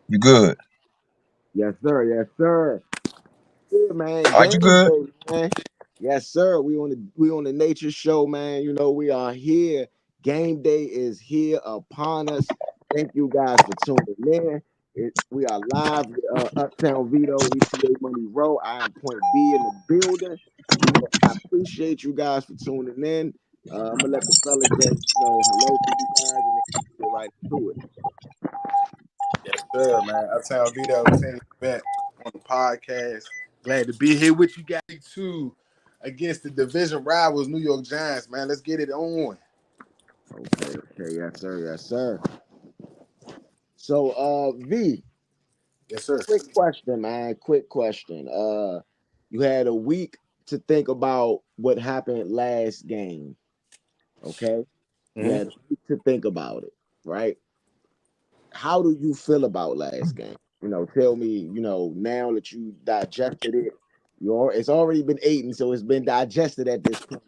You good? Yes, sir. Yes, sir. Yeah, man. Are you Game good? day, man. Yes, sir. We on the nature show, man. You know, we are here. Game day is here upon us. Thank you guys for tuning in. We are live with Uptown Vito, ETA Money Row. I am Point B in the building. I appreciate you guys for tuning in. I'm gonna let the fellas say, hello to you guys, and then get right into it. Yes, sir, man. Uptown Vito, 10 event on the podcast. Glad to be here with you guys too against the division rivals, New York Giants, man. Let's get it on. Okay, okay, yes, sir, yes, sir. So, V, Yes, sir. quick question, man. Quick question. You had a week to think about what happened last game. Okay, you Mm-hmm. had a week to think about it, right? How do you feel about last game? Tell me. Now that you digested it, it's already been eaten, so it's been digested at this point.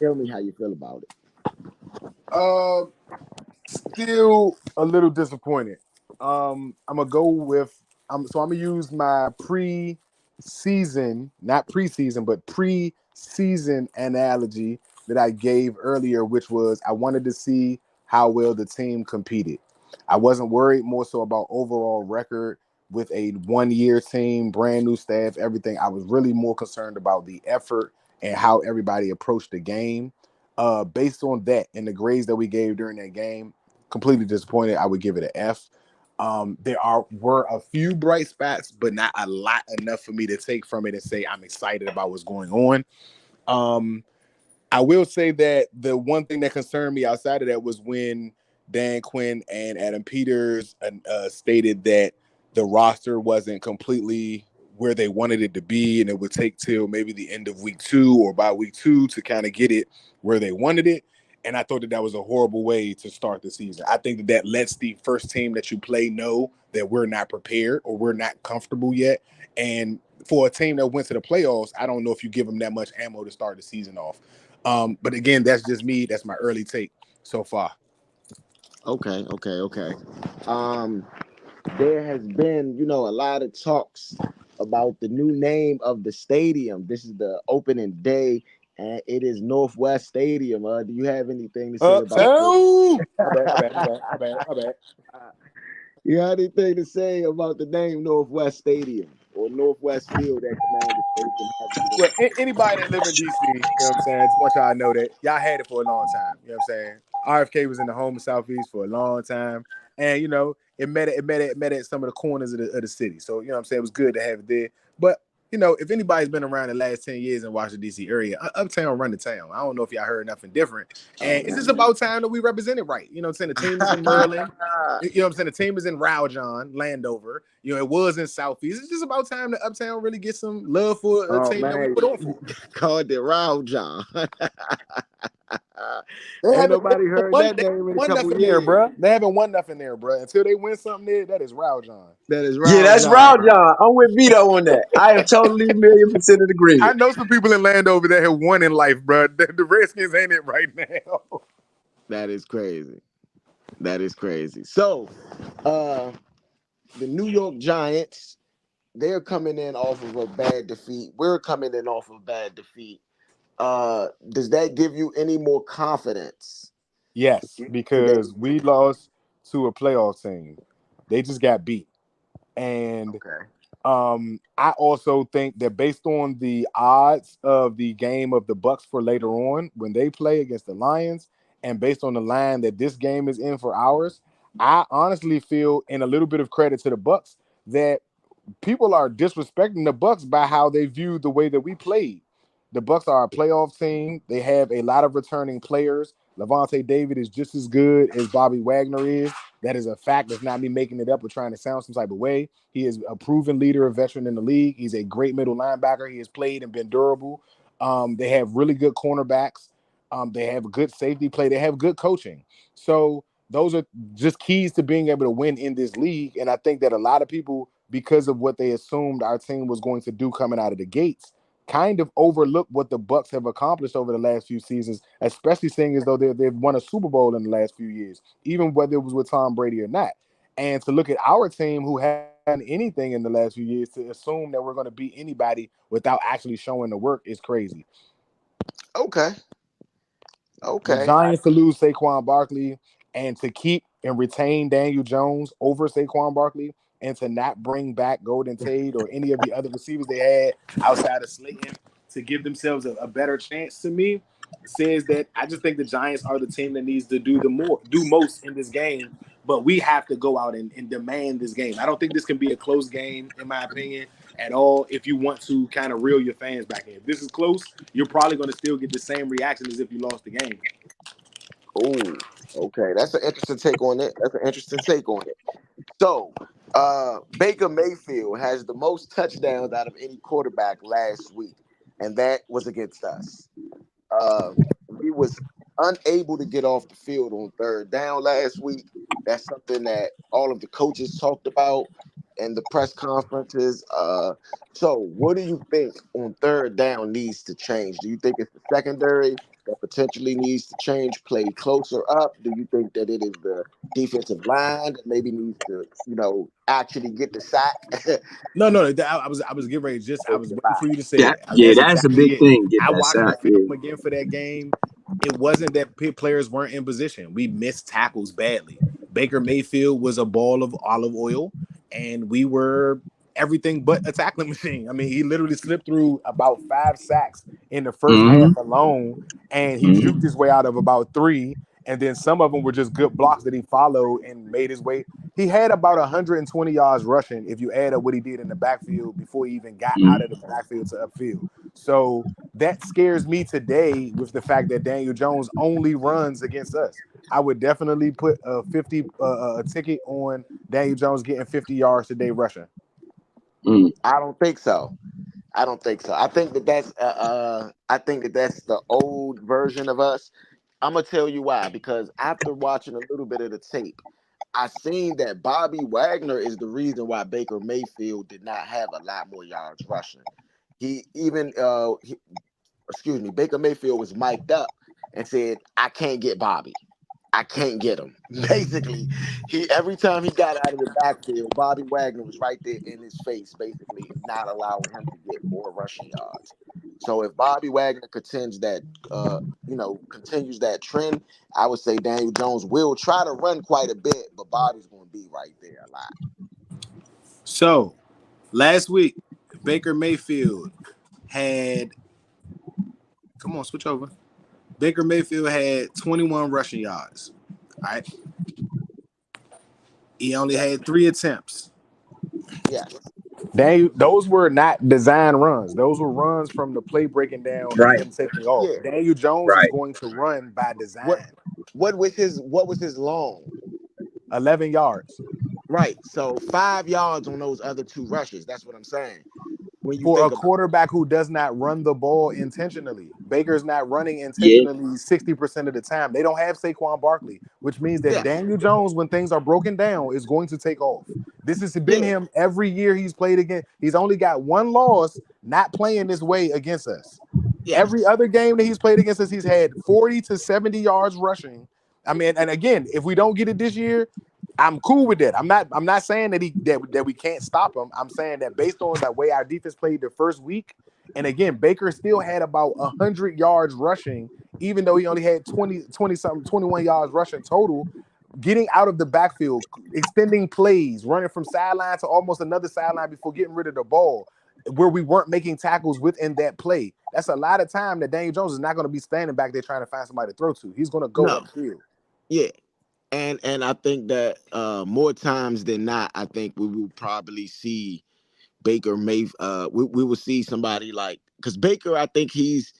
Tell me how you feel about it. Uh, Still a little disappointed. I'm gonna go with I'm gonna use my pre-season, not preseason, but pre-season analogy that I gave earlier, which was I wanted to see how well the team competed. I wasn't worried more so about overall record with a one-year team, brand new staff, everything. I was really more concerned about the effort and how everybody approached the game. Based on that and the grades that we gave during that game, completely disappointed. I would give it an F. Were a few bright spots, but not a lot enough for me to take from it and say I'm excited about what's going on. I will say that the one thing that concerned me outside of that was when Dan Quinn and Adam Peters stated that the roster wasn't completely where they wanted it to be, and it would take till maybe the end of week 2 or by week 2 to kind of get it where they wanted it. And I thought that was a horrible way to start the season. I think that lets the first team that you play know that we're not prepared or we're not comfortable yet. And for a team that went to the playoffs, I don't know if you give them that much ammo to start the season off. But again, that's just me. That's my early take so far. Okay, okay, okay. Um, there has been, a lot of talks about the new name of the stadium. This is the opening day, and it is Northwest Stadium. Do you have anything to say about this? Uptown. My bad. You have anything to say about the name Northwest Stadium or Northwest Field at Commander Station? Well, anybody that live in DC, you know what I'm saying? Just want y'all to know that y'all had it for a long time. You know what I'm saying? RFK was in the home of Southeast for a long time. And it met at some of the corners of the city. So, you know what I'm saying? It was good to have it there. But if anybody's been around the last 10 years in Washington, D.C. area, Uptown run the town. I don't know if y'all heard nothing different. And it's just about time that we represent it right. You know what I'm saying? The team is in Maryland. You know what I'm saying? The team is in Rowjon, Landover. It was in Southeast. It's just about time that Uptown really get some love for a Oh team that we man, put on for. called it Round John. They Ain't haven't nobody heard won, that name in a won couple nothing there, years. bro. They haven't won nothing there, bro. Until they win something there, that is Rowjon. That is Yeah, Round that's John. Round John. I'm with Vito on that. I am totally 1,000,000% agree. I know some people in Landover that have won in life, bro. The Redskins ain't it right now. That is crazy. That is crazy. So, the New York Giants, they're coming in off of a bad defeat. We're coming in off of a bad defeat. Does that give you any more confidence Yes, today? because we lost to a playoff team. They just got beat. And Okay. I also think that based on the odds of the game of the Bucks for later on when they play against the Lions, and based on the line that this game is in for ours, I honestly feel, in a little bit of credit to the Bucks, that people are disrespecting the Bucks by how they view the way that we played. The Bucks are a playoff team. They have a lot of returning players. Levante David is just as good as Bobby Wagner is. That is a fact. That's not me making it up or trying to sound some type of way. He is a proven leader, a veteran in the league. He's a great middle linebacker. He has played and been durable. They have really good cornerbacks. They have a good safety play. They have good coaching. So those are just keys to being able to win in this league. And I think that a lot of people, because of what they assumed our team was going to do coming out of the gates, kind of overlook what the Bucks have accomplished over the last few seasons, especially seeing as though they've won a Super Bowl in the last few years, even whether it was with Tom Brady or not. And to look at our team who hadn't done anything in the last few years to assume that we're going to beat anybody without actually showing the work is crazy. Okay. The Okay. Giants to lose Saquon Barkley and to keep and retain Daniel Jones over Saquon Barkley and to not bring back Golden Tate or any of the other receivers they had outside of Slayton to give themselves a better chance to me says that I just think the Giants are the team that needs to do most in this game, but we have to go out and demand this game. I don't think this can be a close game, in my opinion, at all if you want to kind of reel your fans back in. If this is close, you're probably going to still get the same reaction as if you lost the game. Oh, okay. That's an interesting take on it. That's an interesting take on it. So, Baker Mayfield has the most touchdowns out of any quarterback last week, and that was against us. Uh, we was unable to get off the field on third down last week. That's something that all of the coaches talked about in the press conferences. So what do you think on third down needs to change? Do you think it's the secondary that potentially needs to change, play closer up? Do you think that it is the defensive line that maybe needs to, actually get the sack? No, I was getting ready. I was waiting for you to say That that. yeah, That's that's a exactly big it. thing. Get I that watched the sack. Yeah. film again for that game. It wasn't that players weren't in position. We missed tackles badly. Baker Mayfield was a ball of olive oil, and we were everything but a tackling machine. I mean, he literally slipped through about 5 sacks in the first Mm-hmm. half alone, and he Mm-hmm. juked his way out of about 3. And then some of them were just good blocks that he followed and made his way. He had about 120 yards rushing if you add up what he did in the backfield before he even got out of the backfield to upfield. So that scares me today with the fact that Daniel Jones only runs against us. I would definitely put a 50 a ticket on Daniel Jones getting 50 yards today rushing. Mm. I don't think so. I don't think so. I think that that's the old version of us. I'm gonna tell you why. Because after watching a little bit of the tape, I seen that Bobby Wagner is the reason why Baker Mayfield did not have a lot more yards rushing. He even Baker Mayfield was mic'd up and said, "I can't get Bobby. I can't get him." Basically, he every time he got out of the backfield, Bobby Wagner was right there in his face, basically not allowing him to get more rushing yards. So if Bobby Wagner continues that trend, I would say Daniel Jones will try to run quite a bit, but Bobby's going to be right there a lot. So last week, Baker Mayfield had come on, switch over. Baker Mayfield had 21 rushing yards. All right. He only Yes, had 3 attempts. yes, Those were not design runs. Those were runs from the play breaking down and Right. him taking off. yeah. Daniel Jones is Right. going to run by What design. what was his long? 11 yards. Right. So 5 yards on those other two rushes. That's what I'm saying. When you For a think about quarterback who does not run the ball intentionally. Baker's not running Yeah. intentionally 60% of the time. They don't have Saquon Barkley, which means that yeah, Daniel Jones, when things are broken down, is going to take off. This has been yeah, him every year he's played against. He's only got 1 loss not playing this way against us. Every yes, other game that he's played against us, he's had 40 to 70 yards rushing. I mean, and again, if we don't get it this year, I'm cool with that. I'm not saying that we can't stop him. I'm saying that based on the way our defense played the first week, and again, Baker still had about 100 yards rushing, even though he only had 20 something, 21 yards rushing total. Getting out of the backfield, extending plays, running from sideline to almost another sideline before getting rid of the ball, where we weren't making tackles within that play. That's a lot of time that Daniel Jones is not going to be standing back there trying to find somebody to throw to. He's going to go no, upfield. yeah. And I think that more times than not, I think we will probably see Baker May. We will see somebody like because Baker, I think he's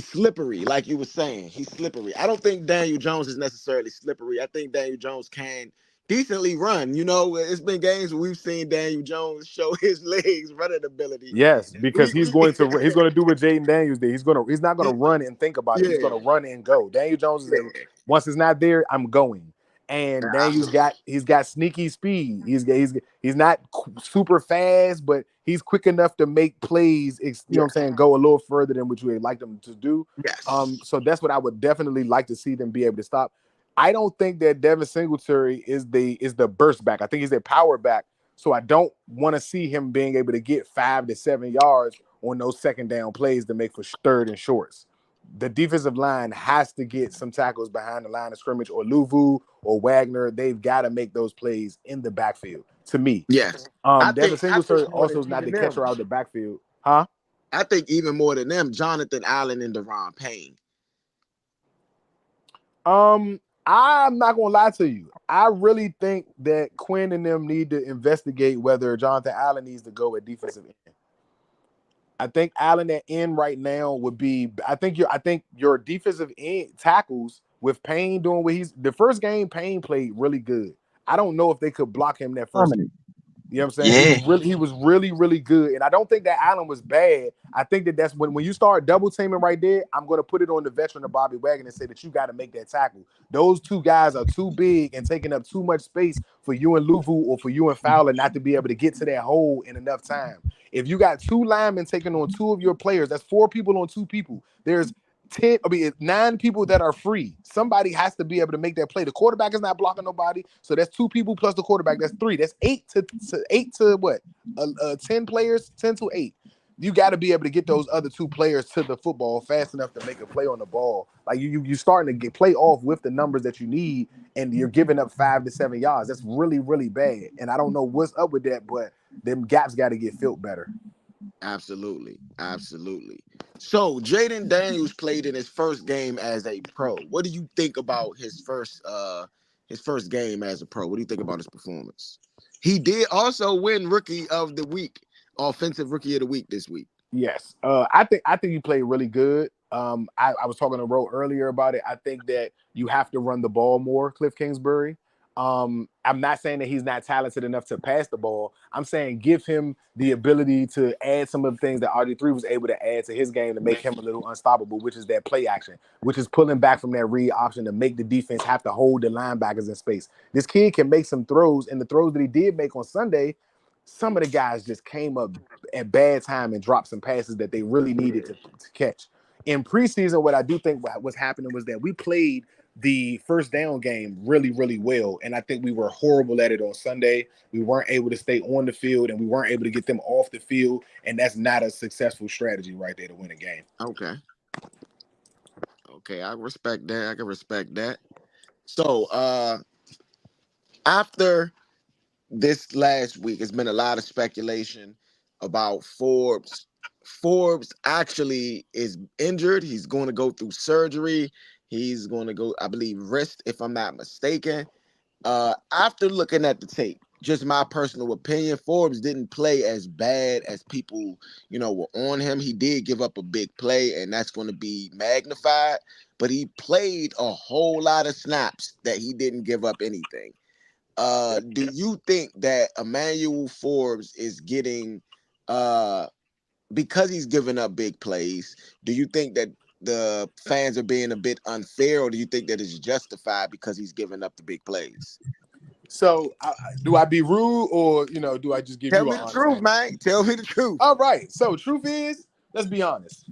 slippery, like you were saying. He's slippery. I don't think Daniel Jones is necessarily slippery. I think Daniel Jones can decently run. It's been games where we've seen Daniel Jones show his legs running ability. Yes, because We he's going to do what Jaden Daniels did. He's not going yeah, to run and think about it. He's yeah, going to run and go. Daniel Jones is yeah, once it's not there, I'm going. And Yeah, Daniel's he's got sneaky speed. He's not super fast, but he's quick enough to make plays. You know what I'm saying? Go a little further than what you would like them to do. yes. So that's what I would definitely like to see them be able to stop. I don't think that Devin Singletary is the burst back. I think he's a power back. So I don't want to see him being able to get 5 to 7 yards on those second down plays to make for third and shorts. The defensive line has to get some tackles behind the line of scrimmage, or Luvu or Wagner. They've got to make those plays in the backfield. To me, Yes. Devin I Singletary think more also than is not even the them. catcher out the backfield, huh? I think even more than them, Jonathan Allen and Deron Payne. I'm not gonna lie to you. I really think that Quinn and them need to investigate whether Jonathan Allen needs to go at defensive end. I think Allen at end right now would be. I think your defensive end tackles with Payne doing what he's the first game. Payne played really good. I don't know if they could block him that first game. Dominant. You know what I'm saying? Yeah. He was really, really good. And I don't think that Allen was bad. I think that's when you start double teaming right there, I'm going to put it on the veteran of Bobby Wagner and say that you got to make that tackle. Those two guys are too big and taking up too much space for you and Luvu or for you and Fowler not to be able to get to that hole in enough time. If you got two linemen taking on two of your players, that's 4 people on 2 people. There's 9 people that are free. Somebody has to be able to make that play. The quarterback is not blocking nobody, so that's 2 people plus the quarterback. That's 3. That's 8 to what? 10 players, 10 to 8. You got to be able to get those other 2 players to the football fast enough to make a play on the ball. Like you starting to play off with the numbers that you need, and you're giving up 5 to 7 yards. That's really, really bad. And I don't know what's up with that, but them gaps got to get filled better. Absolutely. So Jaden Daniels played in his first game as a pro. What do you think about his first game as a pro? What do you think about his performance? He did also win Rookie of the Week, Offensive Rookie of the Week this week. Yes. I think he played really good. I was talking to Ro earlier about it. I think that you have to run the ball more, Cliff Kingsbury. I'm not saying that he's not talented enough to pass the ball. I'm saying give him the ability to add some of the things that RG3 was able to add to his game to make him a little unstoppable, which is that play action, which is pulling back from that read option to make the defense have to hold the linebackers in space. This kid can make some throws, and the throws that he did make on Sunday, some of the guys just came up at bad time and dropped some passes that they really needed to catch. In preseason, what I do think was happening was that we played the first down game really, really well. And I think we were horrible at it on Sunday. We weren't able to stay on the field, and we weren't able to get them off the field. And that's not a successful strategy right there to win a game. Okay. I respect that. I can respect that. So after this last week, it's been a lot of speculation about Forbes. Forbes actually is injured. He's going to go through surgery. He's going to go, I believe, wrist, if I'm not mistaken. After looking at the tape, just my personal opinion, Forbes didn't play as bad as people, were on him. He did give up a big play, and that's going to be magnified. But he played a whole lot of snaps that he didn't give up anything. Do you think that Emmanuel Forbes is getting, because he's giving up big plays, do you think that the fans are being a bit unfair, or do you think that it's justified because he's giving up the big plays? So do I be rude, or, do I just give Tell you me an the honest truth, answer? man. Tell me the truth. All right. So truth is, let's be honest.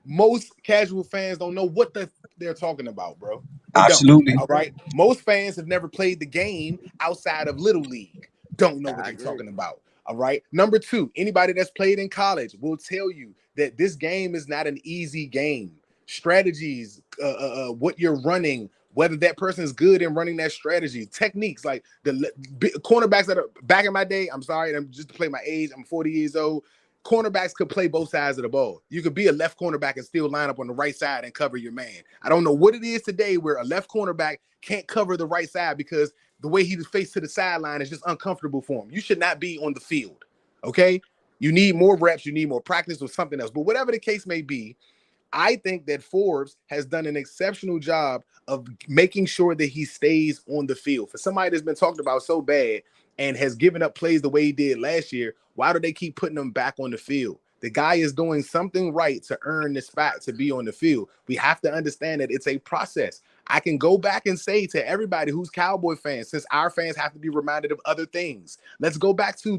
Most casual fans don't know what they're talking about, bro. They don't. Absolutely. All right. Most fans have never played the game outside of Little League. Don't know what I they're agree. talking about. All right. Number 2, anybody that's played in college will tell you that this game is not an easy game. Strategies, what you're running, whether that person is good in running that strategy, techniques, like the cornerbacks that are back in my day. I'm sorry, I'm just to play my age. I'm 40 years old. Cornerbacks could play both sides of the ball. You could be a left cornerback and still line up on the right side and cover your man. I don't know what it is today where a left cornerback can't cover the right side because the way he's faced to the sideline is just uncomfortable for him. You should not be on the field, okay? You need more reps. You need more practice or something else. But whatever the case may be, I think that Forbes has done an exceptional job of making sure that he stays on the field. For somebody that's been talked about so bad and has given up plays the way he did last year, why do they keep putting him back on the field? The guy is doing something right to earn the spot to be on the field. We have to understand that it's a process. I can go back and say to everybody who's Cowboy fans, since our fans have to be reminded of other things, let's go back to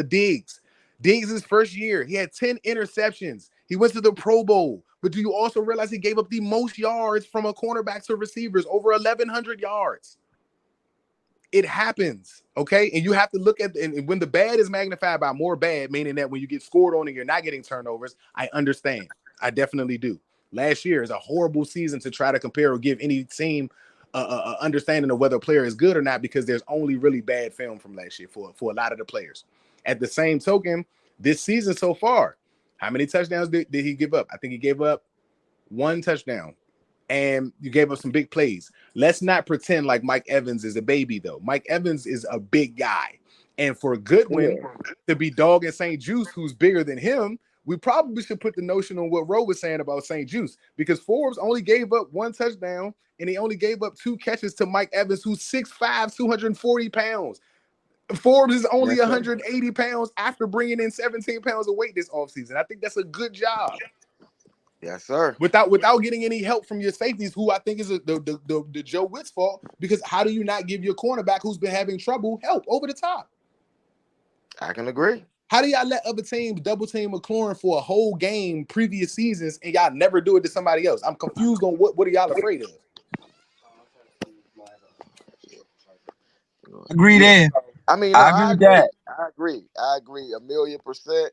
Diggs. Diggs' first year, he had 10 interceptions. He went to the Pro Bowl. But do you also realize he gave up the most yards from a cornerback to receivers, over 1,100 yards? It happens, okay? And you have to look at, and when the bad is magnified by more bad, meaning that when you get scored on and you're not getting turnovers, I understand. I definitely do. Last year is a horrible season to try to compare or give any team understanding of whether a player is good or not, because there's only really bad film from last year for a lot of the players. At the same token, this season so far, how many touchdowns did he give up? I think he gave up 1 touchdown. And you gave up some big plays. Let's not pretend like Mike Evans is a baby, though. Mike Evans is a big guy. And for Goodwin to be dogging St. Juice, who's bigger than him, we probably should put the notion on what Roe was saying about St. Juice, because Forbes only gave up 1 touchdown and he only gave up 2 catches to Mike Evans, who's 6'5", 240 pounds. Forbes is only 180 pounds after bringing in 17 pounds of weight this offseason. I think that's a good job. Yes, sir. Without getting any help from your safeties, who I think is the Joe Witt's fault, because how do you not give your cornerback who's been having trouble help over the top? I can agree. How do y'all let other teams double team McLaurin for a whole game previous seasons and y'all never do it to somebody else? I'm confused on what are y'all afraid of? Agree there. I mean, no, I agree with that. I agree 1,000,000%.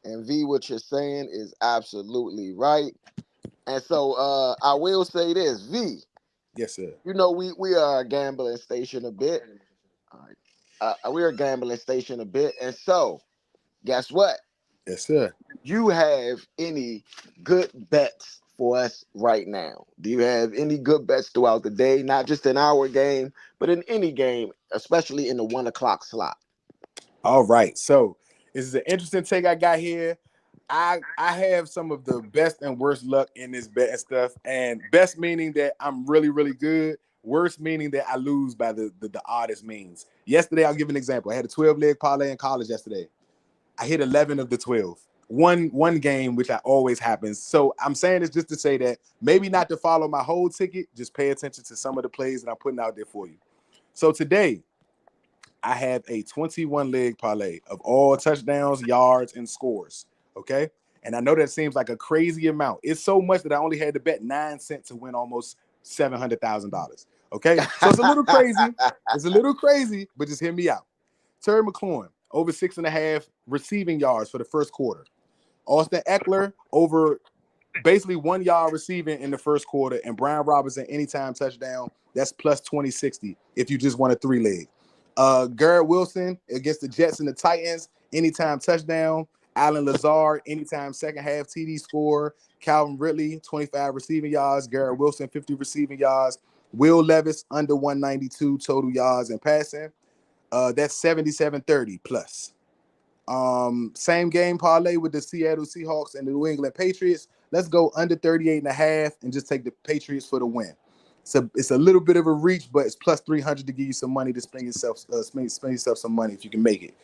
And V, what you're saying is absolutely right. And so I will say this, V. Yes, sir. You know, we are a gambling station a bit. We're a gambling station a bit. And so, guess what? Yes, sir. You have any good bets for us right now? Do you have any good bets throughout the day? Not just in our game, but in any game, especially in the 1 o'clock slot. All right. So this is an interesting take I got here. I have some of the best and worst luck in this bet and stuff. And best meaning that I'm really, really good. Worst meaning that I lose by the oddest means. Yesterday, I'll give an example. I had a 12-leg parlay in college yesterday. I hit 11 of the 12. One game, which always happens. So I'm saying this just to say that maybe not to follow my whole ticket, just pay attention to some of the plays that I'm putting out there for you. So today, I have a 21-leg parlay of all touchdowns, yards, and scores. Okay. And I know that seems like a crazy amount. It's so much that I only had to bet 9 cents to win almost $700,000. Okay. So it's a little crazy. It's a little crazy, but just hear me out. Terry McLaurin, over 6.5 receiving yards for the first quarter. Austin Eckler, over basically 1 yard receiving in the first quarter. And Brian Robinson, anytime touchdown, that's plus 2060 if you just want a 3-leg. Garrett Wilson against the Jets and the Titans, anytime touchdown. Allen Lazard, anytime second half TD score. Calvin Ridley, 25 receiving yards. Garrett Wilson, 50 receiving yards. Will Levis, under 192 total yards and passing. That's 77-30 plus. Same game parlay with the Seattle Seahawks and the New England Patriots. Let's go under 38.5 and just take the Patriots for the win. So it's a little bit of a reach, but it's plus 300 to give you some money to spend yourself some money if you can make it.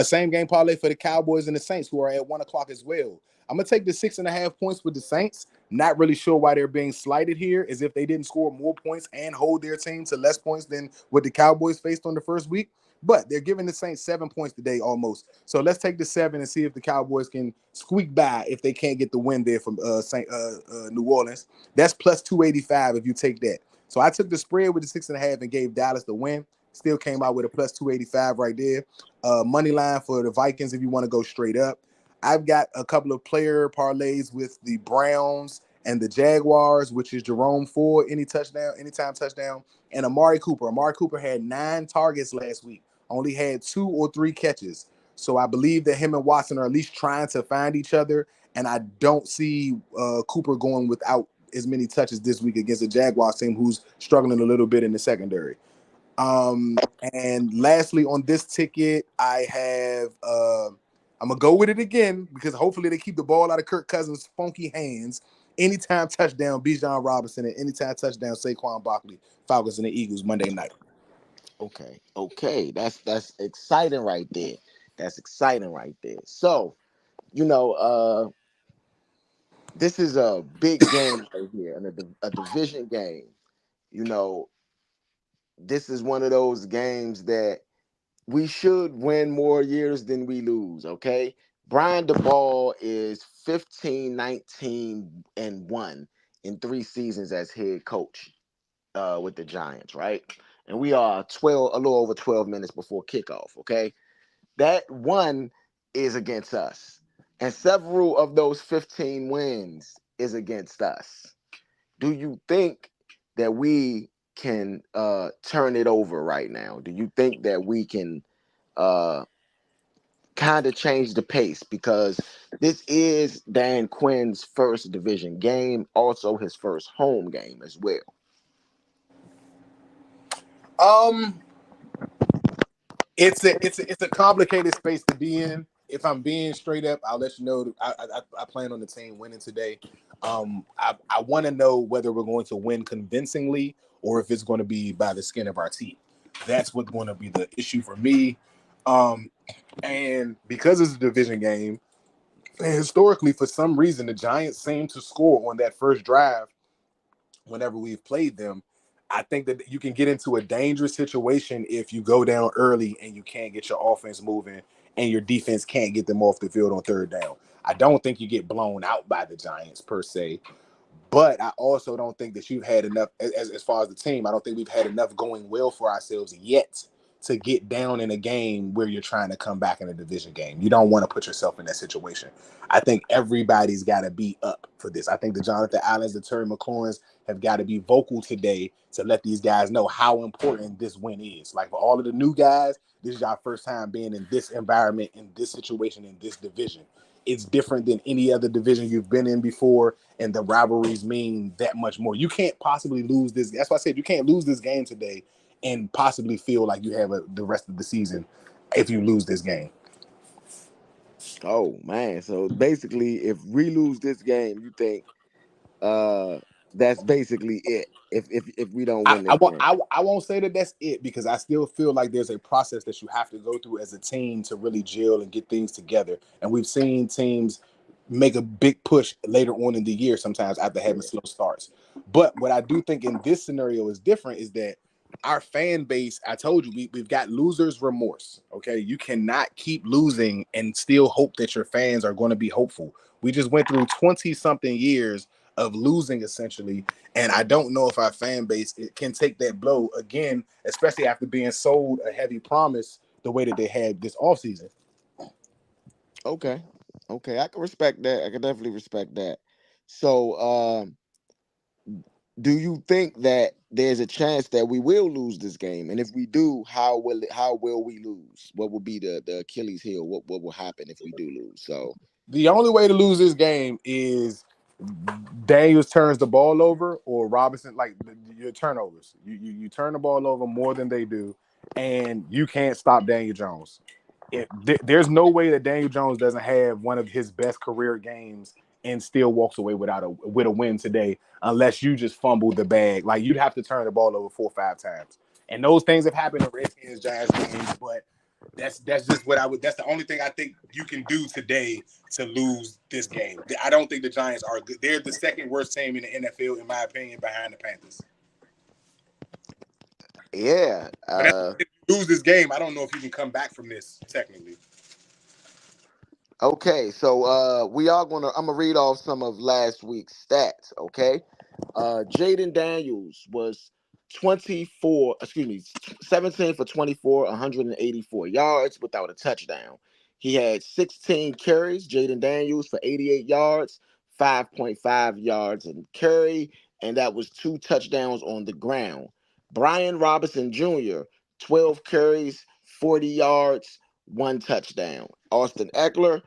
Same game parlay for the Cowboys and the Saints, who are at 1 o'clock as well. I'm gonna take the 6.5 points with the Saints. Not really sure why they're being slighted here, as if they didn't score more points and hold their team to less points than what the Cowboys faced on the first week. But they're giving the Saints 7 points today almost. So let's take the 7 and see if the Cowboys can squeak by if they can't get the win there from New Orleans. That's plus 285 if you take that. So I took the spread with the 6.5 and gave Dallas the win. Still came out with a plus 285 right there. Money line for the Vikings if you want to go straight up. I've got a couple of player parlays with the Browns and the Jaguars, which is Jerome Ford, anytime touchdown, and Amari Cooper. Amari Cooper had 9 targets last week, only had 2 or 3 catches. So I believe that him and Watson are at least trying to find each other, and I don't see Cooper going without as many touches this week against the Jaguars team who's struggling a little bit in the secondary. And lastly, on this ticket, I have I'm gonna go with it again because hopefully they keep the ball out of Kirk Cousins' funky hands. Anytime touchdown, Bijan Robinson, and anytime touchdown, Saquon Barkley, Falcons and the Eagles Monday night. Okay, that's exciting right there. That's exciting right there. So, you know, this is a big game right here, and a division game. you know, this is one of those games that we should win more years than we lose, okay? Brian DeBall is 15, 19, and 1 in 3 seasons as head coach with the Giants, right? And we are a little over 12 minutes before kickoff, okay? That one is against us. And several of those 15 wins is against us. Do you think that we can turn it over right now? Do you think that we can uh, kind of change the pace? Because this is Dan Quinn's first division game, also his first home game as well. Um, it's a complicated space to be in. If I'm being straight up, I'll let you know. I plan on the team winning today. I want to know whether we're going to win convincingly or if it's going to be by the skin of our teeth. That's what's going to be the issue for me. And because it's a division game, and historically, for some reason, the Giants seem to score on that first drive whenever we've played them. I think that you can get into a dangerous situation if you go down early and you can't get your offense moving and your defense can't get them off the field on third down. I don't think you get blown out by the Giants per se, but I also don't think that you've had enough, as far as the team, I don't think we've had enough going well for ourselves yet to get down in a game where you're trying to come back in a division game. You don't want to put yourself in that situation. I think everybody's got to be up for this. I think the Jonathan Allens, the Terry McLaurins have got to be vocal today to let these guys know how important this win is. Like for all of the new guys, this is our first time being in this environment, in this situation, in this division. It's different than any other division you've been in before, and the rivalries mean that much more. You can't possibly lose this. That's why I said you can't lose this game today and possibly feel like you have the rest of the season if you lose this game. Oh man! So basically, if we lose this game, you think that's basically it? If we don't I, win I this won't game, I won't say that that's it because I still feel like there's a process that you have to go through as a team to really gel and get things together. And we've seen teams make a big push later on in the year sometimes after having yeah. slow starts. But what I do think in this scenario is different is that our fan base, I told you, we've got losers remorse. Okay. You cannot keep losing and still hope that your fans are going to be hopeful. We just went through 20 something years of losing essentially. And I don't know if our fan base can take that blow again, especially after being sold a heavy promise the way that they had this offseason. Okay, okay, I can respect that. I can definitely respect that. So, do you think that there's a chance that we will lose this game? And if we do, how will we lose? What will be the Achilles heel? What will happen if we do lose? So, The only way to lose this game is Daniels turns the ball over or Robinson, like your turnovers. You turn the ball over more than they do, and you can't stop Daniel Jones. There's no way that Daniel Jones doesn't have one of his best career games and still walks away with a win today, unless you just fumble the bag. Like you'd have to turn the ball over 4 or 5 times, and those things have happened in Redskins Giants games. But that's just what I would. That's the only thing I think you can do today to lose this game. I don't think the Giants are good. They're the second worst team in the NFL, in my opinion, behind the Panthers. yeah. But if you lose this game, I don't know if you can come back from this technically. Okay, so I'm gonna read off some of last week's stats, okay? Jaden Daniels was 17 for 24, 184 yards without a touchdown. He had 16 carries, Jaden Daniels for 88 yards, 5.5 yards in carry, and that was 2 touchdowns on the ground. Brian Robinson Jr., 12 carries, 40 yards, 1 touchdown. Austin Eckler,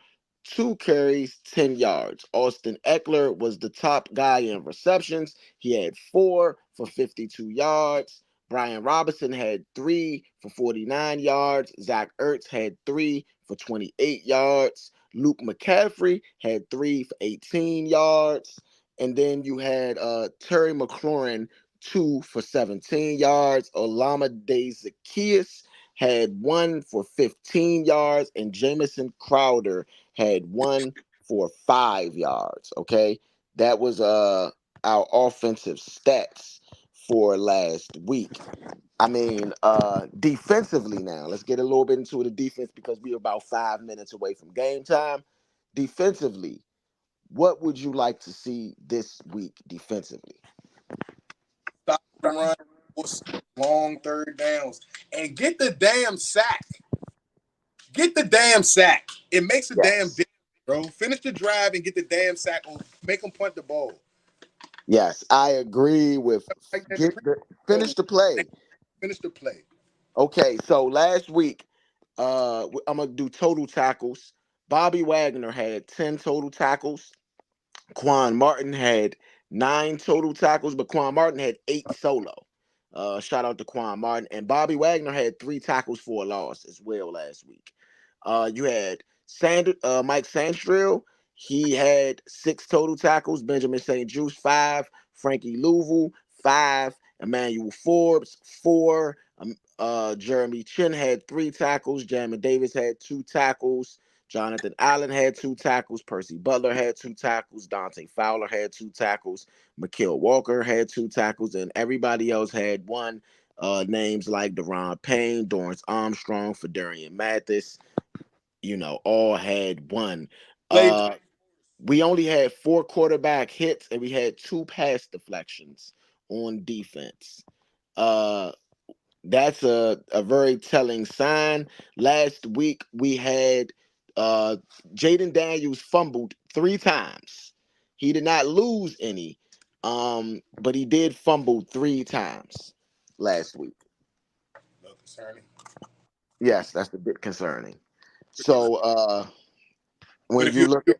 2 carries, 10 yards. Austin Eckler was the top guy in receptions. He had 4 for 52 yards. Brian Robinson had 3 for 49 yards. Zach Ertz had 3 for 28 yards. Luke McCaffrey had 3 for 18 yards. And then you had Terry McLaurin, 2 for 17 yards. Olamide Zaccheaus had 1 for 15 yards. And Jamison Crowder had 1 for 5 yards. Okay. That was our offensive stats for last week. I mean, defensively now, let's get a little bit into the defense because we're about 5 minutes away from game time. Defensively, what would you like to see this week defensively? Stop the run, long third downs, and get the damn sack. Get the damn sack. It makes a damn Yes. difference, bro. Finish the drive and get the damn sack or make them punt the ball. Yes, I agree with Like that, finish the play. finish the play. Okay, so last week, I'm gonna do total tackles. Bobby Wagner had 10 total tackles. Quan Martin had 9 total tackles, but Quan Martin had 8 solo. Shout out to Quan Martin. And Bobby Wagner had 3 tackles for a loss as well last week. You had Mike Sandstrill. He had 6 total tackles. Benjamin St. Juice, 5. Frankie Louisville, 5. Emmanuel Forbes, 4. Jeremy Chin had 3 tackles. Jamin Davis had 2 tackles. Jonathan Allen had 2 tackles. Percy Butler had 2 tackles. Dante Fowler had 2 tackles. Mikael Walker had 2 tackles. And everybody else had one. Names like Deron Payne, Dorrance Armstrong, Federian Mathis, all had one. Play. We only had 4 quarterback hits and we had 2 pass deflections on defense. Uh, that's a very telling sign. Last week we had Jaden Daniels fumbled 3 times. He did not lose any, but he did fumble 3 times last week. No concerning. Yes, that's a bit concerning. Because, So but when if you you look at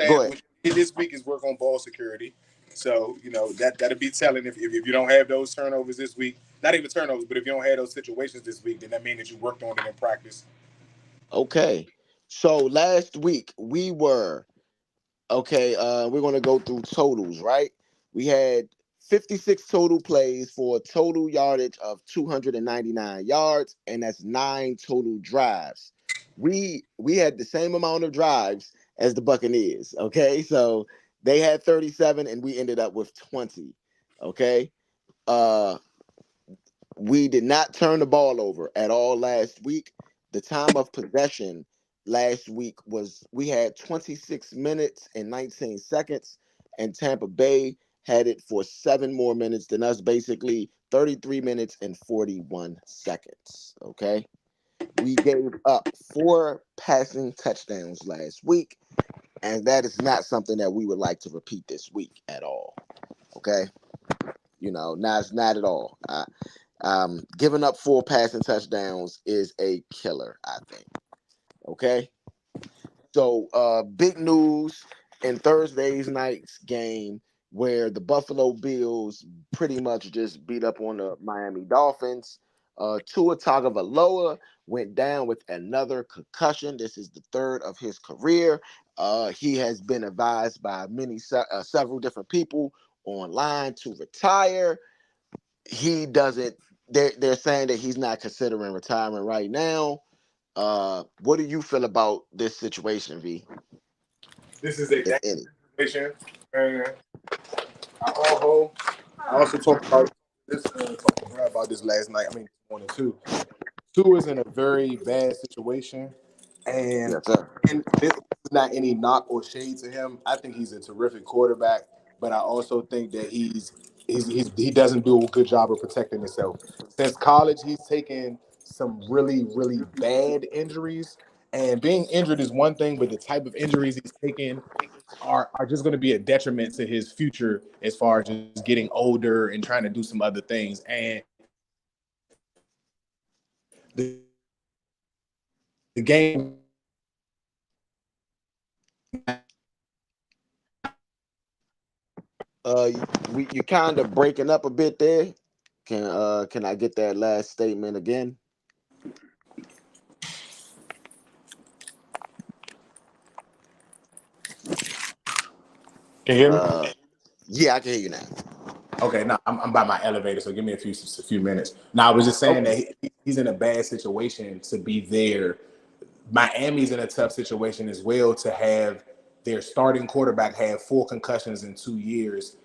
go staff, ahead. what you did this week is work on ball security. So that'll be telling if you don't have those turnovers this week. Not even turnovers, but if you don't have those situations this week, then that means that you worked on it in practice. Okay. So last week we're gonna go through totals, right? We had 56 total plays for a total yardage of 299 yards, and that's 9 total drives. We had the same amount of drives as the Buccaneers. Okay, so they had 37 and we ended up with 20. Okay. Uh we did not turn the ball over at all last week. The time of possession last week was we had 26 minutes and 19 seconds, and Tampa Bay had it for 7 more minutes than us, basically 33 minutes and 41 seconds. Okay. We gave up 4 passing touchdowns last week, and that is not something that we would like to repeat this week at all. Okay. Not at all. Giving up 4 passing touchdowns is a killer, I think. Okay. So big news in Thursday's night's game where the Buffalo Bills pretty much just beat up on the Miami Dolphins. Tua Tagovailoa went down with another concussion. This is the third of his career. He has been advised by several different people online to retire. He doesn't. They're saying that he's not considering retirement right now. What do you feel about this situation, V? This is a If dangerous any. situation. And I also talked about this last night. I mean, this morning too. Two is in a very bad situation, and Yes, sir. this is not any knock or shade to him. I think he's a terrific quarterback, but I also think that he doesn't do a good job of protecting himself. Since college, he's taken some really really bad injuries, and being injured is one thing, but the type of injuries he's taken are just going to be a detriment to his future as far as just getting older and trying to do some other things. And the game. You kind of breaking up a bit there. Can I get that last statement again? Can you hear me? Uh, yeah, I can hear you now. Okay, now I'm by my elevator, so give me a few minutes. Now I was just saying Okay. that he's in a bad situation to be there. Miami's in a tough situation as well to have their starting quarterback have 4 concussions in 2 years,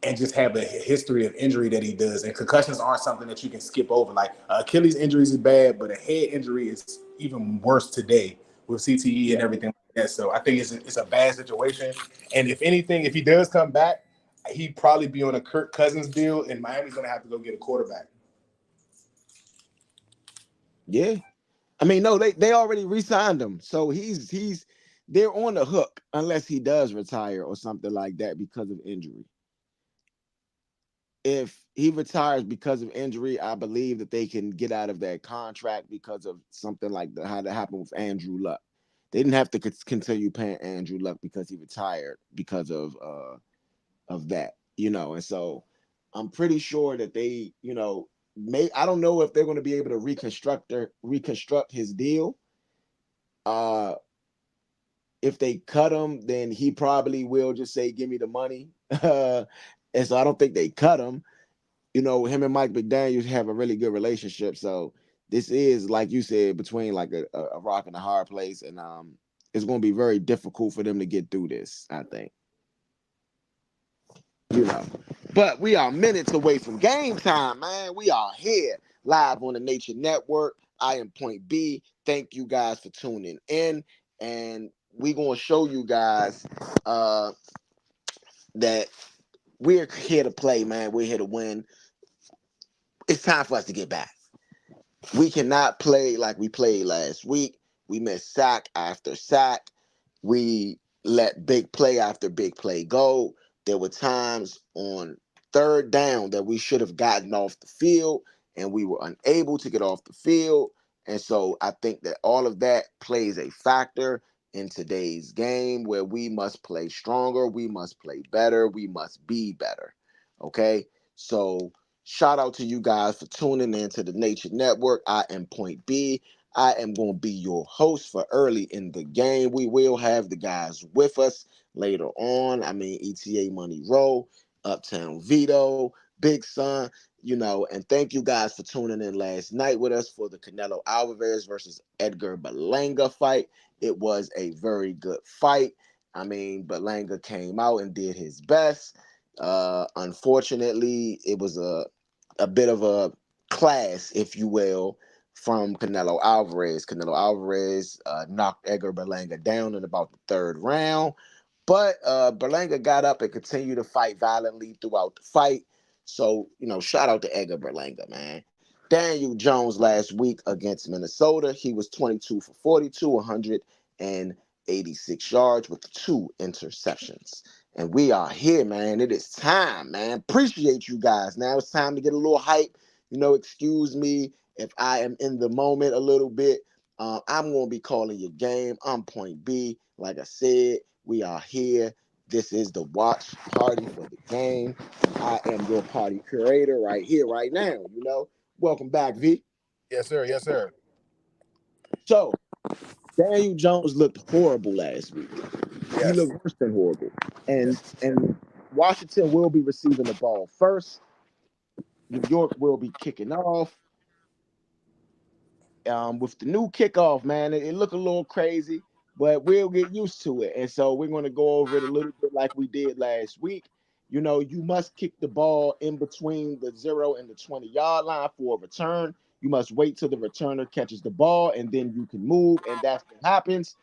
and just have a history of injury that he does. And concussions aren't something that you can skip over. Like Achilles injuries is bad, but a head injury is even worse today with CTE and Yeah. everything like that. So I think it's a bad situation. And if anything, if he does come back, he'd probably be on a Kirk Cousins deal, and Miami's going to have to go get a quarterback. Yeah. I mean, no, they already re-signed him. So he's they're on the hook unless he does retire or something like that because of injury. If he retires because of injury, I believe that they can get out of that contract because of something like how that happened with Andrew Luck. They didn't have to continue paying Andrew Luck because he retired because of that, and so I'm pretty sure that they, may I don't know if they're going to be able to reconstruct his deal. Uh if they cut him, then he probably will just say, "Give me the money." And so I don't think they cut him. Him and Mike McDaniels have a really good relationship. So this is, like you said, between like a rock and a hard place, and it's going to be very difficult for them to get through this, I think. you know. But we are minutes away from game time, man. We are here live on the Nature Network. I am Point B. Thank you guys for tuning in. And we're going to show you guys that we're here to play, man. We're here to win. It's time for us to get back. We cannot play like we played last week. We missed sack after sack. We let big play after big play go. There were times on third down that we should have gotten off the field, and we were unable to get off the field. And so I think that all of that plays a factor in today's game where we must play stronger, we must play better, we must be better. Okay? So shout out to you guys for tuning in to the Nature Network. I am Point B. I am going to be your host for early in the game. We will have the guys with us later on. I mean, ETA Money Row, Uptown Vito, Big Son, and thank you guys for tuning in last night with us for the Canelo Alvarez versus Edgar Berlanga fight. It was a very good fight. I mean, Berlanga came out and did his best. Unfortunately, it was a bit of a class, if you will, from Canelo Alvarez. Canelo Alvarez knocked Edgar Berlanga down in about the third round, but Berlanga got up and continued to fight violently throughout the fight. So, shout out to Edgar Berlanga, man. Daniel Jones last week against Minnesota, he was 22 for 42, 186 yards with 2 interceptions. And we are here, man. It is time, man. Appreciate you guys. Now it's time to get a little hype. Excuse me if I am in the moment a little bit. I'm going to be calling your game. I'm Point B. Like I said, we are here. This is the watch party for the game. I am your party curator right here, right now. Welcome back, V. Yes, sir. Yes, sir. So, Daniel Jones looked horrible last week. He Yes. looked worse than horrible. And Yes. and Washington will be receiving the ball first. New York will be kicking off. With the new kickoff, man, it looked a little crazy, but we'll get used to it. And so we're going to go over it a little bit like we did last week. You must kick the ball in between the 0 and the 20-yard line for a return. You must wait till the returner catches the ball, and then you can move, and that's what happens.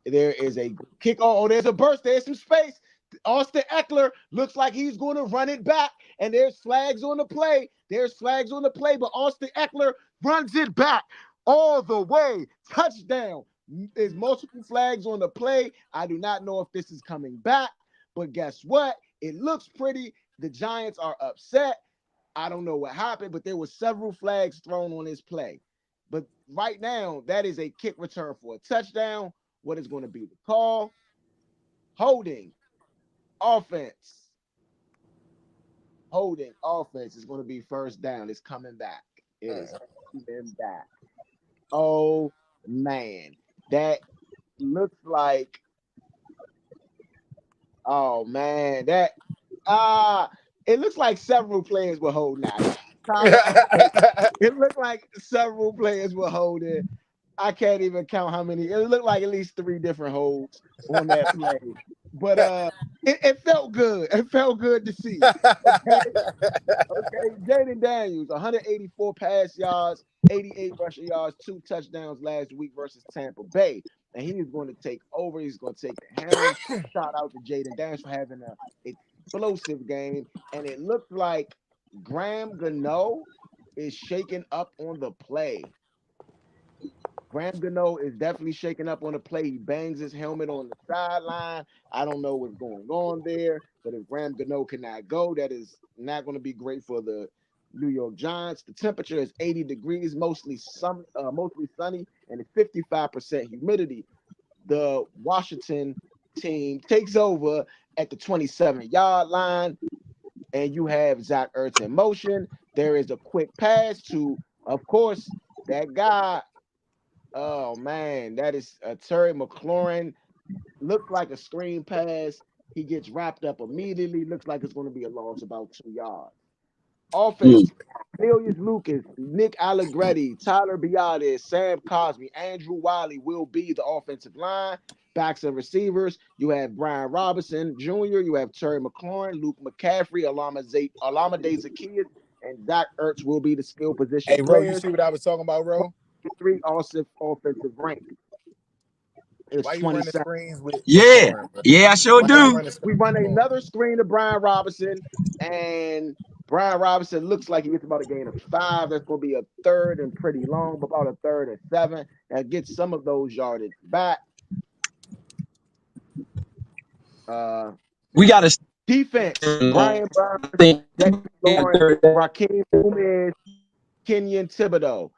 There is a kick. Oh, there's a burst. There's some space. Austin Eckler looks like he's going to run it back, and there's flags on the play. There's flags on the play, but Austin Eckler runs it back all the way. Touchdown. There's multiple flags on the play. I do not know if this is coming back, but guess what? It looks pretty. The Giants are upset. I don't know what happened, but there were several flags thrown on this play. But right now, that is a kick return for a touchdown. What is going to be the call? Holding offense. Holding offense is going to be first down. It's coming back. It is coming back. Oh man, that looks like, oh man, that it looks like several players were holding out. Trying to it looked like several players were holding. I can't even count how many. It looked like at least 3 different holds on that play. But it felt good. It felt good to see. Okay. Okay, Jaden Daniels, 184 pass yards, 88 rushing yards, 2 touchdowns last week versus Tampa Bay. And he is going to take over. He's going to take the helm. Shout out to Jaden Daniels for having an explosive game. And it looks like Graham Gano is shaking up on the play. Graham Gano is definitely shaking up on the play. He bangs his helmet on the sideline. I don't know what's going on there, but if Graham Gano cannot go, that is not going to be great for the New York Giants. The temperature is 80 degrees, mostly sunny, and it's 55% humidity. The Washington team takes over at the 27-yard line, and you have Zach Ertz in motion. There is a quick pass to, of course, that guy. Oh man, that is Terry McLaurin. Looks like a screen pass. He gets wrapped up immediately. Looks like it's going to be a loss about 2 yards. Offense: Cornelius Lucas, Nick Allegretti, Tyler Biadasz, Sam Cosmi, Andrew Wiley will be the offensive line. Backs and receivers: you have Brian Robinson Jr., you have Terry McLaurin, Luke McCaffrey, Alameda Zacchaeus, and Zach Ertz will be the skill position Hey, Ro, you players. see what I was talking about, Ro? 3 offensive rank. It's Why you running 27. screens with Yeah, McLaurin, bro? yeah, I sure Why you do. running We screens run with McLaurin? another screen to Brian Robinson, and Brian Robinson looks like he gets about a gain of 5. That's going to be a third and pretty long, about a third and 7. That gets some of those yardage back. We got to Defense: Brian Burns, think Dexter Lawrence, Raheem Gomez, Kenyon Thibodeau.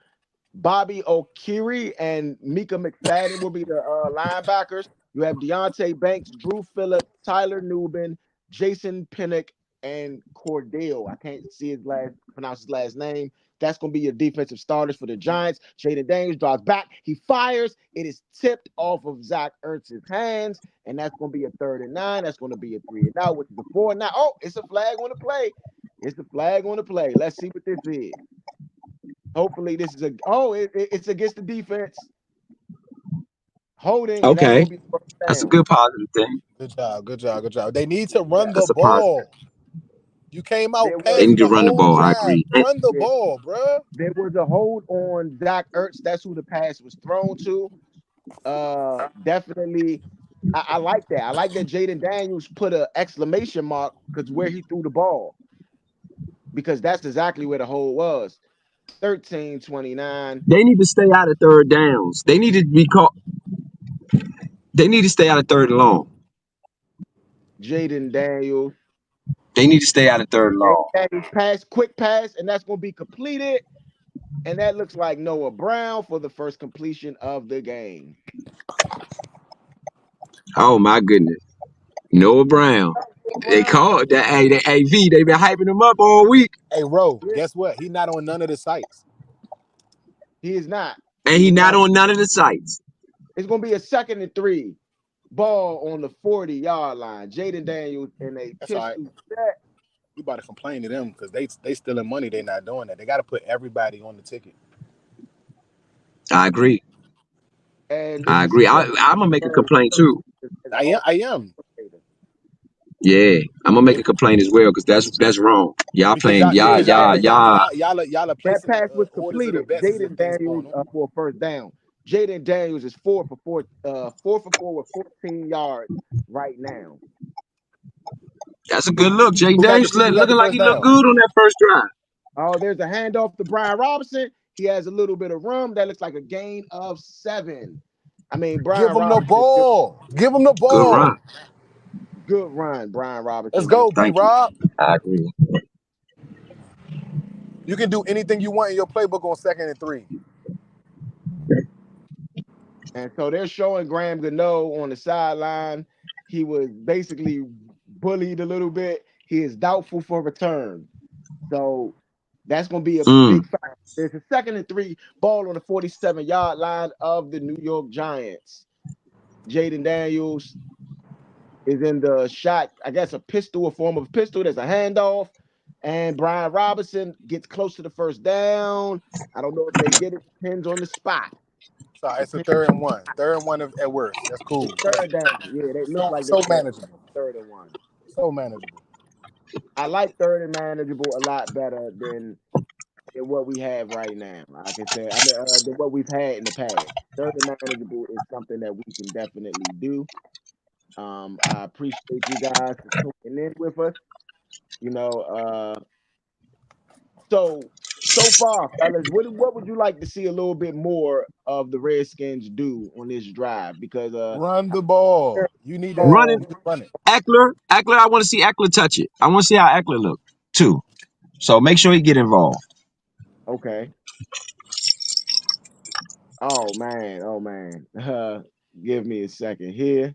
Bobby Okiri and Mika McFadden will be the linebackers. You have Deontay Banks, Drew Phillips, Tyler Nubin, Jason Pinnock, and Cordell. I can't pronounce his last name. That's going to be your defensive starters for the Giants. Jaden Daniels drives back. He fires. It is tipped off of Zach Ertz's hands, and that's going to be a 3rd and 9. That's going to be a 3 and out, which is a 4 and 9. Oh, it's a flag on the play. It's a flag on the play. Let's see what this is. Hopefully, this is it's against the defense. Holding, and that's okay. going to be first That's a down. good positive thing. Good job, good job, good job. They need to run the That's a positive. ball. You came out There They was need passing to the run the whole ball. I drive. agree. Run the there, ball, bro. there was a hold on Zach Ertz. That's who the pass was thrown to. Definitely, I like that. I like that Jaden Daniels put an exclamation mark because where he threw the ball, because that's exactly where the hold was. 13-29. They need to stay out of third downs. They need to be caught. They need to stay out of third and long. Jaden Daniels. They need to stay out of third and long. Pass, quick pass, and that's going to be completed. And that looks like Noah Brown for the first completion of the game. Oh my goodness. Noah Brown. They Brown, called that. Hey, that AV. They been hyping him up all week, Hey, Ro, guess what? He not on none of the sites. he is not. and He he is not not. on none of the sites. It's going to be a 2nd and 3. Ball on the 40-yard line. Jaden Daniels in a That's all right. pistol set. We about to complain to them because they stealing money. They not doing that. They got to put everybody on the ticket. I agree. And this I is agree. Fred I'm gonna make a Burns complaint too. as I am. I am Yeah, I'm gonna make a complaint as well because that's wrong. Y'all because playing y'all y'all because y'all y'all. y'all are That placing pass was orders of the completed. bets as if Jaden things Daniels going on. for a first down. Jaden Daniels is 4 for 4 with 14 yards right now. That's a good look. Jay Daniels Who got the looking like first he looked down? good on that first drive. Oh, there's a handoff to Brian Robinson. He has a little bit of room. That looks like a gain of 7. I mean, Give Brian him the Robinson, ball. Give him the Good ball. run. good run. Brian Let's Robinson did. go, B Thank you. Rob. I agree. You can do anything you want in your playbook on 2nd and 3. And so they're showing Graham Gano on the sideline. He was basically bullied a little bit. He is doubtful for return. So that's going to be a big factor. There's a 2nd and 3, ball on the 47-yard line of the New York Giants. Jaden Daniels is in the shot, I guess a form of pistol. There's a handoff. And Brian Robinson gets close to the first down. I don't know if they get it. Depends on the spot. Sorry, it's a 3rd and 1. 3rd and 1 at worst. That's cool. It's third down. Yeah, they look like So they're manageable. 3rd and 1. So manageable. I like third and manageable a lot better than what we have right now. I can say, than what we've had in the past. Third and manageable is something that we can definitely do. I appreciate you guys for tuning in with us. You know, so far, fellas, what would you like to see a little bit more of the Redskins do on this drive? Because Run the ball. You need to Running run it. Eckler. Eckler, I want to see Eckler touch it. I want to see how Eckler look too. So make sure he get involved. okay. Oh man, oh man. Give me a second here.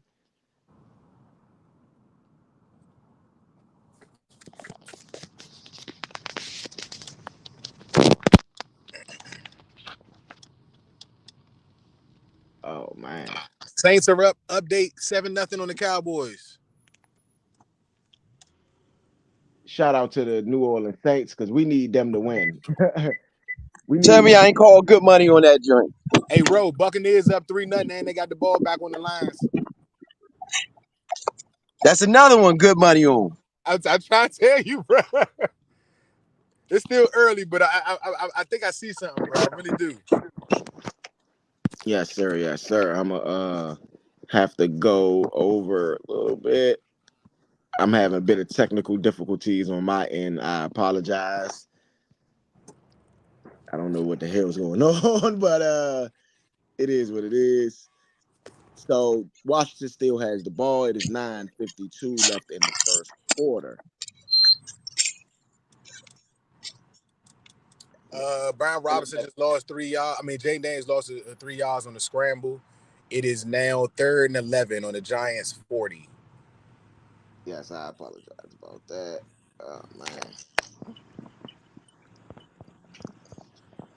Oh man. Saints are up. Update 7-0 on the Cowboys. Shout out to the New Orleans Saints because we need them to win. we Tell me need I ain't called good money on that joint. Hey, Ro, Buccaneers up 3-0, and they got the ball back on the Lions. That's another one good money on. I'm trying to tell you, bro. It's still early, but I think I see something, bro. I really do. Yes, sir. Yes, sir. I'm gonna have to go over a little bit. I'm having a bit of technical difficulties on my end. I apologize. I don't know what the hell's going on, but it is what it is. So Washington still has the ball. It is 9:52 left in the first quarter. Brian Robinson just lost 3 yards. I mean, Jay Daniels lost 3 yards on the scramble. It is now 3rd and 11 on the Giants 40. Yes, I apologize about that. Oh man.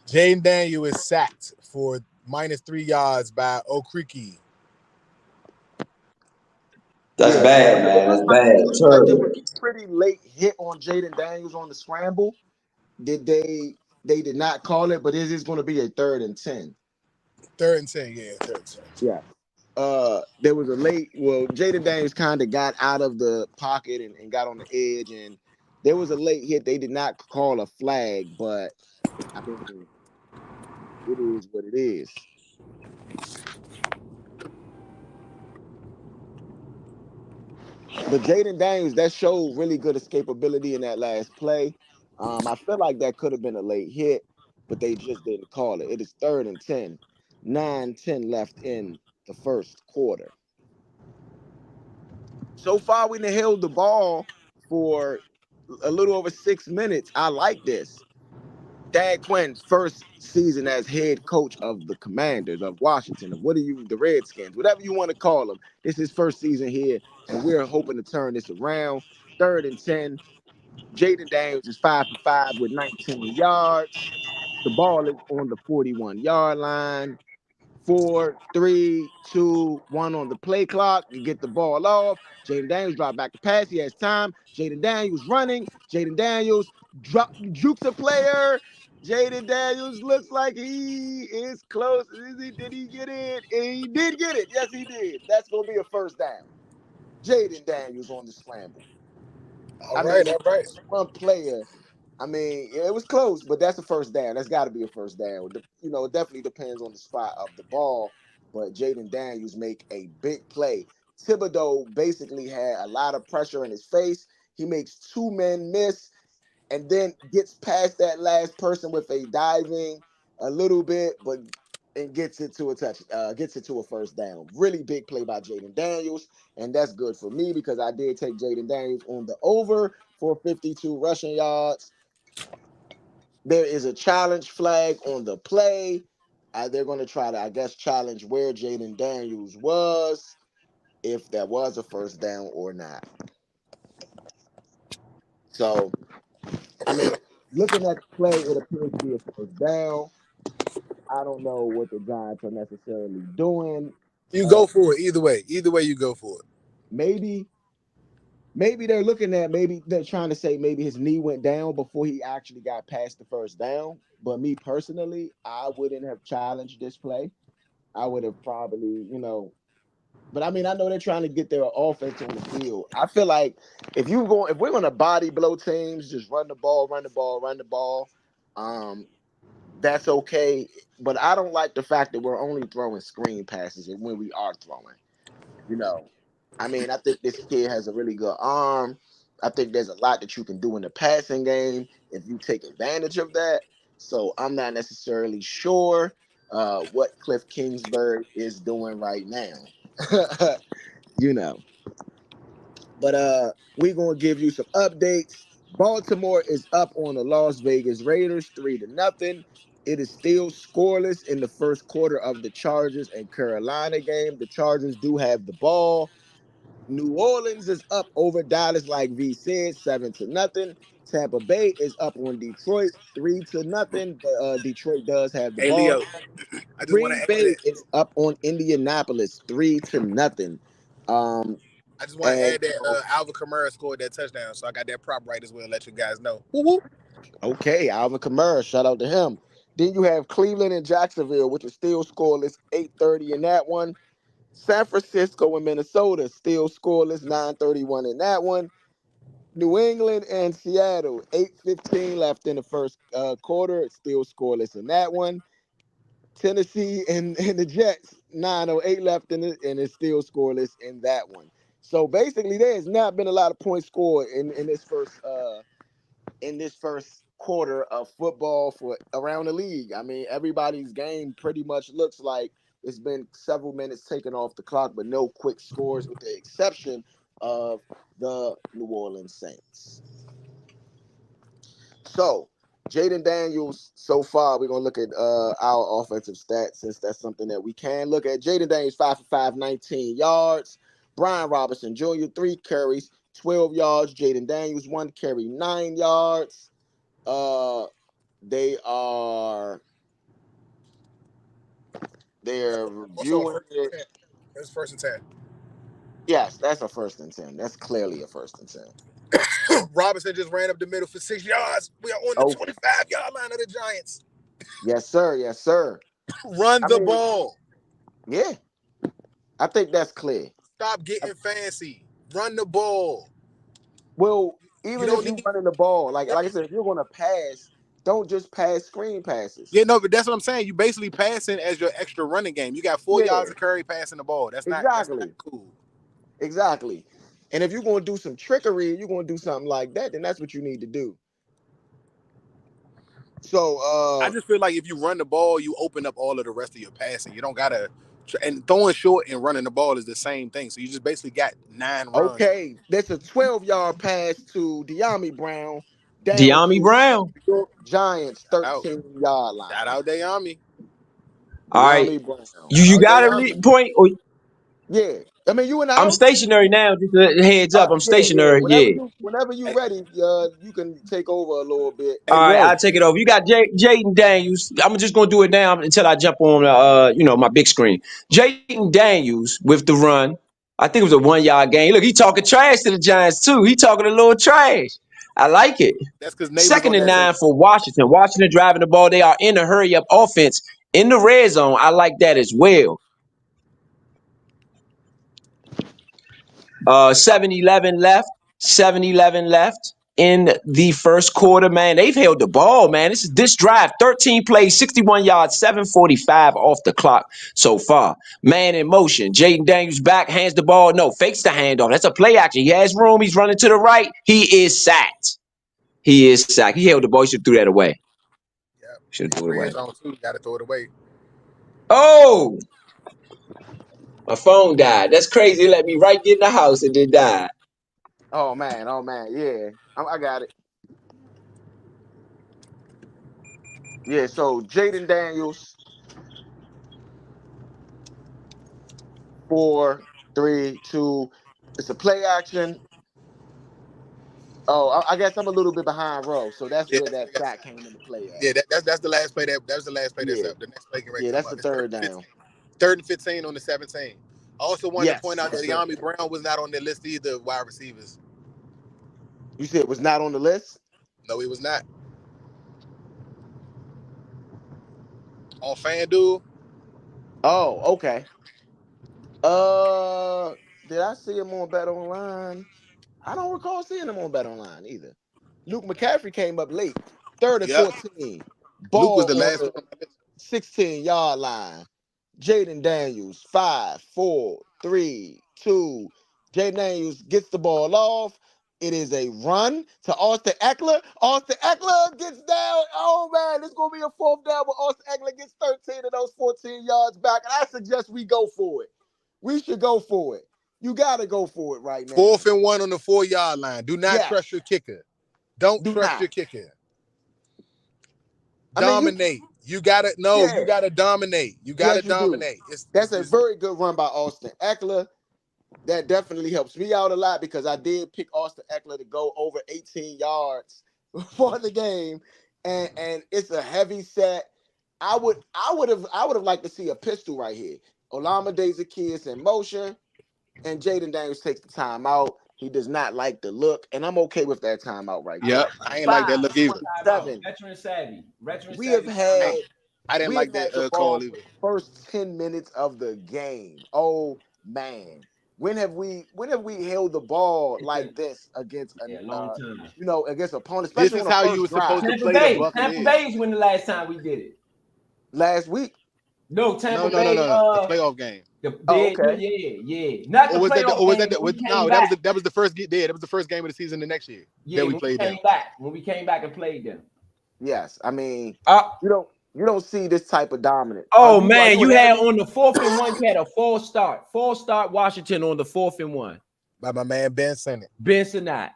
Jaden Daniel is sacked for -3 yards by O'Creaky. That's Yeah, bad, man. That's bad. it looks like there Terrible. was a pretty late hit on Jaden Daniels on the scramble. Did they did not call it, but it is going to be a 3rd and 10. 3rd and 10, yeah, 3rd and 10. Yeah. There was a late. Well, Jaden Daniels kind of got out of the pocket and got on the edge, and there was a late hit. They did not call a flag, but I mean, it is what it is. But Jaden Daniels, that showed really good escapability in that last play. I feel like that could have been a late hit, but they just didn't call it. It is 3rd and 10, 9:10 left in the first quarter. So far, we done held the ball for a little over 6 minutes. I like this. Dan Quinn's first season as head coach of the Commanders of Washington, of the Redskins, whatever you want to call them. This is his first season here, and we're hoping to turn this around. 3rd and 10. Jaden Daniels is 5 for 5 with 19 yards. The ball is on the 41-yard line. 4, 3, 2, 1 on the play clock. You get the ball off. Jaden Daniels drop back to pass. He has time. Jaden Daniels running. Jaden Daniels jukes a player. Jaden Daniels looks like he is close. Did he get it? He did get it. Yes, he did. That's going to be a first down. Jaden Daniels on the scramble. All I right, mean, all right. one player. I mean, it was close, but that's a first down. That's got to be a first down. It definitely depends on the spot of the ball, but Jaden Daniels make a big play. Thibodeau basically had a lot of pressure in his face. He makes 2 men miss and then gets past that last person with a diving a little bit, but and gets it to a first down. Really big play by Jaden Daniels, and that's good for me because I did take Jaden Daniels on the over for 52 rushing yards. There is a challenge flag on the play. They're going to try to, I guess, challenge where Jaden Daniels was, if that was a first down or not. So, I mean, looking at the play, it appears to be a first down. I don't know what the Giants are necessarily doing. You go for it either way. Either way, you go for it. Maybe they're looking at, maybe they're trying to say maybe his knee went down before he actually got past the first down. But me personally, I wouldn't have challenged this play. I would have probably, but I mean, I know they're trying to get their offense on the field. I feel like if we're gonna body blow teams, just run the ball, run the ball, run the ball. That's okay. But I don't like the fact that we're only throwing screen passes and when we are throwing. You know, I mean, I think this kid has a really good arm. I think there's a lot that you can do in the passing game if you take advantage of that. So I'm not necessarily sure what Cliff Kingsbury is doing right now. you know. But we're gonna give you some updates. Baltimore is up on the Las Vegas Raiders 3-0. It is still scoreless in the first quarter of the Chargers and Carolina game. The Chargers do have the ball. New Orleans is up over Dallas, like V said, 7-0. Tampa Bay is up on Detroit 3-0. Detroit does have the Hey ball. Leo, I just want Green to add Bay that. is up on Indianapolis 3-0. Um, I just want to and add that Alvin Kamara scored that touchdown, so I got that prop right as well. Let you guys know. Woo woo. okay, Alvin Kamara, shout out to him. Then you have Cleveland and Jacksonville, which is still scoreless, 8:30 in that one. San Francisco and Minnesota still scoreless, 9:31 in that one. New England and Seattle, 8:15 left in the first quarter. It's still scoreless in that one. Tennessee and the Jets, 9:08 left in it, and it's still scoreless in that one. So basically, there has not been a lot of points scored in this first quarter of football for around the league. I mean, everybody's game pretty much looks like it's been several minutes taken off the clock, but no quick scores, with the exception of the New Orleans Saints. So, Jaden Daniels, so far, we're going to look at our offensive stats since that's something that we can look at. Jaden Daniels, 5 for 5, 19 yards. Brian Robinson Jr., 3 carries, 12 yards. Jaden Daniels, 1 carry, 9 yards. They are they're Also, reviewing first it. and 10. It's first and 10. Yes, that's a 1st and 10. That's clearly a 1st and 10. Robinson just ran up the middle for 6 yards. We are on the Oh, 25-yard line of the Giants. yes, sir. Yes, sir. Run I the mean, ball. yeah, I think that's clear. Stop getting fancy. Run the ball. Well, You even if don't you need. running the ball, like I said, if you're gonna pass, don't just pass screen passes. Yeah, no, but that's what I'm saying. You basically passing as your extra running game. You got 4 yards Yeah, of carry passing the ball. That's not exactly, cool. exactly. And if you're gonna do some trickery, you're gonna do something like that, then that's what you need to do. So, I just feel like if you run the ball, you open up all of the rest of your passing. You don't gotta. And throwing short and running the ball is the same thing. So you just basically got 9 runs. okay, there's a 12-yard pass to De'Ami Brown down De'Ami to Brown. New York Giants Shout out, 13-yard shout line. out, Dayami. All right, De'Ami Brown. you Shout you out, got a Dayami. point. Or Yeah, I mean, you in the I'm house? stationary now. Just a heads up. I'm Yeah. stationary. Yeah. Whenever you Hey, ready, you can take over a little bit. hey, All right, Ro. I'll take it over. You got Jaden Daniels. I'm just gonna do it now until I jump on, my big screen. Jaden Daniels with the run. I think it was a 1 yard gain. Look, he talking trash to the Giants too. He talking a little trash. I like it. That's because neighbors Second on and that same. 9 for Washington. Washington driving the ball. They are in a hurry up offense in the red zone. I like that as well. 7-11 left. 7-11 left in the first quarter, man. They've held the ball, man. This drive, 13 plays, 61 yards, 7:45 off the clock so far. Man in motion. Jaden Daniels back, hands the ball. No, fakes the handoff. That's a play action. He has room. He's running to the right. He is sacked. He is sacked. He held the ball. He should have threw that away. Yeah, Should have it's threw it red away. zone too. Got to throw it away. Oh, my phone died. That's crazy. It let me right get in the house and then died. Oh man, yeah, I got it. Yeah, so Jaden Daniels, 4, 3, 2. It's a play action. Oh, I guess I'm a little bit behind row, so that's Yeah, where that sack came into play at. yeah. That's the last play. That was the last play. That's Yeah, up. The next play can yeah, come that's up. the It's third third and down. 15. Third and 15 on the 17. I also wanted to point Yes, out that yes, sir. De'Ami Brown was not on the list either. Wide receivers. You said it was not on the list. No, he was not. On FanDuel, Oh, okay. Did I see him on Bet Online? I don't recall seeing him on Bet Online either. Luke McCaffrey came up late, 3rd and Yep. 14. Luke was Ball the on last the one. 16-yard line. Jaden Daniels, 5, 4, 3, 2. Jaden Daniels gets the ball off. It is a run to Austin Eckler. Austin Eckler gets down. Oh, man, it's going to be a 4th down, but Austin Eckler gets 13 of those 14 yards back. And I suggest we go for it. We should go for it. You got to go for it right now. 4th and 1 on the 4-yard line. Do not trust your kicker. Don't Do trust not. your kicker. I mean, Dominate. You gotta you gotta dominate. You gotta yes, you do. dominate. That's a very good run by Austin Eckler. That definitely helps me out a lot because I did pick Austin Eckler to go over 18 yards for the game, and it's a heavy set. I would have liked to see a pistol right here. Olamide Zaccheaus in motion, and Jaden Daniels takes the timeout. He does not like the look, and I'm okay with that timeout right there. Yep. I ain't like that look either. 7. Veteran savvy. We have had I didn't like that the call ball either. for the first 10 minutes of the game. Oh man. When have we held the ball like this against a long time. against opponents, This especially is on the how first you were drive? supposed to Tampa play the Bay. Buccaneers. Tampa Bay's when the last time we did it. Last week. No, Tampa No. Bay. The playoff game. Okay. Yeah. Not the playoff game. That was the first that was the first game of the season the next year. Yeah, that we played them. When we came back and played them. Yes, I mean you don't see this type of dominance. Oh man, you had on the 4th and 1, you had a false start. False start Washington on the 4th and 1. By my man Ben Sinnott. Ben Sinnott.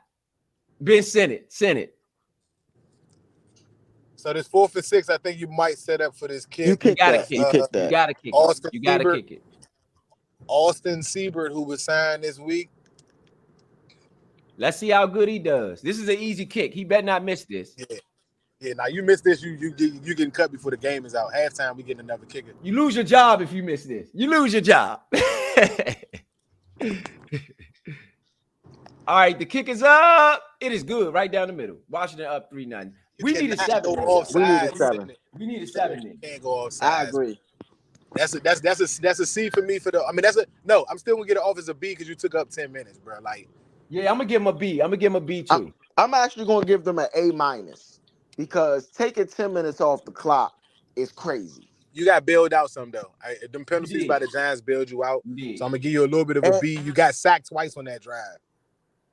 So this 4th and 6, I think you might set up for this kick. You gotta kick that. You gotta kick Austin it. You gotta kick it. Austin Siebert, who was signed this week. Let's see how good he does. This is an easy kick. He better not miss this. Yeah. Now you miss this, you getting cut before the game is out. Halftime, we getting another kicker. You lose your job if you miss this. You lose your job. All right, the kick is up. It is good, right down the middle. Washington up 3-0. We need a 7. We need a 7. You can't go offside. I agree. That's a C for me for the. I mean, I'm still gonna get an offensive B because you took up 10 minutes, bro. Like, yeah, I'm gonna give him a B. I'm gonna give him a B too. I'm actually gonna give them an A- because taking 10 minutes off the clock is crazy. You got bailed out some though. Them penalties by the Giants bailed you out. So I'm gonna give you a little bit of a B. You got sacked twice on that drive.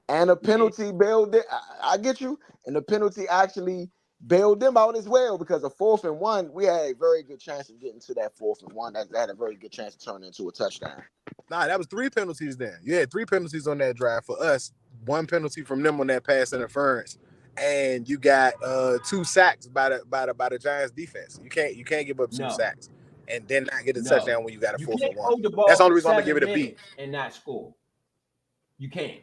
And a penalty bailed it. I get you. And the penalty actually bailed them out as well because a 4th and 1, we had a very good chance of getting to that 4th and 1. That had a very good chance to turn into a touchdown. Nah, that was 3 penalties then. You had 3 penalties on that drive for us. 1 penalty from them on that pass interference. And you got 2 sacks by the Giants defense. You can't give up 2 sacks and then not get a touchdown when you got a 4th and 1. That's the only reason I'm gonna give it a B. And not score. You can't.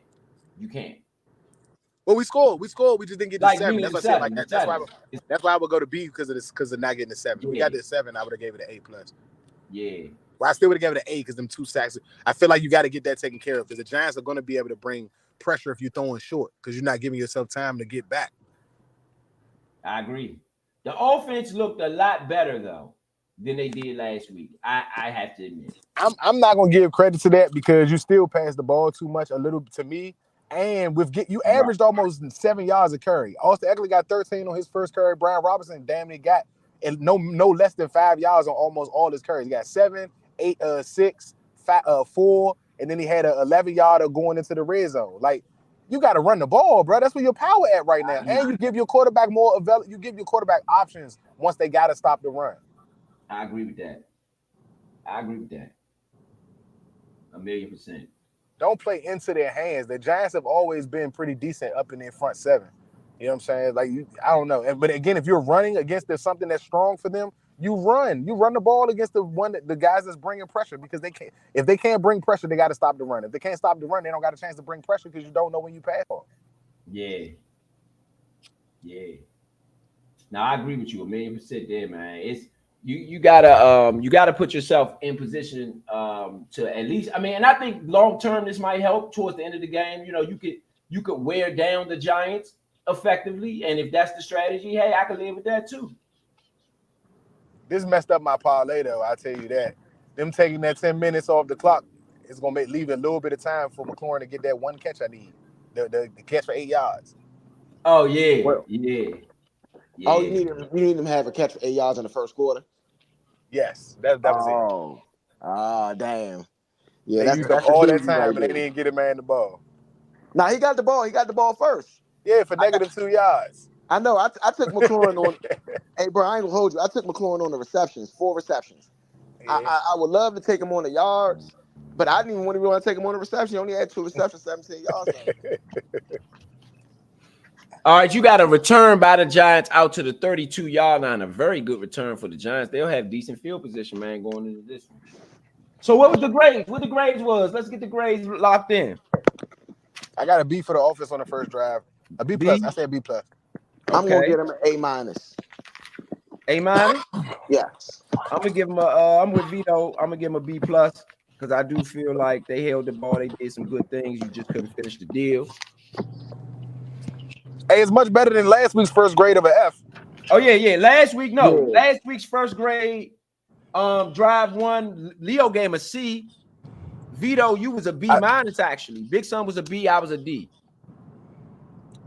Well, we scored. We just didn't get the 7. That's what I said. Like that. That's why I would go to B because of not getting the 7. If we got the 7, I would have gave it an A+. Yeah. Well, I still would have given it an A because them 2 sacks. I feel like you got to get that taken care of because the Giants are going to be able to bring pressure if you're throwing short because you're not giving yourself time to get back. I agree. The offense looked a lot better though than they did last week. I have to admit. I'm not gonna give credit to that because you still pass the ball too much a little to me. And you averaged almost 7 yards a carry. Austin Eckler got 13 on his first carry. Brian Robinson damn near got no less than 5 yards on almost all his carries. He got 7, 8, 6, 5, 4, and then he had an 11-yarder going into the red zone. Like, you got to run the ball, bro. That's where your power at right now. And you give your quarterback you give your quarterback options once they got to stop the run. I agree with that. 1,000,000%. Don't play into their hands. The Giants have always been pretty decent up in their front 7. You know what I'm saying? Like, I don't know. But again, if you're running against something that's strong for them, you run the ball against the guys that's bringing pressure because if they can't bring pressure, they got to stop the run. If they can't stop the run, they don't got a chance to bring pressure because you don't know when you pass off. Yeah. Now I agree with you 1,000,000% there, man. It's you gotta put yourself in position to at least. I mean, and I think long term this might help towards the end of the game. You know, you could wear down the Giants effectively, and if that's the strategy, hey, I can live with that too. This messed up my parlay though. I'll tell you that. them taking that 10 minutes off the clock is gonna leave a little bit of time for McLaurin to get that one catch I need. The catch for 8 yards. Oh yeah, Well, yeah, oh, yeah. you need him to have a catch for 8 yards in the first quarter. Yes, that was it. Oh, damn. Yeah, They that's used up the all that biggie time right and they there. didn't get a man the ball. Now he got the ball. He got the ball first. Yeah, for negative 2 yards. I know. I took McLaurin on. Hey, bro, I ain't gonna hold you. I took McLaurin on the receptions, 4 receptions. Yeah. I would love to take him on the yards, but I didn't even want to take him on the reception. He only had 2 receptions, 17 yards. All right, you got a return by the Giants out to the 32-yard line. A very good return for the Giants. They'll have decent field position, man, going into this one. So what was the grades? What the grades was? Let's get the grades locked in. I got a B for the offense on the first drive. A B plus. I said B plus. I'm gonna Okay. get him an A minus. A minus? Yes. I'm gonna give him a. I'm with Vito. I'm gonna give him a B plus because I do feel like they held the ball. They did some good things. You just couldn't finish the deal. Hey, it's much better than last week's first grade of an F. Oh yeah. Last week, no. Yeah. Last week's first grade, drive 1. Leo gave him a C. Vito, you was a B minus actually. Big Son was a B. I was a D.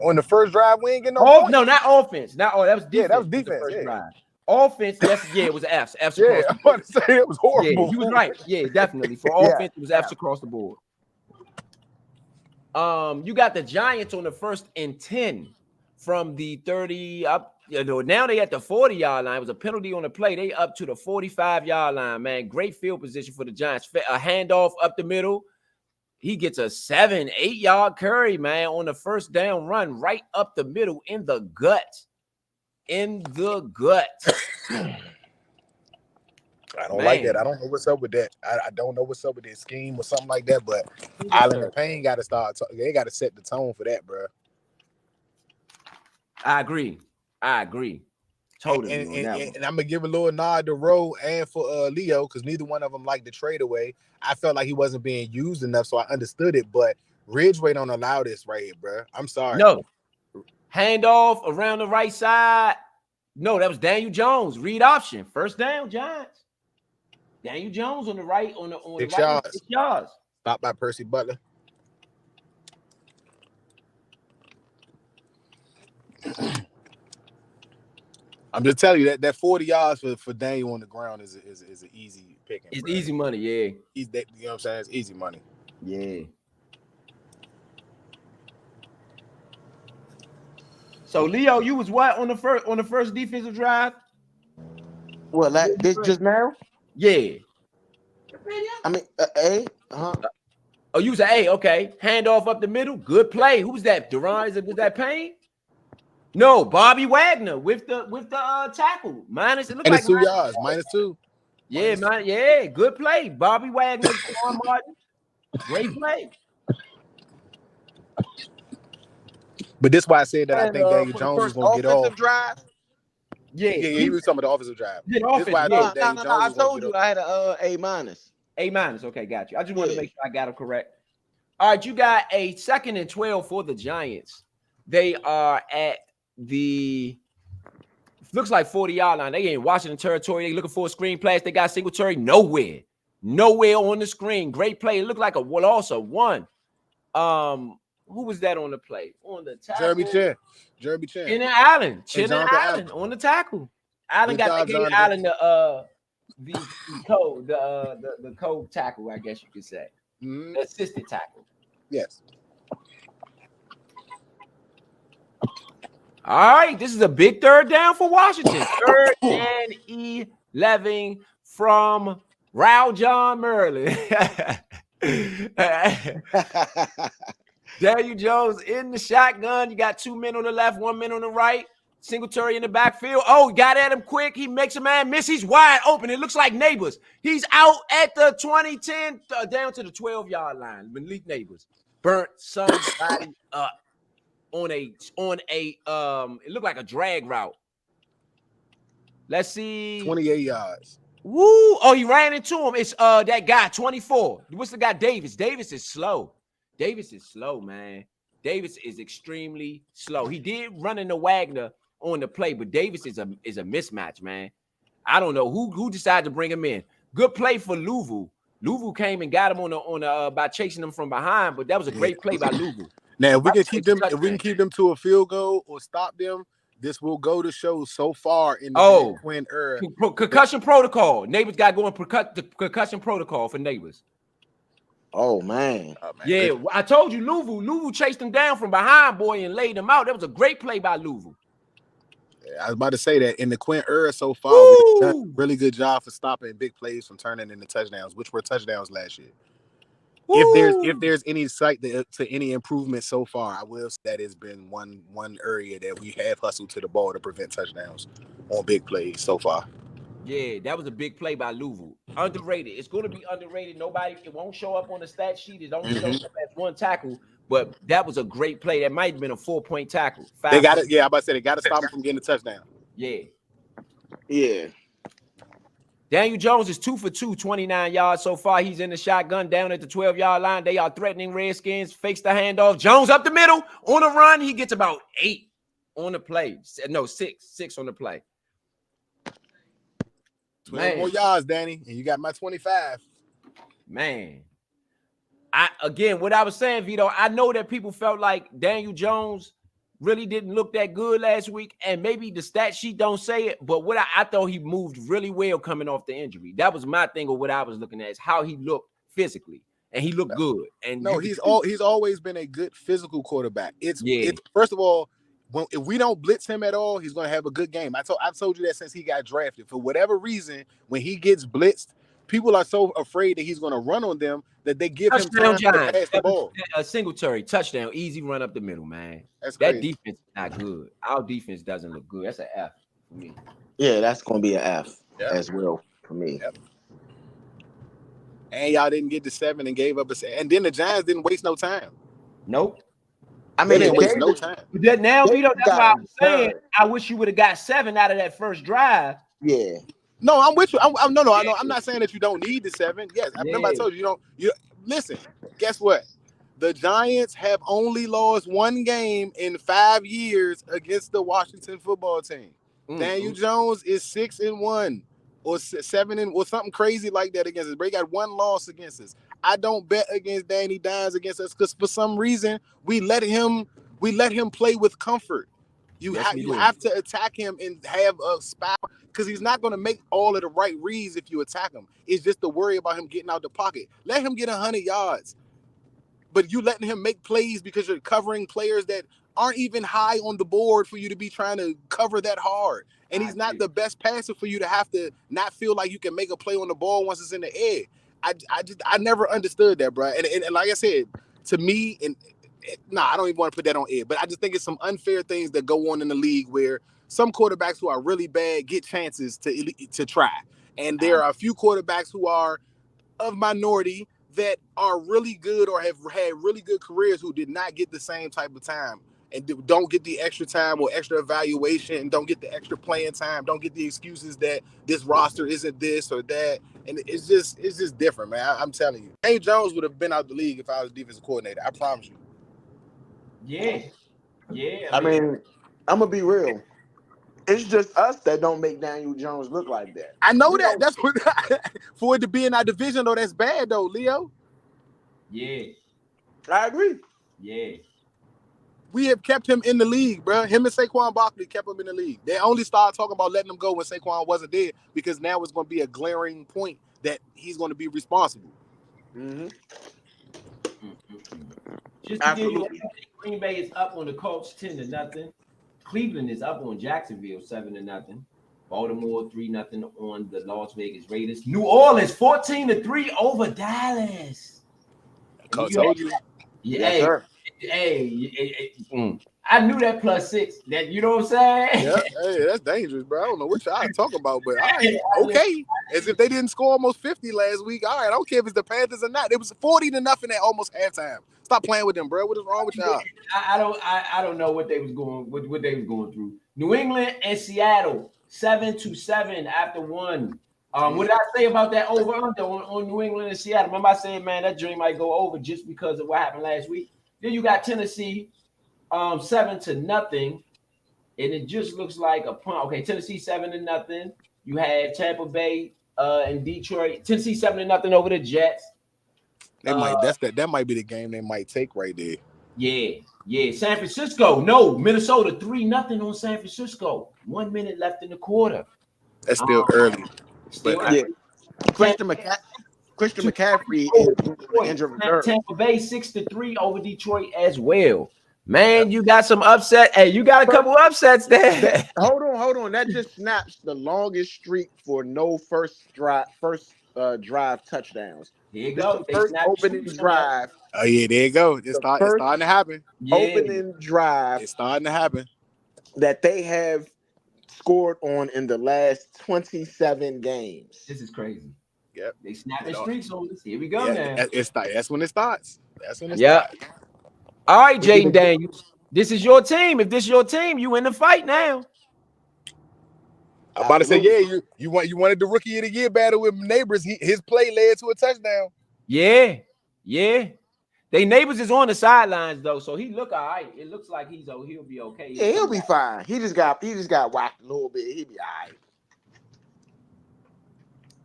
On the first drive, we ain't getting no points. No, not offense. That was defense. Yeah, that was defense. First Yeah. drive. Offense, it was F's. F's Yeah, across the I'm board. about to say it was horrible. Yeah, you was right. Yeah, definitely. For offense, it was F's across the board. You got the Giants on the 1st and 10 from the 30 up. You know, now they at the 40-yard line. It was a penalty on the play. They up to the 45-yard line, man. Great field position for the Giants. A handoff up the middle. He gets a 7-8-yard curry, man, on the first down run right up the middle in the gut. In the gut. I don't like that. I don't know what's up with that. I don't know what's up with that scheme or something like that, but Allen and Payne got to start. They got to set the tone for that, bro. I agree. Totally. And I'm going to give a little nod to Rowe and for Leo because neither one of them liked the trade away. I felt like he wasn't being used enough, so I understood it, but Ridgeway don't allow this right here, bro. I'm sorry. No. Handoff around the right side. No, that was Daniel Jones. Read option. First down, Giants. Daniel Jones on the right, on the 6 right, yards. 6 yards. Stopped by Percy Butler. I'm just telling you that 40 yards for Daniel on the ground is an easy picking. It's bro. easy money, yeah. You know what I'm saying? It's easy money. Yeah. So Leo, you was what on the first defensive drive? Well, this just now? Yeah. I mean, A. Uh-huh. Oh, you was an A. Okay. Handoff up the middle. Good play. Who was that? Duran? Was that Payne? No, Bobby Wagner with the tackle. Minus. It looked And it's like 2 yards. -2. Yeah, man. Yeah, good play. Bobby Wagner, Quan Martin. Great play. But this is why I said that I think Daniel Jones was going to get off. Drive? Yeah, he was talking about the offensive drive. Yeah, This is why I thought Daniel Jones I was gonna told get you off. I had a A minus. A minus. Okay, got you. I just wanted to make sure I got it correct. All right, you got a 2nd and 12 for the Giants. They are at the looks like 40-yard line. They in Washington territory. They looking for a screen pass. They got Singletary nowhere on the screen. Great play. It looked like a loss of 1. Who was that on the play? On the tackle? Jeremy Chin. Chin and Allen. Jonathan Allen on the tackle. Allen gave Allen the code tackle, I guess you could say. Mm-hmm. The assisted tackle. Yes. All right, this is a big 3rd down for Washington. 3rd and 11 from Raul John Merlin. Daniel Jones in the shotgun. You got 2 men on the left, 1 man on the right. Singletary in the backfield. Oh, got at him quick. He makes a man miss. He's wide open. It looks like Neighbors. He's out at the 20-10 down to the 12-yard line. Malik Neighbors burnt somebody up on a it looked like a drag route. Let's see. 28 yards. Woo! Oh, he ran into him. It's that guy 24. What's the guy? Davis. Davis is slow, man. Davis is extremely slow. He did run into Wagner on the play, but Davis is a mismatch, man. I don't know who decided to bring him in. Good play for Louisville. Louisville came and got him on the by chasing them from behind, but that was a great play by Louisville. Now, if we can keep them to a field goal or stop them, this will go to show so far in the Quinn era. Concussion protocol. Neighbors got going the concussion protocol for Neighbors. Oh man. Yeah, I told you Louisville chased him down from behind, boy, and laid him out. That was a great play by Louisville. I was about to say that in the Quinn era so far, we've done a really good job for stopping big plays from turning into touchdowns, which were touchdowns last year. If there's any sight to any improvement so far, I will say that it's been one area that we have hustled to the ball to prevent touchdowns on big plays so far. Yeah, that was a big play by Louisville. Underrated. It's going to be underrated. It won't show up on the stat sheet. It only shows up as one tackle, but that was a great play. That might have been a 4-point tackle. They got it. Yeah, I'm about to say they got to stop him from getting a touchdown. Yeah. Daniel Jones is 2 for 2, 29 yards so far. He's in the shotgun down at the 12-yard line. They are threatening Redskins. Fakes the handoff. Jones up the middle on a run. He gets about 8 on the play. No, 6 on the play. 12 more yards, Danny, and you got my 25. Man. What I was saying, Vito, I know that people felt like Daniel Jones really didn't look that good last week, and maybe the stat sheet don't say it, but what I thought he moved really well coming off the injury. That was my thing of what I was looking at, is how he looked physically, and he looked good. And no, he's always been a good physical quarterback. It's first of all, if we don't blitz him at all, he's going to have a good game. I told you that since he got drafted. For whatever reason, when he gets blitzed, people are so afraid that he's going to run on them that they give him time to pass the ball. A Singletary touchdown, easy run up the middle, man. That defense is not good. Our defense doesn't look good. That's an F for me. Yeah, that's going to be an F as well for me. Yep. And y'all didn't get to 7 and gave up and then the Giants didn't waste no time. Nope. I mean, they didn't waste no time. Now, Vito, that's why I was saying I wish you would have got 7 out of that first drive. Yeah. No, I'm with you. I know. I'm not saying that you don't need the 7. Yes, I remember I told you you listen. Guess what? The Giants have only lost 1 game in 5 years against the Washington football team. Daniel Jones is 6-1 or 7 or something crazy like that against us. But he got 1 loss against us. I don't bet against Danny Dimes against us because for some reason we let him play with comfort. You have to attack him and have a spot because he's not going to make all of the right reads if you attack him. It's just to worry about him getting out the pocket. Let him get 100 yards. But you letting him make plays because you're covering players that aren't even high on the board for you to be trying to cover that hard. And he's not the best passer for you to have to not feel like you can make a play on the ball once it's in the air. I never understood that, bro. And like I said, to me, I don't even want to put that on air, but I just think it's some unfair things that go on in the league where some quarterbacks who are really bad get chances to try. And there are a few quarterbacks who are of minority that are really good or have had really good careers who did not get the same type of time and don't get the extra time or extra evaluation, don't get the extra playing time, don't get the excuses that this roster isn't this or that. And it's just different, man. I'm telling you. Daniel Jones would have been out the league if I was defensive coordinator. I promise you. Yeah. I mean, I'm going to be real. It's just us that don't make Daniel Jones look like that. I know that. That's what for it to be in our division, though, that's bad, though, Leo. Yeah. I agree. Yeah. We have kept him in the league, bro. Him and Saquon Barkley kept him in the league. They only started talking about letting him go when Saquon wasn't there because now it's going to be a glaring point that he's going to be responsible. Mm-hmm. Just to give you, Green Bay is up on the Colts 10-0. Cleveland is up on Jacksonville 7-0. Baltimore 3-0 on the Las Vegas Raiders. New Orleans 14-3 over Dallas. I told you. Yeah. I knew that +6. That you know what I'm saying? Yeah, hey, that's dangerous, bro. I don't know what y'all talking about, but all right, okay. As if they didn't score almost 50 last week. All right, I don't care if it's the Panthers or not. It was 40-0 at almost halftime. Stop playing with them, bro. What is wrong with y'all? I don't know what they was going through. New England and Seattle 7-7 after 1. What did I say about that over-under on New England and Seattle? Remember I said, man, that dream might go over just because of what happened last week. Then you got Tennessee 7-0, and it just looks like a punt. Okay, Tennessee 7-0. You have Tampa Bay in Detroit. Tennessee 7-0 over the Jets. They might. That might be the game they might take right there. Yeah. San Francisco. No, Minnesota 3-0 on San Francisco. 1 minute left in the quarter. That's still early. Still But Yeah. Christian McCaffrey is injured reserve. Tampa Bay 6-3 over Detroit as well. Man, you got some upset. Hey, you got a couple upsets there. Hold on. That just snaps the longest streak for no first drive touchdowns. Here you This go. the They first snapped opening the drive. oh yeah, there you go. It's First starting to happen. opening drive It's starting to happen. that they have scored on in the last 27 games. This is crazy. Yep. They snapping streaks on this. Here we go now. That's when it starts. That's when it Yep. starts. All right, Jaden Daniels. This is your team. If this is your team, you in the fight now. I'm about to say, yeah, you wanted the rookie of the year battle with Neighbors. His play led to a touchdown. Yeah. They Neighbors is on the sidelines though, so he look all right. It looks like he'll be okay. Yeah, he'll be fine. He just got whacked a little bit. He'll be all right.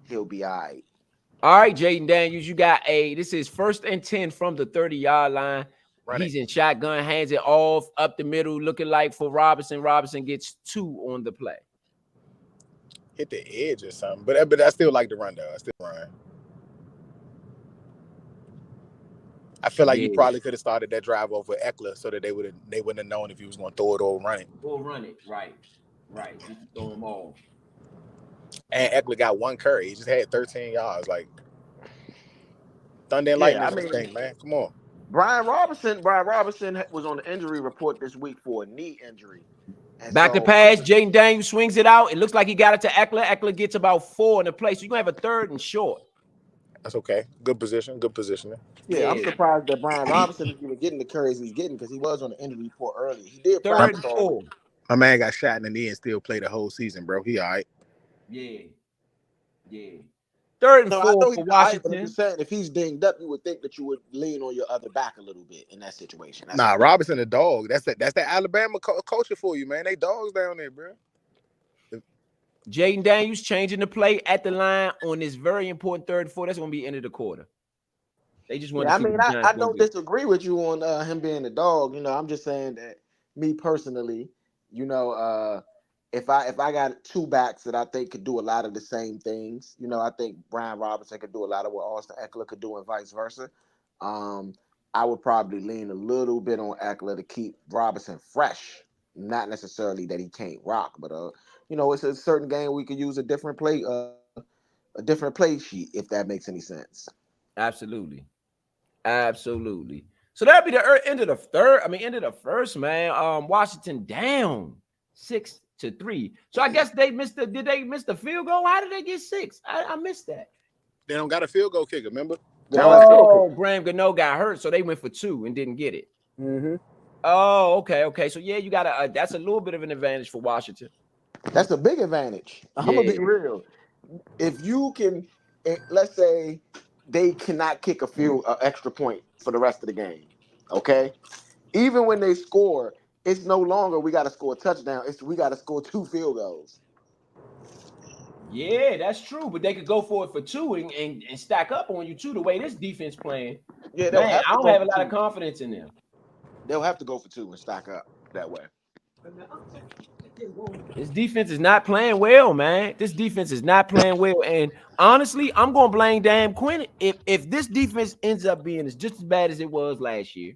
He'll be all right. All right, Jaden Daniels, you got this is 1st and 10 from the 30-yard line. He's in shotgun, hands it off up the middle, looking like for Robinson. Robinson gets 2 on the play. Hit the edge or something. But I still like the run though. I still run. I feel like you probably could have started that drive over Eckler so that they wouldn't have known if he was going to throw it or run it. Or run it, right. Just throw them all. And Eckler got 1 carry. He just had 13 yards. Like thunder and lightning thing, man. Come on. Brian Robinson was on the injury report this week for a knee injury. And back to pass, Jaden Daniels swings it out. It looks like he got it to Eckler. Eckler gets about 4 in the play. So you're going to have a 3rd and short. That's okay. Good positioning. Yeah, I'm surprised that Brian Robinson is even getting the carries he's getting because he was on the injury report earlier. He did 3rd and 4. My man got shot in the knee and still played the whole season, bro. He all right. Yeah. 3rd and 4 for Washington. Right, but I'm just saying, if he's dinged up, you would think that you would lean on your other back a little bit in that situation. Robinson a dog. That's the Alabama culture for you, man. They dogs down there, bro. Jaden Daniels changing the play at the line on this very important 3rd and 4. That's going to be end of the quarter. They just want to I don't disagree with you on him being a dog. You know, I'm just saying that me personally, you know, if I got 2 backs that I think could do a lot of the same things, you know, I think Brian Robinson could do a lot of what Austin Eckler could do and vice versa. I would probably lean a little bit on Eckler to keep Robinson fresh. Not necessarily that he can't rock, but you know, it's a certain game we could use a different play sheet if that makes any sense. Absolutely. So that'd be the end of the third. End of the first, man. Washington down 6-3. So I guess did they miss the field goal? How did they get 6? I missed that. They don't got a field goal kicker, remember? Graham Gano got hurt, so they went for 2 and didn't get it. Mm-hmm. Oh, okay. So yeah, you got that's a little bit of an advantage for Washington. That's a big advantage. I'm gonna be real. If you can, let's say they cannot kick an extra point for the rest of the game, okay? Even when they score, it's no longer we got to score a touchdown. We got to score 2 field goals. Yeah, that's true. But they could go for it for 2 and stack up on you too. The way this defense playing, I don't have a lot of confidence in them. They'll have to go for 2 and stack up that way. This defense is not playing well, man. This defense is not playing well. And honestly, I'm going to blame Dan Quinn. If this defense ends up being just as bad as it was last year,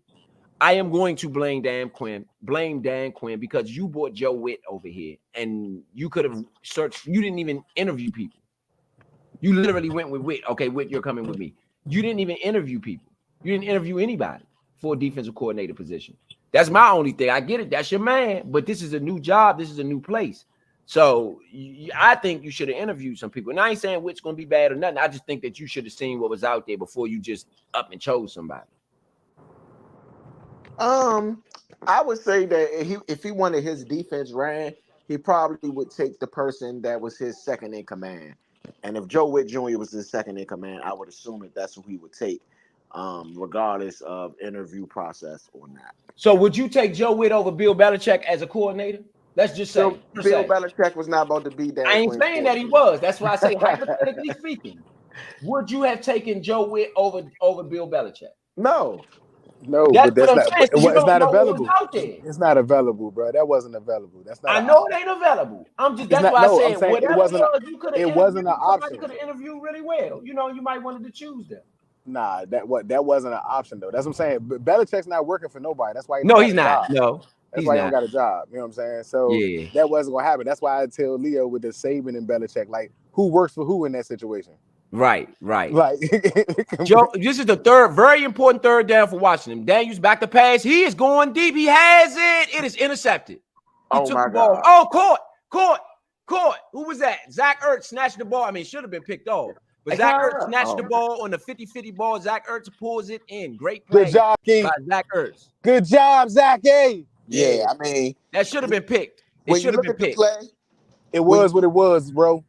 I am going to blame Dan Quinn because you brought Joe Witt over here and you could have searched. You didn't even interview people. You literally went with Witt. Okay, Witt, you're coming with me. You didn't even interview people. You didn't interview anybody for a defensive coordinator position. That's my only thing. I get it. That's your man. But this is a new job. This is a new place. So I think you should have interviewed some people. And I ain't saying Witt's going to be bad or nothing. I just think that you should have seen what was out there before you just up and chose somebody. I would say that if he wanted his defense ran, he probably would take the person that was his second in command. And if Joe Witt Jr. was his second in command, I would assume that that's who he would take, regardless of interview process or not. So would you take Joe Witt over Bill Belichick as a coordinator? Let's just say. Bill Belichick was not about to beat Dan I ain't Quinn. saying that he was. That's why I say hypothetically speaking. Would you have taken Joe Witt over Bill Belichick? No. No, That's but that's what I'm not. saying. So you It's don't not know what was available. out there. It's not available, bro. That wasn't available. That's not I an know option. it ain't available. I'm just It's that's not. why I No, I'm said saying it whatever it wasn't. was, you could have It interviewed. wasn't an Somebody option. could have interviewed really well. You might wanted to choose them. Nah, that wasn't an option though. That's what I'm saying. But Belichick's not working for nobody. That's why he don't No, got he's a not. job. No, That's he's why he don't not. got a job. You know what I'm saying? So Yeah. that wasn't gonna happen. That's why I tell Leo with the Saban and Belichick, like who works for who in that situation. Right. Like Joe, this is the very important third down for Washington. Daniels back to pass. He is going deep. He has it. It is intercepted. He took the ball. God. Oh, caught. Who was that? Zach Ertz snatched the ball. I mean, it should have been picked off. But Zach Ertz snatched the ball on the 50-50 ball. Zach Ertz pulls it in. Great play good job, by Zach Ertz. Good job, Zachy. Yeah, I mean, that should have been picked. When you look at the play, it was what it was, bro.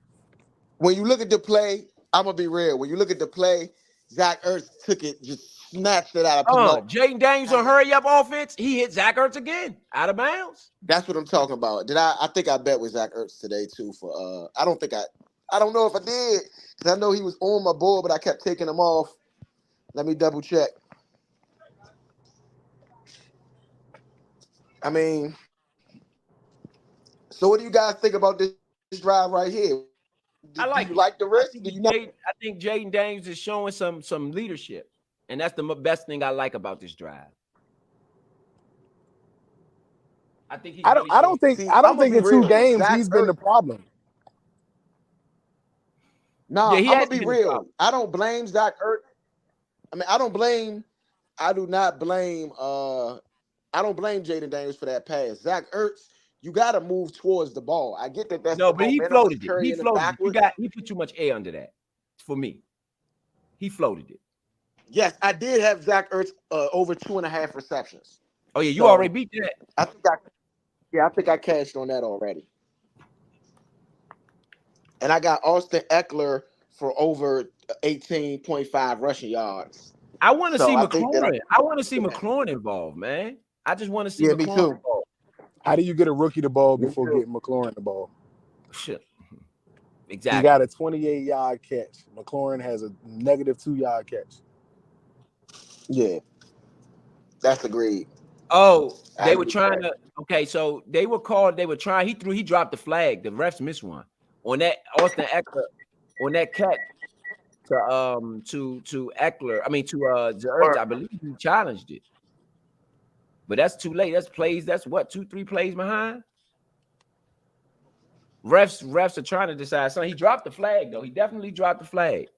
When you look at the play, I'm gonna be real. When you look at the play, Zach Ertz took it, just snatched it out of Jaden Daniels on hurry up offense. He hit Zach Ertz again out of bounds. That's what I'm talking about. I think I bet with Zach Ertz today too. For I don't know if I did because I know he was on my board, but I kept taking him off. Let me double check. I mean, so what do you guys think about this drive right here? Do you like the risk? I think Jaden Daniels is showing some leadership, and that's the best thing I like about this drive. I think I don't think in 2 games he's been the problem. No, I'm gonna be real. I don't blame Zach Ertz. I mean, I don't blame Jaden Daniels for that pass. Zach Ertz, you got to move towards the ball. I get that. That's no, but he floated it. He floated it. He put too much air under that. For me, he floated it. Yes, I did have Zach Ertz over 2.5 receptions. Oh yeah, you already beat that. I think I cashed on that already. And I got Austin Eckler for over 18.5 rushing yards. I want to see McLaurin. I want to see McLaurin involved, man. I just want to see McLaurin involved. How do you get a rookie the ball before getting McLaurin the ball? Shit. Exactly. He got a 28-yard catch. McLaurin has a negative 2-yard catch. Yeah. That's agreed. Oh, they were trying to. Okay, so they were called. They were trying. He dropped the flag. The refs missed one on that Austin Eckler on that catch to Eckler. I mean to Ertz. I believe he challenged it, but that's too late. That's plays. That's what 2-3 plays behind. Refs are trying to decide. So he dropped the flag though. He definitely dropped the flag.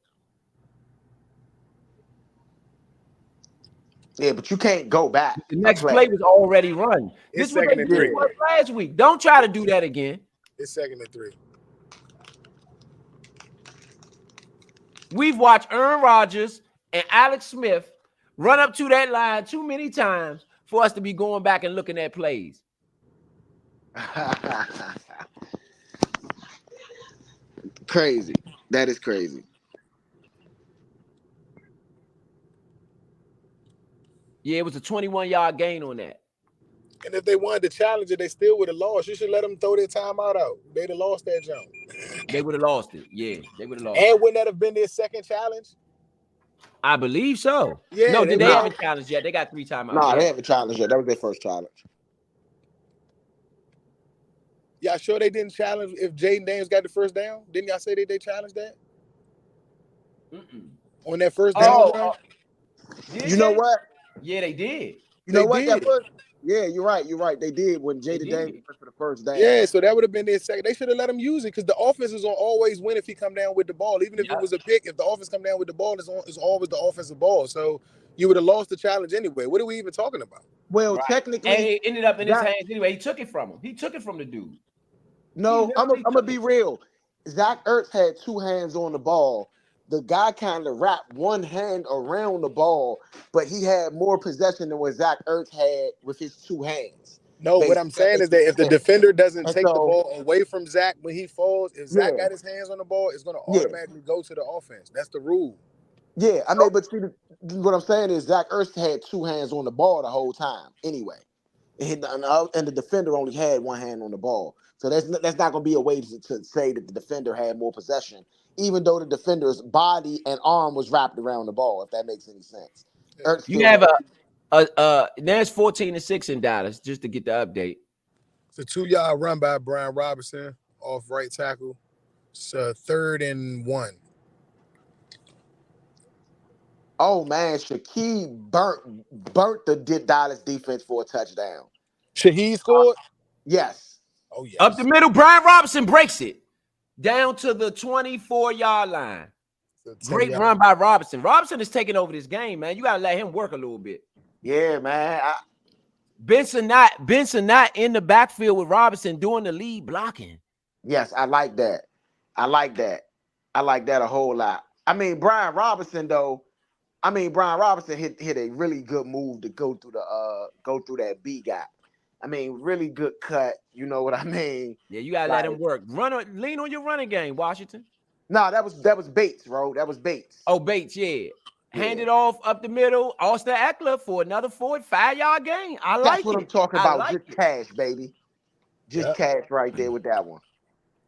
Yeah, but you can't go back. The next play was already run. This was what they did last week. Don't try to do that again. It's 2nd and 3. We've watched Aaron Rodgers and Alex Smith run up to that line too many times for us to be going back and looking at plays. Crazy. That is crazy. Yeah, it was a 21-yard gain on that. And if they wanted to challenge it, they still would have lost. You should let them throw their timeout out. They'd have lost that jump. They would have lost it. Yeah, they would have lost it. And wouldn't that have been their second challenge? I believe so. Yeah. No, they haven't challenged yet. They got 3 timeouts. No, they haven't challenged yet. That was their first challenge. Y'all sure they didn't challenge if Jaden Daniels got the first down? Didn't y'all say they challenged that? On that first down? You know what? Yeah, they did. You know what? Yeah, you're right. They did when Jaden Daniels went for the first down. Yeah, so that would have been their second. They should have let him use it because the offense is gonna always win if he come down with the ball. Even if it was a pick, if the offense come down with the ball, it's always the offensive ball. So you would have lost the challenge anyway. What are we even talking about? Well, technically, and it ended up in his hands anyway. He took it from him. He took it from the dude. No, I'm gonna be real. Zach Ertz had 2 hands on the ball. The guy kind of wrapped one hand around the ball, but he had more possession than what Zach Ertz had with his 2 hands. No, what I'm saying is that if the defender doesn't take the ball away from Zach when he falls, if Zach got his hands on the ball, it's going to automatically go to the offense. That's the rule. Yeah, I mean, but see, what I'm saying is Zach Ertz had 2 hands on the ball the whole time anyway. and the defender only had one hand on the ball. So that's not going to be a way to say that the defender had more possession, even though the defender's body and arm was wrapped around the ball. If that makes any sense. Ertz You still have had. there's 14-6 in Dallas, just to get the update. It's a 2-yard run by Brian Robinson off right tackle. It's 3rd and 1. Oh man, Shaquille burnt the Dallas defense for a touchdown. Shaheed scored? Yes. Oh, yes. Up the middle, Brian Robinson breaks it down to the 24-yard line. Great run by Robinson. Robinson is taking over this game, man. You got to let him work a little bit. Yeah, man. Benson not in the backfield with Robinson doing the lead blocking. Yes, I like that. I like that a whole lot. I mean, Brian Robinson hit a really good move to go through that B gap. I mean, really good cut. You know what I mean? Yeah, you gotta let him work. Lean on your running game, Washington. No, that was Bates, bro. That was Bates. Oh, Bates, yeah. Hand it off up the middle. Austin Eckler for another 5-yard gain. I like it. That's what I'm talking about. Just cash, baby. Just cash right there with that one.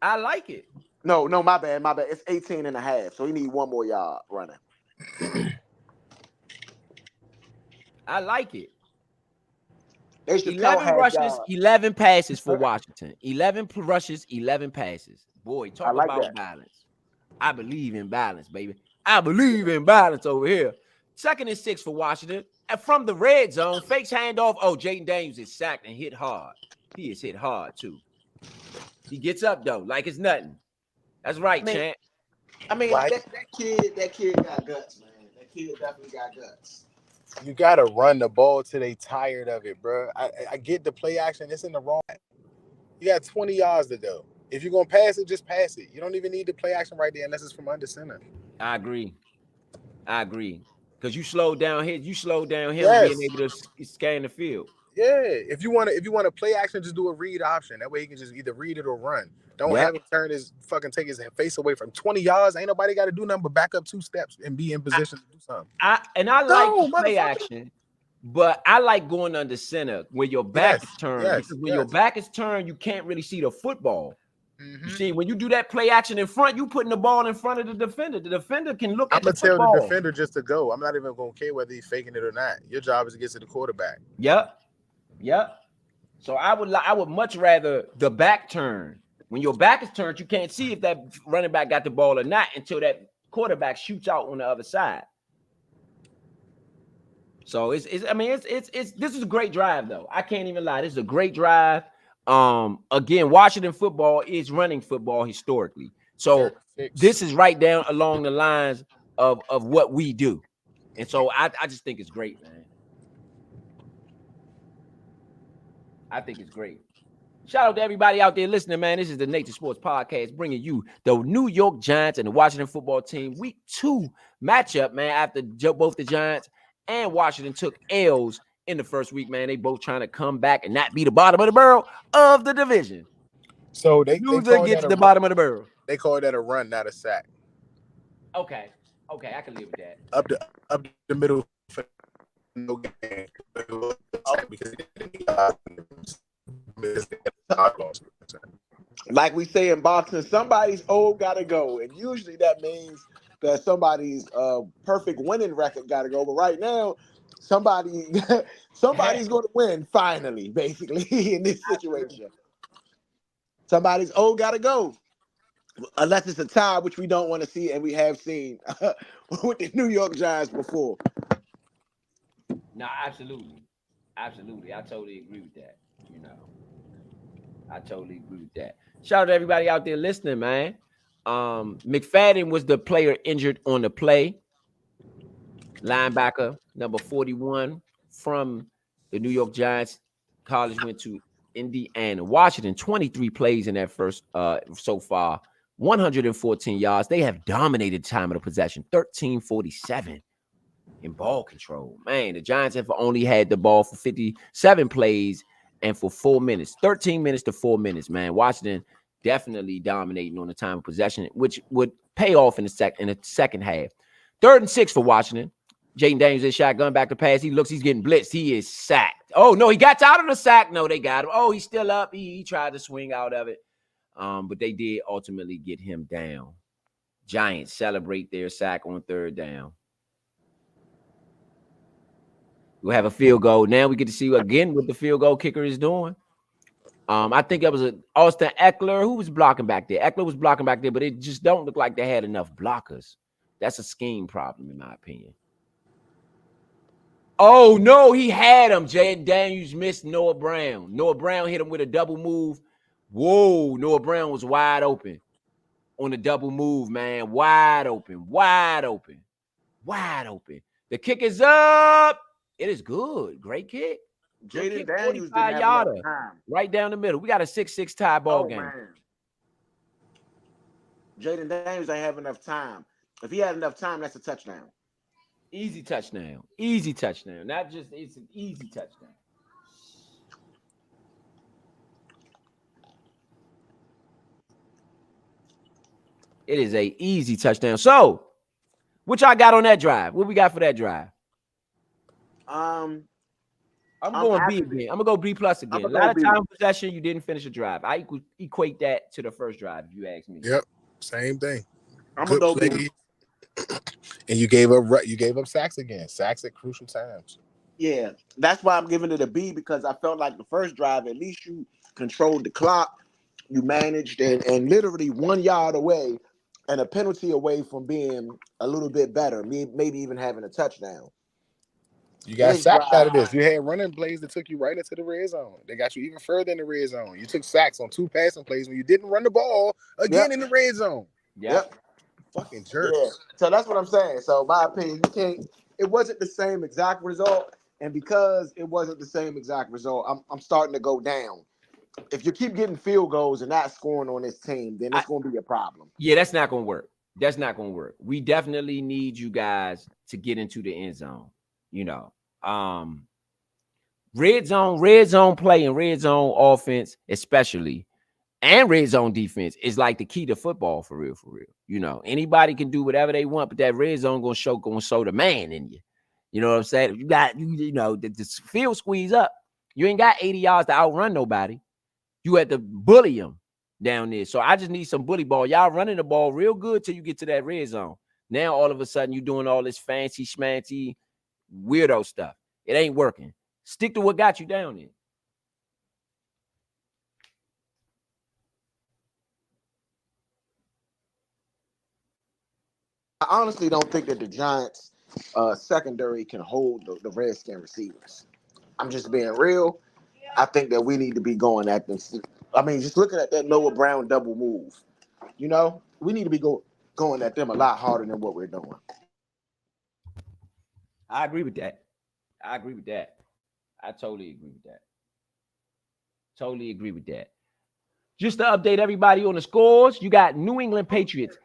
I like it. No, my bad. It's 18 and a half, so he need one more yard running. I like it. 11 rushes, 11 passes for Washington. 11 rushes, 11 passes. Boy, talk about balance. I believe in balance, baby. I believe in balance over here. 2nd and 6 for Washington. And from the red zone, fakes handoff. Oh, Jaden Daniels is sacked and hit hard. He is hit hard, too. He gets up, though, like it's nothing. That's right, champ. I mean, that kid got guts, man. That kid definitely got guts. You got to run the ball till they tired of it, bro. I get the play action. It's in the wrong. You got 20 yards to go. If you're going to pass it, just pass it. You don't even need the play action right there unless it's from under center. I agree. Because you slow down him Yes. being able to scan the field. Yeah. If you want to play action, just do a read option. That way he can just either read it or run. Don't have him take his face away from 20 yards. Ain't nobody got to do nothing but back up 2 steps and be in position to do something. I like play action, but I like going under center where your back is turned. Because when your back is turned, you can't really see the football. Mm-hmm. You see, when you do that play action in front, you putting the ball in front of the defender. The defender can look at the football. I'm going to tell the defender just to go. I'm not even going to care whether he's faking it or not. Your job is to get to the quarterback. Yep. So I would much rather the back turn. When your back is turned, you can't see if that running back got the ball or not until that quarterback shoots out on the other side. So this is a great drive though. I can't even lie. This is a great drive. Again, Washington football is running football historically. So this is right down along the lines of what we do. And so I just think it's great, man. I think it's great. Shout out to everybody out there listening, man. This is the Nature Sports Podcast bringing you the New York Giants and the Washington football team week 2 matchup, man, after both the Giants and Washington took L's in the first week, man. They both trying to come back and not be the bottom of the barrel of the division. So they gets the bottom of the barrel. They call that a run, not a sack. Okay, I can live with that. Up the middle for no game. Like we say in boxing, somebody's old gotta go, and usually that means that somebody's perfect winning record gotta go. But right now, somebody's going to win finally, basically in this situation. Somebody's old gotta go, unless it's a tie, which we don't want to see, and we have seen with the New York Giants before. No, absolutely. I totally agree with that. I totally agree with that. Shout out to everybody out there listening, man. McFadden was the player injured on the play. Linebacker, number 41 from the New York Giants. College went to Indiana. Washington, 23 plays in that first so far. 114 yards. They have dominated time of the possession. 13:47 in ball control. Man, the Giants have only had the ball for 57 plays and for 4 minutes. 13 minutes to 4 minutes, man. Washington definitely dominating on the time of possession, which would pay off in the second half. 3rd and 6 for Washington. Jaden Daniels is shotgun back to pass. He looks, he's getting blitzed. He is sacked. Oh, no, he got out of the sack. No, they got him. Oh, he's still up. He tried to swing out of it. But they did ultimately get him down. Giants celebrate their sack on third down. We'll have a field goal. Now we get to see again what the field goal kicker is doing. I think that was Austin Eckler. Who was blocking back there? Eckler was blocking back there, but it just don't look like they had enough blockers. That's a scheme problem, in my opinion. Oh, no, he had him. Jaden Daniels missed Noah Brown. Noah Brown hit him with a double move. Whoa, Noah Brown was wide open on the double move, man. Wide open, wide open, wide open. The kick is up. It is good. Great kick. Jaden Daniels didn't have enough time. Right down the middle. We got a 6-6 tie ball game. Man. Jaden Daniels ain't have enough time. If he had enough time, that's a touchdown. Easy touchdown. Easy touchdown. Not just, it's an easy touchdown. It is a easy touchdown. So, what y'all got on that drive? What we got for that drive? I'm going B again. I'm gonna go B plus again. A lot of time possession, you didn't finish a drive. I equate that to the first drive, if you ask me. Yep, same thing. I'm gonna go B. And you gave up sacks again. Sacks at crucial times. Yeah, that's why I'm giving it a B, because I felt like the first drive, at least you controlled the clock, you managed, and literally 1 yard away and a penalty away from being a little bit better, maybe even having a touchdown. You got sacks out of this. You had running plays that took you right into the red zone. They got you even further in the red zone. You took sacks on 2 passing plays when you didn't run the ball again in the red zone. Yep. Fucking jerks. Yeah. So that's what I'm saying. So my opinion, it wasn't the same exact result. And because it wasn't the same exact result, I'm starting to go down. If you keep getting field goals and not scoring on this team, then it's going to be a problem. Yeah, that's not going to work. That's not going to work. We definitely need you guys to get into the end zone. You know, red zone play and red zone offense, especially, and red zone defense is like the key to football for real. You know, anybody can do whatever they want, but that red zone gonna show the man in you. You know what I'm saying? You got the field squeeze up. You ain't got 80 yards to outrun nobody. You had to bully them down there. So I just need some bully ball. Y'all running the ball real good till you get to that red zone. Now all of a sudden you doing all this fancy schmancy weirdo stuff. It ain't working. Stick to what got you down there. I honestly don't think that the Giants secondary can hold the Redskin receivers. I'm just being real. I think that we need to be going at them. I mean, just looking at that Noah Brown double move, you know, we need to be going at them a lot harder than what we're doing. I agree with that. I totally agree with that. Just to update everybody on the scores, you got New England Patriots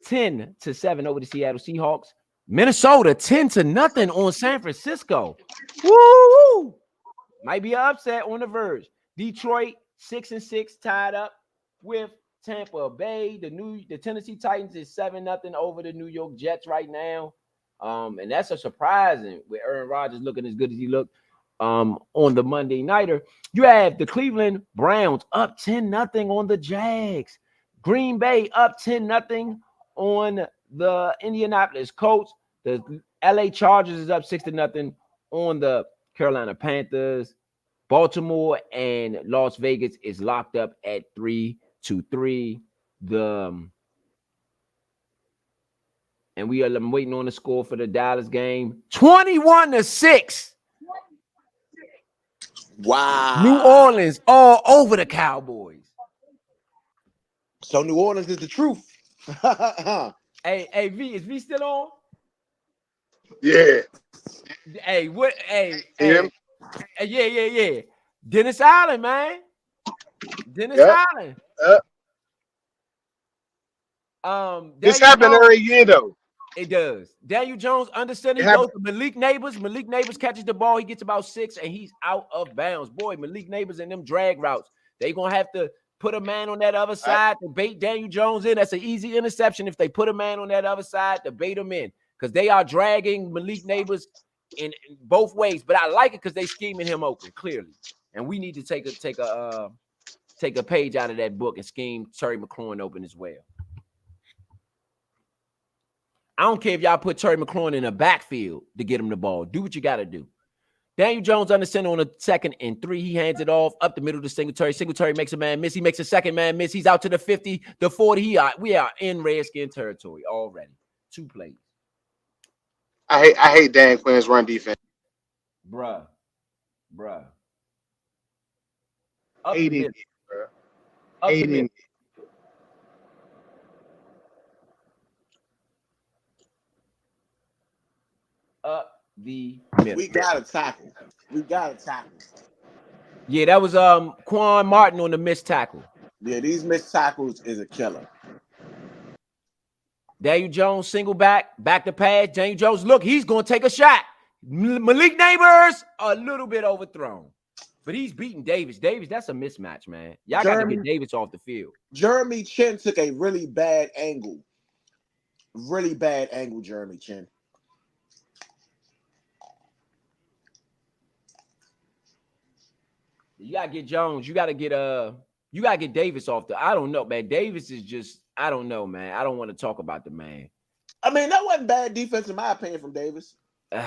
10-7 over the Seattle Seahawks. Minnesota 10-0 on San Francisco. Woo! Might be an upset on the verge. Detroit 6-6 tied up with Tampa Bay. The Tennessee Titans is 7-0 over the New York Jets right now. And that's a surprising with Aaron Rodgers looking as good as he looked on the Monday Nighter. You have the Cleveland Browns up 10-0 on the Jags. Green Bay up 10-0 on the Indianapolis Colts. The LA Chargers is up 6-0 on the Carolina Panthers. Baltimore and Las Vegas is locked up at 3-3. And we are waiting on the score for the Dallas game. 21-6. Wow. New Orleans all over the Cowboys. So New Orleans is the truth. Hey, V, is V still on? Yeah. Hey, what? Hey. Yeah. Dennis Allen, man. Dennis Allen. This happened every year, though. It does. Daniel Jones understanding goes to Malik Neighbors. Malik Neighbors catches the ball. He gets about 6, and he's out of bounds. Boy, Malik Neighbors and them drag routes. They going to have to put a man on that other side to bait Daniel Jones in. That's an easy interception if they put a man on that other side to bait him in, because they are dragging Malik Neighbors in both ways. But I like it because they scheming him open clearly, and we need to take a page out of that book and scheme Terry McLaurin open as well. I don't care if y'all put Terry McLaurin in a backfield to get him the ball. Do what you got to do. Daniel Jones under center on a 2nd and 3. He hands it off up the middle to Singletary. Singletary makes a man miss. He makes a second man miss. He's out to the 50, the 40. We are in Redskin territory already. 2 plays. I hate Dan Quinn's run defense. Bruh. Hating it, bro. Hating it. Up the middle. We got to tackle. Yeah, that was Quan Martin on the missed tackle. Yeah, these missed tackles is a killer. Daniel Jones, single back to pass. Daniel Jones, look, he's going to take a shot. Malik Neighbors, a little bit overthrown. But he's beating Davis. Davis, that's a mismatch, man. Y'all got to get Davis off the field. Jeremy Chin took a really bad angle. Jeremy Chin. You got to get Jones. You got to get Davis off the. I don't know, man. Davis is just, I don't know, man. I don't want to talk about the man. I mean, that wasn't bad defense in my opinion from Davis. It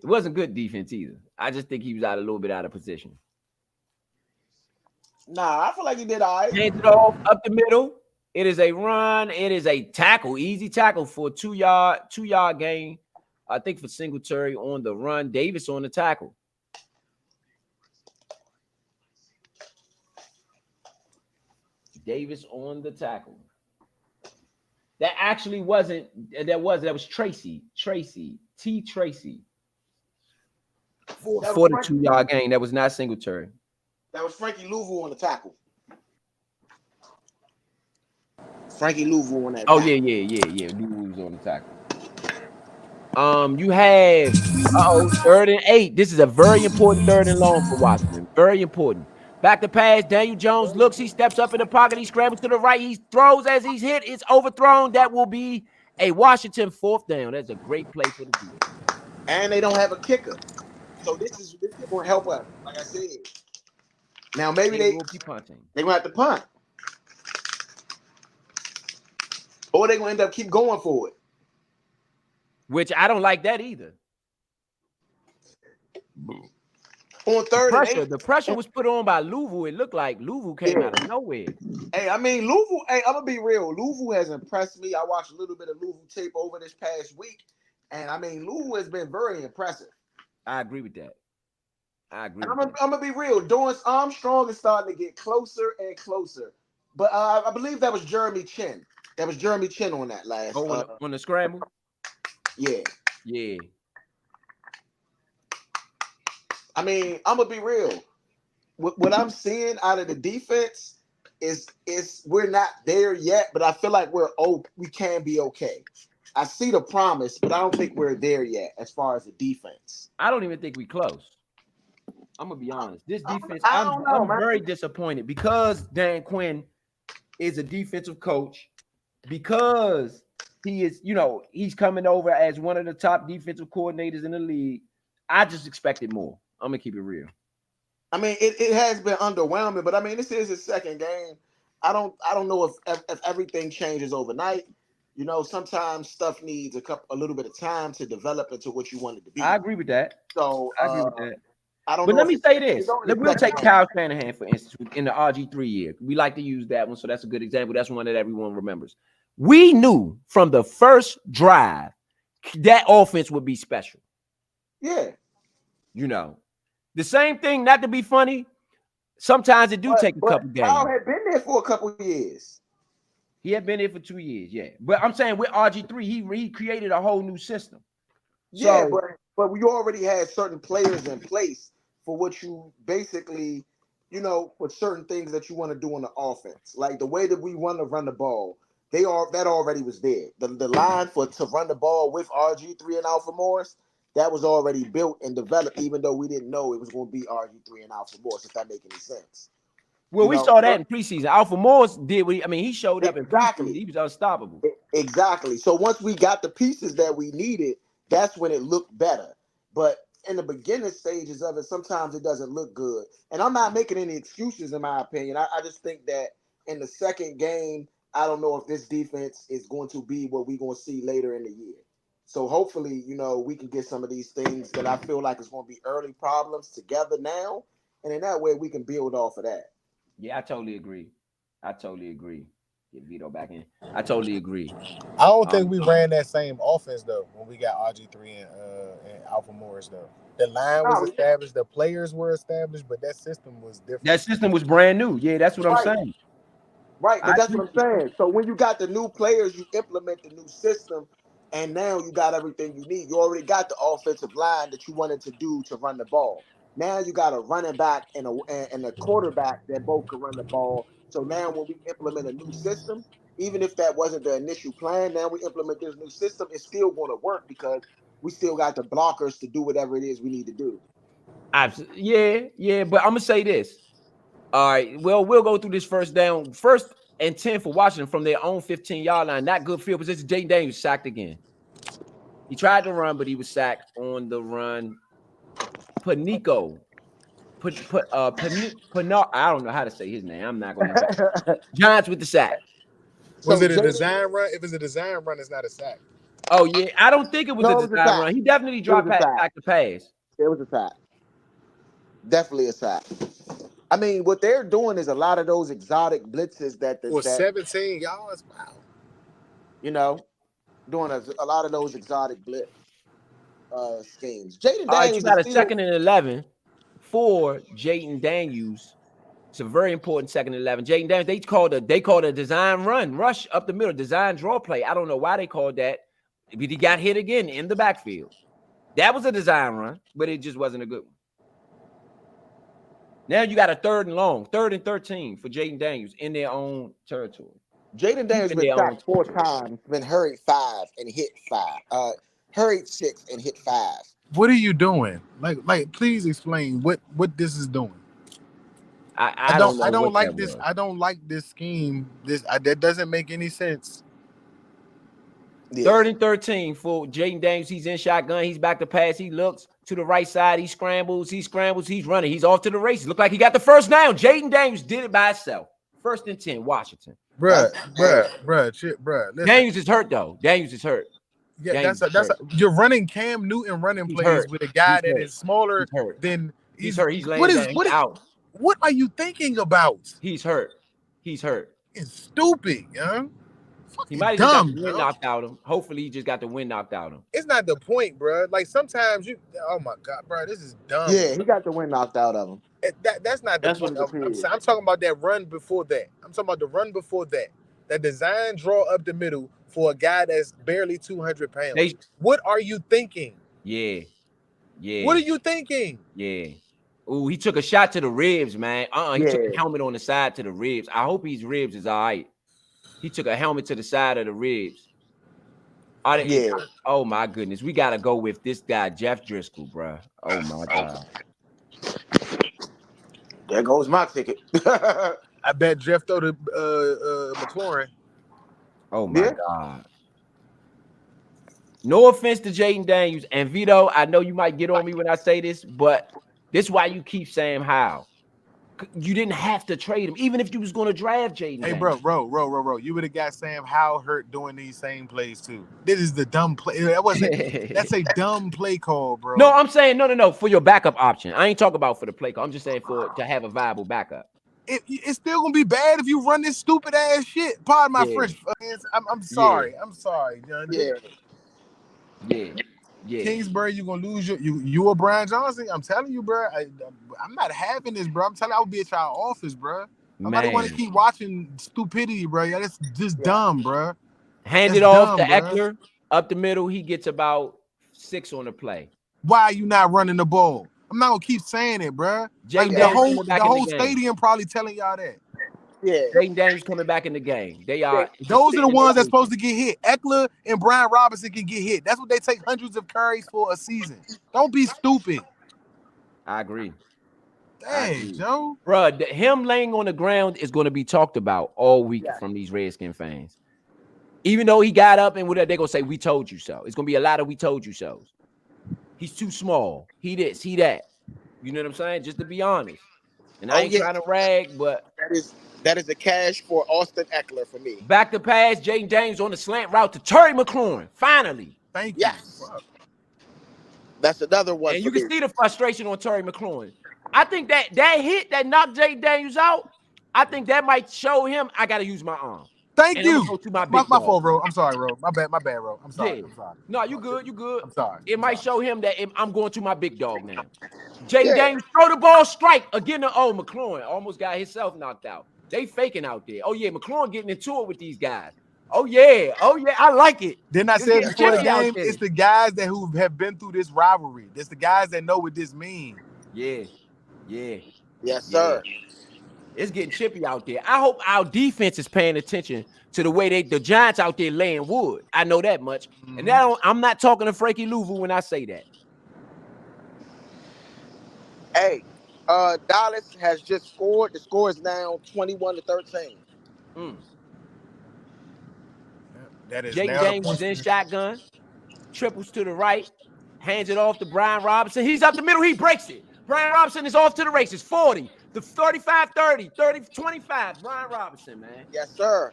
wasn't good defense either. I just think he was a little bit out of position. Nah, I feel like he did all right. Hands it off up the middle. It is a run. It is a tackle. Easy tackle for a 2-yard gain. I think for Singletary on the run. Davis on the tackle. Davis on the tackle. That actually wasn't. That was Tracy. T. Tracy. For the 2-yard gain. That was not Singletary. That was Frankie Louvu on the tackle. Frankie Louvu on that. Oh, tackle. Yeah. Louvu was on the tackle. You have 3rd and 8. This is a very important 3rd and long for Washington. Very important. Back to pass. Daniel Jones looks. He steps up in the pocket. He scrambles to the right. He throws as he's hit. It's overthrown. That will be a Washington 4th down. That's a great play for the defense. And they don't have a kicker. So this is going to help us. Like I said. Now maybe they will be punting. They're going to have to punt. Or they're going to end up keep going for it. Which I don't like that either. On 3rd and 8. The pressure was put on by Louvu. It looked like Louvu came out of nowhere. Hey, I mean, Louvu, I'm going to be real. Louvu has impressed me. I watched a little bit of Louvu tape over this past week. And, I mean, Louvu has been very impressive. I agree with that. I'm going to be real. Dorrance Armstrong is starting to get closer and closer. But I believe that was Jeremy Chin. That was Jeremy Chin on that last. On the scramble? Yeah. I mean, I'm gonna be real. What I'm seeing out of the defense is we're not there yet, but I feel like we can be okay. I see the promise, but I don't think we're there yet as far as the defense. I don't even think we close. I'm gonna be honest. This defense, I'm very disappointed because Dan Quinn is a defensive coach, because he is, he's coming over as one of the top defensive coordinators in the league. I just expected more. I'm gonna keep it real. I mean, it has been underwhelming, but I mean, this is his 2nd game. I don't know if everything changes overnight. Sometimes stuff needs a little bit of time to develop into what you want it to be. I agree with that. So I agree with that. I don't. But know let me say this: we'll take Kyle Shanahan for instance in the RG3 year. We like to use that one, so that's a good example. That's one that everyone remembers. We knew from the first drive that offense would be special. Yeah. The same thing, not to be funny, sometimes it do take a couple games. Kyle had been there for a couple of years. He had been there for 2 years, yeah. But I'm saying with RG3, he created a whole new system. Yeah, but we already had certain players in place for what you basically, for certain things that you want to do on the offense. Like the way that we want to run the ball, that already was there. The line to run the ball with RG3 and Alfred Morris, that was already built and developed, even though we didn't know it was going to be RG3 and Alfred Morris, if that makes any sense. Well, we saw that in preseason. Alfred Morris did he showed up in preseason. He was unstoppable. Exactly. So once we got the pieces that we needed, that's when it looked better. But in the beginning stages of it, sometimes it doesn't look good. And I'm not making any excuses, in my opinion. I just think that in the second game, I don't know if this defense is going to be what we're going to see later in the year. So hopefully, we can get some of these things that I feel like is going to be early problems together now. And in that way, we can build off of that. Yeah, I totally agree. Get Vito back in. I totally agree. I don't think we ran that same offense though when we got RG3 and Alpha Morris though. The line was established, the players were established, but that system was different. That system was brand new. Yeah, that's what I'm saying. Right, but that's what I'm saying. So when you got the new players, you implement the new system, and now you got everything you need. You already got the offensive line that you wanted to do to run the ball. Now you got a running back and a quarterback that both can run the ball. So now when we implement a new system, even if that wasn't the initial plan, now we implement this new system, it's still going to work because we still got the blockers to do whatever it is we need to do. Yeah, but I'm gonna say this. All right, well, we'll go through this first down. 1st and 10 for Washington from their own 15-yard line. Not good field position. Jaden Daniels sacked again. He tried to run, but he was sacked on the run. Panico. I don't know how to say his name. I'm not going to. Giants with the sack. Was it a design run? If it's a design run, it's not a sack. Oh, yeah. I don't think it was a design run. He definitely dropped back the pass. It was a sack. Definitely a sack. I mean, what they're doing is a lot of those exotic blitzes that 17 yards. Wow. Doing a lot of those exotic blitz schemes. Jaden Daniels. All right, you got a 2nd and 11 for Jaden Daniels. It's a very important 2nd and 11. Jaden Daniels, they called a design rush up the middle, design draw play. I don't know why they called that, but he got hit again in the backfield. That was a design run, but it just wasn't a good one. Now you got a 3rd and long, 3rd and 13 for Jaden Daniels in their own territory. Jaden Daniels been sacked 4 times, been hurried 5 and hit 5. Hurried 6 and hit 5. What are you doing? Like, please explain what this is doing. I don't like this. I don't like this scheme. That doesn't make any sense. Yeah. 3rd and 13 for Jaden Daniels. He's in shotgun. He's back to pass. He looks to the right side. He scrambles. He's running. He's off to the races. Look like he got the first down. Jaden Daniels did it by himself. 1st and 10, Washington. Bruh. Daniels is hurt though. Daniels is hurt. Yeah, that's you're running Cam Newton running plays with a guy that is smaller than he's hurt. He's laying out. What are you thinking about? He's hurt. It's stupid, young. He might have got the wind knocked out of him. Hopefully, he just got the wind knocked out of him. It's not the point, bro. Like sometimes oh my god, bro, this is dumb. Yeah, he got the wind knocked out of him. That's not the point. I'm talking about that run before that. I'm talking about the run before that. That design draw up the middle for a guy that's barely 200 pounds. What are you thinking? Yeah. What are you thinking? Yeah. Ooh, he took a shot to the ribs, man. He took a helmet on the side to the ribs. I hope his ribs is all right. He took a helmet to the side of the ribs. Oh my goodness. We gotta go with this guy, Jeff Driscoll, bro. Oh my god. There goes my ticket. I bet Jeff throw to McLaurin. Oh my god. No offense to Jaden Daniels and Vito. I know you might get on me when I say this, but this is why you keep Sam Howell. You didn't have to trade him, even if you was going to draft Jaden. Hey, bro. You would have got Sam Howell hurt doing these same plays too. This is the dumb play. That's a dumb play call, bro. No, I'm saying no. For your backup option, I ain't talking about for the play call. I'm just saying to have a viable backup. It's still gonna be bad if you run this stupid ass shit. Pardon my French, fans. I'm sorry. I'm sorry, John. Yeah. Kingsbury, you're gonna lose you or Brian Johnson. I'm telling you, bro. I'm not having this, bro. I'm telling you, I would be at y'all office, bro. Nobody want to keep watching stupidity, bro. Yeah, that's just dumb, bro. Hand it off to Eckler up the middle. He gets about 6 on the play. Why are you not running the ball? I'm not gonna keep saying it, bro. Like the whole stadium probably telling y'all that. Yeah, Jaden Daniels coming back in the game. They are. Those are the ones that's supposed to get hit. Eckler and Brian Robinson can get hit. That's what they take hundreds of carries for a season. Don't be stupid. I agree. Dang, Joe. Bro, him laying on the ground is going to be talked about all week from these Redskin fans. Even though he got up and whatever, they're gonna say, "We told you so." It's gonna be a lot of "we told you so." He's too small. He this, he that. You know what I'm saying? Just to be honest. And I Oh ain't yeah, trying to rag, but that is a cash for Austin Eckler for me. back to pass, Jaden Daniels on the slant route to Terry McLaurin. Finally. Thank you. Yes, that's another one And for you can me. see the frustration on Terry McLaurin. I think that hit that knocked Jaden Daniels out, I think that might show him I got to use my arm. Thank And I'm you. going to go to my My big dog. fault, bro. I'm sorry, bro. My bad, bro. I'm sorry. Yeah. I'm sorry. No, you good. You good. I'm sorry. It might show him that I'm going to my big dog now. Jaden Yeah. Daniels throw the ball, strike again. McLaurin almost got himself knocked out. They faking out there. Oh yeah, McLaurin getting into it with these guys. Oh yeah, I like it. Didn't I It's say getting before the chippy out game? there. It's the guys that who have been through this rivalry. It's the guys that know what this means. Yeah. Yes, sir. It's getting chippy out there. I hope our defense is paying attention to the way the Giants out there laying wood. I know that much. Mm-hmm. And now I'm not talking to Frankie Louvu when I say that. Hey, Dallas has just scored. The score is now 21-13. That is Jaden now Daniels is in shotgun, triples to the right, hands it off to Brian Robinson. He's up the middle. He breaks it. Brian Robinson is off to the races. 40, the 35-30, 30-25. Brian Robinson, man. Yes, sir.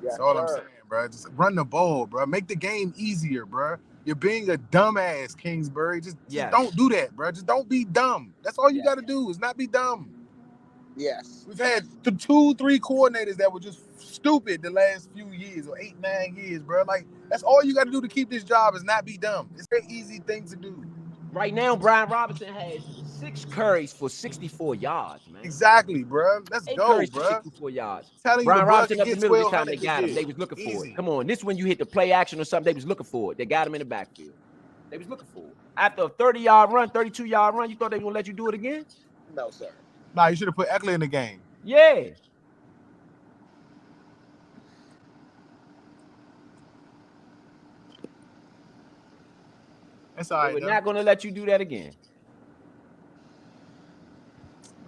That's all I'm saying, bro. Just run the ball, bro. Make the game easier, bro. You're being a dumbass, Kingsbury. Just don't do that, bro. Just don't be dumb. That's all you got to do is not be dumb. Yes. We've had the 2-3 coordinators that were just stupid the last few years or 8-9 years, bro. Like, that's all you got to do to keep this job is not be dumb. It's an easy thing to do. Right now, Brian Robinson has 6 carries for 64 yards, man. Exactly, bro. Let's go, bro. 64 yards. Telling Brian you, Robinson up the get middle this time they got him. They was looking for Easy. it. Come on, this when you hit the play action or something, they was looking for it. They got him in the backfield. They was looking for it. After a 30-yard run, 32-yard run, you thought they were going to let you do it again? No, sir. Nah, you should have put Eckler in the game. Yeah. That's all right. We're not going to let you do that again.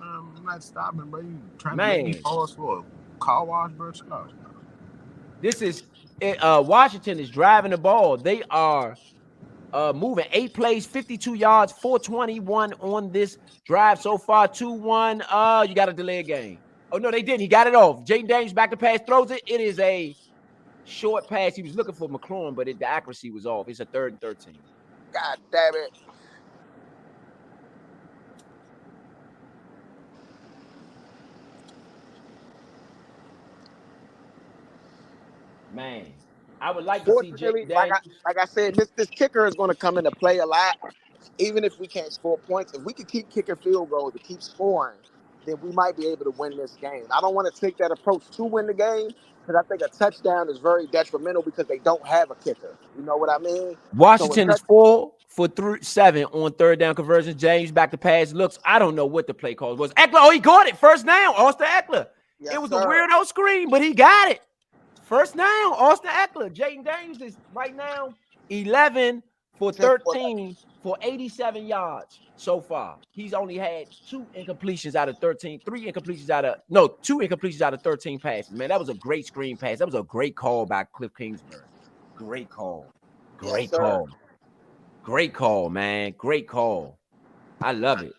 I'm not stopping, bro. You trying to make me pause for a car wash, bro? This is Washington is driving the ball. They are moving 8 plays, 52 yards, 421 on this drive so far. 2-1. You got to delay a game. Oh no, they didn't. He got it off. Jaden Daniels back to pass, throws it. It is a short pass. He was looking for McLaurin, but the accuracy was off. It's a 3rd and 13. God damn it. Man, I would like to see Jaden Daniels. Like I said, this kicker is going to come into play a lot. Even if we can't score points, if we can keep kicking field goals and keep scoring, then we might be able to win this game. I don't want to take that approach to win the game because I think a touchdown is very detrimental because they don't have a kicker. You know what I mean? Washington is 4 for 7 on 3rd down conversions. James back to pass looks. I don't know what the play call was. Eckler, he got it. First down, Austin Eckler. Yes, it was sir. a weirdo screen, but he got it. First down, Austin Eckler. Jaden Daniels is right now 11 for 13 for 87 yards so far. He's only had 2 incompletions out of 13, 2 incompletions out of 13 passes. Man, that was a great screen pass. That was a great call by Cliff Kingsbury. Great call. Great call. Great call, man. Great call. I love it.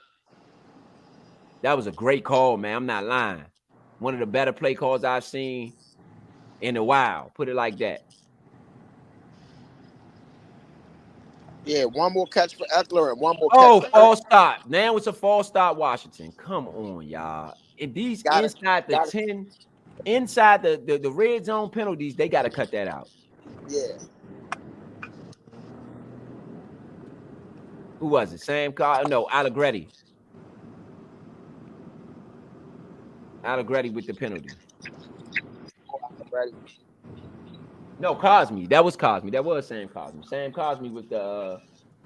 That was a great call, man. I'm not lying. One of the better play calls I've seen in a while. Put it like that. Yeah, one more catch for Eckler and one more catch. Oh, false start. Now it's a false start, Washington. Come on, y'all. And these inside the red zone penalties, they got to cut that out. Yeah. Who was it? Sam Carter? No, Allegretti. Allegretti with the penalty. No, Cosme. That was Cosme. That was Sam Cosme. Sam Cosme with the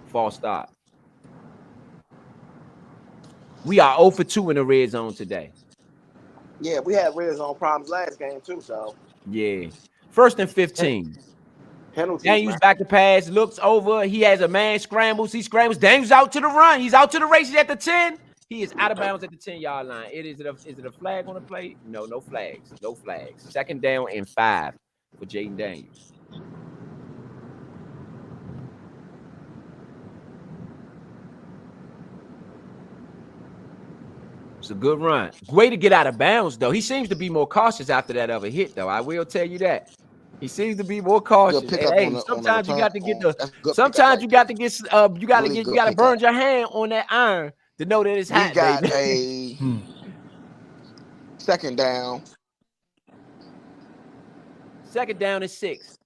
false start. We are 0 for 2 in the red zone today. Yeah, we had red zone problems last game too, so. Yeah. 1st and 15. Penalties. Daniels back to pass, looks over. He has a man, scrambles. He scrambles. Daniels out to the run. He's out to the races at the 10. He is out of bounds at the 10-yard line. Is it a flag on the play? No flags. No flags. 2nd down and 5. for Jaden Daniels. It's a good run. Way to get out of bounds, though. He seems to be more cautious after that other hit, though. I will tell you that. He seems to be more Good cautious. And pickup hey, on the sometimes you return. got to get the. That's a good pickup Sometimes right you there. got to get. Really You good got to burn pickup. your hand on that iron to know that it's We hot, got baby. a second down. Second down is 6.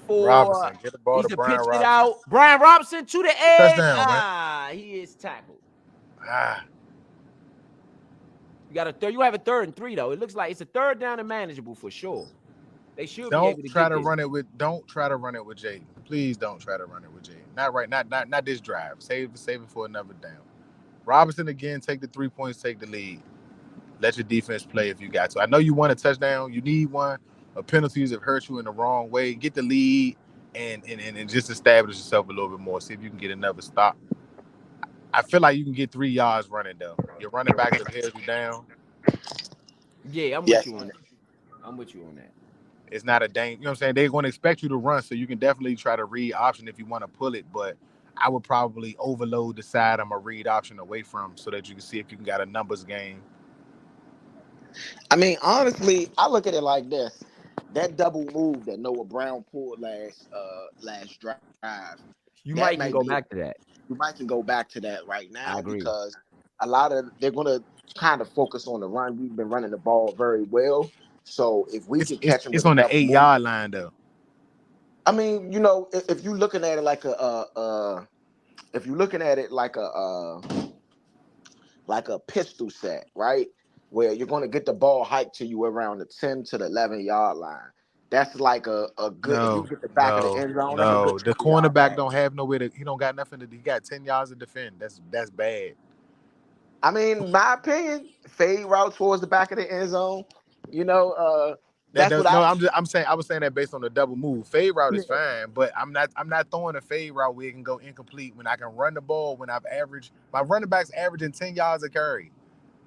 For Robinson, get the ball he's to to Brian pitch it Robinson. out. Brian Robinson to the edge. Touchdown, man. He is tackled. Ah, You got a third. You have a 3rd and 3 though. It looks like it's a 3rd down and manageable for sure. They should be able don't to try get to this. run it with. Don't try to run it with Jaden. Please don't try to run it with Jaden. Not right. Not this drive. Save it for another down. Robinson again. Take the 3 points. Take the lead. Let your defense play if you got to. I know you want a touchdown. You need one. Penalties have hurt you in the wrong way. Get the lead and just establish yourself a little bit more. See if you can get another stop. I feel like you can get 3 yards running though. Your running backs have held you down. Yeah, I'm with you on that. I'm with you on that. It's not a dang. You know what I'm saying? They're going to expect you to run, so you can definitely try to read option if you want to pull it. But I would probably overload the side I'm a read option away from so that you can see if you can got a numbers game. I mean, honestly, I look at it like this: that double move that Noah Brown pulled last drive. You That might can might go be back to that. you might can go back to that right I now agree. because they're gonna kind of focus on the run. We've been running the ball very well, so if we can catch them It's with a on the double 8-yard line though. I mean, if you're looking at it like if you're looking at it like a pistol set, right? Where you're going to get the ball hiked to you around the 10 to the 11-yard line. That's like a good. If you get the back of the end zone, that's a good The 20-yard cornerback pass. don't have nowhere to. He don't got nothing to. He got 10 yards to defend. That's bad. I mean, my opinion, fade route towards the back of the end zone. That That's does what no. I. I'm saying I was saying that based on the double move. Fade route Yeah. is fine, but I'm not throwing a fade route where it can go incomplete when I can run the ball when I've averaged my running backs averaging 10 yards a carry.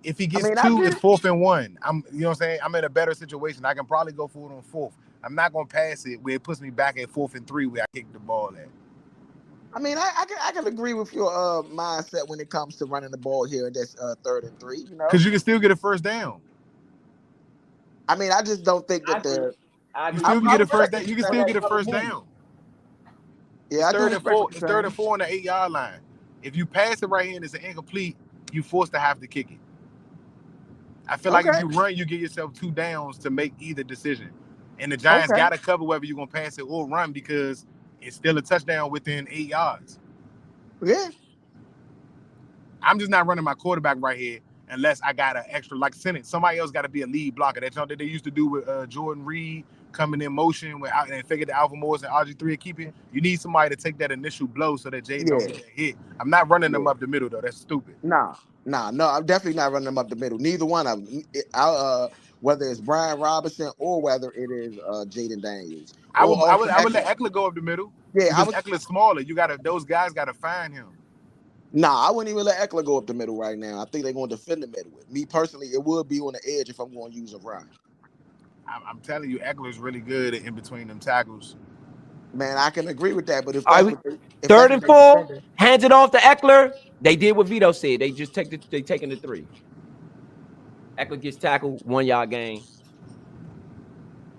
If he I gets mean, I 2, get it's it. 4th and 1. You know what I'm saying? I'm in a better situation. I can probably go for it on 4th. I'm not gonna pass it where it puts me back at 4th and 3 where I kick the ball at. I mean, I can agree with your mindset when it comes to running the ball here in this 3rd and 3. Because you can still get a first down. I mean, I just don't think that I You agree. still can get a first respect down. what You you're can still saying. get a first down. Yeah, I do respect what It's you're 3rd and saying. 4 on the 8-yard line. If you pass it right here and it's an incomplete, you forced to have to kick it. I feel like if Okay. you run, you get yourself 2 downs to make either decision. And the Giants got to cover whether you're going to pass it or run because it's still a touchdown within 8 yards. Yeah. I'm just not running my quarterback right here unless I got an extra, like Senate. Somebody else got to be a lead blocker. That's something they used to do with Jordan Reed coming in motion and figure the Alpha Morris and RG3 to keep it. You need somebody to take that initial blow so that Jaden don't get that hit. I'm not running them up the middle, though. That's stupid. No, I'm definitely not running them up the middle. Neither one of them. Whether it's Brian Robinson or whether it is Jaden Daniels I or would Austin let Eckler. Eckler go up the middle Yeah, because Eckler's smaller. Those guys got to find him. I wouldn't even let Eckler go up the middle right now. I think they're going to defend the middle. With me personally, it would be on the edge if I'm going to use a run. I'm telling you, Eckler's really good in between them tackles. Man, I can agree with that. But if All that's right, what if 3rd that's and what they 4, defending, hands it off to Eckler. They did what Vito said. They just taking the 3. Eckler gets tackled, 1-yard gain.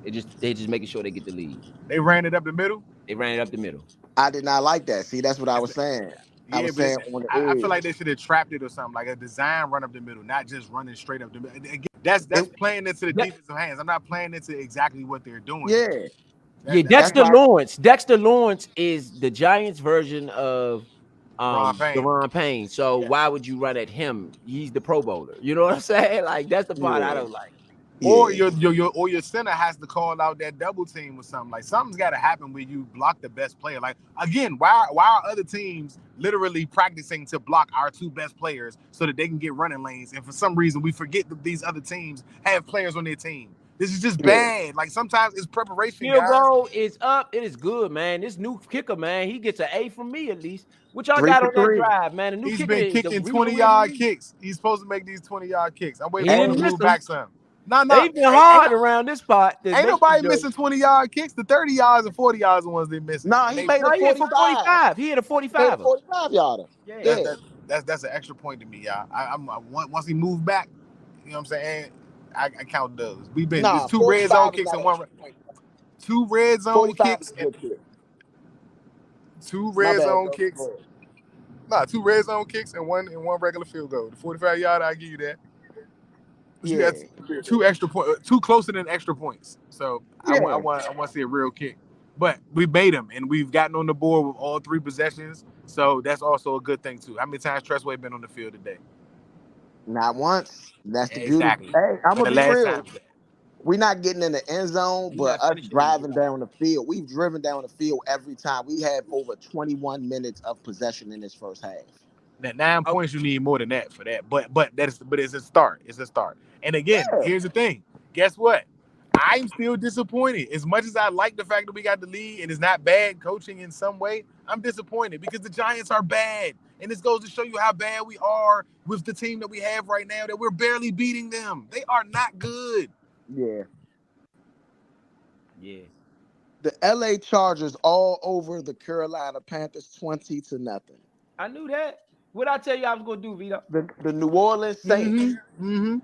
They just making sure they get the lead. They ran it up the middle. They ran it up the middle. I did not like that. See, that's what I was saying. I was saying on the edge. I feel like they should have trapped it or something, like a design run up the middle, not just running straight up the middle. Again, that's playing into the defensive hands. I'm not playing into exactly what they're doing. Yeah. Dexter Lawrence. Dexter Lawrence is the Giants' version of Deron Payne. So why would you run at him? He's the Pro Bowler. You know what I'm saying? Like that's the part I don't like. Or your center has to call out that double team or something. Like something's got to happen where you block the best player. Like again, why are other teams literally practicing to block our 2 best players so that they can get running lanes? And for some reason, we forget that these other teams have players on their team. This is just bad. Like sometimes it's preparation. Field goal is up. It is good, man. This new kicker, man, he gets an A from me at least. What y'all got on that drive, man? He's been kicking 20-yard kicks. He's supposed to make these 20-yard kicks. I'm waiting for him to move back some. Nah. They've been hard around this spot. Ain't nobody missing 20-yard kicks. The 30 yards and 40 yards are the ones they missing. Nah, he made a he hit for 45. 45. He hit a He made a 45. 45-yarder. Yeah. That's an extra point to me, y'all. Once he moved back, you know what I'm saying? I count those. We've been there's 2 red zone kicks and 1. 2 red zone kicks. 2 red zone kicks. Nah, 2 red zone kicks and one regular field goal. The 45-yard, I give you that. But you got 2 extra points, 2 closer than extra points. So I want to see a real kick. But we made them, and we've gotten on the board with all 3 possessions. So that's also a good thing too. How many times Tressway been on the field today? Not once. That's the beauty. Exactly. Hey, I'm gonna be real. Time We're not getting in the end zone, but us driving down the field, we've driven down the field every time. We have over 21 minutes of possession in this first half. That 9 points, you need more than that for that. But it's a start. It's a start. And again, here's the thing. Guess what? I'm still disappointed. As much as I like the fact that we got the lead and it's not bad coaching in some way, I'm disappointed because the Giants are bad. And this goes to show you how bad we are with the team that we have right now, that we're barely beating them. They are not good. Yeah. The LA Chargers all over the Carolina Panthers 20-0. I knew that. What I tell you I was gonna do, Vito? The New Orleans Saints. The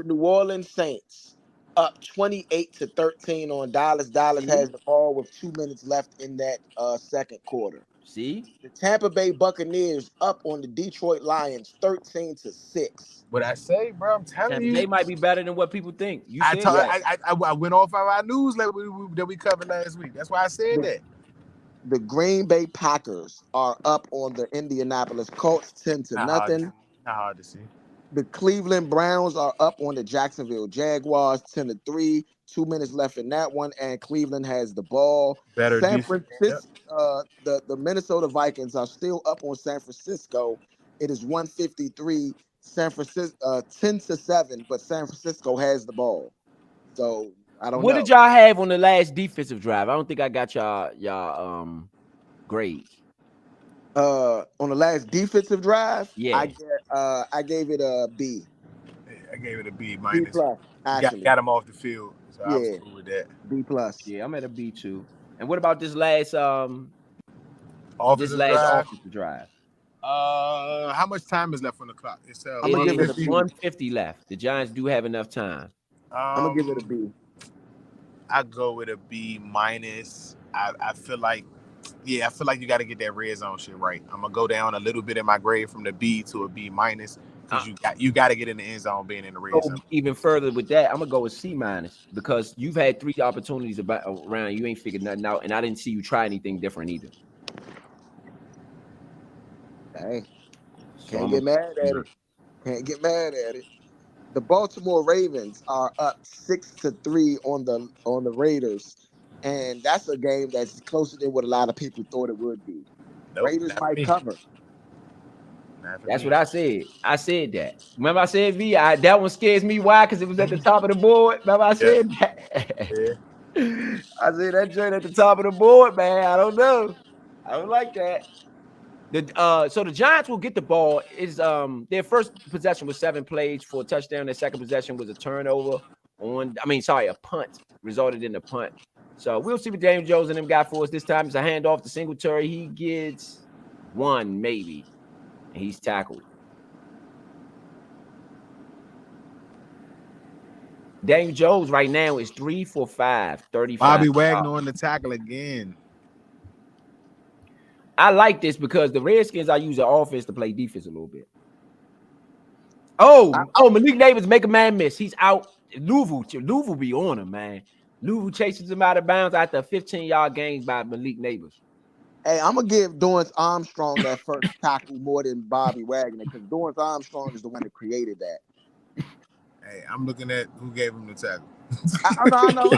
New Orleans Saints up 28-13 on Dallas. Dallas has the ball with 2 minutes left in that second quarter. See? The Tampa Bay Buccaneers up on the Detroit Lions 13-6. What I say, bro, I'm telling you, they might be better than what people think. I went off of our newsletter that we covered last week. That's why I said that. The Green Bay Packers are up on the Indianapolis Colts 10-0. Not hard to see. The Cleveland Browns are up on the Jacksonville Jaguars 10-3. 2 minutes left in that one, and Cleveland has the ball. San Francisco, the Minnesota Vikings are still up on San Francisco. It is 153. San Francisco 10-7, but San Francisco has the ball. So I don't know. What did y'all have on the last defensive drive? I don't think I got y'all grades. On the last defensive drive, yeah, I gave it a B. I gave it a B minus. B plus. Actually, got him off the field, so I was cool with that. B plus. Yeah, I'm at a B too. And what about this last offensive drive? How much time is left on the clock? It's I'm gonna give it 150 left. The Giants do have enough time. I'm gonna give it a B. I go with a B minus. I feel like you got to get that red zone shit right. I'm gonna go down a little bit in my grade from the B to a B minus because you got to get in the end zone being in the red zone. Even further with that, I'm gonna go with C minus because you've had 3 opportunities around. You ain't figured nothing out, and I didn't see you try anything different either. Hey, can't get mad at it. Can't get mad at it. The Baltimore Ravens are up 6-3 on the Raiders, and that's a game that's closer than what a lot of people thought it would be. Nope, Raiders might cover. That's what I said. I said that. Remember I said V? That one scares me. Why? Because it was at the top of the board. Remember I said that? I said that joint at the top of the board, man. I don't know. I don't like that. So the Giants will get the ball. Their first possession was 7 plays for a touchdown. Their second possession was a turnover a punt resulted in a punt. So we'll see what Daniel Jones and them got for us this time. It's a handoff to Singletary. He gets 1 maybe, and he's tackled. Daniel Jones right now is 3 for 5, 35. Bobby Wagner on the tackle again. I like this because the Redskins are using offense to play defense a little bit. Malik Neighbors make a man miss. He's out. Louisville be on him, man. Louisville chases him out of bounds after a 15-yard gain by Malik Neighbors. Hey, I'm going to give Dorrance Armstrong that first tackle more than Bobby Wagner because Dorrance Armstrong is the one that created that. Hey, I'm looking at who gave him the tackle. I know.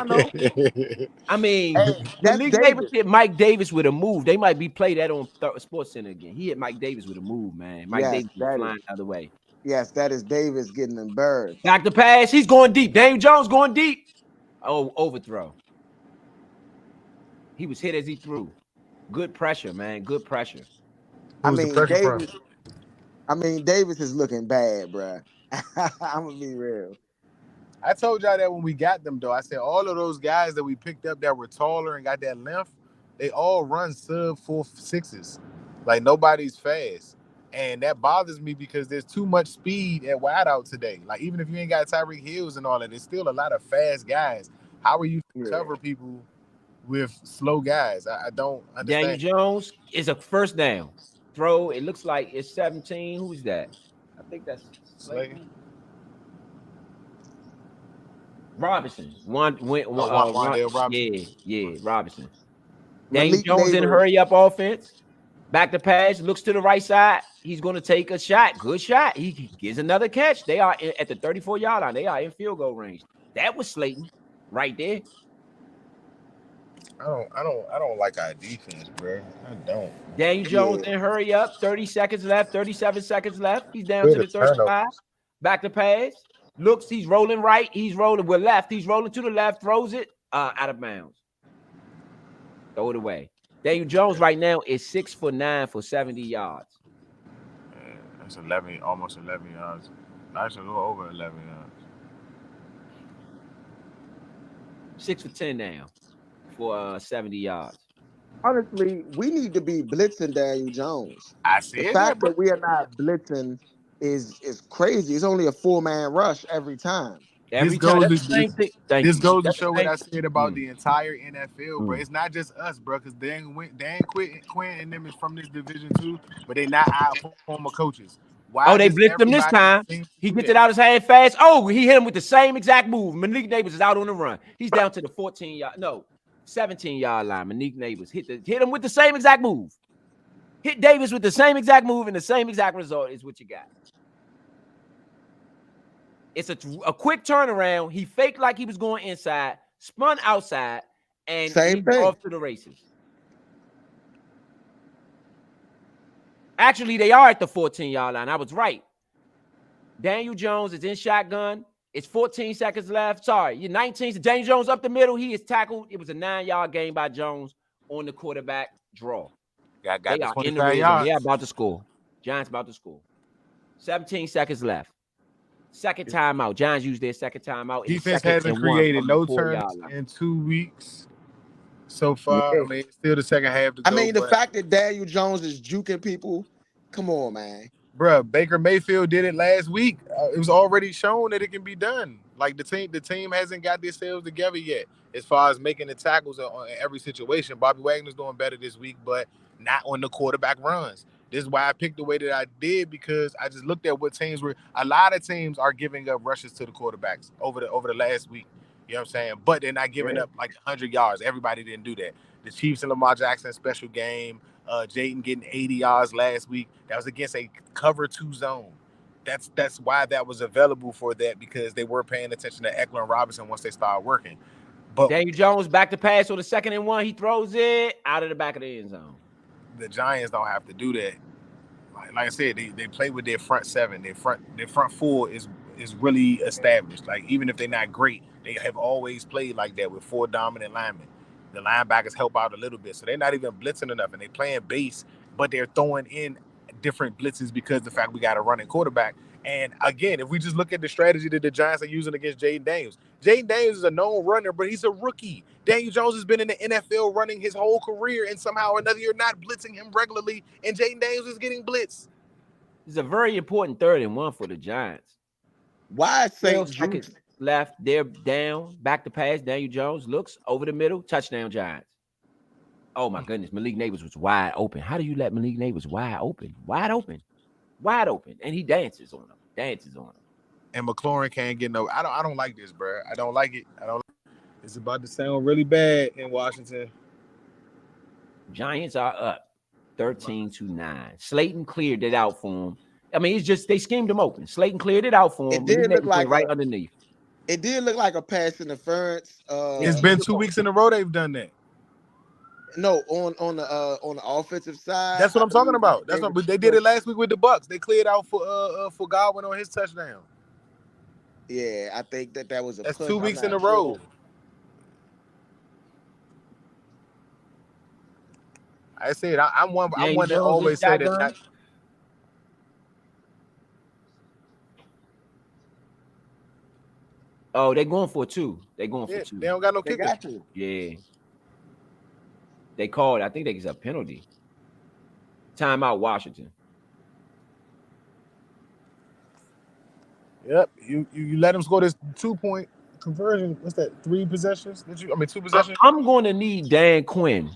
I mean, Malik Davis hit Mike Davis with a move. They might be played that on Sports Center again. He hit Mike Davis with a move, man. Mike Davis was flying the other way. Yes, that is Davis getting embarrassed. Back the pass. He's going deep. Daniel Jones going deep. Oh, overthrow. He was hit as he threw. Good pressure, man. Good pressure. Davis is looking bad, bro. I'm gonna be real. I told y'all that when we got them, though. I said all of those guys that we picked up that were taller and got that length, they all run sub 4.6s. Like nobody's fast. And that bothers me because there's too much speed at wideout today. Like even if you ain't got Tyreek Hills and all that, there's still a lot of fast guys. How are you to cover people with slow guys? I don't Daniel understand. Jones is a first down throw. It looks like it's 17. Who's that? I think that's Slay. Slayton Robinson. Wandale Robinson. Yeah, Robinson. Daniel Malik Jones in Neighbors. hurry up offense. Back to pass, looks to the right side. He's going to take a shot. Good shot. He gets another catch. They are at the 34-yard line. They are in field goal range. That was Slayton right there. I don't like our defense, bro. I don't. Daniel Jones Yeah. in hurry up. 30 seconds left. 37 seconds left. He's down Good to the turnover. 35. Back to pass. Looks, he's rolling right. He's rolling with left. He's rolling to the left. Throws it out of bounds. Throw it away. Daniel Jones right now is 6 for 9 for 70 yards. Yeah, that's 11, almost 11 yards. Actually, a little over 11 yards. 6 for 10 now for 70 yards. Honestly, we need to be blitzing Daniel Jones. I The said fact that, bro. that we are not blitzing is crazy. It's only a 4-man rush every time. Every time. That's the same thing. Thank This you. goes to That's the show what same I said about thing. the entire NFL, bro. Mm. It's not just us, bro, because Dan Quinn and them is from this division too, but they not our former coaches. Why Oh, they does blitzed him this everybody time. seem to He do gets that? it out his hand fast. Oh, he hit him with the same exact move. Malik Neighbors is out on the run. He's down to the 17-yard line. Malik Neighbors hit him with the same exact move. Hit Davis with the same exact move and the same exact result is what you got. It's a quick turnaround. He faked like he was going inside, spun outside, and Same he's thing. off to the races. Actually, they are at the 14-yard line. I was right. Daniel Jones is in shotgun. It's 14 seconds left. Sorry, you're 19. Daniel Jones up the middle. He is tackled. It was a 9-yard gain by Jones on the quarterback draw. Got They the are in the 25 red zone. yards. They are about to score. Giants about to score. 17 seconds left. Second timeout. Giants used their second timeout. Defense hasn't created no turns in 2 weeks so far. Yeah. I mean, still the second half to I go, mean, the but fact that Daniel Jones is juking people, come on, man. bro, Baker Mayfield did it last week. It was already shown that it can be done. Like the team hasn't got themselves together yet as far as making the tackles in every situation. Bobby Wagner's doing better this week, but not on the quarterback runs. This is why I picked the way that I did, because I just looked at what teams were. A lot of teams are giving up rushes to the quarterbacks over the last week. You know what I'm saying? But they're not giving up like 100 yards. Everybody didn't do that. The Chiefs and Lamar Jackson special game. Jayden getting 80 yards last week. That was against a cover 2 zone. That's why that was available for that, because they were paying attention to Eckler and Robinson once they started working. But Daniel Jones back to pass on the 2nd and 1. He throws it out of the back of the end zone. the Giants don't have to do that. Like I said, they play with their front 7. Their front 4 is really established. Like even if they're not great, they have always played like that with 4 dominant linemen. The linebackers help out a little bit, so they're not even blitzing enough, and they playing base, but they're throwing in different blitzes because of the fact we got a running quarterback. And again, if we just look at the strategy that the Giants are using against Jayden Daniels is a known runner, but he's a rookie. Daniel Jones has been in the NFL running his whole career, and somehow or another you're not blitzing him regularly, and Jayden Daniels is getting blitzed. It's a very important 3rd and 1 for the Giants. Why is St. 12 seconds left. They're down. Back to pass. Daniel Jones looks over the middle. Touchdown, Giants. Oh, my goodness. Malik Neighbors was wide open. How do you let Malik Neighbors wide open? Wide open. Wide open. And he dances on him. And McLaurin can't get no. I don't like this, bro. I don't like it. It's about to sound really bad in Washington. Giants are up 13-9. Slayton cleared it out for him. I mean, it's just they schemed him open. Slayton cleared it out for him. It did look like right underneath. It did look like a pass interference. It's been 2 weeks in a row they've done that. No, on the offensive side. That's what I'm talking about. That's what they did it last week with the Bucks. They cleared out for Godwin on his touchdown. Yeah, I think that was a. That's 2 weeks in a row. I said I'm one that always say that. Oh, they going for 2. They going Yeah, for 2. they don't got no They kicker. got to. Yeah. They called. I think they get a penalty. Timeout, Washington. Yep. You let them score this 2-point conversion. What's that? 3 possessions? 2 possessions? I'm going to need Dan Quinn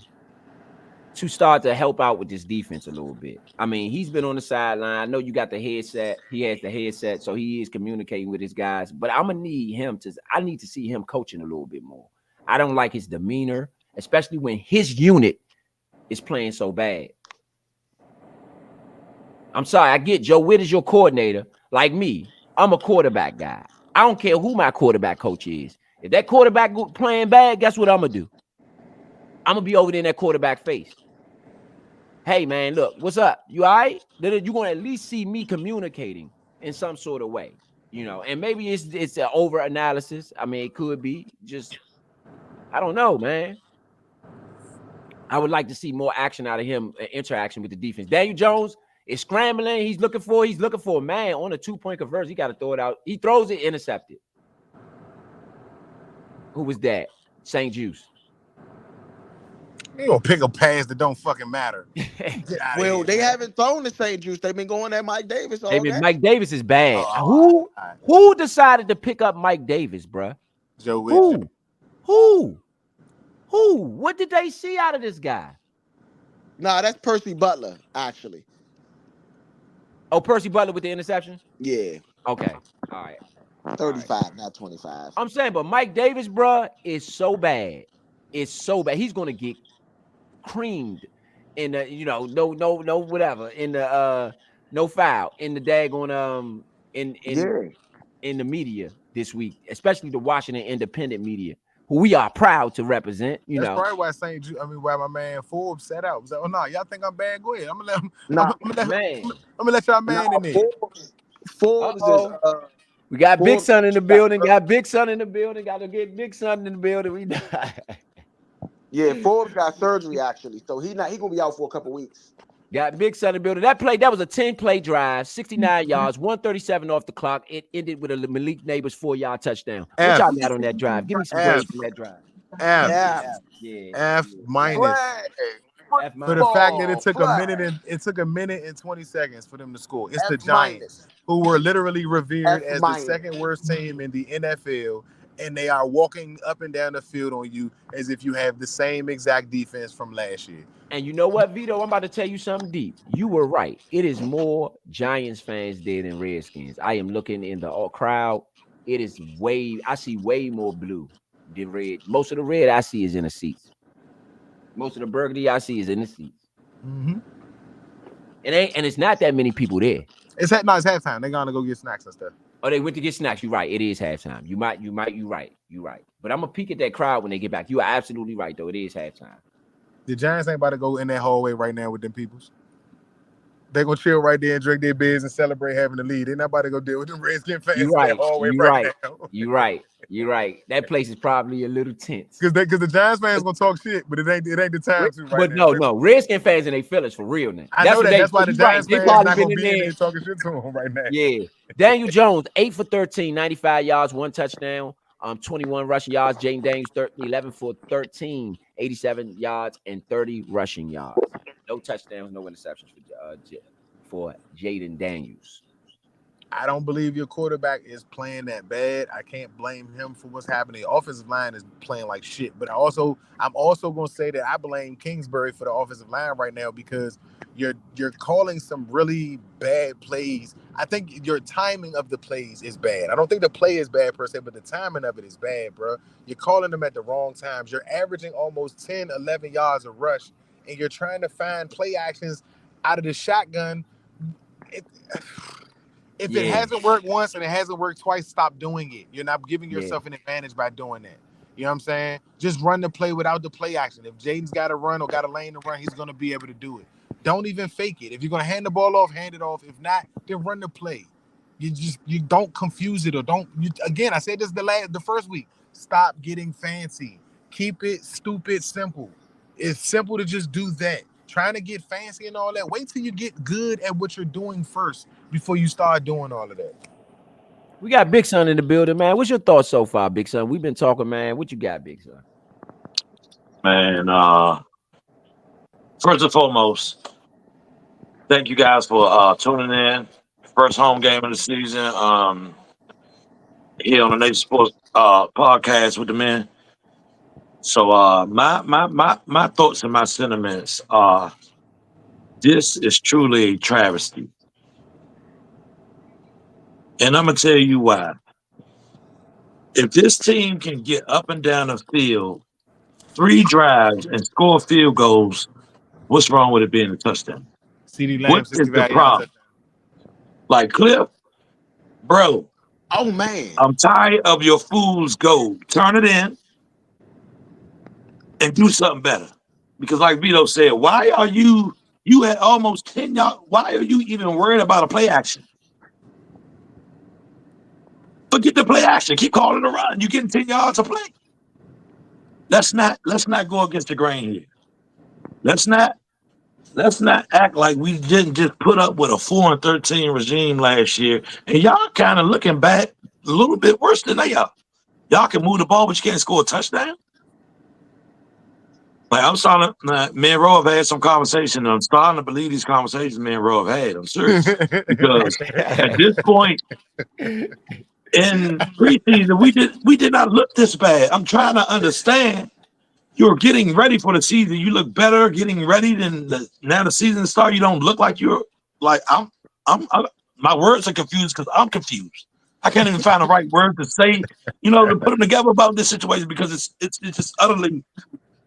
to start to help out with this defense a little bit. I mean, he's been on the sideline. I know you got the headset. He has the headset, so he is communicating with his guys. But I need to see him coaching a little bit more. I don't like his demeanor, especially when his unit is playing so bad. I'm sorry. I get Joe Witt is your coordinator. Like me, I'm a quarterback guy. I don't care who my quarterback coach is. If that quarterback playing bad, guess what I'm going to do? I'm going to be over there in that quarterback face. Hey, man, look, what's up? You all right? You're going to at least see me communicating in some sort of way, and maybe it's an over analysis. I mean, it could be just, I don't know, man. I would like to see more action out of him, interaction with the defense. Daniel Jones is scrambling. He's looking for a man on a 2-point conversion. He got to throw it out. He throws it, intercepted. Who was that? St. Juice. You gonna pick a pass that don't fucking matter. Well, they haven't thrown the St. Juice. They've been going at Mike Davis all game. Mike Davis is bad. Who decided to pick up Mike Davis, bruh? Joe Witt. Who? What did they see out of this guy? Nah, that's Percy Butler, actually. Oh, Percy Butler with the interception? Yeah. Okay. All right. 35, not 25. I'm saying, but Mike Davis, bruh, is so bad. It's so bad. He's gonna get creamed in the, no whatever, in the no foul in the daggone in the media this week, especially the Washington Independent media, who we are proud to represent. That's probably why why my man Forbes set out. Was like, oh no, y'all think I'm bad? Go ahead. I'm gonna let y'all man in there. Forbes is we got Big Son in the building. Got Big Son in the building. Got to get Big Son in the building. We die. Yeah, Forbes got surgery actually, so he gonna be out for a couple weeks. Got Big Son in the building. That was a 10-play drive, 69 yards, 137 off the clock. It ended with a Malik Neighbors 4-yard touchdown. What y'all got on that drive? Give me some grades from that drive. F minus. For the fact that it took a minute and 20 seconds for them to score. It's the Giants, who were literally revered as the second worst team in the NFL. And they are walking up and down the field on you as if you have the same exact defense from last year. And you know what, Vito? I'm about to tell you something deep. You were right. It is more Giants fans there than Redskins. I am looking in the crowd. It is I see way more blue than red. Most of the red I see is in the seats. Most of the burgundy I see is in the seats. Mm-hmm. And it's not that many people there. It's halftime. They're gonna go get snacks and stuff. Oh, they went to get snacks. You're right. It is halftime. You're right. But I'm gonna peek at that crowd when they get back. You are absolutely right, though. It is halftime. The Giants ain't about to go in that hallway right now with them peoples. They're gonna chill right there and drink their beers and celebrate having the lead. They're not about to go deal with them Redskin fans in that hallway now. You're right. That place is probably a little tense. Because the Giants fans gonna talk shit, but it ain't the time to right now. But no, Redskin fans and they feelings for real now. I know that's why the Giants fans not gonna be in there talking shit to them right now. Yeah. Daniel Jones, 8 for 13, 95 yards, 1 touchdown, 21 rushing yards. Jaden Daniels, 11 for 13, 87 yards, and 30 rushing yards. No touchdowns, no interceptions for Jaden Daniels. I don't believe your quarterback is playing that bad. I can't blame him for what's happening. The offensive line is playing like shit. But I'm also going to say that I blame Kingsbury for the offensive line right now because you're calling some really bad plays. I think your timing of the plays is bad. I don't think the play is bad per se, but the timing of it is bad, bro. You're calling them at the wrong times. You're averaging almost 10, 11 yards a rush, and you're trying to find play actions out of the shotgun. If it hasn't worked once and it hasn't worked twice, stop doing it. You're not giving yourself an advantage by doing that. You know what I'm saying? Just run the play without the play action. If Jaden's got to run or got a lane to run, he's going to be able to do it. Don't even fake it. If you're going to hand the ball off, hand it off. If not, then run the play. You don't confuse it or don't. Again, I said this the first week. Stop getting fancy. Keep it stupid simple. It's simple to just do that. Trying to get fancy and all that. Wait till you get good at what you're doing first before you start doing all of that. We got Big Son in the building, man. What's your thoughts so far, Big Son? We've been talking, man. What you got, Big Son? Man, first and foremost, thank you guys for tuning in. First home game of the season. Here on the Nation Sports podcast with the men. So my thoughts and my sentiments are this is truly a travesty. And I'm gonna tell you why. If this team can get up and down the field 3 drives and score field goals, what's wrong with it being a touchdown? CD Lamb, What is the 65 yards. problem? Like Cliff, bro, Oh man. I'm tired of your fool's gold. Turn it in and do something better. Because like Vito said, why are you had almost 10 yards? Why are you even worried about a play action? Forget the play action. Keep calling the run. You're getting 10 yards of play. Let's not go against the grain here. Let's not act like we didn't just put up with a 4-13 regime last year. And y'all kind of looking back a little bit worse than they are. Y'all can move the ball, but you can't score a touchdown. Like I'm starting to, me and Ro have had some conversation. I'm starting to believe these conversations me and Ro have had. I'm serious. Because at this point in preseason, we did not look this bad. I'm trying to understand. You're getting ready for the season. You look better getting ready than now the season start. You don't look like you're like I'm my words are confused because I'm confused. I can't even find the right word to say, to put them together about this situation because it's just utterly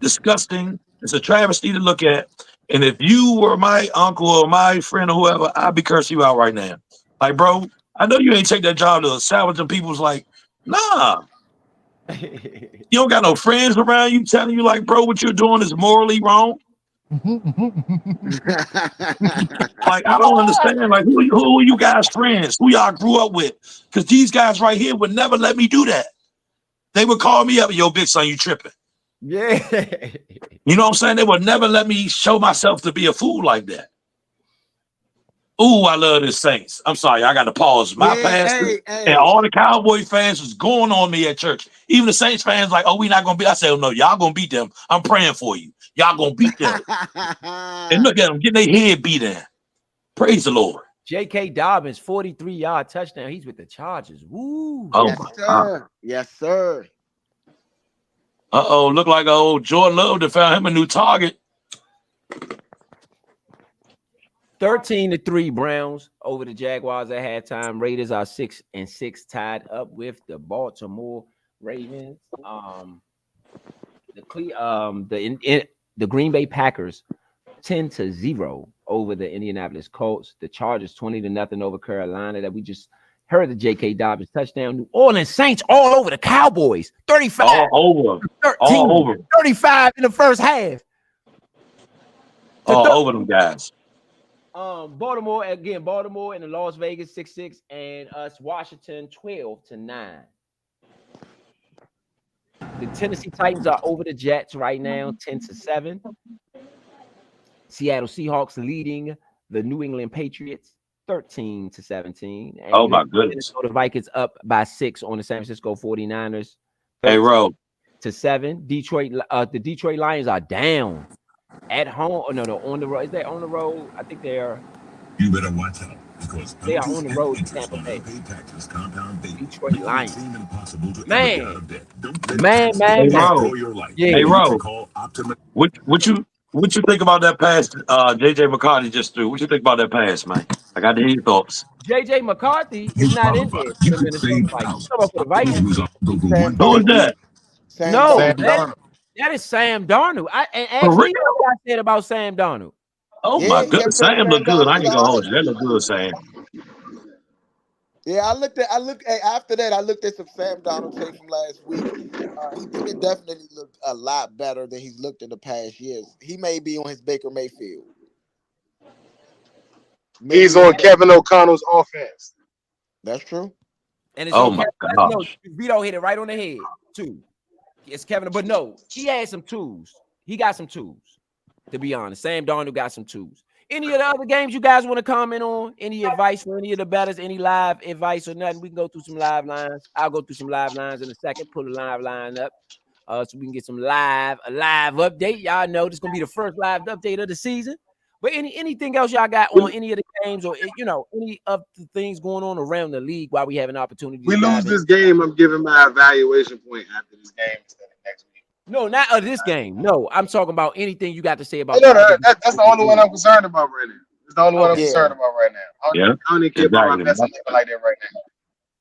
disgusting. It's a travesty to look at. And if you were my uncle or my friend or whoever, I'd be cursing you out right now. Like, bro, I know you ain't take that job to salvage them people's like, nah. You don't got no friends around you telling you like, bro, what you're doing is morally wrong. Like, I don't understand. Like, who are you guys friends? Who y'all grew up with? Because these guys right here would never let me do that. They would call me up, yo, Big Son, you tripping. Yeah. You know what I'm saying? They would never let me show myself to be a fool like that. Ooh, I love the Saints. I'm sorry, I got to pause. My pastor and all the Cowboy fans was going on me at church. Even the Saints fans like, oh, we not going to beat. I said, oh, no, y'all going to beat them. I'm praying for you. Y'all going to beat them. And look at them, getting their head beat in. Praise the Lord. J.K. Dobbins, 43-yard touchdown. He's with the Chargers. Woo. Oh, yes, my sir. God. Yes, sir. Uh-oh, look like old Jordan Love that found him a new target. 13-3 Browns over the Jaguars at halftime. Raiders are 6-6, tied up with the Baltimore Ravens. The Green Bay Packers 10-0 over the Indianapolis Colts. The Chargers 20-0 over Carolina. That we just heard the J.K. Dobbins touchdown. New Orleans Saints all over the Cowboys. 35. All over. 13, All over. 35 in the first half. All over them guys. Baltimore and the Las Vegas 6-6 and us Washington 12-9. The Tennessee Titans are over the Jets right now 10-7. Seattle Seahawks leading the New England Patriots 13-17. And oh my goodness. The Vikings up by 6 on the San Francisco 49ers. Hey, Ro. 7. The Detroit Lions are down. At home, no, on the road. Is they on the road? I think they are. You better watch out because they are on the road to Tampa Bay. Detroit Lions. Man. Hey, Ro. Yeah. Hey, Ro. What you think about that pass JJ McCarthy just threw? What you think about that pass, man? I got to hear your thoughts. JJ McCarthy is not in there for the Minnesota Vikings. For the Vikings. Who is that? No, that is Sam Darnold. And actually, what I said about Sam Darnold. Oh my goodness, Sam look good. I ain't gonna hold you. That look good, Sam. Yeah, I looked at after that. I looked at some Sam Darnold tape from last week. He definitely looked a lot better than he's looked in the past years. He may be on his Baker Mayfield. He's on Kevin O'Connell's offense. That's true. And it's my gosh. No, Vito hit it right on the head too. It's Kevin, but no, he had some tools. He got some tools. To be honest, Sam Darnold got some tools. Any of the other games you guys want to comment on? Any advice for any of the bettors? Any live advice or nothing? We can go through some live lines. I'll go through some live lines in a second. Pull the live line up, so we can get a live update. Y'all know this is gonna be the first live update of the season. But anything else y'all got on any of the games or any of the things going on around the league while we have an opportunity We to dive lose in? this game, I'm giving my evaluation point after this game instead of next week. No, not of this game. No, I'm talking about anything you got to say Oh, about no, the other. that's the only one I'm concerned about right now. It's the only one I'm Okay. concerned about right now. Yeah, I don't even care about my exactly. best looking like that right now.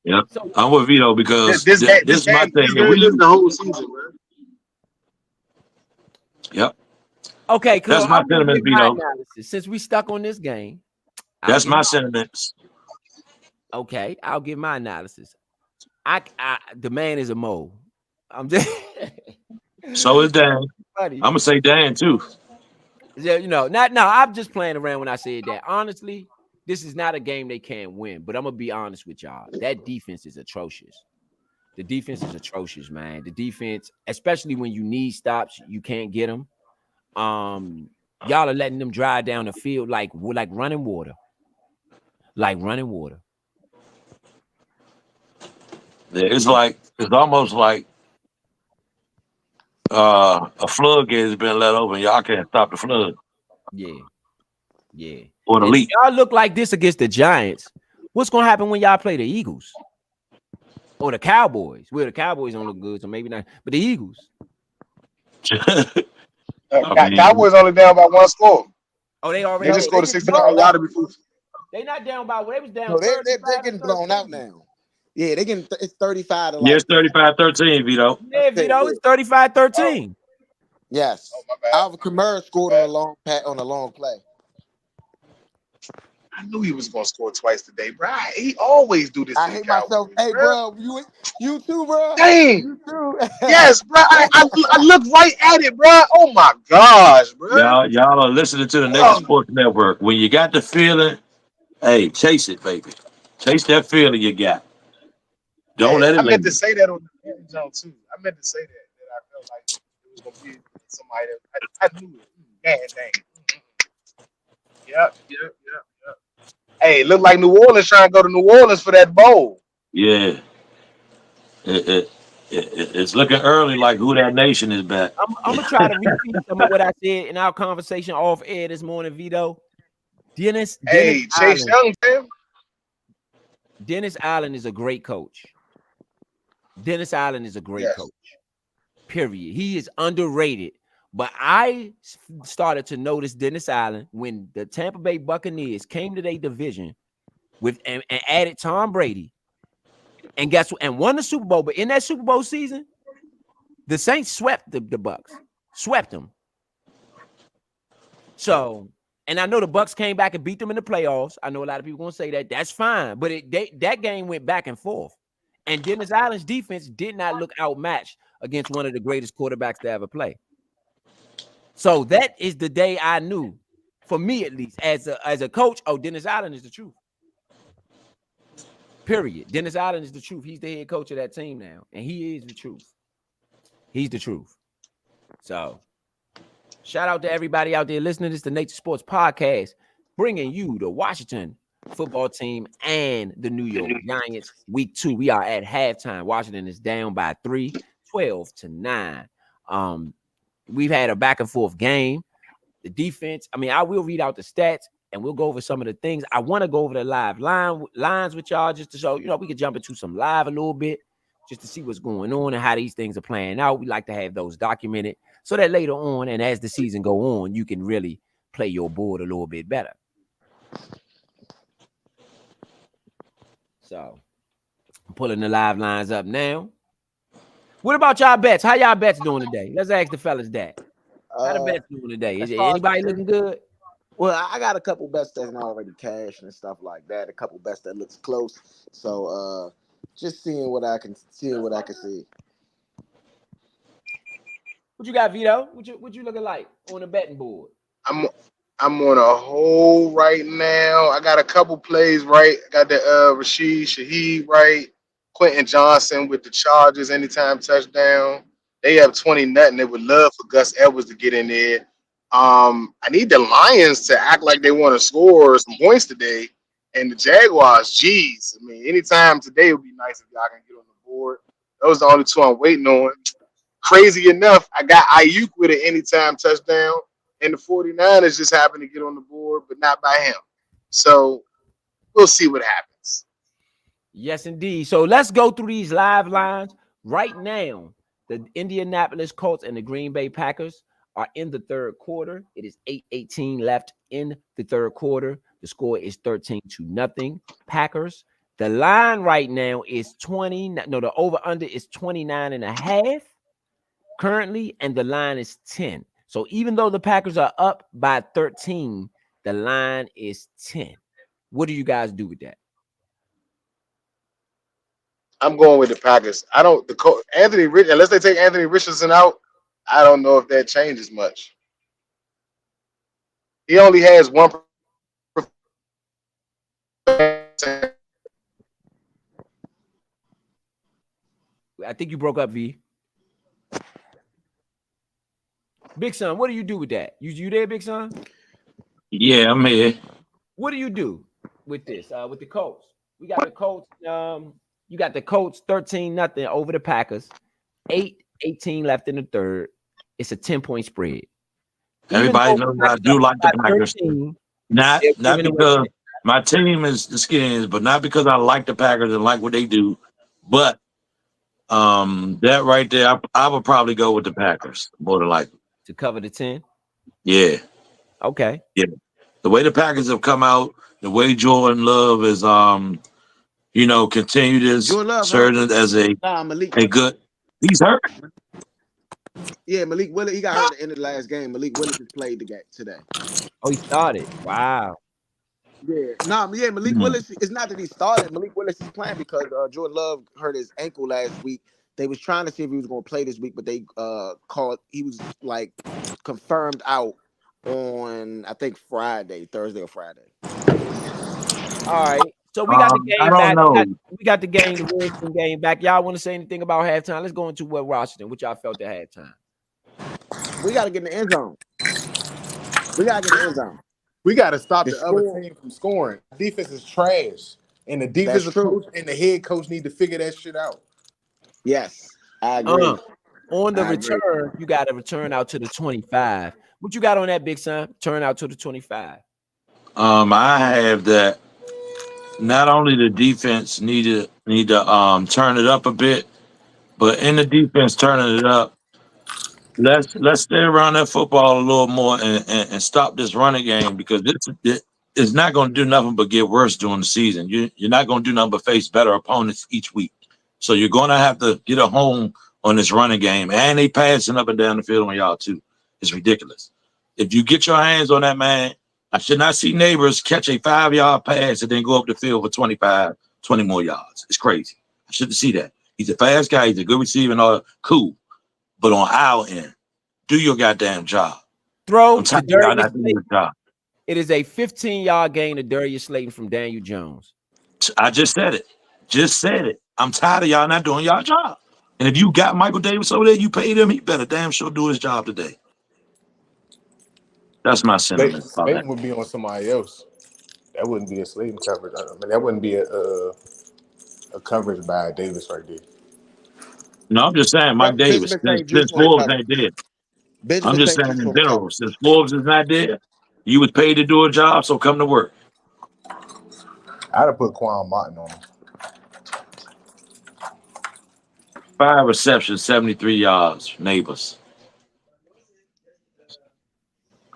Yeah, So I'm with Vito because This game, this is my thing. this game is the whole season, bro. Yep, okay, cool. that's my I'm gonna sentiment, give my Vito. analysis. Since we stuck on this game, That's my sentiments. okay, I'll give my analysis. The man is a mole. I'm just So is Dan. funny. I'm gonna say Dan too. Yeah, I'm just playing around when I said that. Honestly, this is not a game they can't win, but I'm gonna be honest with y'all. That defense is atrocious. The defense is atrocious, man. The defense, especially when you need stops, you can't get them. Y'all are letting them drive down the field like running water. Like running water. Yeah, it's almost like a floodgate has been let open. Y'all can't stop the flood Yeah. or the And if leak. y'all look like this against the Giants, what's gonna happen when y'all play the Eagles or the Cowboys? Well, the Cowboys don't look good, so maybe not. But the Eagles. Cowboys only down by one score. Oh, they already. They just scored a get 69 blown out. yarder before. They not down by. They was down. No, they're 35 getting to blown out 13. now. Yeah, they getting it's 35 to Yeah, like it's 35-13, Vito. Yeah, Vito, it's 35-13. yes. Oh, my bad. Alvin Kamara scored on a long play. I knew he was gonna score twice today, bro. He always do this. I to the hate myself. Cowboys, Hey, bro. bro, you too, bro. Dang. You too. Yes, bro. I look right at it, bro. Oh my gosh, bro. Y'all are listening to the Nature Oh, Sports Network. When you got the feeling, hey, chase it, baby. Chase that feeling you got. Don't let I it meant to linger. say that on the end zone too. I meant to say that I felt like it was gonna be somebody that I knew it. Dang. Yep. Hey, look like New Orleans trying to go to New Orleans for that bowl. Yeah. It's looking early like who that nation is back. I'm gonna try to repeat some of what I said in our conversation off air this morning, Vito. Dennis Chase Allen. Young, man. Dennis Allen is a great coach. Dennis Allen is a great coach. Period. He is underrated. But I started to notice Dennis Allen when the Tampa Bay Buccaneers came to their division and added Tom Brady. And guess what? And won the Super Bowl. But in that Super Bowl season, the Saints swept the Bucs. Swept them. So, and I know the Bucs came back and beat them in the playoffs. I know a lot of people gonna say that. That's fine. But that game went back and forth. And Dennis Allen's defense did not look outmatched against one of the greatest quarterbacks to ever play. So that is the day I knew, for me at least, as a coach, Dennis Allen is the truth. Period. Dennis Allen is the truth. He's the head coach of that team now, and he is the truth. He's the truth. So, shout out to everybody out there listening. This is the Nature Sports Podcast, bringing you the Washington football team and the New York Giants. Week 2, we are at halftime. Washington is down by 3, 12-9. We've had a back and forth game. The defense, I will read out the stats and we'll go over some of the things. I want to go over the live lines with y'all just to show, we could jump into some live a little bit just to see what's going on and how these things are playing out. We like to have those documented so that later on and as the season go on, you can really play your board a little bit better. So I'm pulling the live lines up now. What about y'all bets? How y'all bets doing today? Let's ask the fellas that. How the bets doing today? Is anybody looking good? Well, I got a couple bets that's already cashed and stuff like that. A couple bets that looks close. So just seeing what I can see. What you got, Vito? What you looking like on the betting board? I'm on a hole right now. I got a couple plays right. I got the Rashid Shaheed right. Quentin Johnson with the Chargers anytime touchdown. They have 20-0. They would love for Gus Edwards to get in there. I need the Lions to act like they want to score some points today, and the Jaguars. Geez, I mean, anytime today would be nice if y'all can get on the board. Those are the only two I'm waiting on. Crazy enough, I got Ayuk with an anytime touchdown, and the 49ers just happened to get on the board, but not by him. So we'll see what happens. Yes, indeed. So let's go through these live lines right now. The Indianapolis Colts and the Green Bay Packers are in the third quarter. It is 8:18 left in the third quarter. The score is 13-0 Packers. The line right now is 20. No, the over-under is 29.5 currently, and the line is 10. So even though the Packers are up by 13, the line is 10. What do you guys do with that? I'm going with the Packers. I don't Anthony Rich unless they take Anthony Richardson out. I don't know if that changes much. He only has one. I think you broke up, V. Big Son, what do you do with that? You there, Big Son? Yeah, I'm here. What do you do with this? With the Colts, we got the Colts. You got the Colts 13-0 over the Packers. 8:18 left in the third. It's a 10-point spread. Everybody knows I do like the Packers. 13, Not because my team is the Skins, but not because I like the Packers and like what they do. But that right there, I would probably go with the Packers more than likely to cover the 10. Yeah. Okay. Yeah. The way the Packers have come out, the way Jordan Love is continued his serving as a good. He's hurt. Yeah, Malik Willis, he got hurt at the end of the last game. Malik Willis has played the game today. Oh, he started. Wow. Yeah. Malik Willis, it's not that he started. Malik Willis is playing because Jordan Love hurt his ankle last week. They was trying to see if he was going to play this week, but they called, he was like confirmed out on, I think, Thursday or Friday. All right. So we got the game back. We got the game, the Redskins game back. Y'all want to say anything about halftime? Let's go into Washington, what y'all felt at halftime. We got to get in the end zone. We got to stop the other team from scoring. Defense is trash, and the defensive coach and the head coach need to figure that shit out. Yes, I agree. On the return, you got to return out to the 25. What you got on that, Big Son? Turn out to the 25. I have that. Not only the defense need to turn it up a bit, but in the defense turning it up, let's stay around that football a little more and stop this running game, because it's not going to do nothing but get worse during the season. You're not going to do nothing but face better opponents each week. So you're going to have to get a home on this running game, and they passing up and down the field on y'all too. It's ridiculous. If you get your hands on that man, I should not see Neighbors catch a 5-yard pass and then go up the field for 25, 20 more yards. It's crazy. I shouldn't see that. He's a fast guy. He's a good receiver and all. Cool. But on our end, do your goddamn job. Throw to Darius Slayton. It is a 15-yard gain to Darius Slayton from Daniel Jones. I just said it. I'm tired of y'all not doing y'all job. And if you got Michael Davis over there, you paid him, he better damn sure do his job today. That's my sentiment. Slayton would be on somebody else. That wouldn't be a Slayton coverage. I mean, that wouldn't be a coverage by Davis right there. No, I'm just saying Mike Davis. Since Forbes ain't there. I'm just saying in general, since Forbes is not there, you was paid to do a job, so come to work. I'd have put Quan Martin on him. 5 receptions, 73 yards. Neighbors.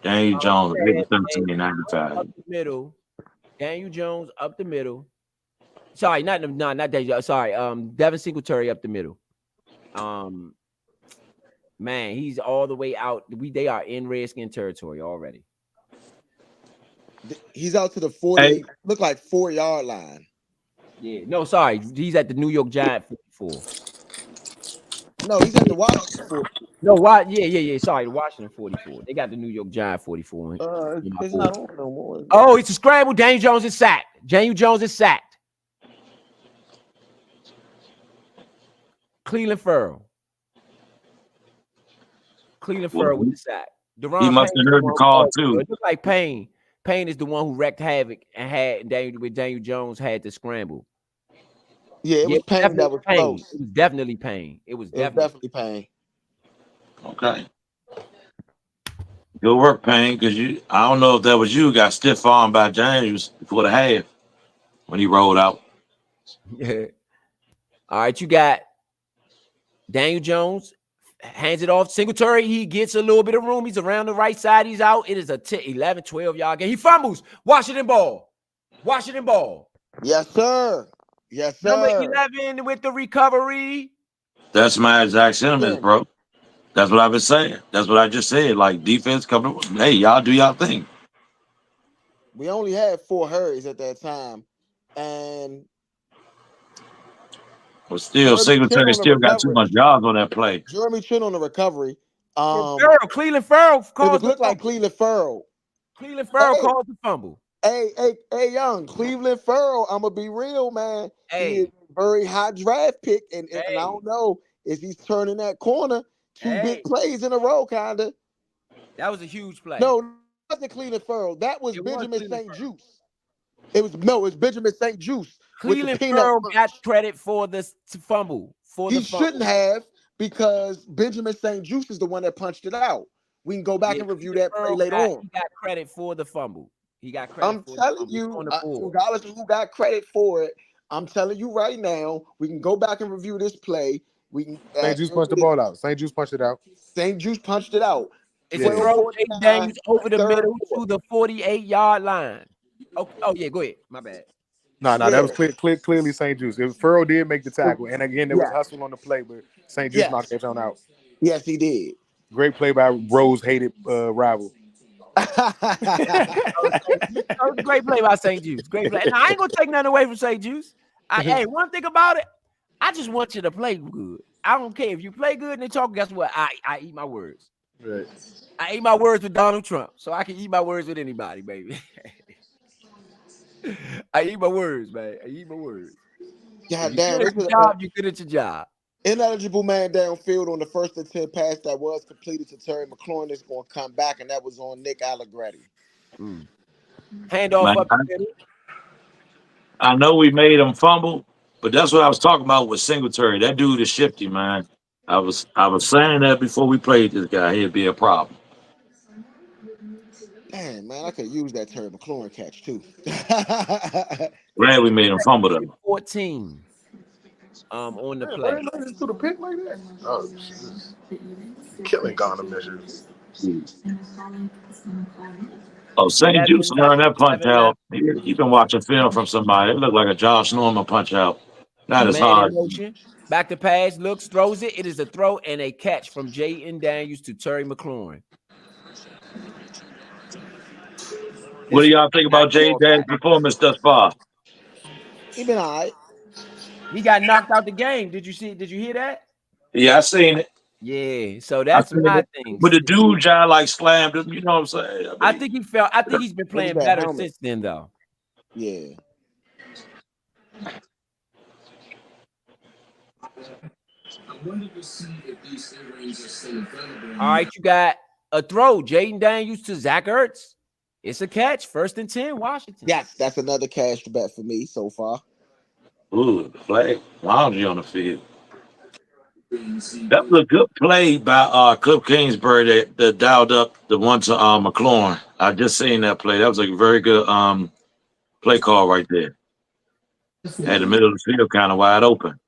Daniel Jones, 13-95. Up the middle. Daniel Jones up the middle. Sorry, not Daniel. Sorry, Devin Singletary up the middle. Man, he's all the way out. They are in Redskin territory already. He's out to the 40, look like 4-yard line. Yeah, no, sorry. He's at the New York Giant 44. No, he's at the Washington 44. No, what? Yeah. Sorry, the Washington 44. They got the New York Giant 44. It's not on no more. Oh, it's a scramble. Daniel Jones is sacked. Cleveland Farrell with the sack. Deron He Payne must is have the heard the one. call Oh, too. it looked like Payne. Payne is the one who wrecked havoc and had Daniel Jones had to scramble. Yeah, it Yeah, was Payne that was Payne. close. It was definitely Payne. It was It was definitely. definitely Payne. Okay. Good work, Payne, because I don't know if that was you got stiff armed by James before the half when he rolled out. All right, you got Daniel Jones hands it off. Singletary, he gets a little bit of room. He's around the right side. He's out. It is a 11, 12-yard game. He fumbles. Washington ball. Washington ball. Yes, sir. Yes, Number sir. 11 with the recovery. That's my exact sentiments, Again, bro. That's what I've been saying. That's what I just said. Like defense coming. Hey, y'all do y'all thing. we only had 4 hurries at that time, and But still, Jeremy Chin Singletary on the still got too recovery. much yards on that play. Jeremy Chin on the recovery. Cleveland Farrell It calls was the looked like fumble. Cleveland Farrell. Cleveland Farrell Hey, calls the fumble. hey, young Cleveland Farrell. I'm gonna be real, man. He is Hey, a very high draft pick, and I hey, don't know if he's turning that corner. 2 big hey. plays in a row, kinda. That was a huge play. No, it wasn't Cleveland Farrell. That was It was Benjamin Cleveland St. Farrell. Juice. It was Benjamin St. Juice with the Cleveland peanut Farrell got punch. credit for the fumble. He shouldn't have because Benjamin St. Juice is the one that punched it out. We can go back Yeah, and review Cleveland that play Farrell later on. he got credit for the fumble. He got credit I'm for the telling fumble. It's you, on the board. regardless of who got credit for it, I'm telling you right now, we can go back and review this play. We can. St. Juice punched the ball out. St. Juice punched it out. St. Juice punched it out. It's a Yeah. throw. Jaden 12:49, Daniels over the third middle quarter. to the 48-yard line. Oh yeah, go ahead. My bad. No, that Yeah, was clearly St. Juice. Furrow did make the tackle, and again, there was yeah, hustle on the play, but St. Juice knocked yes, that one out. yes, he did. Great play by Rose hated rival. That was a great play by St. Juice. Great play. Now I ain't gonna take nothing away from St. Juice. Hey, one thing about it, I just want you to play good. I don't care if you play good and they talk. Guess what? I eat my words. Right. I eat my words with Donald Trump, so I can eat my words with anybody, baby. I eat my words, man. I eat my words. If God you're damn, good this at your is an job, you're good at your job. ineligible man downfield on the first and 10 pass that was completed to Terry McLaurin is going to come back, and that was on Nick Allegretti. Handoff Man, up the middle. I know we made him fumble, but that's what I was talking about with Singletary. That dude is shifty, man. I was saying that before we played this guy. He'd be a problem. Damn, man, I could use that Terry McLaurin catch too. Glad we made him fumble though. 14 on the Man, why play. did they just do the pick like that? Oh, Jesus. Killing Ghana measures. Oh, St. Juice 11 left. learned that punch 11 left. out. He been watching film from somebody. It looked like a Josh Norman punch out. Not as Man in hard. motion. Back to pass. Looks, throws it. It is a throw and a catch from Jaden Daniels to Terry McLaurin. What do y'all think about Jay Dad's performance thus far? He been all right. He got knocked out the game. Did you see? Did you hear that? Yeah, I seen it. Yeah. So I that's seen my it. thing. But the dude, y'all like slammed him. You know what I'm saying? I think he felt. I think he's been It was playing that better helmet. since then, though. Yeah. All right, you got a throw. Jaden Daniels to Zach Ertz. It's a catch. 1st and 10, Washington. Yes, that's another cash bet for me so far. Ooh, flag. Loungy on the field. That was a good play by Cliff Kingsbury that dialed up the one to McLaurin. I just seen that play. That was a very good play call right there. Had the middle of the field kind of wide open.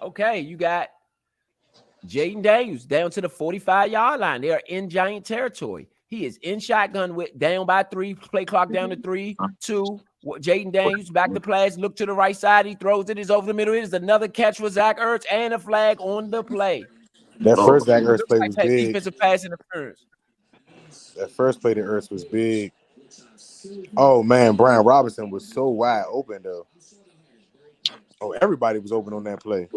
Okay, you got Jaden Daniels down to the 45-yard line. They are in Giant territory. He is in shotgun with down by 3. Play clock down to 3, 2. Jaden Daniels back to pass. Look to the right side. He throws it. Is over the middle. It is another catch for Zach Ertz and a flag on the play. That first Zach Ertz play was Like big. defensive pass interference. That first play to Ertz was big. Oh, man, Brian Robinson was so wide open, though. Oh, everybody was open on that play.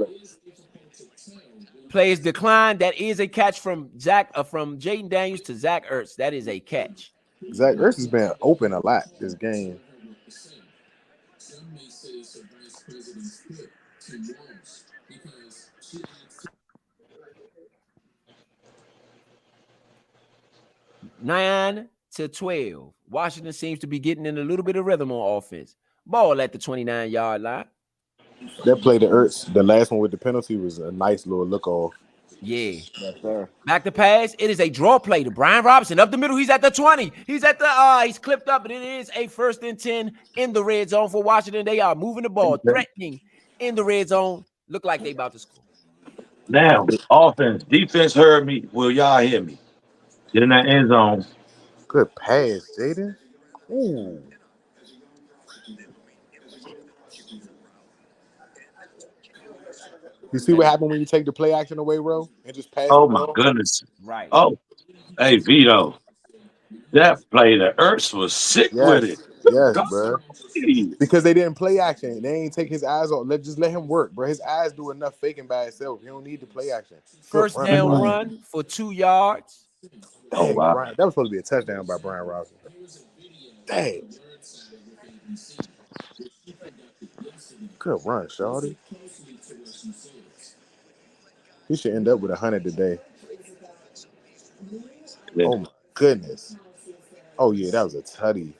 Play is declined. That is a catch from from Jaden Daniels to Zach Ertz. That is a catch. Zach Ertz has been open a lot this game. 9-12. Washington seems to be getting in a little bit of rhythm on offense. Ball at the 29-yard line. That play to Ertz, the last one with the penalty, was a nice little look off. Yeah. Yes, sir. Back to pass. It is a draw play to Brian Robinson up the middle. He's at the 20. He's at the he's clipped up, and it is a 1st and 10 in the red zone for Washington. They are moving the ball, threatening in the red zone. Look like they about to score. Now, offense, defense heard me. Will y'all hear me? Get in that end zone. Good pass, Jaden. Ooh. You see what happened when you take the play action away, bro, and just pass the Oh my ball? goodness. Right. Oh, hey Vito, that play, the Ertz was sick with it. Yes, God, bro. Because they didn't play action. They ain't take his eyes off. Just let him work, bro. His eyes do enough faking by itself. He don't need the play action. Good First run, down Brian. run for 2 yards. Oh Dang, wow. Brian. That was supposed to be a touchdown by Brian Robinson. Dang. Good run, shawty. He should end up with 100 today. Oh my goodness. Oh yeah, that was a tutty.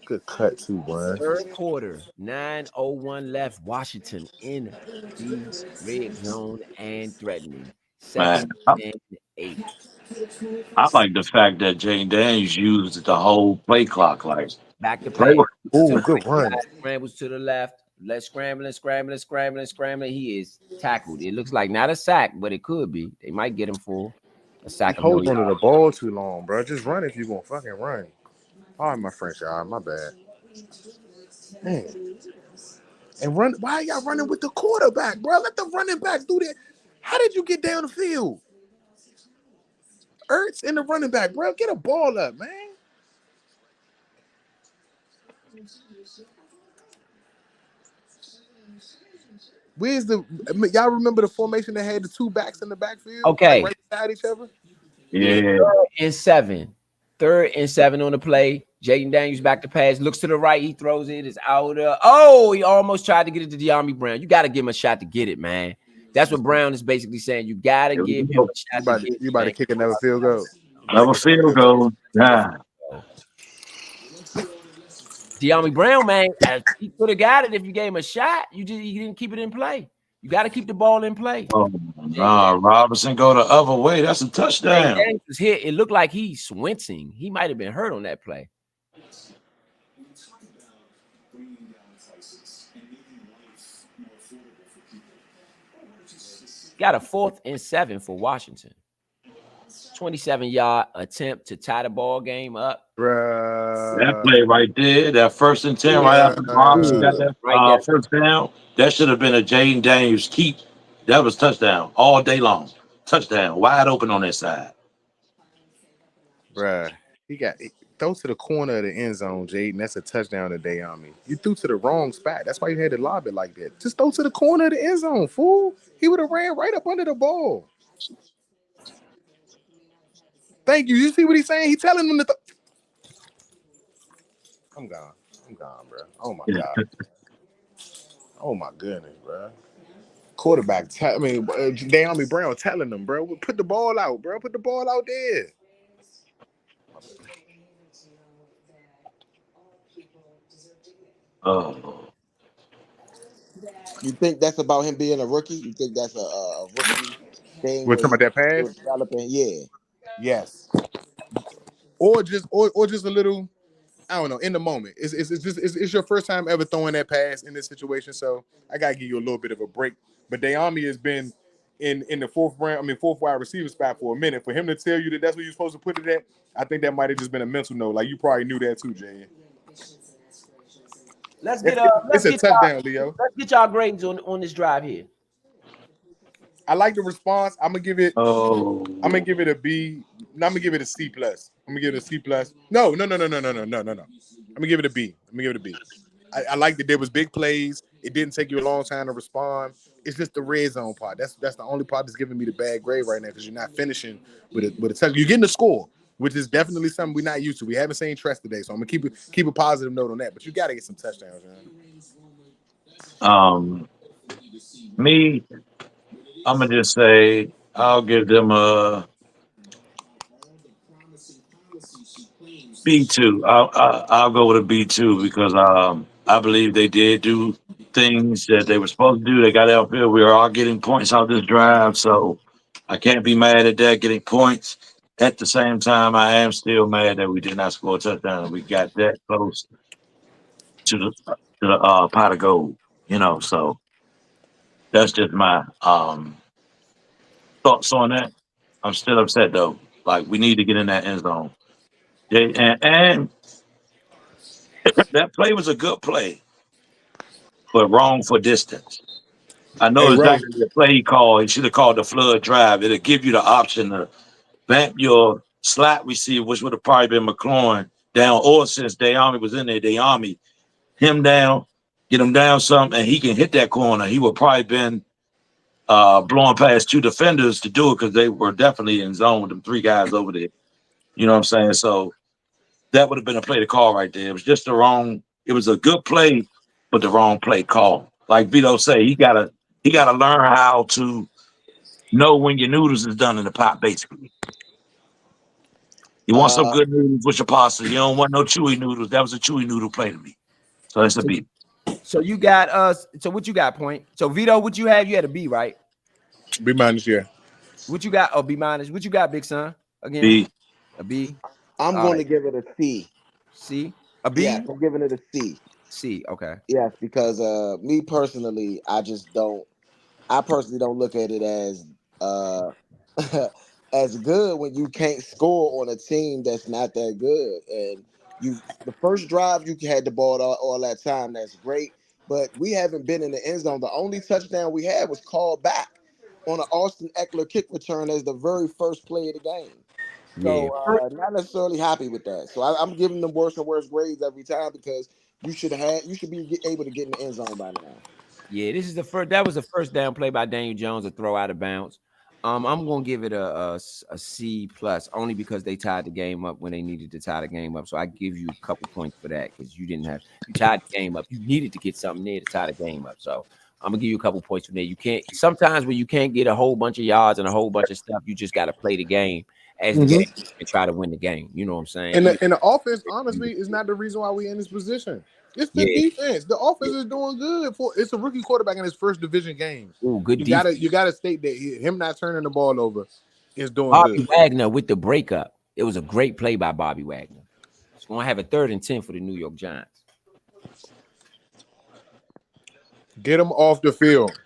Good cut too, Brian. Third quarter, 9:01 left. Washington in the red zone and threatening. Man, 7 and 8. I like the fact that Jane Daniels used the whole play clock. Like Back to play pass to Ooh, the good right run. side, scrambles to the left. Let's scrambling. He is tackled. It looks like not a sack, but it could be. They might get him for a He sack of no holds onto yards. the ball too long, bro. Just run if you gonna fucking run. All right, my French y'all. My bad. Man. And run. Why are y'all running with the quarterback, bro? Let the running back do that. How did you get down the field? Ertz in the running back, bro. Get a ball up, man. Where's the y'all remember the formation that had the two backs in the backfield, like Okay. right beside each other? Yeah, yeah. 3rd and 7. 3rd and 7 on the play. Jaden Daniels back to pass. Looks to the right. He throws it. It's out. He almost tried to get it to De'Ami Brown. You got to give him a shot to get it, man. That's what Brown is basically saying. You got to Here we give him go. a shot to get it, You about to man. kick another field goal. Another field goal. Yeah. De'Ami Brown, man, he could have got it if you gave him a shot. You didn't keep it in play. You got to keep the ball in play. Oh, Jaden nah, Robinson go the other way. That's a touchdown. Daniels was hit. It looked like he's wincing. He might have been hurt on that play. Got a 4th and 7 for Washington. 27-yard attempt to tie the ball game up. That Bruh. play right there, that 1st and 10 right after Robinson got that Right there. first down, that should have been a Jaden Daniels keep. That was touchdown all day long. Touchdown, wide open on that side. Bruh. Throw to the corner of the end zone, Jaden. That's a touchdown today on me. You threw to the wrong spot. That's why you had to lob it like that. Just throw to the corner of the end zone, fool. He would have ran right up under the ball. Thank you. You see what he's saying? He's telling them to. I'm gone. I'm gone, bro. Oh my god. Oh my goodness, bro. Quarterback. De'Ami Brown telling them, bro. Put the ball out, bro. Put the ball out there. Oh, You think that's about him being a rookie? You think that's a rookie thing We're where talking he's about that still pass. developing? Yeah. Yes. Or just a little. I don't know. In the moment, it's your first time ever throwing that pass in this situation, so I gotta give you a little bit of a break. But De'Ami has been in the fourth wide receiver spot for a minute. For him to tell you that that's where you're supposed to put it at, I think that might have just been a mental note. Like you probably knew that too, Jay. Let's get It's a touchdown, Leo. let's get y'all gradings on this drive here. I like the response. I'm gonna give it oh, a B. No, I'm gonna give it a C plus. I'm gonna give it a C plus. No. I'm gonna give it a B. I like that there was big plays. It didn't take you a long time to respond. It's just the red zone part. That's the only part that's giving me the bad grade right now because you're not finishing with a touch. You're getting the score, which is definitely something we're not used to. We haven't seen Tress today, so I'm gonna keep a positive note on that. But you got to get some touchdowns, man. me, I'm gonna just say I'll give them a B2. I'll go with a B2 because I believe they did do things that they were supposed to do. They got outfield. We are all getting points out this drive, so I can't be mad at that getting points. At the same time, I am still mad that we did not score a touchdown. We got that close to the pot of gold, So that's just my thoughts on that. I'm still upset though. Like we need to get in that end zone. And that play was a good play, but wrong for distance. I know Hey, Ro. exactly the play he called. He should have called the flood drive. It'll give you the option to vamp your slot receiver, which would have probably been McLaurin down, or since Dayami was in there, Dayami him down, get him down some, and he can hit that corner. He would probably been blowing past two defenders to do it because they were definitely in zone with them three guys over there. You know what I'm saying? So that would have been a play to call right there. It was just the wrong. It was a good play, but the wrong play call. Like Vito say, he gotta learn how to know when your noodles is done in the pot. Basically, you want some Uh, good noodles with your pasta. You don't want no chewy noodles. That was a chewy noodle play to me. So that's a B. So you got So what you got, Point? So Vito, what you have? You had a B, right? B minus, yeah. What you got? Oh, B minus. What you got, Big Son? Again, B. a B. I'm All going to right. give it a C. C. A B. Yes, I'm giving it a C. C. Okay. Yes, because me personally, I personally don't look at it as uh as good when you can't score on a team that's not that good. And the first drive you had the ball all that time, that's great. But we haven't been in the end zone. The only touchdown we had was called back on an Austin Eckler kick return as the very first play of the game. Yeah. So not necessarily happy with that. So I'm giving them worse and worse grades every time because you should be able to get in the end zone by now. Yeah. This is the first. That was the first down play by Daniel Jones, a throw out of bounds. I'm gonna give it a C plus only because they tied the game up when they needed to tie the game up. So I give you a couple points for that because you tied the game up. You needed to get something there to tie the game up. So I'm gonna give you a couple points from there. You can't sometimes when you can't get a whole bunch of yards and a whole bunch of stuff, you just gotta play the game as the game and try to win the game. You know what I'm saying? And the offense, honestly, is not the reason why we in this position. It's the defense. The offense is doing good. It's a rookie quarterback in his first division game. Ooh, good You gotta state that him not turning the ball over is doing Bobby good. Wagner with the breakup. It was a great play by Bobby Wagner. It's going to have a 3rd and 10 for the New York Giants. Get him off the field.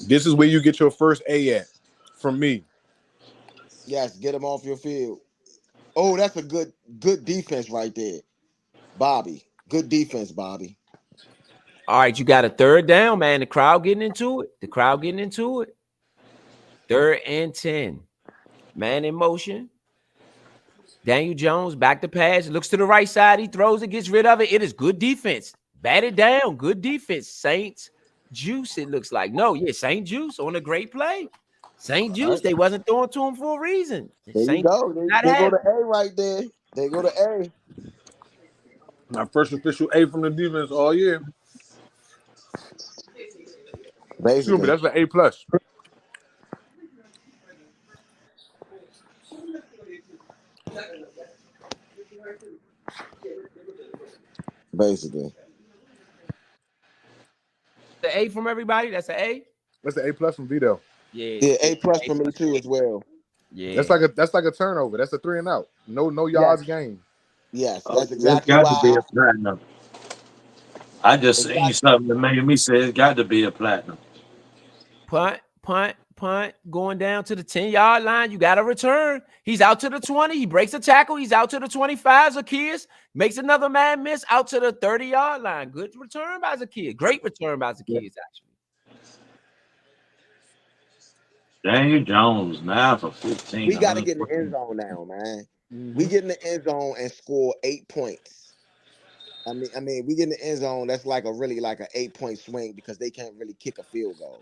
This is where you get your first A at from me. Yes, get him off your field. Oh, that's a good defense right there, Bobby. Good defense, Bobby. All right, you got a 3rd down, man. The crowd getting into it. 3rd and 10. Man in motion. Daniel Jones back to pass. Looks to the right side. He throws it, gets rid of it. It is good defense. Bat it down. Good defense. Saints Juice, it looks like. No, yeah, Saint Juice on a great play. St. Juice, they wasn't throwing to him for a reason. There you go. They go to A right there. They go to A. My first official A from the defense all year. Excuse me, that's an A plus. Basically. The A from everybody? That's an A? That's an A plus from Vito. Yeah, A plus for me too as well. Yeah. That's like a turnover. That's a 3 and out. No yards gain. Yes, that's exactly got why. To be a platinum. I just seen something that made me say it's got to be a platinum. Punt, going down to the 10-yard line. You got to return. He's out to the 20. He breaks a tackle. He's out to the 25. Zacchaeus makes another man miss out to the 30-yard line. Good return by Zacchaeus. Great return by Zacchaeus, actually. Daniel Jones now for 15. We got to get in the end zone now, man. Mm-hmm. We get in the end zone and score 8 points. I mean, we get in the end zone. That's like an 8-point swing because they can't really kick a field goal.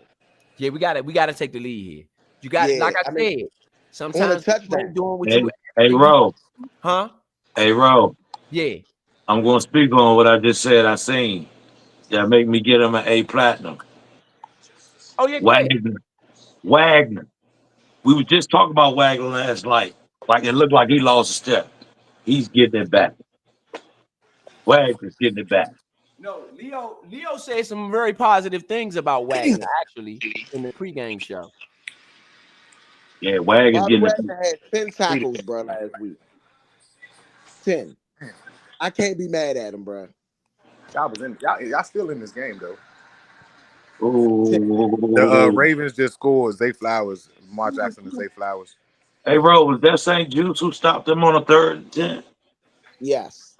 Yeah, we got to take the lead here. You got like I said. Sometimes touchdown. Doing what hey, Ro. Huh? Hey, Ro. Yeah. I'm going to speak on what I just said. I seen. That make me get him an A platinum. Oh yeah, Wagner. We were just talking about Wagner last night. Like it looked like he lost a step. He's getting it back. Wags is getting it back. No, Leo said some very positive things about Wagner actually in the pregame show. Yeah, Wags is Bobby getting it Wagner had 10 tackles, bro, last week. 10. I can't be mad at him, bro. Y'all still in this game though. Ooh. The Ravens just scored Zay Flowers, Lamar Jackson and Zay Flowers. Hey, Ro, was that St. Jude's who stopped them on a 3rd and 10? Yes.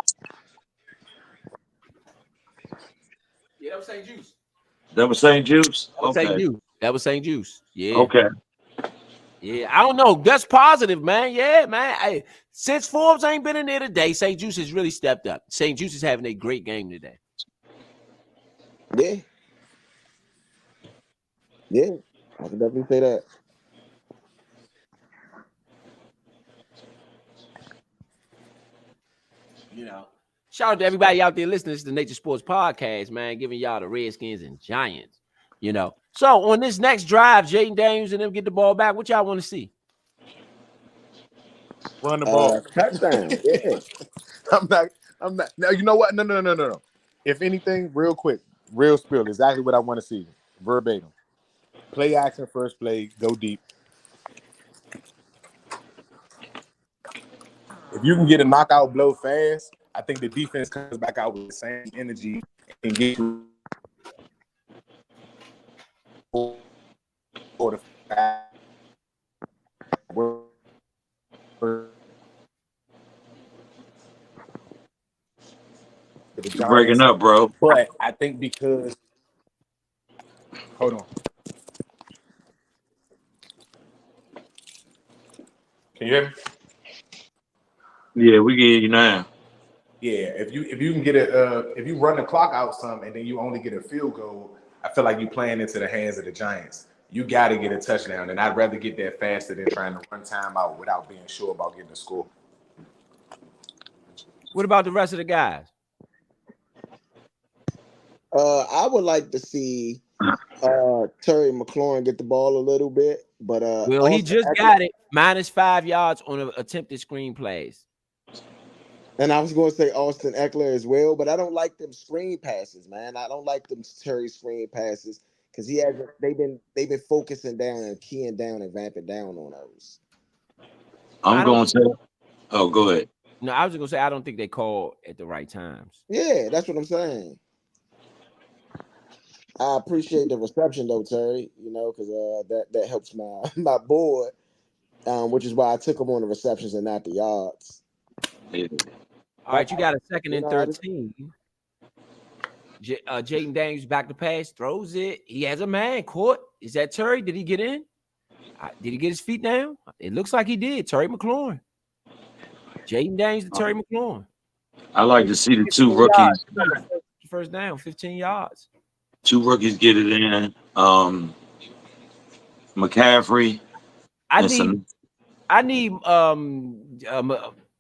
Yeah, that was St. Juice. That was St. Jude's? That was St. Juice. That was St. Juice. Yeah. Okay. Yeah, I don't know. That's positive, man. Yeah, man. Hey, since Forbes ain't been in there today, St. Juice has really stepped up. St. Juice is having a great game today. Yeah. Yeah. I can definitely say that. You know, shout out to everybody out there listening to the Nature Sports Podcast, man, giving y'all the Redskins and Giants. You know, so on this next drive, Jaden Daniels and them get the ball back. What y'all want to see? Run the ball. Touchdown. Yeah. I'm not. Now you know what? No. If anything, real quick, real spill, exactly what I want to see. Verbatim. Play action, first play, go deep. If you can get a knockout blow fast, I think the defense comes back out with the same energy and get you for the You're breaking up, bro. But I think because hold on. Can you hear me? Yeah, we get you now. Yeah, if you can get if you run the clock out some and then you only get a field goal, I feel like you playing into the hands of the Giants. You got to get a touchdown, and I'd rather get that faster than trying to run time out without being sure about getting a score. What about the rest of the guys? I would like to see Terry McLaurin get the ball a little bit, but well, he just got it -5 yards on attempted screen plays. And I was going to say Austin Eckler as well, but I don't like them screen passes, man. I don't like them Terry screen passes because they've been focusing down and keying down and vamping down on those. I'm going to say, oh, go ahead. No, I was just going to say I don't think they call at the right times. Yeah, that's what I'm saying. I appreciate the reception though, Terry. You know, because that helps my board, which is why I took him on the receptions and not the yards. Yeah. All right, you got a 2nd and 13. Jaden Daniels back to pass, throws it. He has a man caught. Is that Terry? Did he get in? Did he get his feet down? It looks like he did. Terry McLaurin. Jaden Daniels to Terry McLaurin. I like to see the two rookies. First down, 15 yards. Two rookies get it in. McCaffrey. I need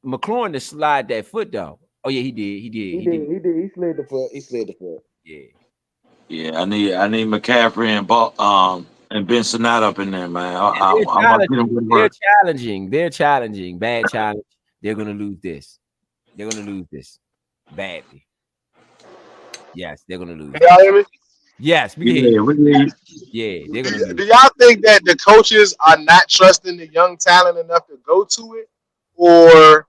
McLaurin to slide that foot though. Oh yeah, he did. He slid the foot. Yeah. Yeah, I need McCaffrey and Ben Sinnott up in there, man. They're challenging. They're challenging. Bad challenge. They're gonna lose this. They're gonna lose this badly. Yes, they're gonna lose. Can y'all hear me? Yes, we can hear you. Yeah, they're gonna lose. Do y'all think that the coaches are not trusting the young talent enough to go to it, or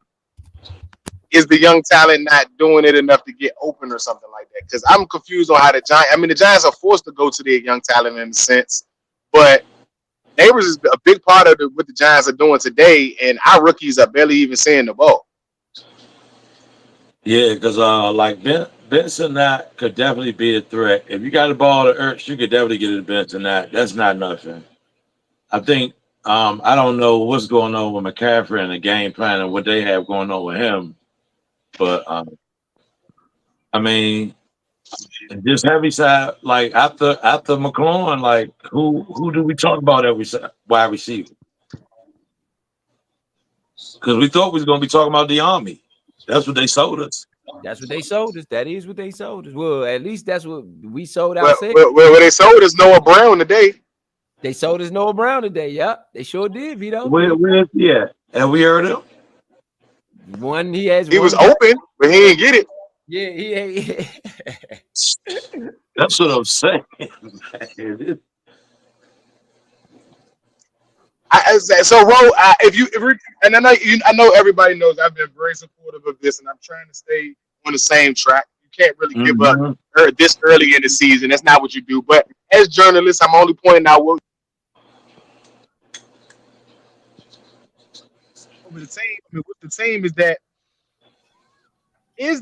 is the young talent not doing it enough to get open or something like that? Because I'm confused on how the Giants are forced to go to their young talent in a sense, but Neighbors is a big part of what the Giants are doing today, and our rookies are barely even seeing the ball. Yeah, because like Benson, that could definitely be a threat. If you got the ball to Ertz, you could definitely get it to Benson. That's not nothing. I think I don't know what's going on with McCaffrey and the game plan and what they have going on with him, but I mean, just heavy side, like after McLaurin, like who do we talk about every wide receiver? Because we thought we was gonna be talking about the Army. That's what they sold us. That's what they sold us. That is what they sold us. Well, at least that's what we sold Well, ourselves. well, they sold us Noah Brown today. They sold us Noah Brown today. Yep, they sure did, Vito. Where's he at? Have we heard him? One, he has He was one. open, but he didn't get it. Yeah, he. That's what I'm saying. So, Ro, and I know everybody knows I've been very supportive of this, and I'm trying to stay on the same track. You can't really give up Mhm. this early in the season. That's not what you do. But as journalists, I'm only pointing out what over the team. I mean, with the team is that this is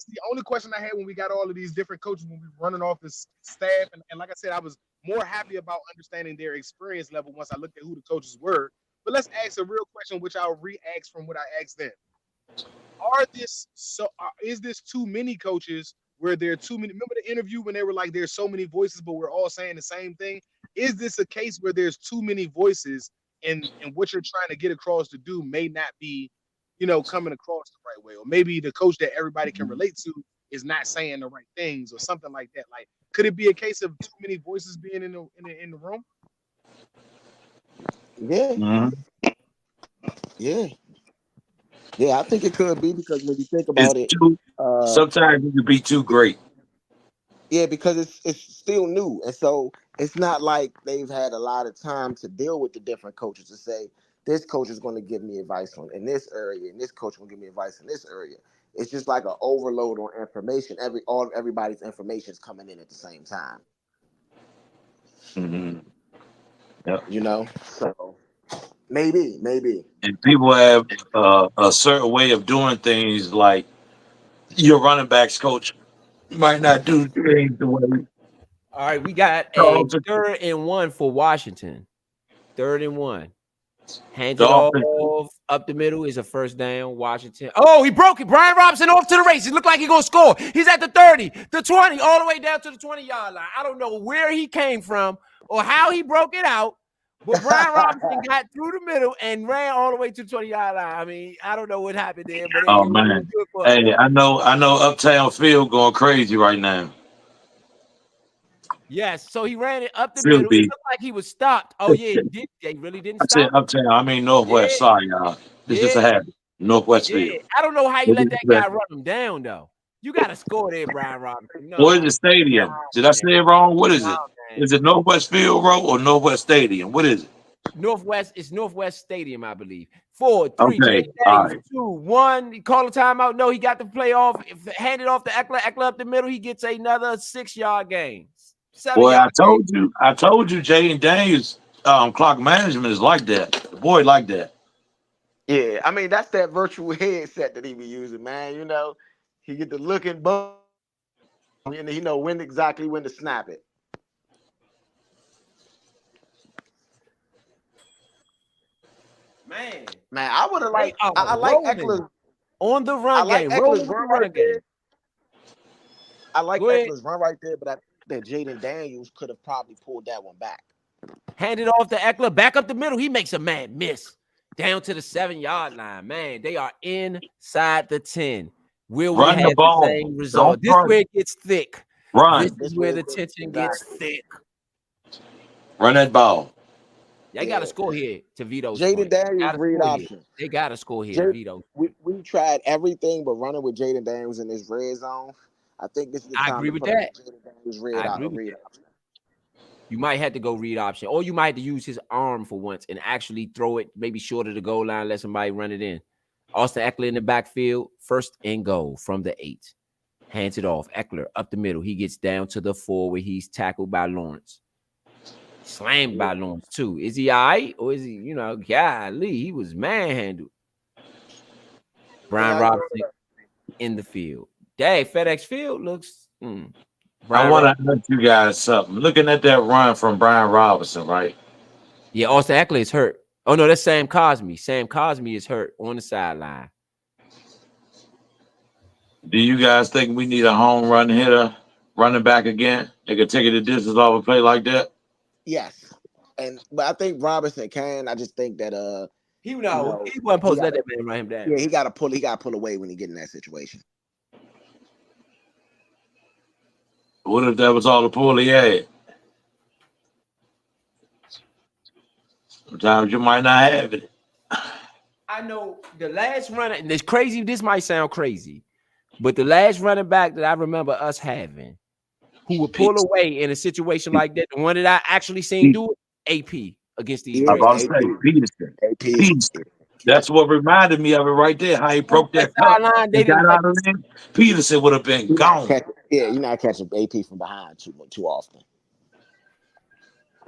the only question I had when we got all of these different coaches when we were running off this staff, and like I said, I was more happy about understanding their experience level once I looked at who the coaches were. But let's ask a real question, which I'll re-ask from what I asked them. Is this too many coaches where there are too many? Remember the interview when they were like, there's so many voices, but we're all saying the same thing? Is this a case where there's too many voices and what you're trying to get across to do may not be, coming across the right way? Or maybe the coach that everybody can relate to is not saying the right things or something like that. Like, could it be a case of too many voices being in the room? Yeah, Mhm. yeah. I think it could be because when you think It's about it, too. uh, Sometimes you can be too great. yeah, because it's still new, and so it's not like they've had a lot of time to deal with the different coaches to say this coach is going to give me advice on in this area, and this coach will give me advice in this area. It's just like an overload on information. Everybody's information is coming in at the same time. Hmm. Yep. So maybe. And people have a certain way of doing things. Like your running backs coach might not do things the way All right, we got a Charles, 3rd and 1 for Washington. 3rd and 1. Hands the it offense. off up the middle is a first down. Washington. Oh, he broke it. Brian Robinson off to the races. Looked like he gonna score. He's at the 30, the 20, all the way down to the 20-yard line. I don't know where he came from or how he broke it out, but Brian Robinson got through the middle and ran all the way to the 20-yard line. I mean, I don't know what happened there, but Oh it was man. good for us. Hey, I know Uptown Field going crazy right now. Yes, so he ran it up the Field middle. It B. looked like he was stopped. Oh yeah, they really didn't I said stop him. Uptown. I mean Yeah, Northwest. Sorry, y'all. It's just yeah. a habit. Northwest Yeah, Field. I don't know how you What let is that that? guy run him down, though. You got to score there, Brian Robinson. What is the No, stadium? Did I man. say it wrong? What is it? No, man. Is it Northwest Field Road or Northwest Stadium? What is it? Northwest, it's Northwest Stadium, I believe. 4, 3, Okay. Jay All Daniels. right. 2, 1. He called a timeout. No, he got the play off. Hand it off to Eckler. Eckler up the middle. He gets another 6-yard gain. Boy, 7-yard gain. I told you, Jaden Daniels, clock management is like that. The boy like that. Yeah, I mean that's that virtual headset that he be using, man. He get the looking bump, and he know exactly when to snap it. Man, I would have They like are I like rolling Eckler. on the I run like game. Rolling Eckler's with the run right run game. there. I like Go ahead. Eckler's run right there, but I think that Jaden Daniels could have probably pulled that one back. Hand it off to Eckler. Back up the middle. He makes a mad miss. Down to the 7-yard line. Man, they are inside the 10. Will we Run the have the ball. same result? Don't This is run. where it gets thick. This Run. is This where way the it goes. tension gets Exactly. thick. Run that ball. They got to score here to Vito's Jaden point. They Daniels got to read score here. option. They got to score here to Vito's point. We tried everything but running with Jaden Daniels in this red zone. I think this is the I time agree to with put that. Jaden Daniels I agree with read that. option. You might have to go read option, or you might have to use his arm for once and actually throw it maybe short of the goal line, let somebody run it in. Austin Eckler in the backfield, 1st and goal from the 8. Hands it off. Eckler up the middle. He gets down to the 4 where he's tackled by Lawrence. Slammed by Lawrence, too. Is he all right? Or is he, golly, he was manhandled. Brian Robinson in the field. Dang, FedEx Field looks. I Brian want Robinson. to ask you guys something. Looking at that run from Brian Robinson, right? Yeah, Austin Eckler is hurt. Oh, no, that's Sam Cosmi. Sam Cosmi is hurt on the sideline. Do you guys think we need a home run hitter running back again? They could take it the distance off a play like that? Yes, but I think Robinson can. I just think that He you wasn't know, supposed to let that man run him down. yeah, he got to pull away when he get in that situation. What if that was all the pull he had? Sometimes you might not have it. I I know the last runner, and it's crazy. This might sound crazy, but the last running back that I remember us having who would pull away in a situation like that, the one that I actually seen do it, AP against these Yeah, I'm about to Ravens. say AP. Peterson. AP is Peterson. That's what reminded me of it right there. How he broke That that cup sideline, they and didn't got like. out of there. Peterson would have been gone. you're not catching AP from behind too often.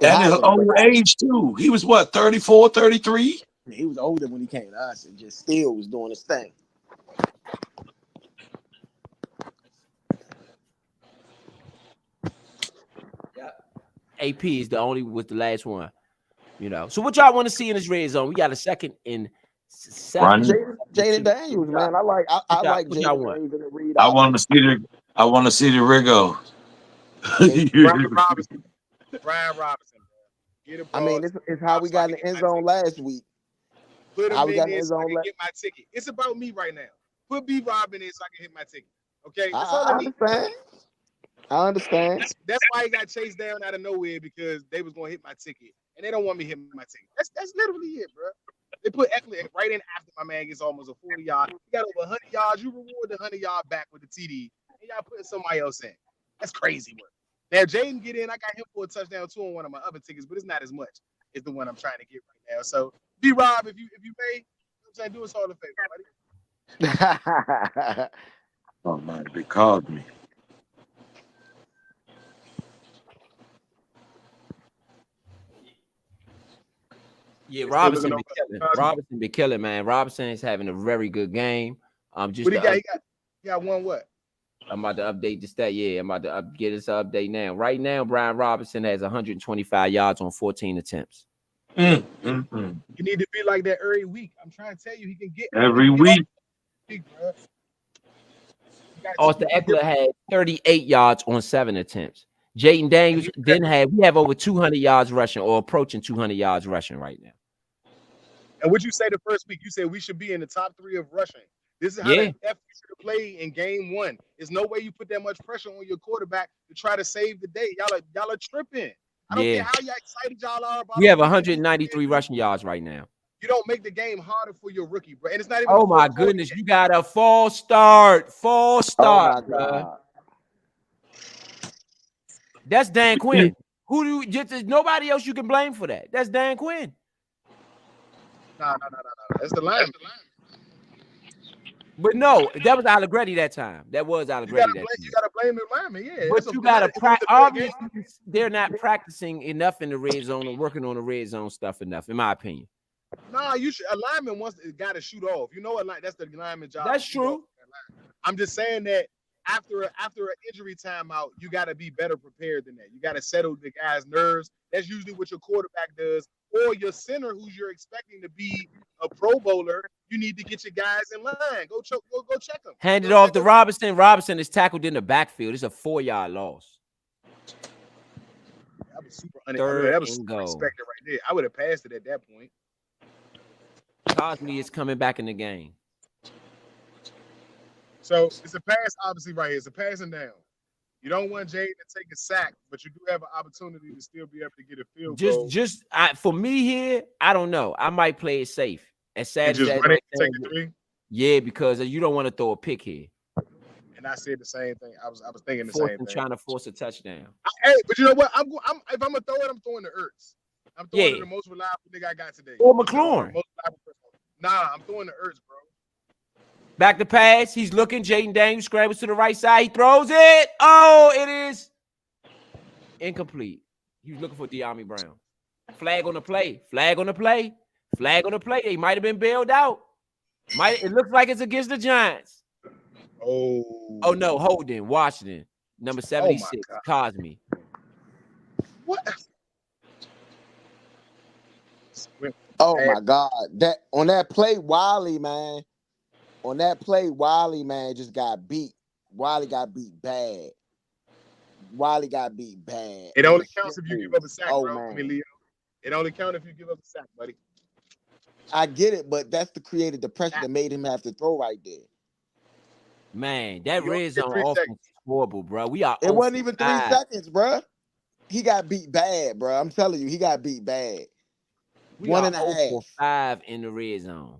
It And his happened, but old age too. He was what, 34, 33? he was older when he came to us and just still was doing his thing. AP is the only was the last one. You know. So what y'all want to see in this red zone? We got a second and 7. Running. Jaden Daniels, man. I like What y'all Jaden want? Daniels in the read I option. want to see the Rigo. Brian Robinson. Brian Robinson, bro. Get a I ball. mean, it's how we got in the end zone last week. Put How him we in got in the there end so I zone can last. get my ticket. It's about me right now. Put B Rob in there so I can hit my ticket. Okay, that's all I I need. understand. I understand. That's why he got chased down out of nowhere because they was gonna hit my ticket and they don't want me hitting my ticket. That's literally it, bro. They put Eckler right in after my man gets almost a 40-yard. He got over 100 yards. You reward the 100-yard back with the TD, and y'all putting somebody else in. That's crazy work. Now Jaden get in. I got him for a touchdown too on one of my other tickets, but it's not as much as the one I'm trying to get right now. So B Rob, if you may, you know what I'm saying, do us all a favor, buddy. Oh man, they called me. Yeah, Still looking Robinson over be at killing. Cosby. Robinson be killing, man. Robinson is having a very good game. Just What he got? He got one what? I'm about to update the stat. Yeah, I'm about to get this update now. Right now, Brian Robinson has 125 yards on 14 attempts. You need to be like that every week. I'm trying to tell you, he can get Every week. bro. Austin Eckler had 38 yards on 7 attempts. Jaden Daniels we have over 200 yards rushing or approaching 200 yards rushing right now. And what you say the first week? You said we should be in the top 3 of rushing. This is how the F you should play in game 1. There's no way you put that much pressure on your quarterback to try to save the day. Y'all are tripping. I don't care how y'all excited y'all are about. We have 193 rushing yards right now. You don't make the game harder for your rookie, bro. And it's not even. Oh my goodness, you got a false start. False start, bro. That's Dan Quinn. Who do you just nobody else you can blame for that? That's Dan Quinn. No. That's the line. But no, that was Allegretti that time. That was Allegretti that time. You gotta blame the lineman, yeah. But you gotta practice. Obviously, they're not practicing enough in the red zone or working on the red zone stuff enough, in my opinion. Nah, you should. A lineman wants got to shoot off. You know what? That's the lineman job. That's true. I'm just saying that after an injury timeout, you got to be better prepared than that. You got to settle the guy's nerves. That's usually what your quarterback does, or your center, who you're expecting to be a Pro Bowler. You need to get your guys in line. Go check them. Hand it off to Robinson. Robinson is tackled in the backfield. It's a 4-yard loss. That was super unexpected. That was super unexpected right there. I would have passed it at that point. Cosby is coming back in the game. So it's a pass, obviously, right here. It's a passing down. You don't want Jay to take a sack, but you do have an opportunity to still be able to get a field goal. For me here, I don't know. I might play it safe. As sad as that run it, take a 3? Yeah, because you don't want to throw a pick here. And I said the same thing. I was thinking the same thing. Trying to force a touchdown. Hey, but you know what? If I'm gonna throw it, I'm throwing the Ertz. I'm throwing the most reliable nigga I got today. Or McLaurin. Nah, I'm throwing the Ertz, bro. Back to pass. He's looking. Jaden Daniels scrambles to the right side. He throws it. Oh, it is incomplete. He was looking for De'Ami Brown. Flag on the play. Flag on the play. Flag on the play. They might have been bailed out. It looks like it's against the Giants. Oh no, Holden, Washington, number 76, Cosme. What? Oh my God! That on that play, Wiley, man. On that play, Wiley, man, just got beat. Wiley got beat bad. It only counts if you give up a sack, bro. Man. I mean, Leo. It only counts if you give up a sack, buddy. I get it, but that's the created the pressure that made him have to throw right there. Man, that red zone offense is horrible, bro. It wasn't even 3 seconds, bro. He got beat bad, bro. I'm telling you, he got beat bad. We 1.5. 5 in the red zone.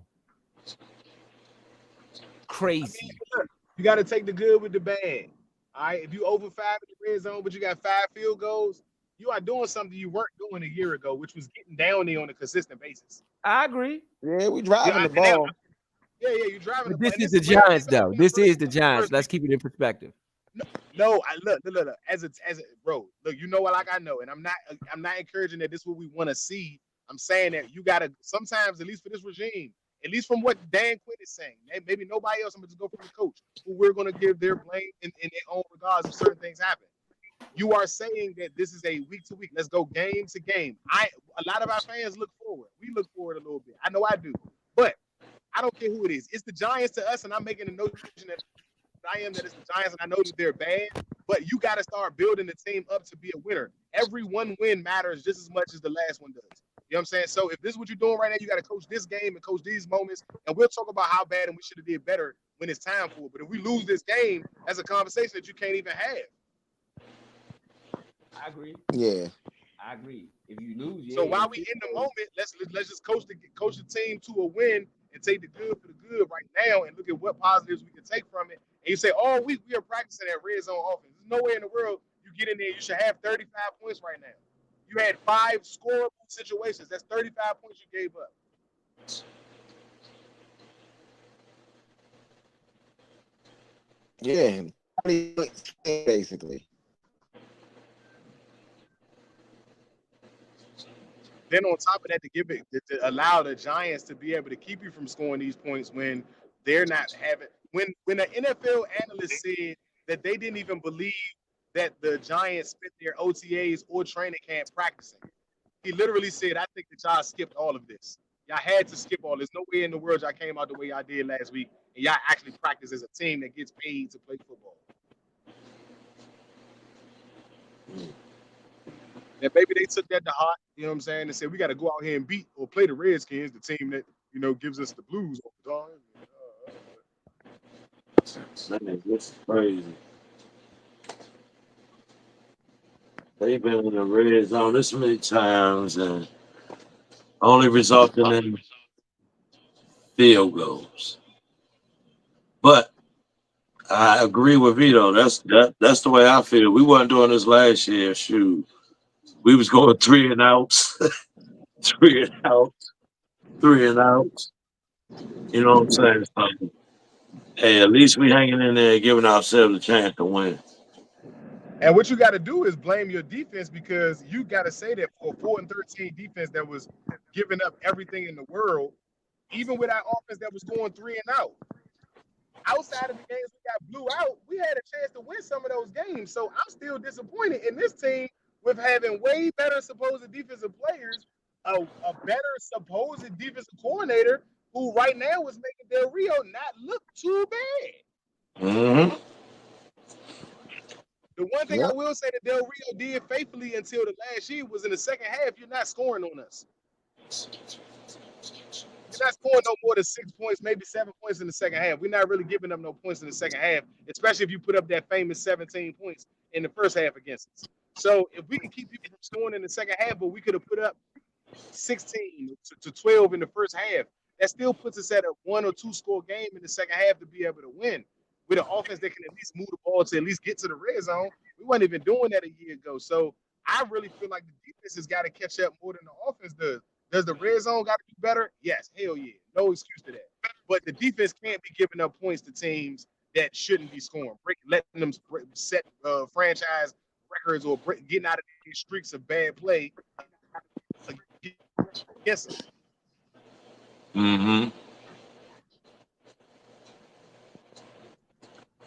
Crazy. Look, you got to take the good with the bad. All right. If you over 5 in the red zone, but you got 5 field goals, you are doing something you weren't doing a year ago, which was getting down there on a consistent basis. I agree. Yeah, we driving the and that- ball. yeah, you're driving the But ball. this And is this the rarely Giants, though. happens This the is the Giants. first Let's week. keep it in perspective. No, I look. As a bro, look, you know what? Like I know, and I'm not encouraging that this is what we want to see. I'm saying that you gotta sometimes, at least for this regime, at least from what Dan Quinn is saying, maybe nobody else. I'm gonna just go from the coach, who we're gonna give their blame in their own regards if certain things happen. You are saying that this is a week to week. Let's go game to game. A lot of our fans look forward. We look forward a little bit. I know I do, but I don't care who it is. It's the Giants to us, and I'm making a notion that that it's the Giants, and I know that they're bad. But you got to start building the team up to be a winner. Every one win matters just as much as the last one does. You know what I'm saying? So if this is what you're doing right now, you got to coach this game and coach these moments, and we'll talk about how bad and we should have did better when it's time for it. But if we lose this game, that's a conversation that you can't even have. I agree. Yeah. I agree. If you lose, So while we in the moment, let's just coach the team to a win and take the good for the good right now and look at what positives we can take from it. And you say, all week we are practicing that red zone offense. There's no way in the world you get in there. You should have 35 points right now. You had 5 scoreable situations. That's 35 points you gave up. Yeah. Basically. Then on top of that, to allow the Giants to be able to keep you from scoring these points when they're not having when an NFL analyst said that they didn't even believe that the Giants spent their OTAs or training camp practicing. He literally said, I think that y'all skipped all of this. Y'all had to skip all this. No way in the world y'all came out the way y'all did last week, and y'all actually practice as a team that gets paid to play football. And maybe they took that to heart, you know what I'm saying, and said, we got to go out here and beat or play the Redskins, the team that, gives us the blues all the time. Man, this is crazy. They've been in the red zone this many times and only resulting in field goals. But I agree with Vito. That's the way I feel. We weren't doing this last year. Shoot, we was going 3 and outs, 3 and outs, 3 and outs. You know what I'm saying? So, hey, at least we hanging in there, giving ourselves a chance to win. And what you got to do is blame your defense, because you got to say that for a 4-13 defense that was giving up everything in the world, even with our offense that was going 3 and out. Outside of the games we got blew out, we had a chance to win some of those games. So I'm still disappointed in this team with having way better supposed defensive players, a better supposed defensive coordinator who right now is making Del Rio not look too bad. Mm-hmm. The one thing I will say that Del Rio did faithfully until the last year was in the second half, you're not scoring on us. You're not scoring no more than 6 points, maybe 7 points in the second half. We're not really giving up no points in the second half, especially if you put up that famous 17 points in the first half against us. So if we can keep people from scoring in the second half, but we could have put up 16 to 12 in the first half, that still puts us at a 1 or 2 score game in the second half to be able to win. With an offense that can at least move the ball to at least get to the red zone. We weren't even doing that a year ago. So I really feel like the defense has got to catch up more than the offense does. Does the red zone got to be better? Yes, hell yeah. No excuse to that. But the defense can't be giving up points to teams that shouldn't be scoring. Letting them set franchise records or getting out of these streaks of bad play against them. Mm-hmm.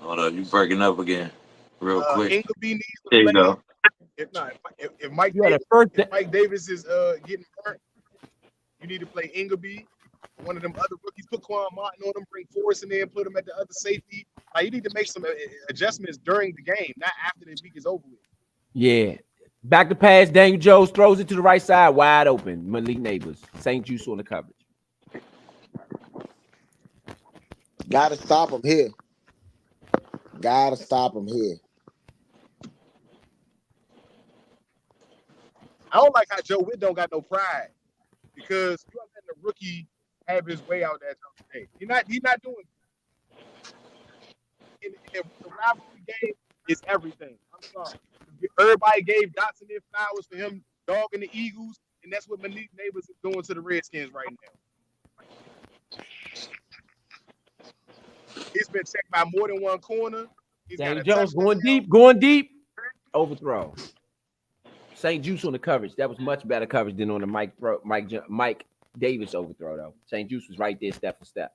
Hold up, you breaking up again, real quick. Ingleby needs to there you play. go. If Mike Davis is getting hurt, you need to play Ingleby. One of them other rookies, put Quan Martin on them, bring Forrest in there and put him at the other safety. You need to make some adjustments during the game, not after the week is over with. Yeah. Back to pass, Daniel Jones throws it to the right side, wide open. Malik Neighbors, St. Juice on the coverage. Gotta stop him here. Gotta stop him here. I don't like how Joe Witt don't got no pride, because you are letting the rookie have his way out there. Hey, he's not doing it. In the rivalry game is everything. I'm sorry. Everybody gave Dotson their flowers for him dogging the Eagles, and that's what Malik Neighbors is doing to the Redskins right now. He's been checked by more than one corner. He's got Daniel a Jones touchdown. going deep. Overthrow. St. Juice on the coverage. That was much better coverage than on the Mike Davis overthrow, though. St. Juice was right there, step for step.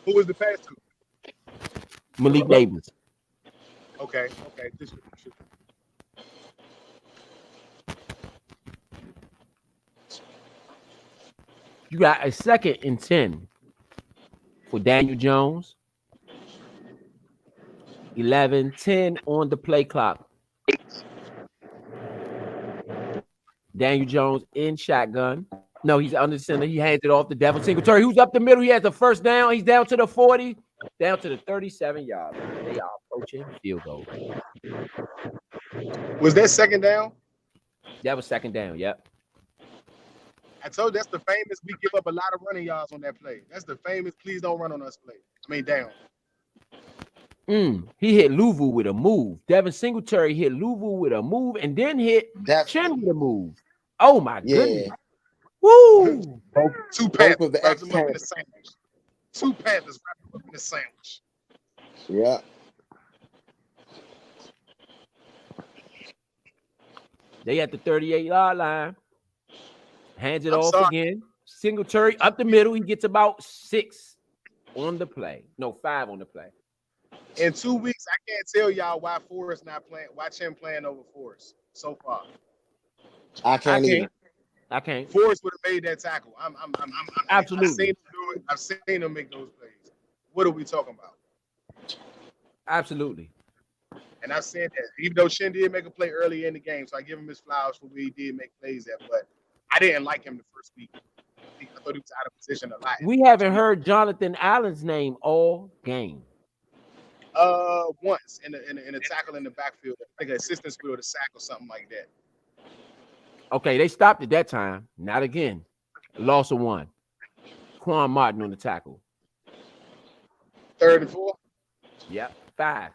Who was the pass to? Malik Davis. Okay. You got a 2nd and 10 for Daniel Jones. 11-10 on the play clock. Daniel Jones in shotgun. No, he's under center. He hands it off to Devin Singletary, who's up the middle. He has the first down. He's down to the 40, down to the 37-yard line. They are approaching field goal. Was that 2nd down? That was 2nd down. Yep. I told you that's the famous. We give up a lot of running yards on that play. That's the famous. Please don't run on us play. I mean, down. He hit Louisville with a move. Devin Singletary hit Louisville with a move and then hit Chin with a move. Oh my goodness. Woo! Two Panthers of the wrapped them up in ex-Panthers. the sandwich. Two Panthers wrapped them up in the sandwich. Yeah. They at the 38-yard line. Hands it I'm off sorry. again. Singletary up the middle. He gets about 6 on the play. No, 5 on the play. In 2 weeks, I can't tell y'all why Forrest not playing. Why Chin playing over Forrest so far. I can't either. I can't. Forrest would have made that tackle. I'm Absolutely. I've seen him do it. I've seen him make those plays. What are we talking about? Absolutely. And I said that even though Chin did make a play early in the game, so I give him his flowers for where he did make plays at, but I didn't like him the first week. I thought he was out of position a lot. We haven't heard Jonathan Allen's name all game. Once in a tackle in the backfield, I think an assistance field, a sack or something like that. Okay, they stopped at that time. Not again. Loss of 1. Quan Martin on the tackle. 3rd and 4. Yep. 5.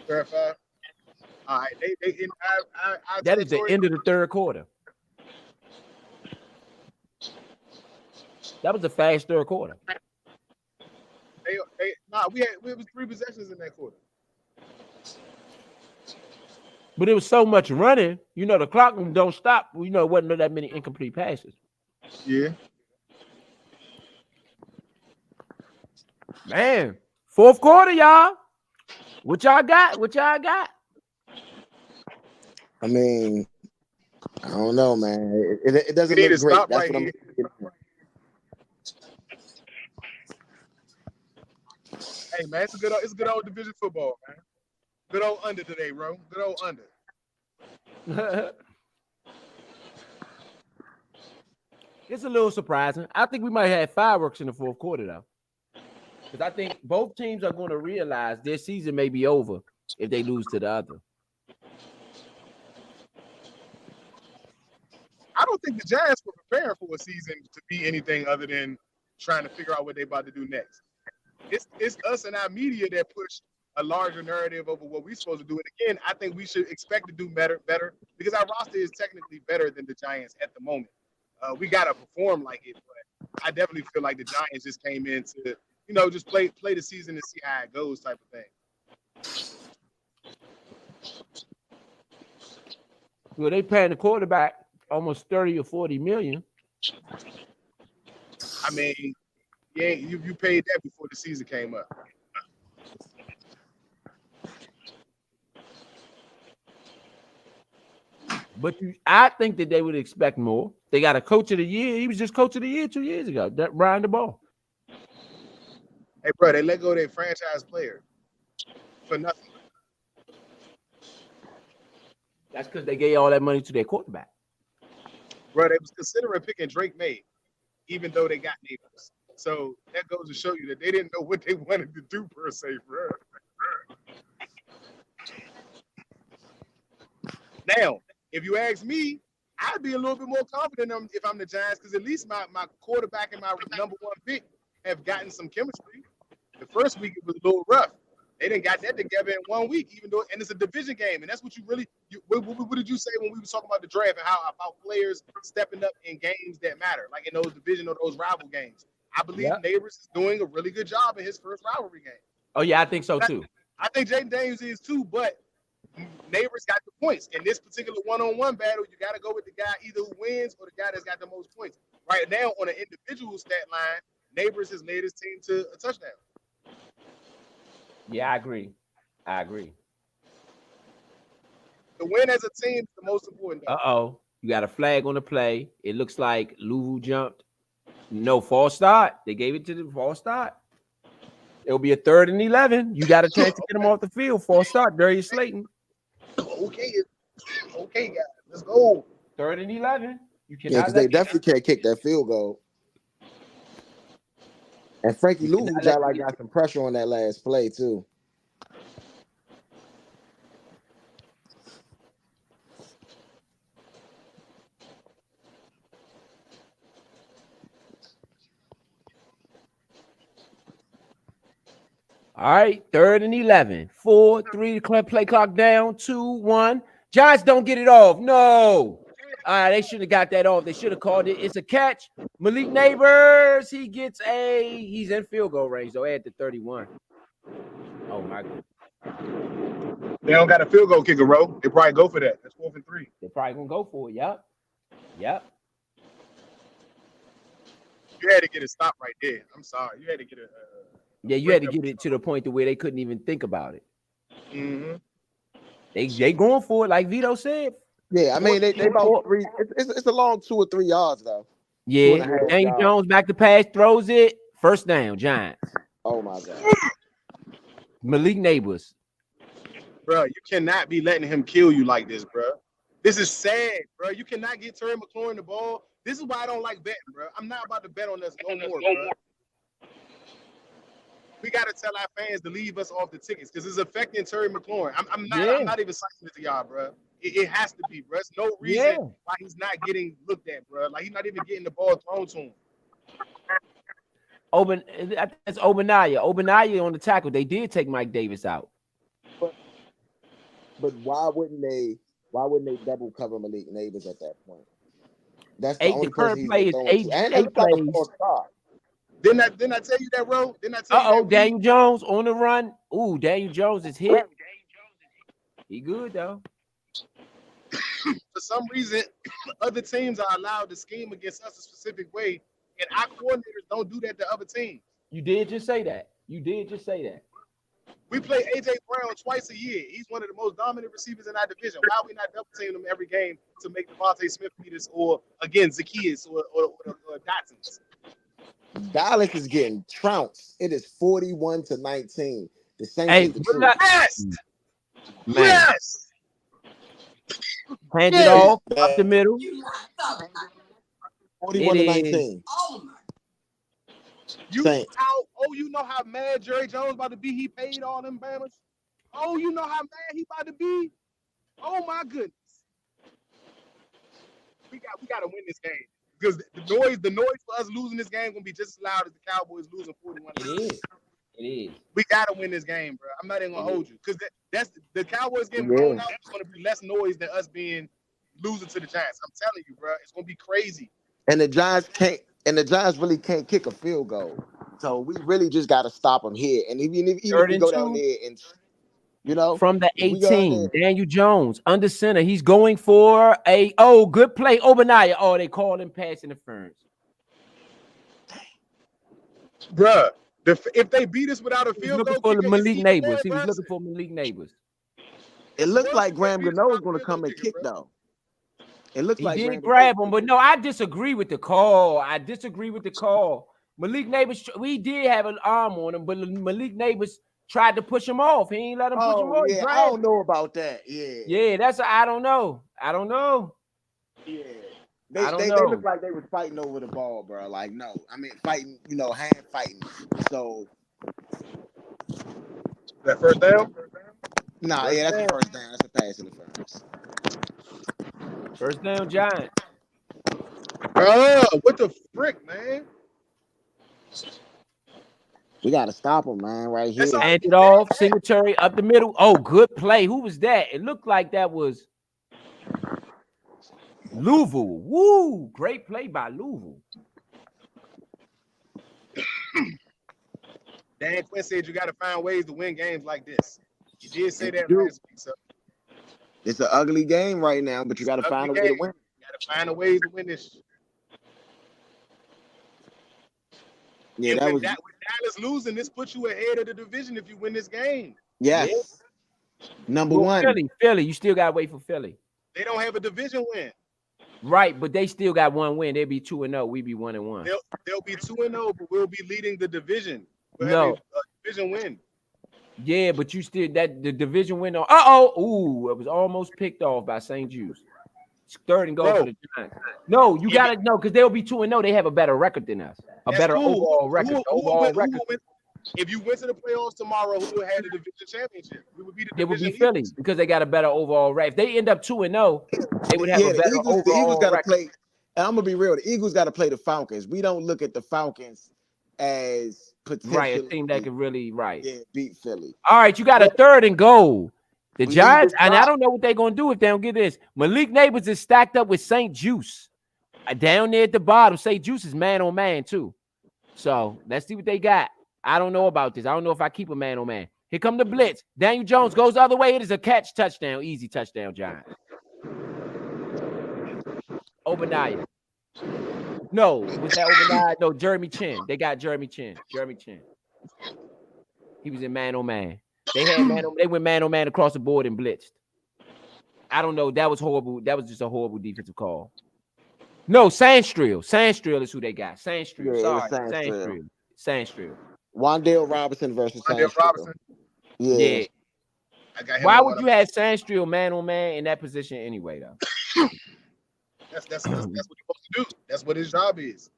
3rd and 5. All right. That is the end of the 3rd quarter. That was a fast 3rd quarter. We was 3 possessions in that quarter. But it was so much running. You know, the clock don't stop. You know, it wasn't that many incomplete passes. Yeah. Man, 4th quarter, y'all. What y'all got? I mean, I don't know, man. It doesn't We need look to great. stop That's right what here. Hey man, it's good old division football, man. Good old under today, bro. Good old under. It's a little surprising. I think we might have fireworks in the 4th quarter, though. Because I think both teams are going to realize their season may be over if they lose to the other. I don't think the Giants were preparing for a season to be anything other than trying to figure out what they're about to do next. It's us and our media that push a larger narrative over what we're supposed to do. And again, I think we should expect to do better because our roster is technically better than the Giants at the moment. We got to perform like it, but I definitely feel like the Giants just came in to, just play the season and see how it goes type of thing. Well, they paying the quarterback almost 30 or 40 million. I mean, you paid that before the season came up. But I think that they would expect more. They got a coach of the year. He was just coach of the year 2 years ago. That Brian DeBall. Hey, bro, they let go of their franchise player for nothing. That's because they gave all that money to their quarterback. Bro, they was considering picking Drake May, even though they got Neighbors. So that goes to show you that they didn't know what they wanted to do per se, bro. Now, if you ask me, I'd be a little bit more confident if I'm the Giants, because at least my quarterback and my number one pick have gotten some chemistry. The first week it was a little rough. They didn't got that together in 1 week, even though, and it's a division game, and that's what you really. What did you say when we were talking about the draft and how about players stepping up in games that matter, like in those division or those rival games? I believe Neighbors is doing a really good job in his first rivalry game. Oh yeah, I think so too. I think Jaden Daniels is too, but Neighbors got the points. In this particular one-on-one battle, you got to go with the guy either who wins or the guy that's got the most points. Right now, on an individual stat line, Neighbors has led his team to a touchdown. Yeah, I agree. The win as a team is the most important. Uh-oh. You got a flag on the play. It looks like Louvu jumped. No, false start. They gave it to the false start. It'll be a 3rd and 11. You got a chance to get him off the field. False start. Darius Slayton. Okay, guys. Let's go. 3rd and 11. You cannot. Yeah, because they definitely can't kick that field goal. And Frankie Louvu got some pressure on that last play too. All right, 3rd and 11. 4, 3, play clock down. 2, 1. Giants don't get it off. No. All right, they should have got that off. They should have called it. It's a catch. Malik Neighbors, he's in field goal range, though, at the 31. Oh, my goodness. They don't got a field goal kicker, bro. They probably go for that. That's 4th and 3. They're probably going to go for it. Yep. You had to get a stop right there. I'm sorry. You had to get a... Yeah, you had to get it to the point to where they couldn't even think about it. Mm-hmm. They going for it, like Vito said. Yeah, I mean they about 3. It's a long 2 or 3 yards though. Yeah, Daniel Jones back to pass, throws it, 1st down, Giants. Oh my God. Malik Neighbors. Bro, you cannot be letting him kill you like this, bro. This is sad, bro. You cannot get Terry McLaurin the ball. This is why I don't like betting, bro. I'm not about to bet on this no more, bro. We got to tell our fans to leave us off the tickets because it's affecting Terry McLaurin. I'm not even citing it to y'all, bro. It has to be, bro. There's no reason why he's not getting looked at, bro. Like, he's not even getting the ball thrown to him. That's Obanaya. Obanaya on the tackle. They did take Mike Davis out. But why wouldn't they double cover Malik Neighbors at that point? That's the only current person play is 8 plays. Didn't I tell you that, bro? Didn't I tell you that? Daniel Jones on the run. Ooh, Daniel Jones is hit. He good, though. For some reason, other teams are allowed to scheme against us a specific way, and our coordinators don't do that to other teams. You did just say that. We play A.J. Brown twice a year. He's one of the most dominant receivers in our division. Why are we not double teaming him every game to make Devontae Smith beat us, or, again, Zacchaeus or Dotson's? Dallas is getting trounced. It is 41-19. The same. Yes. Hand it off up the middle. 41-19. You know how mad Jerry Jones about to be? He paid all them Bammers. Oh, you know how mad he about to be? Oh my goodness. We got to win this game. Because the noise for us losing this game gonna be just as loud as the Cowboys losing 41. It is. We gotta win this game, bro. I'm not even gonna hold you because that's the Cowboys getting blown out. It's gonna be less noise than us being losing to the Giants. I'm telling you, bro. It's gonna be crazy. And the Giants really can't kick a field goal. So we really just gotta stop them here. And even if we go down there and from the 18, Daniel Jones under center. He's going for good play. Obanaya. Oh, they called him pass interference. Bruh, if they beat us without a field goal, for Malik Neighbors. He was looking for Malik Neighbors. It looks like Graham Gano is going to come and kick though. It looks like he did grab him, but no, I disagree with the call. Malik Neighbors, we did have an arm on him, but Malik Neighbors tried to push him off. He ain't let him push him off. Yeah, I don't know about that. Yeah, I don't know. Yeah. They look like they was fighting over the ball, bro. Like, no. I mean, fighting, hand fighting. So. That first down? Nah, that's the first down. That's a pass interference. First down, Giants. What the frick, man? We got to stop him, man, right here. That's all. Hand it off, Singletary up the middle. Oh, good play. Who was that? It looked like that was Louisville. Woo! Great play by Louisville. Dan Quinn said you got to find ways to win games like this. You did say that do. last week, so It's an ugly game right now, but you got to find a way to win. You got to find a way to win this. Yeah, And that with was Dallas losing, this puts you ahead of the division if you win this game. yes. Number Well, one. Philly. You still got to wait for Philly. They don't have a division win. Right, but they still got one win. They'll be 2-0. We be 1-1. They'll be 2-0, but we'll be leading the division. We'll No. have a division win. Yeah, but you still the division win on. Ooh, it was almost picked off by St. Jude's. Third and goal for the Giants. No, you gotta know because they'll be 2-0. They have a better record than us. That's Better cool. overall record. If you went to the playoffs tomorrow, who would have the division championship? We would be the It would division be Philly leaders. because they got a better overall record. If they end up 2-0, they would have a better overall the Eagles got to record. play. And I'm gonna be real. The Eagles got to play the Falcons. We don't look at the Falcons as potentially Right, a team that can really beat Philly. All right, you got a third and goal. The We Giants, need to and I stop. don't know what they're gonna do if they don't get this. Malik Neighbors is stacked up with St. Juice. Down there at the bottom, St. Juice is man on man too. So let's see what they got. I don't know about this. I don't know if I keep a man on man. Here come the blitz. Daniel Jones goes the other way. It is a catch, touchdown, easy touchdown, Giants. Obadiah. No, was that Obadiah? No, Jeremy Chin. They got Jeremy Chin. Jeremy Chin. He was in man on man. They had they went man on man across the board and blitzed. I don't know. That was horrible. That was just a horrible defensive call. No, Sandstrill. Sandstrill is who they got. Sandstrill. Yeah, Sorry. Sandstrill. Wandale Robinson versus Wandale Robinson. Yeah. I got him. Why would you have Sandstrill man on man in that position anyway, though? That's what he's supposed to do. That's what his job is.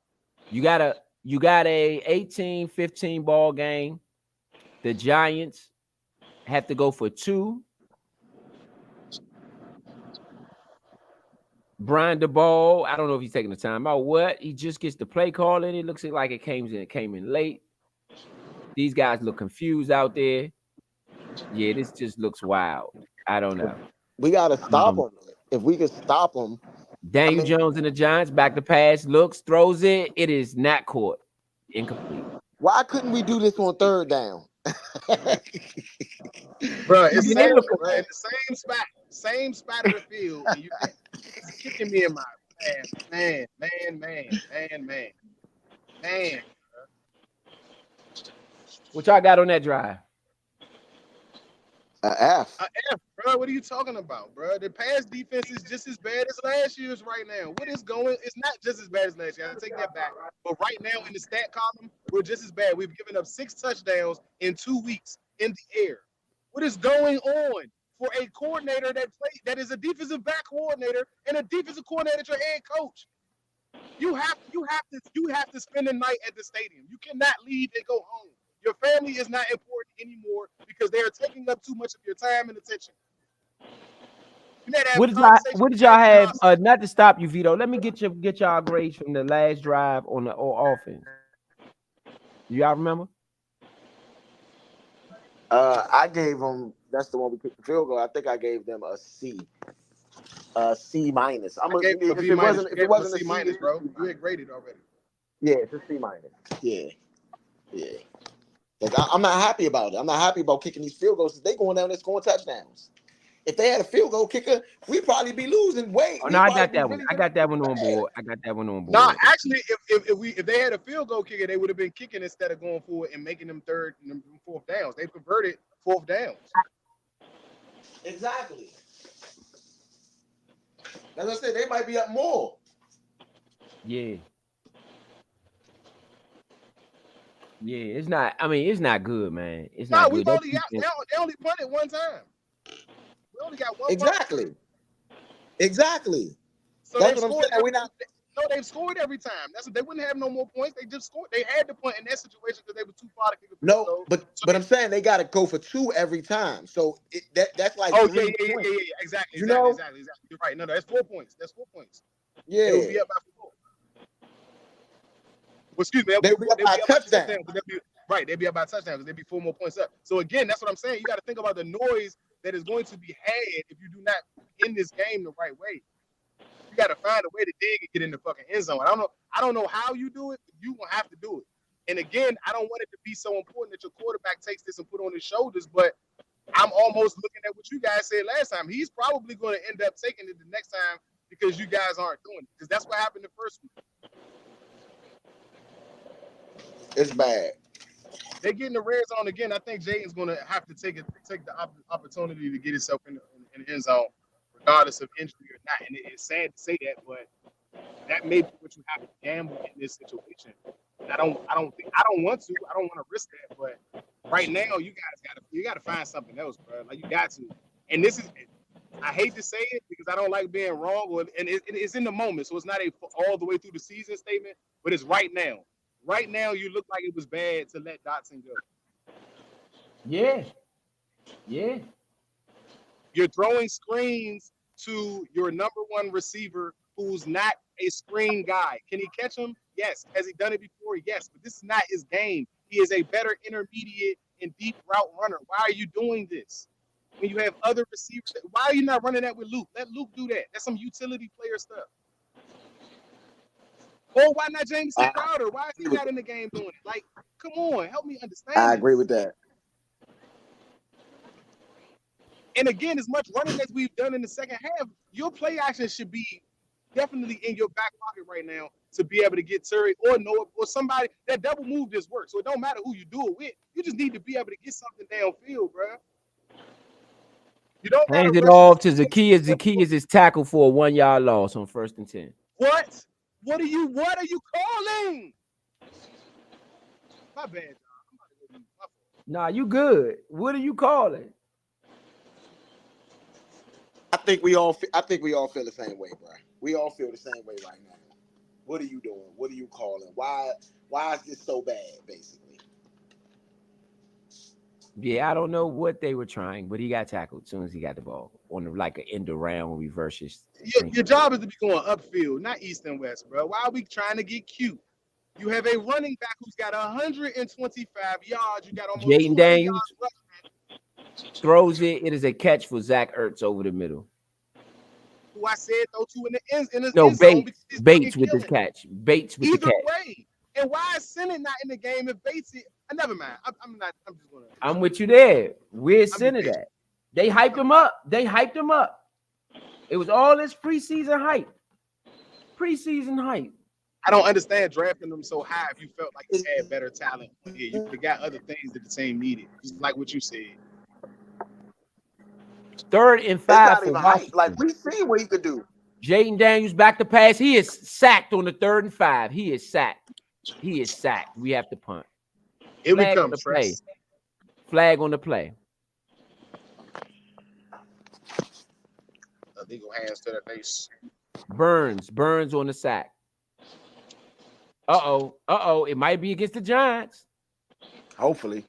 You got a 18-15 ball game. The Giants have to go for 2. Brian DeBall, I don't know if he's taking the time out. What? He just gets the play call in. It looks like it came in late. These guys look confused out there. Yeah, this just looks wild. I don't know. We got to stop them. If we can stop them. Daniel Jones and the Giants back to pass, looks, throws it. It is not caught. Incomplete. Why couldn't we do this on third down? Bro, it's in the same spot of the field. And it's kicking me in my man. What y'all got on that drive? F. Bro. What are you talking about, bro? The pass defense is just as bad as last year's right now. What is going? It's not just as bad as last year. I take that back. But right now in the stat column, we're just as bad. We've given up 6 touchdowns in 2 weeks in the air. What is going on for a coordinator that is a defensive back coordinator and a defensive coordinator at your head coach? You have to spend the night at the stadium. You cannot leave and go home. Your family is not important anymore because they are taking up too much of your time and attention. What did y'all have? Not to stop you, Vito. Let me get y'all grades from the last drive on the offense. Y'all remember? I gave them. That's the one we kicked the field goal. I think I gave them a C. C minus. If it wasn't a C minus, bro, you had graded already. Yeah, it's a C minus. Yeah. I'm not happy about it. I'm not happy about kicking these field goals. They going down there scoring touchdowns. If they had a field goal kicker, we'd probably be losing weight. Oh, no, I got that one. I got that one on board. No, actually, if they had a field goal kicker, they would have been kicking instead of going forward and making them 3rd and 4th downs. They converted 4th downs. Exactly. As I said, they might be up more. Yeah. Yeah, it's not. I mean, it's not good, man. It's not good. They only punted one time. We only got one. Exactly. So that's what I'm saying. No, they've scored every time. That's what they wouldn't have no more points. They just scored. They had the point in that situation because they were too far to kick a field No, goal. but So I'm saying they got to go for 2 every time. So that's like oh 3 points. exactly. You know? You're right. No, that's 4 points. That's 4 points. Yeah. They would be up by 4. Well, excuse me, They'll be up by a touchdown. Right, they'd be up by a touchdown because they'd be 4 more points up. So again, that's what I'm saying. You got to think about the noise that is going to be had if you do not end this game the right way. You got to find a way to dig and get in the fucking end zone. I don't know how you do it, but you will have to do it. And again, I don't want it to be so important that your quarterback takes this and put on his shoulders, but I'm almost looking at what you guys said last time. He's probably going to end up taking it the next time because you guys aren't doing it. Because that's what happened the first week. It's bad. They get in the red zone again. I think Jayden's going to have to take the opportunity to get himself in the end zone, regardless of injury or not. And it's sad to say that, but that may be what you have to gamble in this situation. And I don't want to risk that. But right now, you guys got to find something else, bro. Like you got to. And this is, I hate to say it because I don't like being wrong, and it's in the moment, so it's not a all the way through the season statement, but it's right now. Right now, you look like it was bad to let Dotson go. Yeah. You're throwing screens to your number one receiver who's not a screen guy. Can he catch him? Yes. Has he done it before? Yes. But this is not his game. He is a better intermediate and deep route runner. Why are you doing this? When you have other receivers, why are you not running that with Luke? Let Luke do that. That's some utility player stuff. Or why not Jameson Crowder? Why is he not in the game doing it? Like, come on, help me understand. I agree with that. And again, as much running as we've done in the second half, your play action should be definitely in your back pocket right now to be able to get Terry or Noah or somebody. That double move just works. So it don't matter who you do it with. You just need to be able to get something downfield, bro. You don't Hands it off to Zacchaeus. Zacchaeus is tackled for a 1 yard loss on 1st and 10. What? What are you calling? My bad, John. Nah, you good. What are you calling? I think we all feel the same way, bro. We all feel the same way right now. What are you doing? What are you calling? Why is this so bad, basically? Yeah, I don't know what they were trying, but he got tackled as soon as he got the ball on like an end around reverse. Your job is to be going upfield, not east and west, bro. Why are we trying to get cute? You have a running back who's got 125 yards. You got almost Jayden 200 Daniels yards rushing. throws it. It is a catch for Zach Ertz over the middle. Who I said throw to in the end No, zone Bates with the catch. Bates with Either the catch. way. And why is Senate not in the game if Bates is? Never mind. I'm just gonna. I'm with you there. Where's Senate at? They hyped him up. It was all this preseason hype. I don't understand drafting them so high if you felt like you had better talent. Yeah, you got other things that the team needed, just like what you said. 3rd and 5 for Washington. Like we see what he could do. Jayden Daniels back to pass. He is sacked on the 3rd and 5. He is sacked. We have to punt. Here we come. Flag on the play. Illegal hands to the face. Burns on the sack. Uh-oh. It might be against the Giants. Hopefully.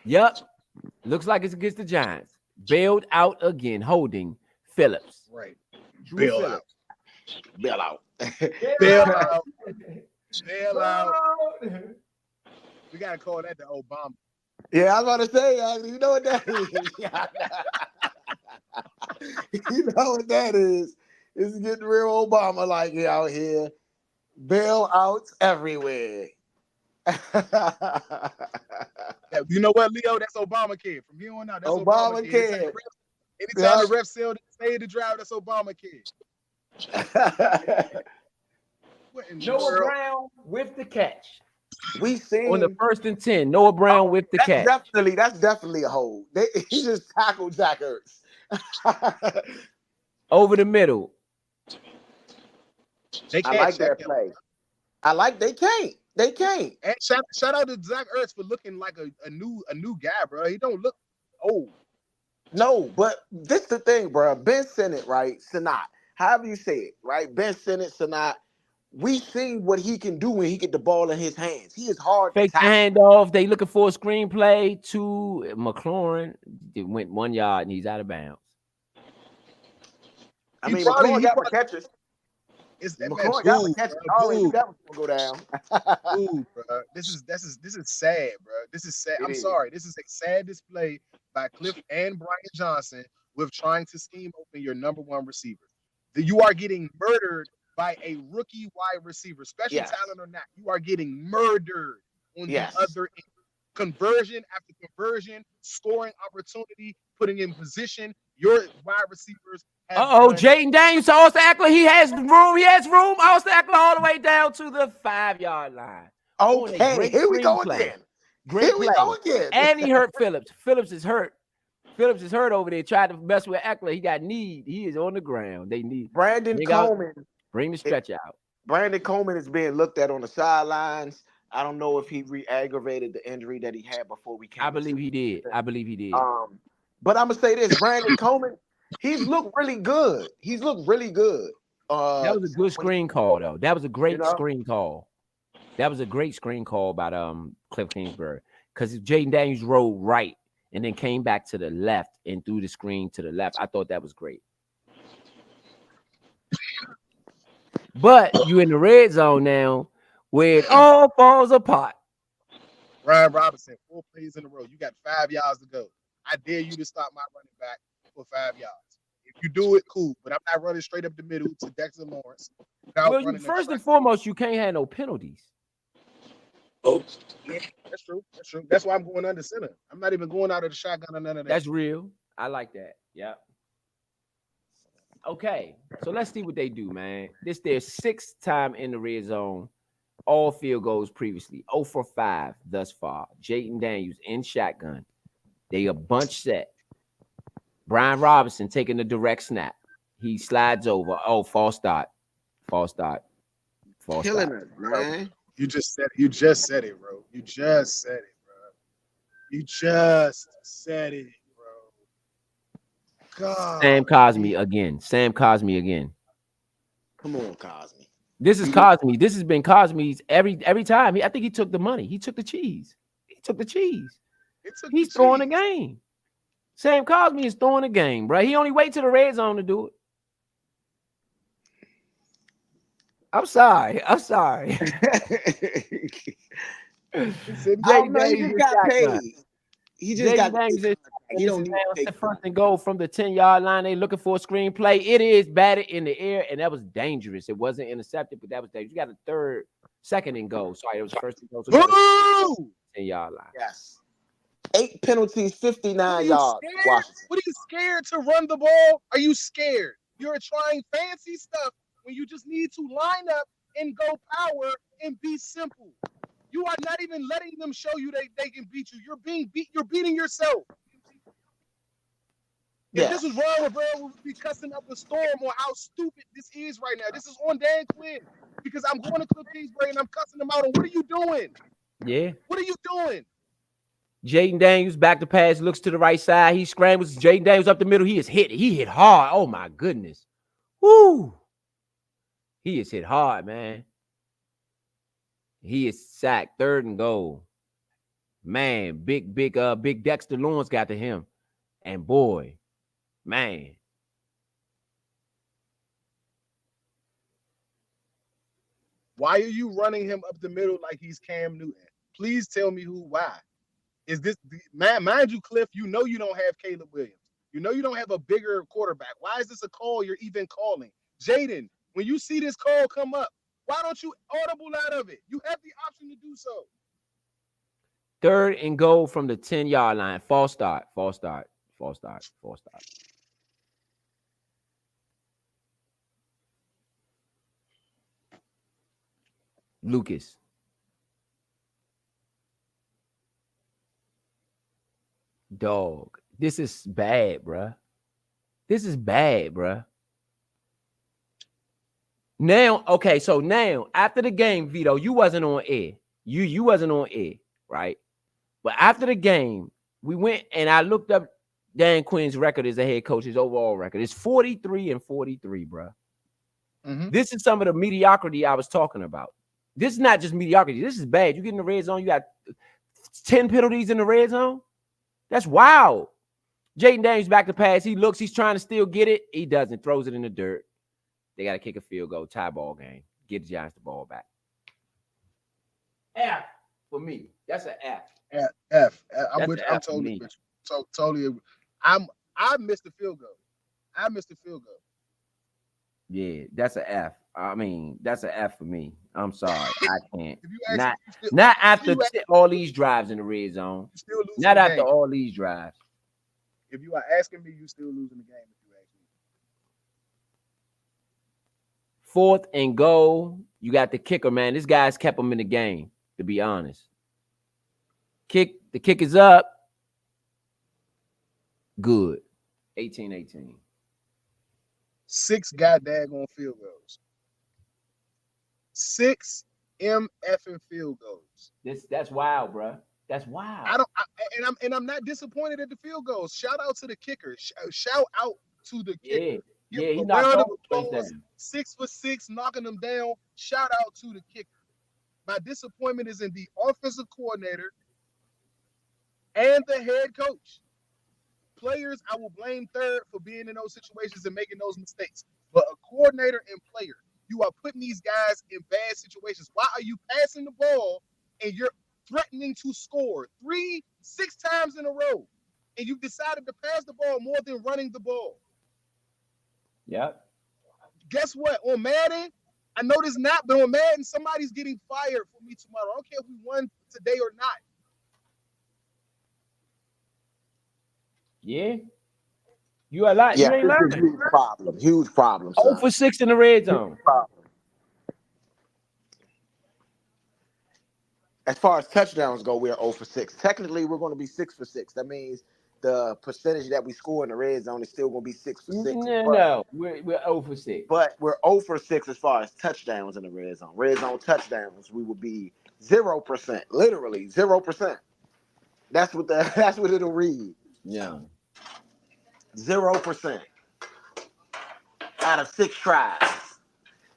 Yep. Looks like it's against the Giants. Bailed out again, holding Phillips. Right. Bail out. Bail out. We gotta call that the Obama. Yeah, I was about to say, you know what that is. You know what that is. It's getting real Obama like out here. Bailouts everywhere. Yeah, you know what, Leo? That's Obamacare. From here on out, that's Obamacare. Anytime the ref say the drive, that's Obamacare. Noah Brown with the catch. We seen on the 1st and 10. Noah Brown with the catch. That's definitely a hold. He just tackled Zach Ertz. Over the middle. I like that play. They can't. And shout out to Zach Ertz for looking like a new guy, bro. He don't look old. No, but this the thing, bro. Ben Sinnott, right? Sinat. however you say it, right? Ben Simmons or not, we seen what he can do when he get the ball in his hands. He is hard to Fake the tackle. handoff. They looking for a screenplay to McLaurin. It went 1 yard and he's out of bounds. I He mean, probably- McLaurin he got the probably- catches. It's that man, McLaurin got the dude, catches. bro, Already knew dude. that was gonna go down. Ooh, bro. This is sad, bro. This is sad. It I'm is. sorry. This is a sad display by Cliff and Brian Johnson with trying to scheme open your number one receiver. You are getting murdered by a rookie wide receiver, special Yes. talent or not. You are getting murdered on Yes. the other end. Conversion after conversion, scoring opportunity, putting in position. Your wide receivers have done- Jaden Daniels to Austin Eckler. He has room. He has room. Austin Eckler all the way down to the 5-yard line. On a Okay, great here we go screenplay. again. Great Here we play. go again. And he hurt Phillips. Phillips is hurt. Phillips is hurt over there. Tried to mess with Eckler. He got kneed. He is on the ground. They need Brandon Bring out- Coleman. bring the stretch out. Brandon Coleman is being looked at on the sidelines. I don't know if he re-aggravated the injury that he had before we came. I believe he did. I believe he did. But I'm gonna say this: Brandon Coleman, he's looked really good. He's looked really good. That was a good screen call, though. That was a great You know? screen call. That was a great screen call by Cliff Kingsbury, because Jaden Daniels rolled right and then came back to the left and threw the screen to the left. I thought that was great. But you in the red zone now, where it all falls apart. Brian Robinson, 4 plays in a row. You got 5 yards to go. I dare you to stop my running back for 5 yards. If you do it, cool. But I'm not running straight up the middle to Dexter Lawrence. Well, first and foremost, you can't have no penalties. Oh, That's true. That's true. That's why I'm going under center. I'm not even going out of the shotgun or none of that. That's real. I like that. Yeah. Okay, so let's see what they do, man. This their 6th time in the red zone. All field goals previously. 0 for 5 thus far. Jaden Daniels in shotgun. They a bunch set. Brian Robinson taking the direct snap. He slides over. Oh, false start. False start. False Killing start. it, man. You just said it, bro. You just said it, bro. You just said it, bro. God. Sam Cosme again. Sam Cosme again. Come on, Cosme. This is Cosme. This has been Cosme's every time. I think he took the money. He took the cheese. He took the cheese. He's throwing the game. Sam Cosme is throwing the game, bro. He only wait to the red zone to do it. I'm sorry. I don't know. He just got paid. He just got paid. He don't need to the take first and goal from the 10-yard line. They looking for a screenplay. It is batted in the air, and that was dangerous. It wasn't intercepted, but that was dangerous. You got a second and goal. Sorry, it was first and goal. So 10-yard line. Yes. 8 penalties, 59 yards. Washington. What are you scared to run the ball? Are you scared? You're trying fancy stuff when you just need to line up and go power and be simple. You are not even letting them show you they can beat you. You're being beat. You're beating yourself. If this was Ron Rivera, we would be cussing up a storm on how stupid this is right now. This is on Dan Quinn because I'm going to Cliff Kingsbury and I'm cussing him out. And what are you doing? Yeah. What are you doing? Jaden Daniels back to pass, looks to the right side. He scrambles. Jaden Daniels up the middle. He is hit. He hit hard. Oh my goodness. Woo. He is hit hard, man. He is sacked. 3rd and goal. Man, big Dexter Lawrence got to him. And boy, man. Why are you running him up the middle like he's Cam Newton? Please tell me why. Is this, mind you, Cliff, you know you don't have Caleb Williams. You know you don't have a bigger quarterback. Why is this a call you're even calling? Jaden, when you see this call come up, why don't you audible out of it? You have the option to do so. 3rd and goal from the 10-yard line. False start. Lucas. Dog. This is bad, bruh. Now, okay, so now after the game, Vito, you wasn't on air. You wasn't on air, right? But after the game, we went and I looked up Dan Quinn's record as a head coach, his overall record. It's 43-43, bruh. This is some of the mediocrity I was talking about. This is not just mediocrity. This is bad. You get in the red zone, you got 10 penalties in the red zone. That's wild. Jaden Daniels back to pass. He looks, he's trying to still get it. He doesn't. Throws it in the dirt. They got to kick a field goal, tie ball game. Get the Giants the ball back. F for me. That's an F. F. That's I'm an F for totally me. with you. So totally. I missed the field goal. Yeah, that's an F. I mean, that's an F for me. I'm sorry. I can't. If you ask me, Not after all these drives in the red zone. you still losing Not the after game. all these drives. If you are asking me, you still losing the game. If you ask me. 4th and goal. You got the kicker, man. This guy's kept him in the game, to be honest. The kick is up. Good. 18-18. 6 goddamn field goals. 6 MFing field goals. That's wild, bro. That's wild. I'm not disappointed at the field goals. Shout out to the kicker. Shout out to the kicker. Yeah, he A knocked round of all the plays applause. down. 6 for 6, knocking them down. Shout out to the kicker. My disappointment is in the offensive coordinator and the head coach. Players, I will blame third for being in those situations and making those mistakes. But a coordinator and player, you are putting these guys in bad situations. Why are you passing the ball and you're threatening to score 6 times in a row? And you've decided to pass the ball more than running the ball. Yep. Guess what? On Madden, I know this not, but on Madden, somebody's getting fired for me tomorrow. I don't care if we won today or not. Yeah. You a lot. Yeah, You ain't it's a learning. huge problem. Huge problem. 0 Son. for 6 in the red zone. As far as touchdowns go, we're 0 for 6. Technically, we're going to be 6 for 6. That means the percentage that we score in the red zone is still going to be 6 for 6. No. We're 0 for 6. But we're 0 for 6 as far as touchdowns in the red zone. Red zone touchdowns, we will be 0%. Literally 0%. That's what it'll read. Yeah. 0% out of 6 tries.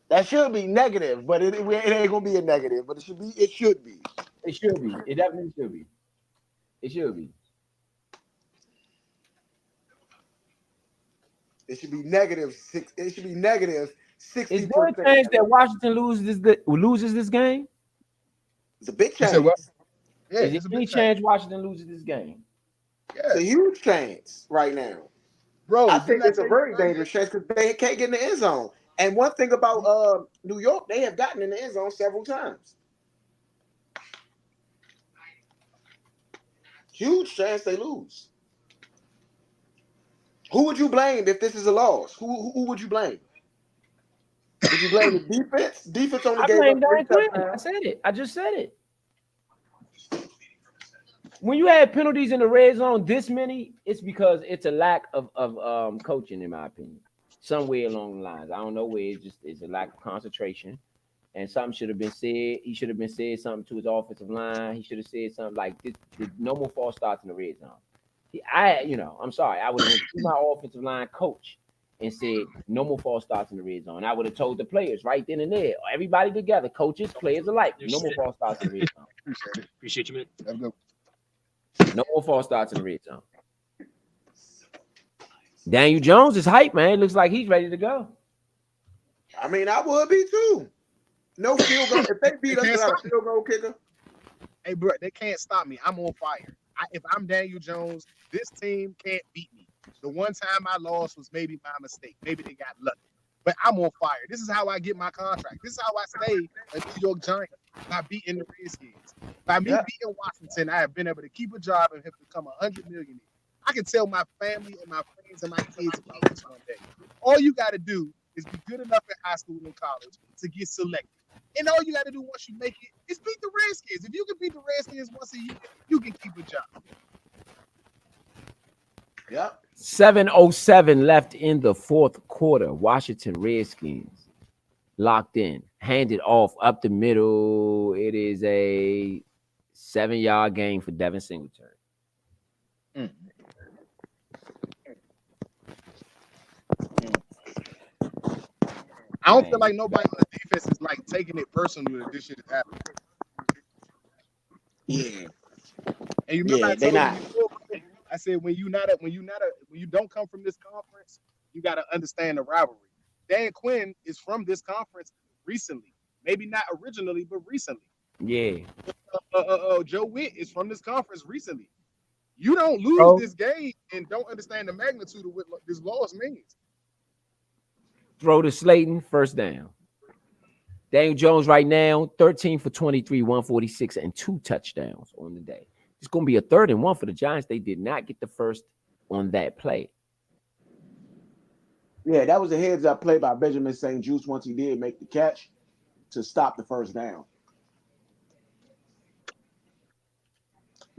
That should be negative, but it ain't gonna be a negative. But it should be. It should be. It definitely should be. It should be. It should be negative 6. It should be negative 60%. Is there a chance that Washington loses this game? It's a big chance. Yeah, Is there any chance Washington loses this game? Yeah. It's a huge chance right now. Bro, I think it's a very dangerous chance because they can't get in the end zone. And one thing about New York, they have gotten in the end zone several times. Huge chance they lose. Who would you blame if this is a loss? Who would you blame? Would you blame the defense? Defense only gave up 3 touchdowns. I said it. I just said it. When you have penalties in the red zone this many, it's because it's a lack of coaching, in my opinion. Somewhere along the lines. I don't know where. It's a lack of concentration. And something should have been said. He should have been said something to his offensive line. He should have said something like this. No more false starts in the red zone. I'm sorry. I would have went to my offensive line coach and said, no more false starts in the red zone. I would have told the players right then and there, everybody together, coaches, players alike, no more false starts in the red zone. Appreciate you, man. No more false starts in the red zone. Daniel Jones is hype, man. Looks like he's ready to go. I mean, I would be too. No field goal. If they beat us without a field goal kicker. Hey, bro, they can't stop me. I'm on fire. If I'm Daniel Jones, this team can't beat me. The one time I lost was maybe my mistake. Maybe they got lucky. But I'm on fire. This is how I get my contract. This is how I stay a New York Giant by beating the Redskins. By me beating Washington, I have been able to keep a job and have become $100 million. I can tell my family and my friends and my kids about this one day. All you got to do is be good enough in high school and college to get selected. And all you got to do once you make it is beat the Redskins. If you can beat the Redskins once a year, you can keep a job. Yep. 7:07 left in the fourth quarter. Washington Redskins locked in. Handed off up the middle. It is a 7-yard gain for Devin Singletary. I don't feel like nobody on the defense is like taking it personal that this shit is happening. Yeah. And you remember I They told you not. before, I said when you don't come from this conference, you got to understand the rivalry. Dan Quinn is from this conference recently, maybe not originally, but recently. Yeah. Joe Witt is from this conference recently. You don't lose Oh. this game and don't understand the magnitude of what this loss means. Throw to Slayton, first down. Daniel Jones right now, 13 for 23, 146, and 2 touchdowns on the day. It's going to be a 3rd and 1 for the Giants. They did not get the first on that play. Yeah, that was a heads-up play by Benjamin St. Juste once he did make the catch to stop the first down.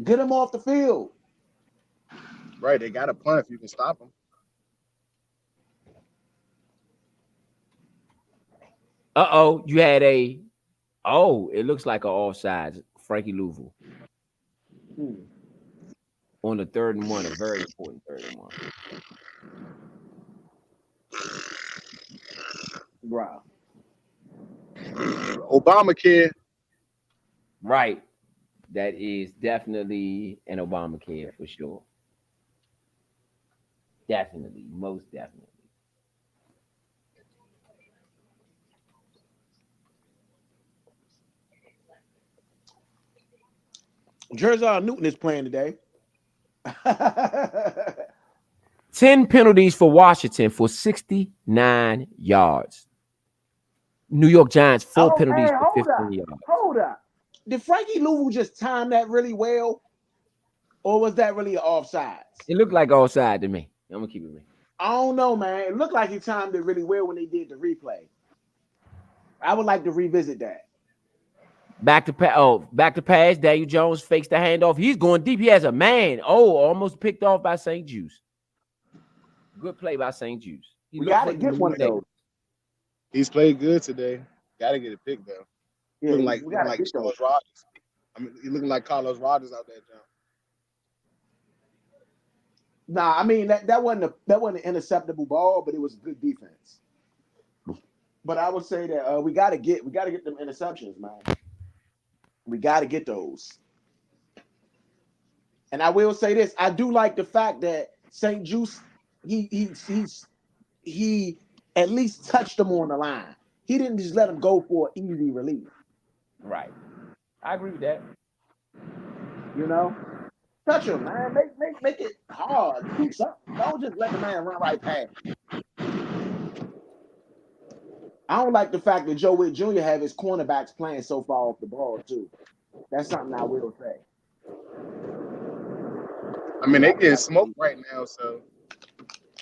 Get him off the field. Right, they got a punt if you can stop them. You had it looks like an offside. Frankie Louisville. On the 3rd and 1, a very important 3rd and 1. Bro. Obamacare. Right. That is definitely an Obamacare for sure. Definitely. Most definitely. Jersey Newton is playing today. 10 penalties for Washington for 69 yards. New York Giants, 4 penalties for 15 yards. Hold up. Did Frankie Louisville just time that really well? Or was that really an offside? It looked like offside to me. I'm going to keep it real. I don't know, man. It looked like he timed it really well when they did the replay. I would like to revisit that. Back to pass. Daniel Jones fakes the handoff. He's going deep. He has a man. Almost picked off by St. Juste. Good play by St. Juste. We got to get one of those. He's played good today. Got to get a pick though. Yeah, looking like Carlos Rogers. I mean, he's looking like Carlos Rogers out there, John. Nah, I mean that wasn't an interceptable ball, but it was good defense. But I would say that we gotta get them interceptions, man. We gotta get those. And I will say this: I do like the fact that St. Juste he at least touched them on the line. He didn't just let them go for an easy relief. Right. I agree with that. You know, touch him, man. Make it hard. Do something. Don't just let the man run right past. I don't like the fact that Joe Witt Jr. have his cornerbacks playing so far off the ball too. That's something I will say. I mean, they getting smoked right now, so.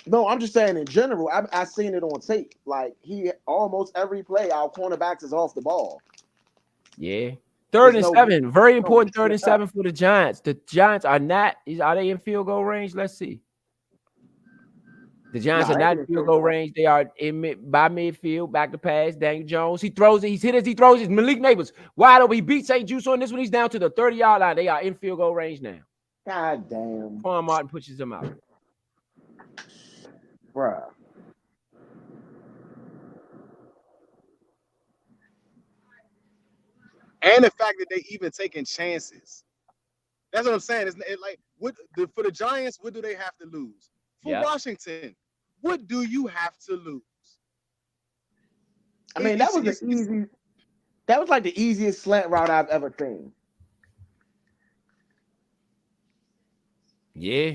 No, I'm just saying in general. I seen it on tape. Like he almost every play, our cornerbacks is off the ball. Yeah. 3rd and 7. Very important 3rd and 7 for the Giants. The Giants are they in field goal range? Let's see. The Giants are not in field goal range. They are by midfield. Back to pass. Daniel Jones. He throws it. He's hit as he throws it. Malik Neighbors wide open. He beat St. Juste on this one. He's down to the 30-yard line. They are in field goal range now. God damn. Quan Martin pushes him out. Bruh. And the fact that they even taking chances. That's what I'm saying. It's like for the Giants, what do they have to lose? For Washington, what do you have to lose? I mean, that was like the easiest slant route I've ever seen. Yeah.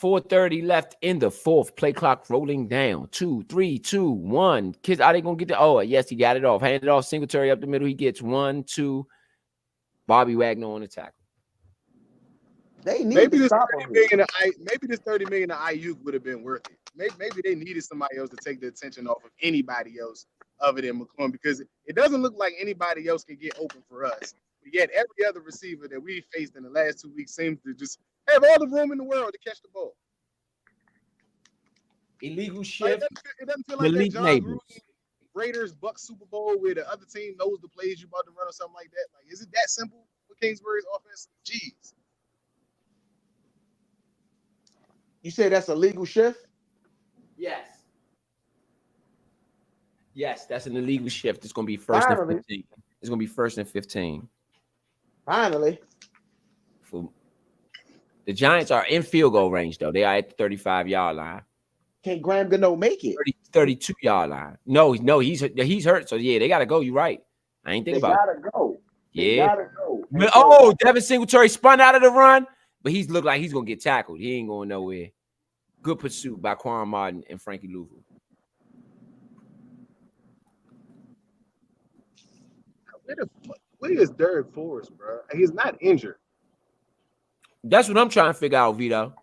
4:30 left in the 4th. Play clock rolling down. 2, 3, 2, 1. Kids, are they gonna get the? Oh, yes, he got it off. Handed off. Singletary up the middle. He gets 1, 2. Bobby Wagner on the tackle. They need to stop maybe this 30 million to Ayuk would have been worth it. Maybe they needed somebody else to take the attention off of anybody else other than McClung, because it doesn't look like anybody else can get open for us. But yet every other receiver that we faced in the last 2 weeks seems to just have all the room in the world to catch the ball. Illegal shift. It doesn't feel like that John Gruden Raiders Bucks Super Bowl where the other team knows the plays you're about to run or something like that. Like, is it that simple for Kingsbury's offense? Jeez. You say that's a legal shift? Yes. Yes, that's an illegal shift. It's gonna be first and Finally. 15. It's gonna be first and 15. Finally. For the Giants are in field goal range though. They are at the 35-yard line. Can Graham Gano make it? 32-yard line. No, he's hurt. So yeah, they gotta go. You're right. I ain't think They about gotta go. They Yeah. gotta go. Oh, Devin Singletary spun out of the run, but he's looked like he's gonna get tackled. He ain't going nowhere. Good pursuit by Quan Martin and Frankie Louvu. Where is Derek Forrest, bro? He's not injured. That's what I'm trying to figure out, Vito.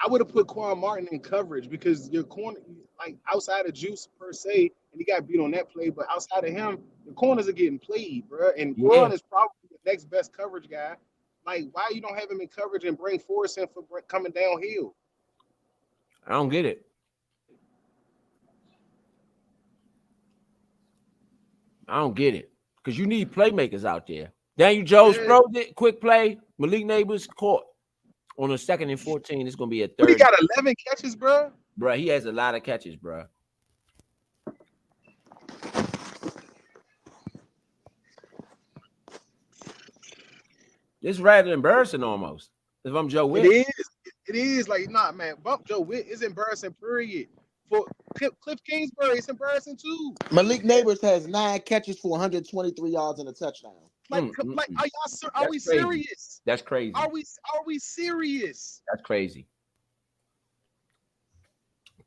I would have put Quan Martin in coverage because your corner, like outside of Juice per se, and he got beat on that play, but outside of him, the corners are getting played, bro. And Quan is probably the next best coverage guy. Like, why you don't have him in coverage and bring Forrest in for coming downhill? I don't get it. Because you need playmakers out there. Daniel Jones throws it, quick play. Malik Neighbors caught on a 2nd and 14. It's going to be a third. But he got 11 catches, bro. Bro, he has a lot of catches, bro. It's rather embarrassing almost. If I'm Joe Witt. It is like, nah, man. Bump Joe Witt is embarrassing, period. For Cliff Kingsbury, it's embarrassing too. Malik Neighbors has 9 catches for 123 yards and a touchdown. Are we serious? That's crazy. Are we serious? That's crazy.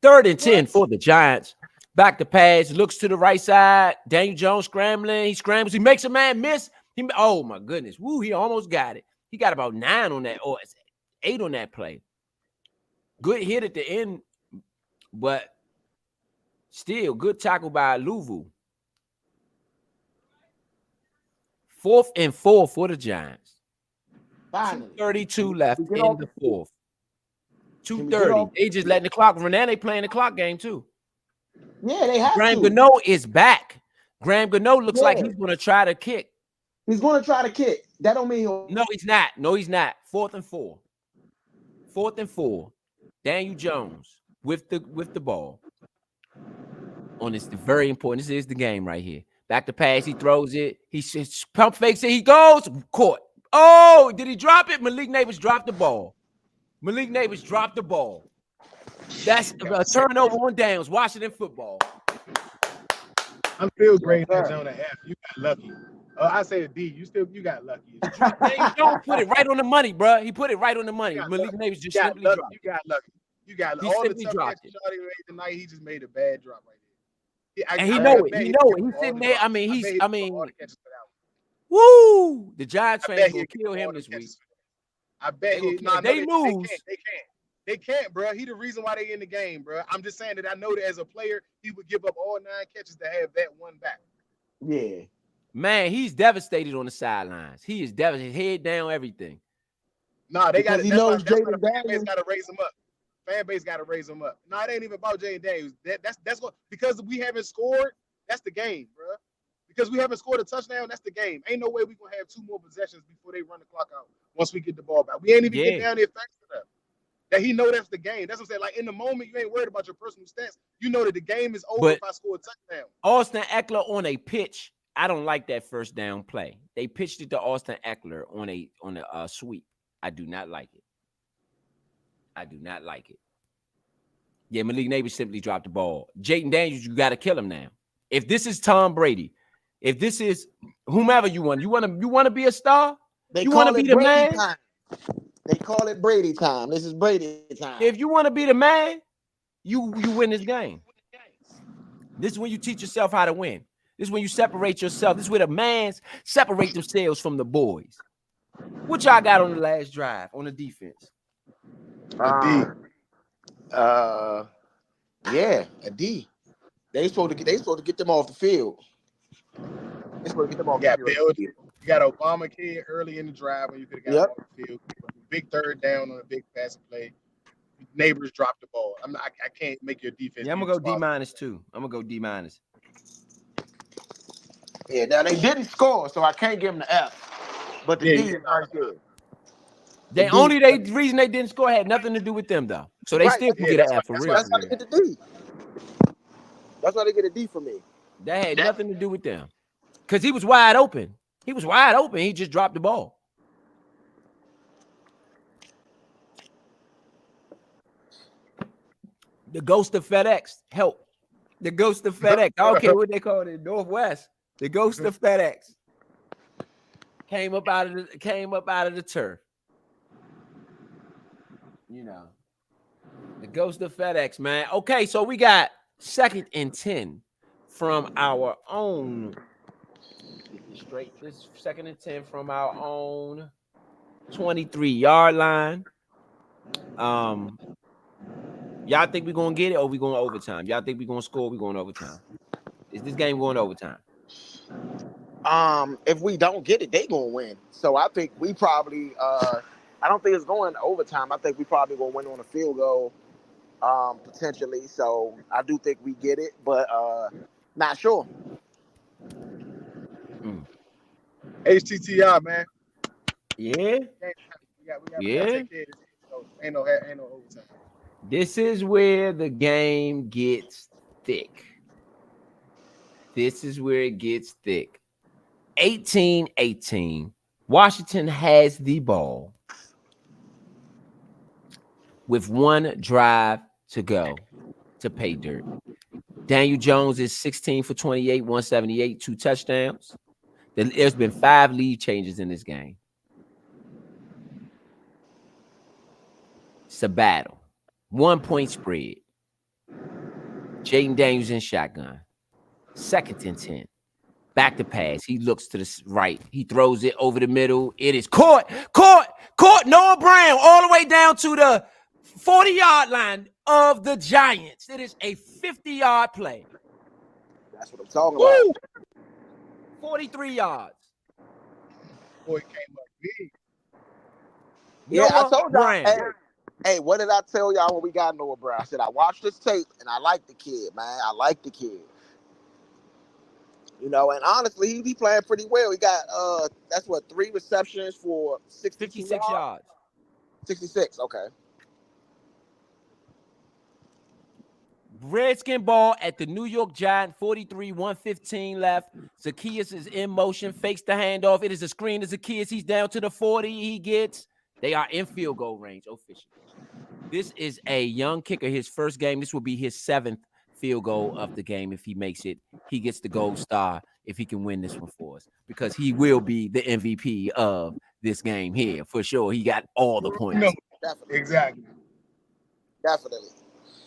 3rd and 10 for the Giants. Back to pass, looks to the right side. Daniel Jones scrambling. He scrambles. He makes a man miss. Oh my goodness. Woo, he almost got it. He got about 9 on that, or 8 on that play. Good hit at the end, but still good tackle by Louvu. 4th and 4 for the Giants. 2:32 left in the 4th. 2:30. They just letting the clock run. Now they playing the clock game too. Yeah, they have Graham to. Gano is back. Graham Gano looks like he's going to try to kick. He's going to try to kick. That don't mean No, he's not. No, he's not. 4th and 4. 4th and 4. Daniel Jones with the ball. On this very important. This is the game right here. Back to pass. He throws it. He pump fakes it. He goes. Caught. Oh, did he drop it? Malik Neighbors dropped the ball. That's a turnover on downs. Washington football. I'm still grading that on the F. You got lucky. I say a D. You got lucky. Don't put it right on the money, bro. He put it right on the money. Malik Neighbors just simply dropped it. You got lucky. You got lucky. All the tough catches Shawty made tonight, he just made a bad drop right there. And he know it. He's sitting there. Woo! The Giants fans will kill him this week. I bet they lose. They can't, bro. He the reason why they in the game, bro. I'm just saying that I know that as a player, he would give up all 9 catches to have that one back. Yeah. Man, he's devastated on the sidelines. He is devastated. Head down, everything. Nah, they got to. He knows Jaden Daniels got to raise him up. Fan base got to raise him up. No, it ain't even about Jaden Daniels. That's what, because we haven't scored. That's the game, bro. Because we haven't scored a touchdown, that's the game. Ain't no way we gonna have 2 more possessions before they run the clock out. Once we get the ball back, we ain't even get down there fast enough. That he know that's the game. That's what I'm saying. Like in the moment, you ain't worried about your personal stats. You know that the game is over if I score a touchdown. Austin Eckler on a pitch. I don't like that first down play. They pitched it to Austin Eckler on a sweep. I do not like it. Yeah, Malik Neighbors simply dropped the ball. Jaden Daniels, you got to kill him now. If this is Tom Brady, if this is whomever you want to be a star. You want to be the man. Time. They call it Brady time. This is Brady time. If you want to be the man, you win this game. This is when you teach yourself how to win. This is when you separate yourself. This is where the mans separate themselves from the boys. What y'all got on the last drive on the defense? Yeah, a D. They supposed to get them off the field. They supposed to get them off the field. You got Obamacare early in the drive when you could have got off the field. Big 3rd down on a big passing play. Neighbors dropped the ball. I can't make your defense. Yeah, I'm gonna go D- too. I'm gonna go D-. Yeah, now they didn't score, so I can't give them the F. But the D is right there. The reason they didn't score had nothing to do with them, though. So they still can get an F for real. That's why they get the D. That's why they get a D for me. That had nothing to do with them. Because he was wide open. He was wide open. He just dropped the ball. The ghost of FedEx. Help. The ghost of FedEx. I don't care what they call it. Northwest. The ghost of FedEx came up out of the turf. You know. The ghost of FedEx, man. Okay, so we got 2nd and 10 from our own. Straight. This 2nd and 10 from our own 23-yard line. Y'all think we're gonna get it or we going overtime? Y'all think we're gonna score? We going overtime? Is this game going overtime? If we don't get it, they gonna win. So I think we probably I don't think it's going overtime. I think we probably gonna win on a field goal, potentially. So I do think we get it, but not sure. HTTR, man. Yeah. We gotta take care of this. So ain't no overtime. This is where the game gets thick. This is where it gets thick. 18-18. Washington has the ball with 1 drive to go to pay dirt. Daniel Jones is 16 for 28, 178, 2 touchdowns. There's been 5 lead changes in this game. It's a battle. 1-point spread. Jaden Daniels in shotgun. 2nd and 10. Back to pass. He looks to the right. He throws it over the middle. It is caught. Noah Brown all the way down to the 40-yard line of the Giants. It is a 50-yard play. That's what I'm talking about. 43 yards. Boy came up big. Yeah, Noah I told Brown. y'all. Hey, what did I tell y'all when we got Noah Brown? I said I watched this tape and I like the kid, man. I like the kid. You know, and honestly, he playing pretty well. He got that's what 3 receptions for 56 yards. 66. Okay. Redskin ball at the New York Giant, 43, 115 left. Zacchaeus is in motion, fakes the handoff. It is a screen to Zacchaeus. He's down to the 40. They are in field goal range officially. This is a young kicker, his first game. This will be his 7th field goal of the game. If he makes it, he gets the gold star if he can win this one for us, because he will be the MVP of this game here for sure. He got all the points. No, Definitely. exactly. Definitely.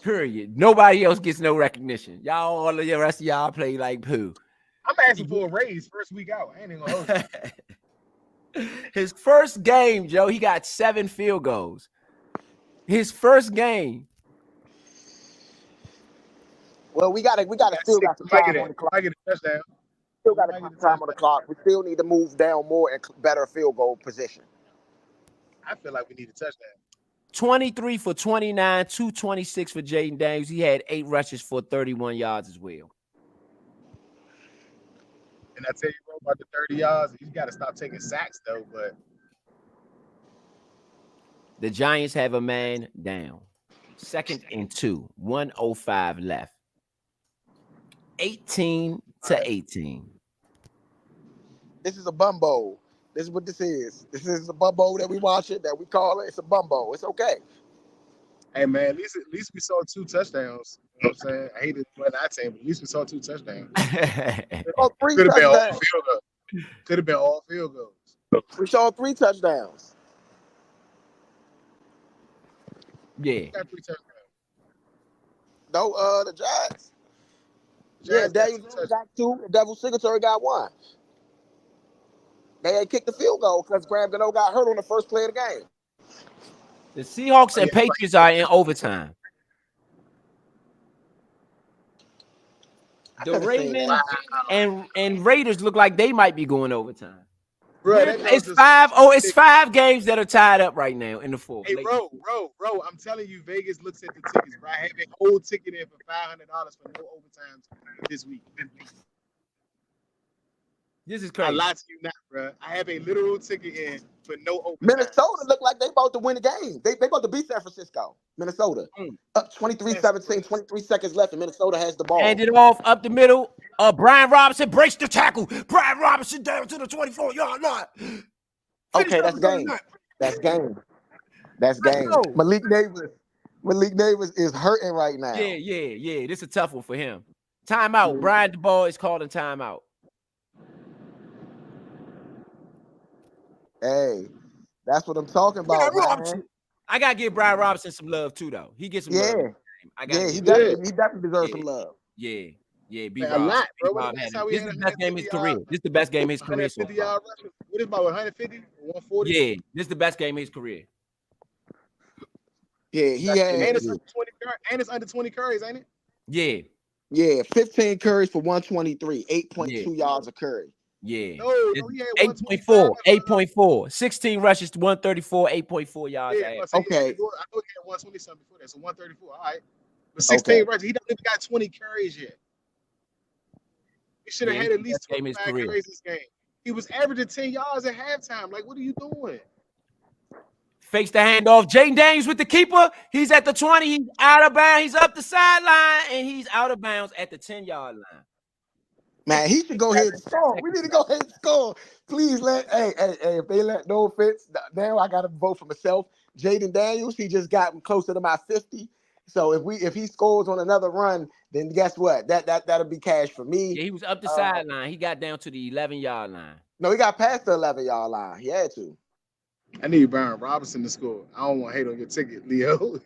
Period. Nobody else gets no recognition. Y'all, all of the rest of y'all play like poo. I'm asking for a raise first week out. I ain't even gonna hold you. His first game, Joe, he got 7 field goals. His first game. Well, we got still got some time on the clock. I get a touchdown. Still got time on the clock. We still need to move down more and better field goal position. I feel like we need a touchdown. 23 for 29, 226 for Jaden Daniels. He had 8 rushes for 31 yards as well. And I tell you, bro, about the 30 yards, you got to stop taking sacks, though. But the Giants have a man down. 2nd and 2, 1:05 left. 18-18. This is a bumbo. This is what this is. This is a bumbo that we watch it, that we call it. It's a bumbo. It's okay. hey, man, at least we saw 2 touchdowns. You know what I'm saying? I hate it when I team, but at least we saw 2 touchdowns. Oh, 3 Could have been all touchdowns. field goals. Could have been all field goals. We saw 3 touchdowns. Yeah. We got 3 touchdowns. No, the Giants. Yeah, Giants got Daniel 2 Jones touchdowns. got 2. The Devil Singletary got 1. They ain't kicked the field goal because Graham Gano got hurt on the first play of the game. The Seahawks and Patriots are in overtime. The Ravens and Raiders look like they might be going overtime. Bro, It's 5. Oh, it's 5 games that are tied up right now in the 4th. Hey, bro, I'm telling you, Vegas looks at the tickets, bro. I have a whole ticket in for $500 for no overtimes this week. This is I crazy. lie to you not, bro. I have a literal ticket in for no overtime. Minnesota look like they about to win the game. They about to beat San Francisco. Minnesota. Up 23-17, 23 seconds left, and Minnesota has the ball. Hand it off up the middle. Brian Robinson breaks the tackle. Brian Robinson down to the 24-yard line. Okay, that's game. That's game. That's game. go. Malik Neighbors is hurting right now. Yeah. This is a tough one for him. Timeout. Brian DeBall is calling timeout. Hey, that's what I'm talking about, man. I gotta give Brian Robinson some love too, though. He gets some love. He definitely deserves some love. Yeah. A lot, bro. This is the best game of his career. This is the best game of his career so far. What is about 150 or 140? Yeah, this is the best game of his career. Yeah, he had. And it's under 20 carries, ain't it? Yeah, 15 carries for 123, 8.2 yards a carry. Yeah. No, he had 8.4. 16 rushes to 134, 8.4 yards. Yeah, okay. I know he had 120 something before that, so 134. All right. But 16 rushes, he don't even got 20 carries yet. He should have had at least 25 carries this game. He was averaging 10 yards at halftime. Like, what are you doing? Fakes the handoff. Jaden Daniels with the keeper. He's at the 20. He's out of bounds. He's up the sideline, and he's out of bounds at the 10-yard line. Man, he should go ahead and score. We need to go ahead and score. Please if they let no offense, now I gotta vote for myself. Jaden Daniels, he just got closer to my 50. So if he scores on another run, then guess what? That'll be cash for me. Yeah, he was up the sideline. He got down to the 11-yard line. No, he got past the 11-yard line. He had to. I need Brian Robinson to score. I don't want to hate on your ticket, Leo.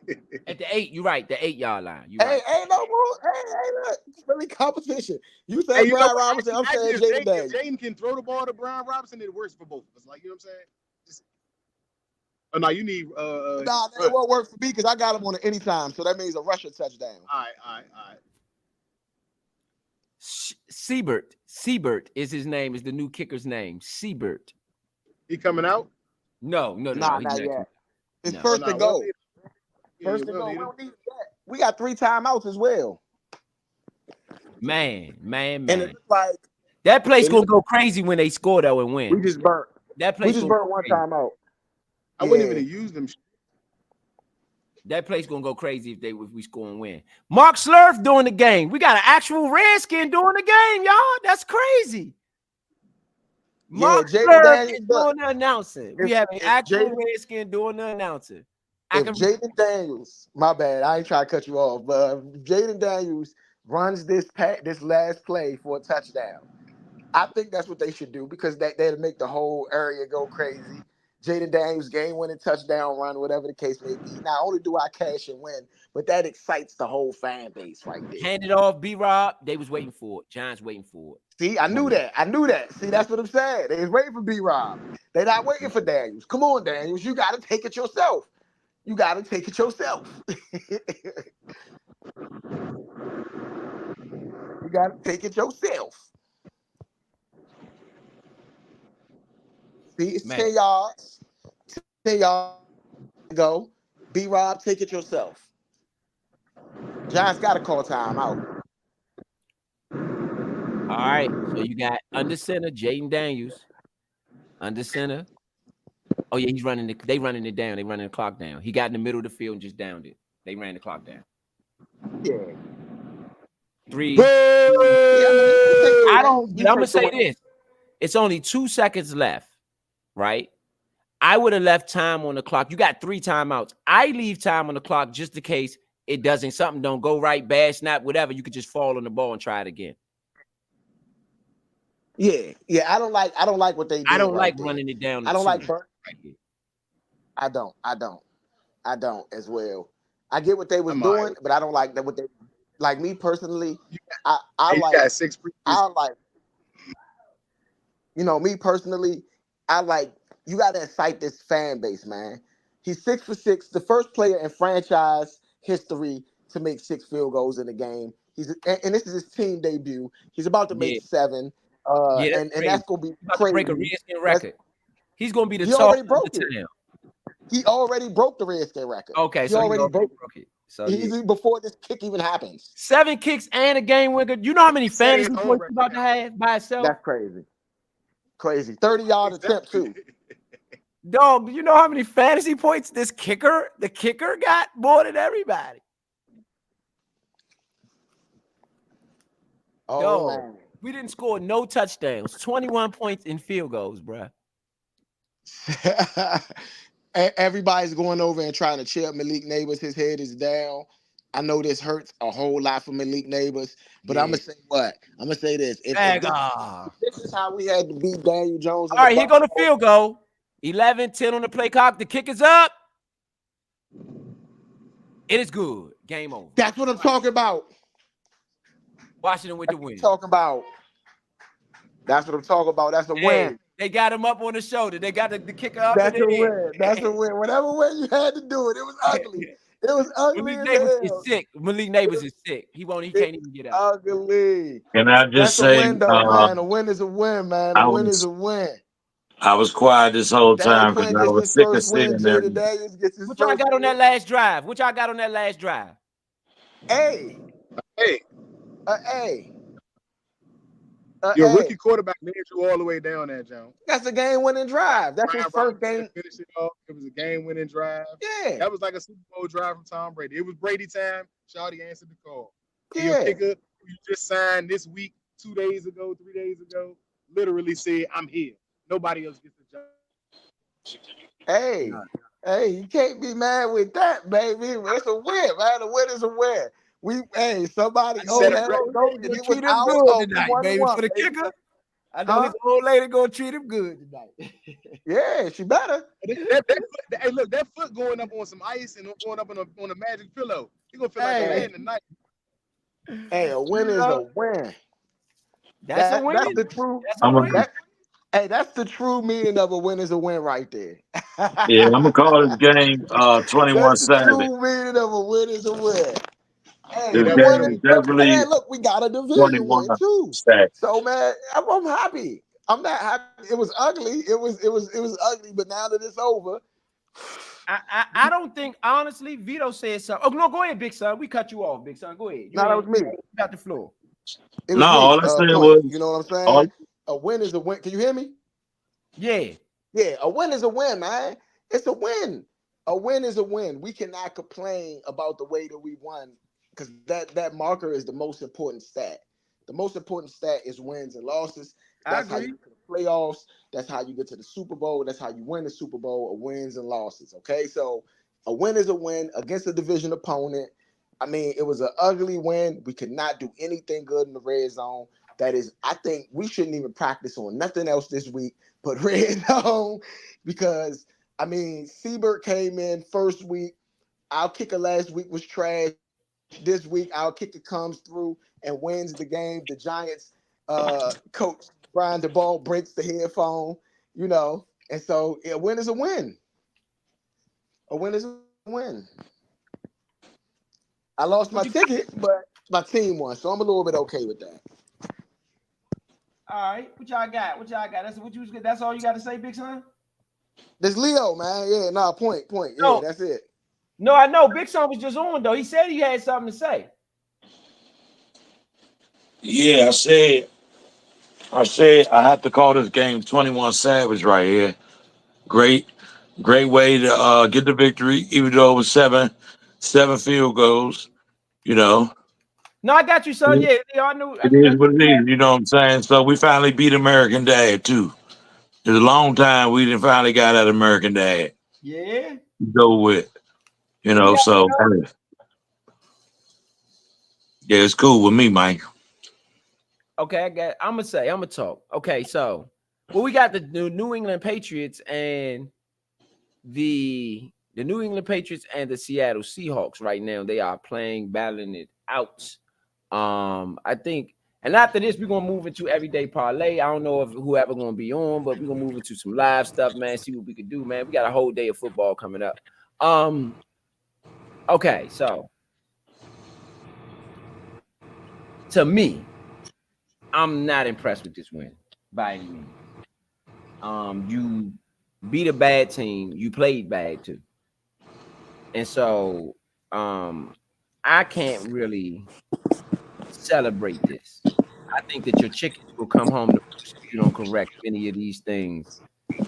At the 8, you're right. The 8-yard line. Hey, ain't no rule. Hey, look, it's really competition. You said Brian Robinson. I'm saying Jaden Daniels. Jaden can throw the ball to Brian Robinson. It works for both of us. Like, you know what I'm saying? Oh no, you need. Nah, it won't work for me because I got him on it anytime. So that means a rusher touchdown. All right. Siebert is his name. Is the new kicker's name? Siebert. He coming out? No. Not yet. It's first and go. First and go. We don't need that. We got 3 timeouts as well. Man. And it's like that place gonna go crazy when they score though and win. We just burnt. That place. We just burnt one timeout. I wouldn't even use them. That place gonna go crazy if we score and win. Mark Slurf doing the game. We got an actual Redskin doing the game, y'all. That's crazy. Mark Slurf is doing the announcing. We have an actual Redskin doing the announcing. If Jaden Daniels, my bad, I ain't trying to cut you off, but if Jaden Daniels runs this last play for a touchdown, I think that's what they should do because that'll make the whole area go crazy. Jaden Daniels game-winning touchdown run, whatever the case may be. Not only do I cash and win, but that excites the whole fan base right there. Hand it off, B-Rob. They was waiting for it. Giants waiting for it. See, I knew that. See, that's what I'm saying. They was waiting for B-Rob. They're not waiting for Daniels. Come on, Daniels. You got to take it yourself. You got to take it yourself. See, it's 10 yards. 10 yards to go. B-Rob, take it yourself. Giants got to call timeout. All right. So you got under center, Jaden Daniels. Under center. Oh, yeah, he's running they running it down. They running the clock down. He got in the middle of the field and just downed it. They ran the clock down. Yeah. 3. I'm gonna say this. It's only 2 seconds left, right? I would have left time on the clock. You got 3 timeouts. I leave time on the clock just in case something don't go right, bad snap, whatever. You could just fall on the ball and try it again. Yeah. I don't like what they do. I don't like running it down. I don't like burn. I don't as well. I get what they was doing, but I don't like that. What they like me personally. I like. Got 6 I like. Me personally, I like. You got to incite this fan base, man. He's 6 for 6, the first player in franchise history to make 6 field goals in a game. And this is his team debut. He's about to make 7. And that's gonna be crazy. Break a Redskin record. He's gonna be the top. He already broke the Redskin record. Okay, he already broke it. So before this kick even happens. 7 kicks and a game winner. You know how many fantasy points he's about to have by itself? That's crazy. Crazy. 30-yard attempt too. Dog, do you know how many fantasy points the kicker got? More than everybody. Oh Dog, man. we didn't score no touchdowns. 21 points in field goals, bruh. Everybody's going over and trying to cheer Malik Neighbors. His head is down. I know this hurts a whole lot for Malik Neighbors, but I'm gonna say what? I'm gonna say this. If this is how we had to beat Daniel Jones. All right, here go the field goal. 11-10 on the play clock. The kick is up. It is good. Game over. That's what I'm talking about. Washington with the win. Talking about. That's what I'm talking about. That's a win. They got him up on the shoulder. They got the kicker up. That's a win. That's a win. Whatever way you had to do it, it was ugly. It was ugly. Malik Neighbors is sick. Malik Neighbors is sick. He can't even get out. Ugly. Can I just say, a win, though, man. A win is a win, man. A win is a win. I was quiet this whole time because I was sick of seeing there. What y'all got on that last drive? Hey. Your rookie quarterback made you all the way down there, Jones. That's a game-winning drive. That's his first game. Finish it off. It was a game-winning drive. Yeah. That was like a Super Bowl drive from Tom Brady. It was Brady time. Shawty answered the call. Yeah. Your kicker, you just signed this week, 2 days ago, 3 days ago, literally said, I'm here. Nobody else gets the job. Hey, you can't be mad with that, baby. It's a win, man. A win is a win. Somebody treat him good tonight, baby. For the kicker, I know his old lady gonna treat him good tonight. Yeah, she better. Hey, look, that foot going up on some ice and going up on a magic pillow. You gonna feel like a man tonight. Hey, a win is a win. That's a win. That's the true. That's the true meaning of a win is a win right there. Yeah, I'm gonna call this game 21 That's the Savage. true meaning of a win is a win. Hey, This game is definitely man, look, we got a division win too. Stack. So man, I'm happy. I'm not happy. It was ugly. It was ugly, but now that it's over. I don't think, honestly, Vito said something. Oh, no, go ahead, Big Son. We cut you off, Big Son. Go ahead. That was me. You got the floor. No, all I said was, you know what I'm saying? A win is a win. Can you hear me? Yeah. Yeah, a win is a win, man. It's a win. A win is a win. We cannot complain about the way that we won because that marker is the most important stat. The most important stat is wins and losses. That's how you get to the playoffs. That's how you get to the Super Bowl. That's how you win the Super Bowl, wins and losses. Okay, so a win is a win against a division opponent. I mean, it was an ugly win. We could not do anything good in the red zone. That is, I think we shouldn't even practice on nothing else this week but red zone because, I mean, Seabird came in first week. Our kicker last week was trash. This week, our kicker comes through and wins the game. The Giants coach, Brian DeBall, breaks the headphone, and so a win is a win. A win is a win. I lost my ticket, but my team won, so I'm a little bit okay with that. All right, what y'all got? That's all you got to say, Big Son? This Leo, man. Yeah, nah, point. Yeah, no, that's it. No, I know. Big Son was just on, though. He said he had something to say. Yeah, I said I have to call this game 21 Savage right here. Great way to get the victory, even though it was seven field goals, No, I got you, son. Yeah, I knew. It is what it is, you know what I'm saying? So we finally beat American Dad, too. It's a long time we didn't finally got that American Dad. Yeah. Go with, so yeah, it's cool with me, Mike. Okay, I'm gonna talk. Okay, so we got the New England Patriots and the New England Patriots and the Seattle Seahawks right now. They are battling it out. I think, and after this, we're gonna move into everyday parlay. I don't know if whoever gonna be on, but we're gonna move into some live stuff, man. See what we can do, man. We got a whole day of football coming up. Okay, so to me, I'm not impressed with this win by any means. You beat a bad team, you played bad too. And so I can't really celebrate this. I think that your chickens will come home to roost if you don't correct many of these things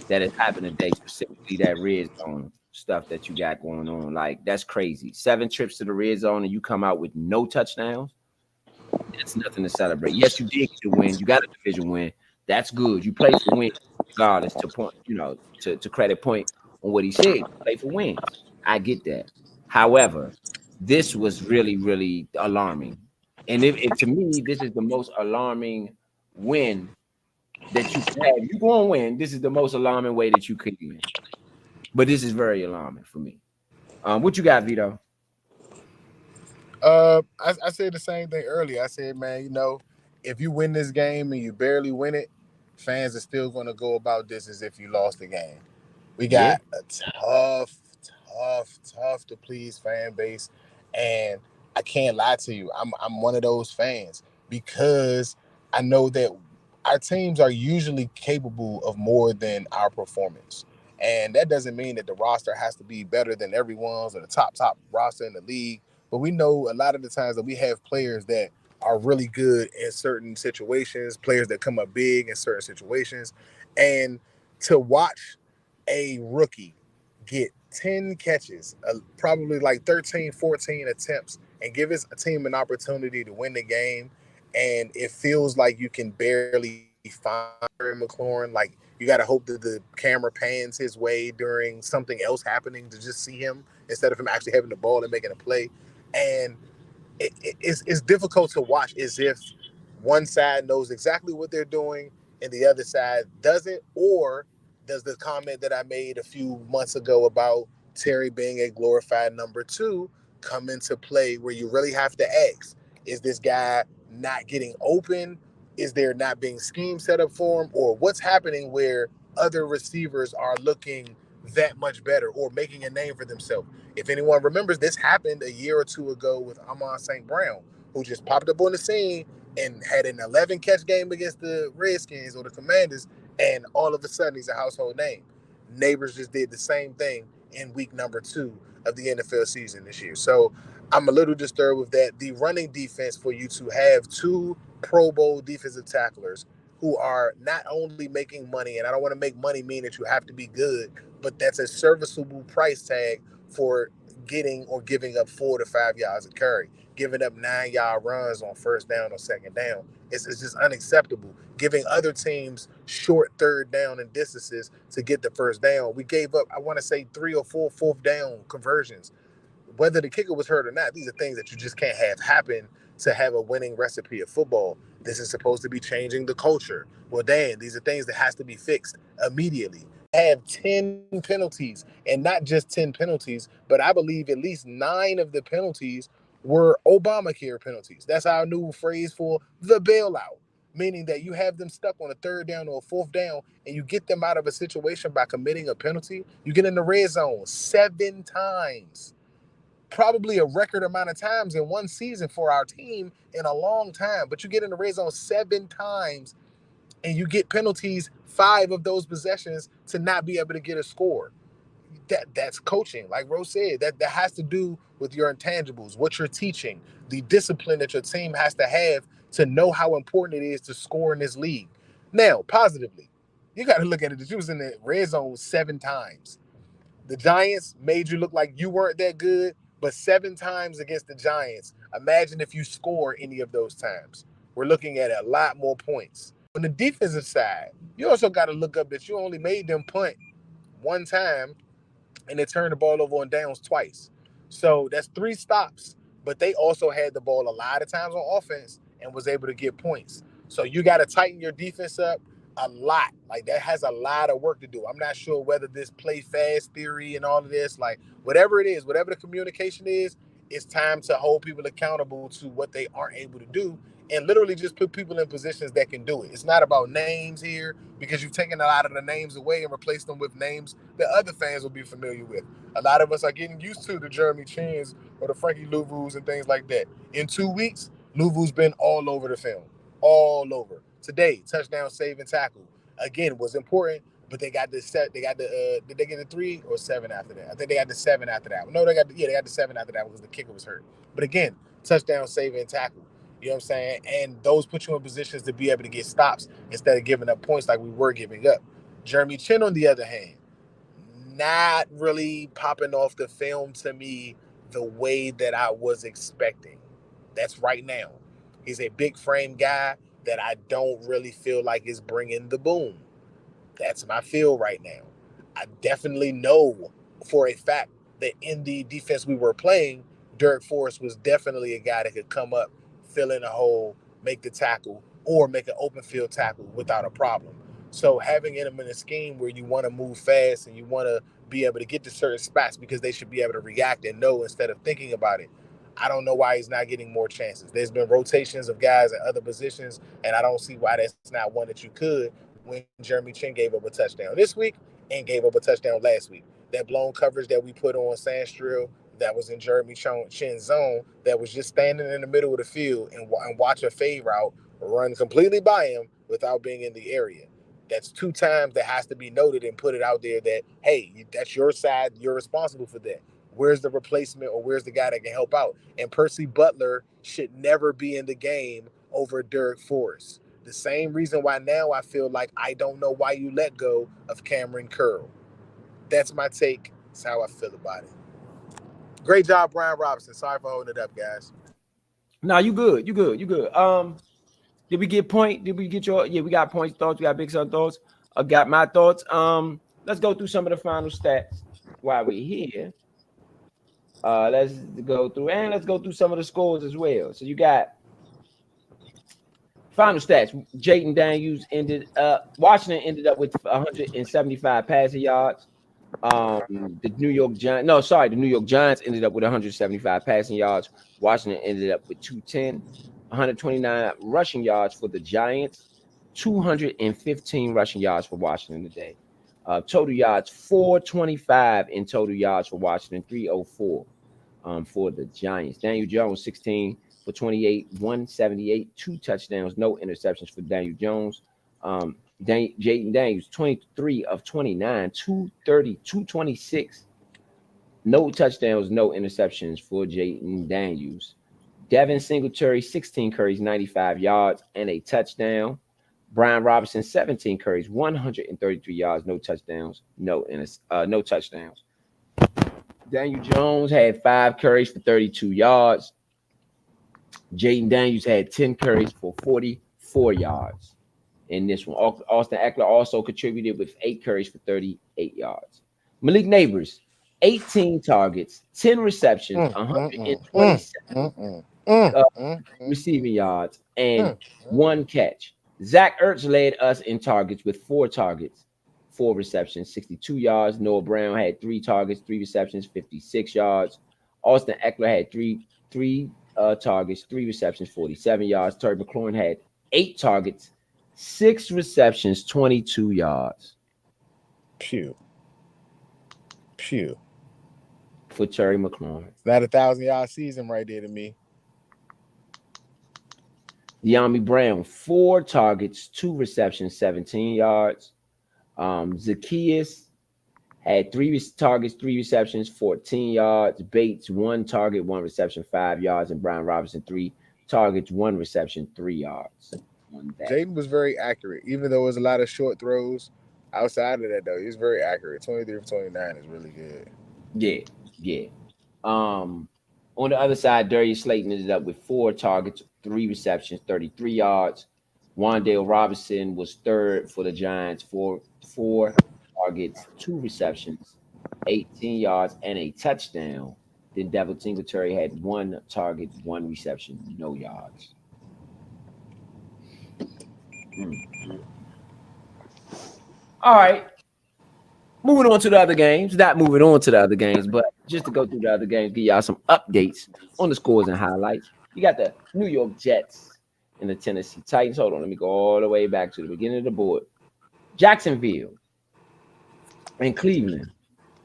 that has happened today, specifically that red zone stuff that you got going on. Like, that's crazy. 7 trips to the red zone and you come out with no touchdowns. That's nothing to celebrate. Yes, you did get a win. You got a division win. That's good. You play for wins, regardless. To point, to credit point on what he said. You play for wins. I get that. However, this was really, really alarming. And if to me, this is the most alarming win that you can have. You going to win. This is the most alarming way that you could win. But this is very alarming for me. What you got, Vito? I said the same thing earlier. I said, man, if you win this game and you barely win it, fans are still going to go about this as if you lost the game. We Yeah. got a tough to please fan base, and I can't lie to you. I'm one of those fans because I know that our teams are usually capable of more than our performance. And that doesn't mean that the roster has to be better than everyone's or the top roster in the league. But we know a lot of the times that we have players that are really good in certain situations, players that come up big in certain situations. And to watch a rookie get 10 catches, probably like 13, 14 attempts, and give his team an opportunity to win the game, and it feels like you can barely find McLaurin. Like, you got to hope that the camera pans his way during something else happening to just see him instead of him actually having the ball and making a play. And it's difficult to watch as if one side knows exactly what they're doing and the other side doesn't, or does the comment that I made a few months ago about Terry being a glorified number two come into play, where you really have to ask, is this guy not getting open? Is there not being scheme set up for him? Or what's happening where other receivers are looking that much better or making a name for themselves? If anyone remembers, this happened a year or two ago with Amon St. Brown, who just popped up on the scene and had an 11 catch game against the Redskins or the Commanders, and all of a sudden he's a household name. Neighbors just did the same thing in week number 2 of the NFL season this year. So I'm a little disturbed with that. The running defense, for you to have 2 Pro Bowl defensive tacklers who are not only making money, and I don't want to make money mean that you have to be good, but that's a serviceable price tag for getting or giving up 4 to 5 yards of carry, giving up 9-yard runs on first down or second down. It's just unacceptable. Giving other teams short third down and distances to get the first down. We gave up, I want to say, 3 or 4 fourth down conversions. Whether the kicker was hurt or not, these are things that you just can't have happen to have a winning recipe of football. This is supposed to be changing the culture. Well, Dan, these are things that has to be fixed immediately. Have 10 penalties, and not just 10 penalties, but I believe at least 9 of the penalties were Obamacare penalties. That's our new phrase for the bailout, meaning that you have them stuck on a third down or a fourth down, and you get them out of a situation by committing a penalty. You get in the red zone 7 times, probably a record amount of times in one season for our team in a long time. But you get in the red zone 7 times and you get penalties 5 of those possessions to not be able to get a score. That's coaching. Like Rose said, that has to do with your intangibles, what you're teaching, the discipline that your team has to have to know how important it is to score in this league. Now, positively, you got to look at it that you was in the red zone 7 times. The Giants made you look like you weren't that good, but 7 times against the Giants. Imagine if you score any of those times. We're looking at a lot more points. On the defensive side, you also got to look up that you only made them punt 1 time and they turned the ball over on downs twice. So that's 3 stops, but they also had the ball a lot of times on offense and was able to get points. So you got to tighten your defense up a lot. Like, that has a lot of work to do. I'm not sure whether this play fast theory and all of this, like, whatever it is, whatever the communication is, it's time to hold people accountable to what they aren't able to do and literally just put people in positions that can do it. It's not about names here, because you've taken a lot of the names away and replaced them with names that other fans will be familiar with. A lot of us are getting used to the Jeremy Chins or the Frankie Louvu's and things like that. In 2 weeks, Louvu's been all over the film, all over. Today, touchdown, save, and tackle. Again, was important, but they got the set. They got the. Did they get the 3 or 7 after that? I think they got the 7 after that. No, they got the 7 after that because the kicker was hurt. But again, touchdown, save, and tackle. You know what I'm saying? And those put you in positions to be able to get stops instead of giving up points like we were giving up. Jeremy Chin, on the other hand, not really popping off the film to me the way that I was expecting. That's right now. He's a big frame guy that I don't really feel like is bringing the boom. That's my feel right now. I definitely know for a fact that in the defense we were playing, Derek Forrest was definitely a guy that could come up, fill in a hole, make the tackle, or make an open field tackle without a problem. So having him in a scheme where you want to move fast and you want to be able to get to certain spots because they should be able to react and know instead of thinking about it. I don't know why he's not getting more chances. There's been rotations of guys at other positions, and I don't see why that's not one that you could when Jeremy Chin gave up a touchdown this week and gave up a touchdown last week. That blown coverage that we put on Sandstrill that was in Jeremy Chin's zone that was just standing in the middle of the field and watch a fade route run completely by him without being in the area. That's 2 times that has to be noted and put it out there that, hey, that's your side. You're responsible for that. Where's the replacement or where's the guy that can help out? And Percy Butler should never be in the game over Derek Forrest. The same reason why now I feel like I don't know why you let go of Cameron Curl. That's my take. That's how I feel about it. Great job, Brian Robinson. Sorry for holding it up, guys. No, you good. You good. You good. Did we get point? Did we get your? Yeah, we got points, thoughts. We got Big Son thoughts. I got my thoughts. Let's go through some of the final stats while we're here. Let's go through and let's go through some of the scores as well. So you got final stats. Jaden Daniels Washington ended up with 175 passing yards. The New York Giants ended up with 175 passing yards. Washington ended up with 210, 129 rushing yards for the Giants, 215 rushing yards for Washington today. Total yards 425 in total yards for Washington, 304 for the Giants. Daniel Jones 16 for 28, 178, 2 touchdowns, no interceptions for Daniel Jones. Jaden Daniels 23 of 29, 230, 226. No touchdowns, no interceptions for Jaden Daniels. Devin Singletary 16 carries, 95 yards and a touchdown. Brian Robinson 17 carries, 133 yards, no touchdowns, no touchdowns. Daniel Jones had 5 carries for 32 yards. Jaden Daniels had 10 carries for 44 yards. In this one, Austin Eckler also contributed with 8 carries for 38 yards. Malik Neighbors, 18 targets, 10 receptions, 127 receiving yards, and 1 catch. Zach Ertz led us in targets with 4 targets, 4 receptions, 62 yards. Noah Brown had 3 targets, 3 receptions, 56 yards. Austin Eckler had 3 targets, 3 receptions, 47 yards. Terry McLaurin had 8 targets, 6 receptions, 22 yards. Pew. For Terry McLaurin. That 1,000-yard season right there to me. De'Ami Brown, 4 targets, 2 receptions, 17 yards. Zacchaeus had 3 targets, 3 receptions, 14 yards. Bates, 1 target, 1 reception, 5 yards. And Brian Robinson, 3 targets, 1 reception, 3 yards. Jaden was very accurate, even though it was a lot of short throws. Outside of that, though, he was very accurate. 23 of 29 is really good. Yeah. On the other side, Darius Slayton ended up with 4 targets, 3 receptions, 33 yards. Wan'Dale Robinson was third for the Giants, 4 targets, 2 receptions, 18 yards, and a touchdown. Then Devin Singletary had 1 target, 1 reception, no yards. All right. Moving on to the other games. Not moving on to the other games, but just to go through the other games, give y'all some updates on the scores and highlights. You got the New York Jets and the Tennessee Titans. Hold on, let me go all the way back to the beginning of the board. Jacksonville and Cleveland.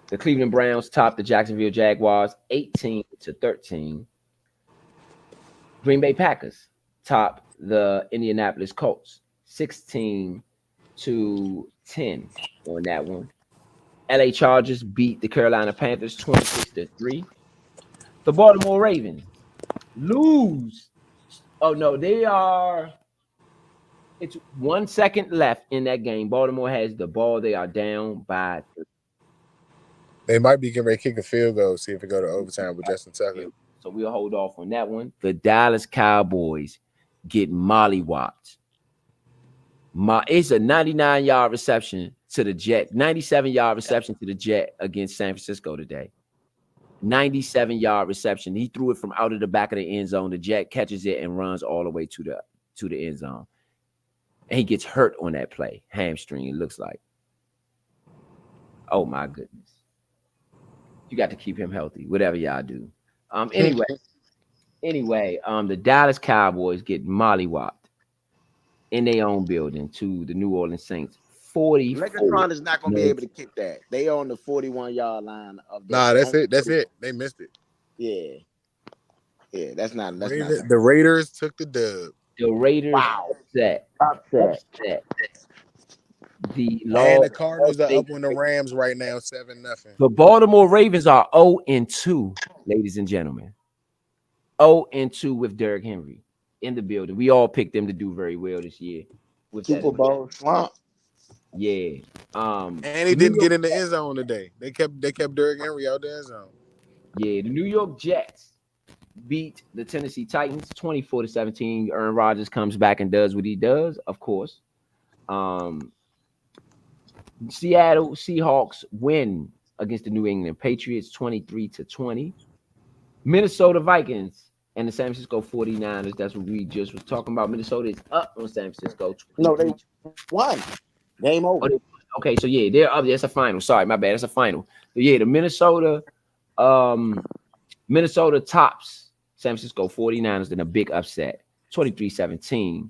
The Cleveland Browns topped the Jacksonville Jaguars 18-13. Green Bay Packers topped the Indianapolis Colts 16-10 on that one. LA Chargers beat the Carolina Panthers 26-3. The Baltimore Ravens lose Oh no, they are. It's 1 second left in that game. Baltimore has the ball. They are down by. They might be getting ready to kick a field goal, see if it go to overtime with Justin Tucker. So we'll hold off on that one. The Dallas Cowboys get mollywopped. It's a 99-yard reception to the Jet, 97-yard reception to the Jet against San Francisco today. 97-yard reception. He threw it from out of the back of the end zone. The Jet catches it and runs all the way to the end zone. And he gets hurt on that play. Hamstring, it looks like. Oh my goodness. You got to keep him healthy, whatever y'all do. Anyway, the Dallas Cowboys get mollywopped in their own building to the New Orleans Saints. 44. Megatron is not going to be able to kick that. They on the 41-yard line of Nah, that's it. That's it. They missed it. Yeah, that's not. The Raiders took the dub. The Raiders upset. And the Cardinals are up on the Rams right now, 7-0. The Baltimore Ravens are 0-2, ladies and gentlemen. 0-2 with Derrick Henry in the building. We all picked them to do very well this year. With Super Bowl slump. Yeah. And he didn't get in the end zone today. They kept Derrick Henry out the end zone. Yeah, the New York Jets beat the Tennessee Titans 24-17. Aaron Rodgers comes back and does what he does, of course. Seattle Seahawks win against the New England Patriots 23-20. Minnesota Vikings and the San Francisco 49ers. That's what we just was talking about. Minnesota is up on San Francisco. No, they won. Game over. Okay, so yeah, they're up. That's a final. Sorry, my bad. That's a final. But yeah, the Minnesota tops San Francisco 49ers in a big upset. 23-17.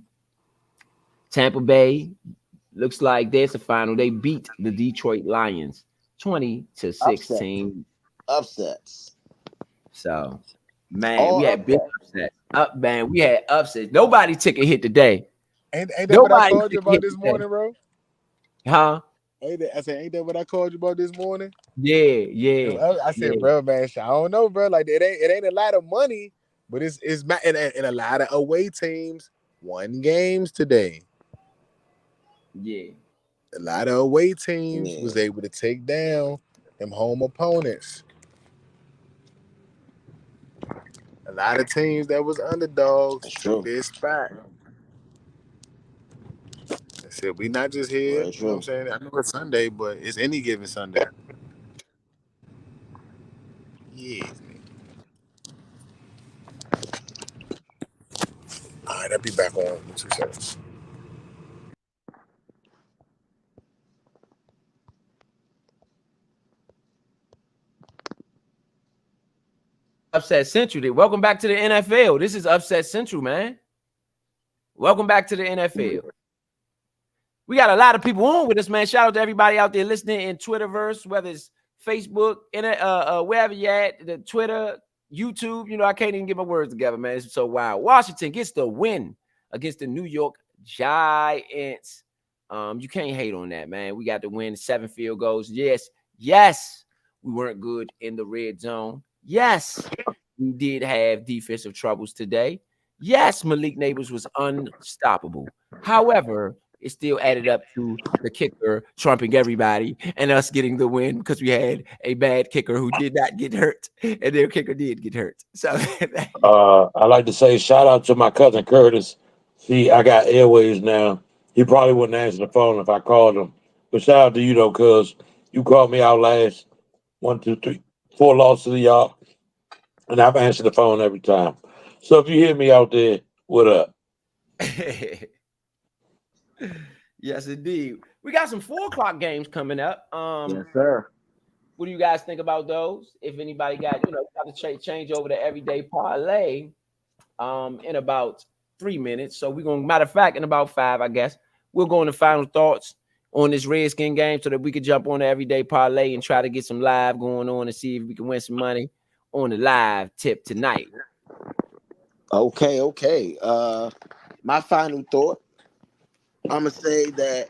Tampa Bay looks like there's a final. They beat the Detroit Lions 20-16. Upsets. So, man, we had big upsets. We had upsets. Nobody took a hit today. Ain't that what I called you about this morning, bro? Huh? I said, ain't that what I called you about this morning? Yeah. I said, bro, man, I don't know, bro. Like it ain't a lot of money, but it's and a lot of away teams won games today. Yeah. A lot of away teams was able to take down them home opponents. A lot of teams that was underdogs took their spot. I said, we not just here. You know what I'm saying? I know it's Sunday, but it's any given Sunday. Yeah. All right, I'll be back on in 2 seconds. Upset Central. Welcome back to the NFL. This is Upset Central, man. Welcome back to the NFL. We got a lot of people on with us, man. Shout out to everybody out there listening in Twitterverse, whether it's Facebook, wherever you at, the Twitter, YouTube. You know, I can't even get my words together, man. It's so wild. Washington gets the win against the New York Giants. You can't hate on that, man. We got the win, 7 field goals. Yes, we weren't good in the red zone. Yes, we did have defensive troubles today. Yes, Malik Neighbors was unstoppable. However, it still added up to the kicker trumping everybody and us getting the win because we had a bad kicker who did not get hurt, and their kicker did get hurt. So, I like to say shout out to my cousin Curtis. See, I got airways now. He probably wouldn't answer the phone if I called him. But shout out to you though, cuz you called me out last 1, 2, 3, 4 losses of y'all, and I've answered the phone every time. So if you hear me out there, what up? Yes, indeed. We got some 4 o'clock games coming up. Yes, sir. What do you guys think about those? If anybody got, got to change over to everyday parlay in about 3 minutes. So we're going to, matter of fact, in about 5, I guess, we'll go into final thoughts on this Redskin game so that we can jump on the everyday parlay and try to get some live going on and see if we can win some money on the live tip tonight. Okay. My final thought, I'm going to say that,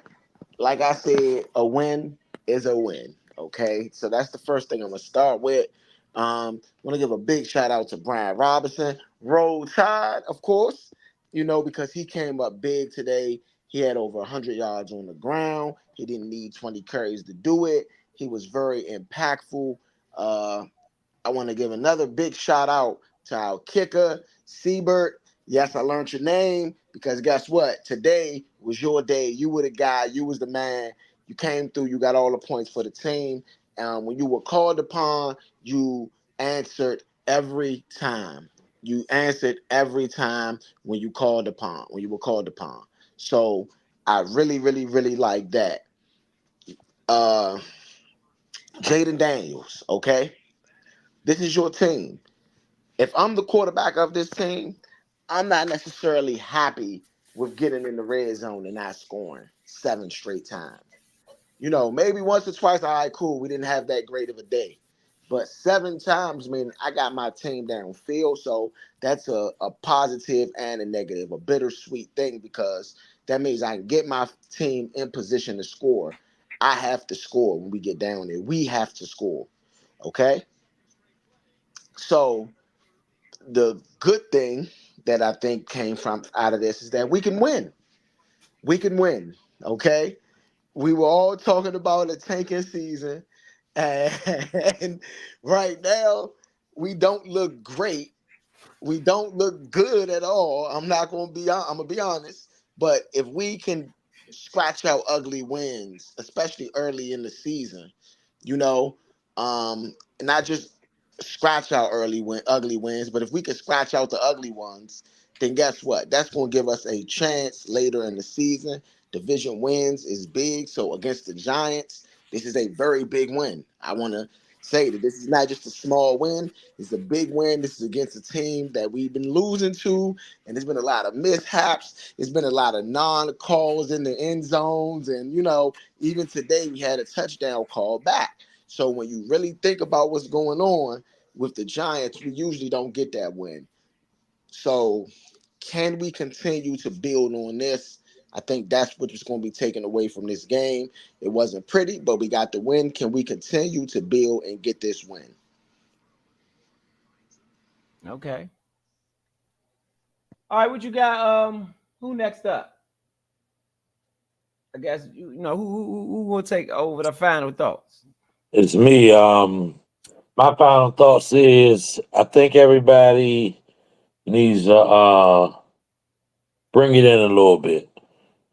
like I said, a win is a win. Okay, so that's the first thing I'm going to start with. I want to give a big shout out to Brian Robinson, Roll Tide, of course. because he came up big today. He had over 100 yards on the ground. He didn't need 20 carries to do it. He was very impactful. I want to give another big shout out to our kicker, Siebert. Yes, I learned your name because guess what? Today was your day. You were the guy. You was the man. You came through. You got all the points for the team. When you were called upon, you answered every time. You answered every time when you called upon. When you were called upon. So I really, really, really like that. Uh, Jaden Daniels. Okay, this is your team. If I'm the quarterback of this team, I'm not necessarily happy with getting in the red zone and not scoring 7 straight times. Maybe once or twice, all right, cool, we didn't have that great of a day. But 7 times, I got my team downfield, so that's a positive and a negative, a bittersweet thing because that means I can get my team in position to score. I have to score when we get down there. We have to score, okay? So the good thing that I think came from out of this is that we can win. We can win. Okay. We were all talking about a tanking season, and right now we don't look great. We don't look good at all. I'm gonna be honest. But if we can scratch out ugly wins, especially early in the season, you know, not just scratch out ugly wins, but if we can scratch out the ugly ones, then guess what? That's gonna give us a chance later in the season. Division wins is big. So against the Giants, this is a very big win. I wanna say that this is not just a small win. It's a big win. This is against a team that we've been losing to, and there's been a lot of mishaps. There's been a lot of non-calls in the end zones, and even today we had a touchdown call back. So when you really think about what's going on with the Giants, we usually don't get that win. So can we continue to build on this? I think that's what is going to be taken away from this game. It wasn't pretty, but we got the win. Can we continue to build and get this win? Okay. All right, what you got? Who next up? I guess who will take over the final thoughts. It's me. My final thoughts is I think everybody needs to bring it in a little bit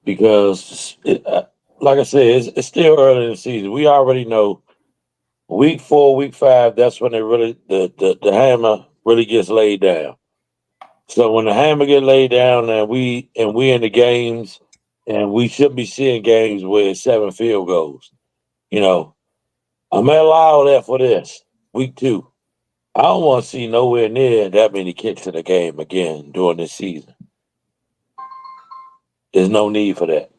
because, like I said, it's still early in the season. We already know week 4, week 5. That's when they really the hammer really gets laid down. So when the hammer get laid down and we in the games and we shouldn't be seeing games with 7 field goals, you know, I'm gonna allow that for this week 2. I don't want to see nowhere near that many kicks in the game again during this season. There's no need for that.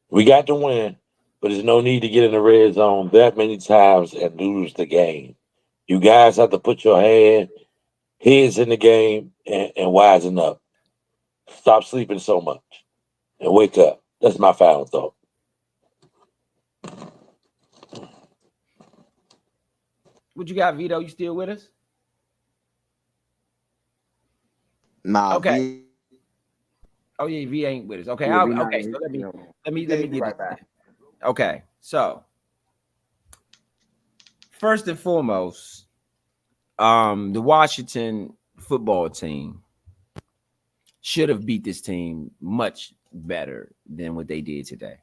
We got to win, but there's no need to get in the red zone that many times and lose the game. You guys have to put your heads in the game and wisen up. Stop sleeping so much and wake up. That's my final thought. What you got, Vito? You still with us? Nah, Okay. V. Oh yeah, V ain't with us. Okay. Yeah, V not. Okay. So let me Yeah, he get right this. back. Okay. So first and foremost, the Washington football team should have beat this team much better than what they did today.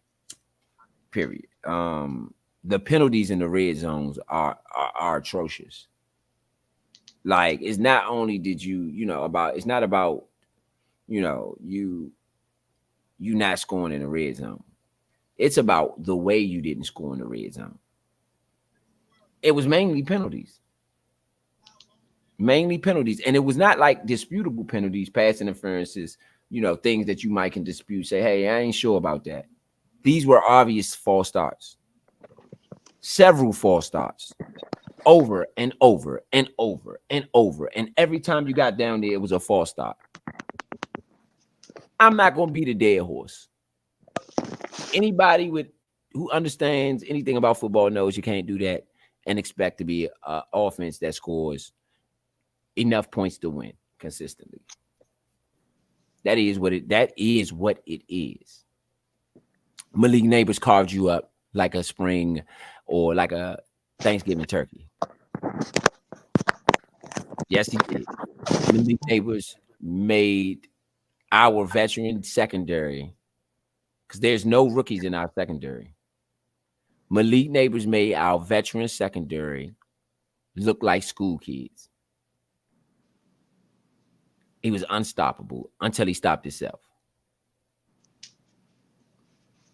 Period. The penalties in the red zones are atrocious. Like it's not only did it's not about you not scoring in the red zone. It's about the way you didn't score in the red zone. It was mainly penalties. Mainly penalties. And it was not like disputable penalties, pass interferences, things that you might can dispute. Say, hey, I ain't sure about that. These were obvious false starts. Several false starts. Over and over and over and over. And every time you got down there, it was a false start. I'm not going to be the dead horse. Anybody who understands anything about football knows you can't do that and expect to be an offense that scores enough points to win consistently. That is what it is. Malik Neighbors carved you up like a spring or like a Thanksgiving turkey. Yes, he did. Malik Neighbors made our veteran secondary, because there's no rookies in our secondary. Malik Neighbors made our veteran secondary look like school kids. He was unstoppable until he stopped himself.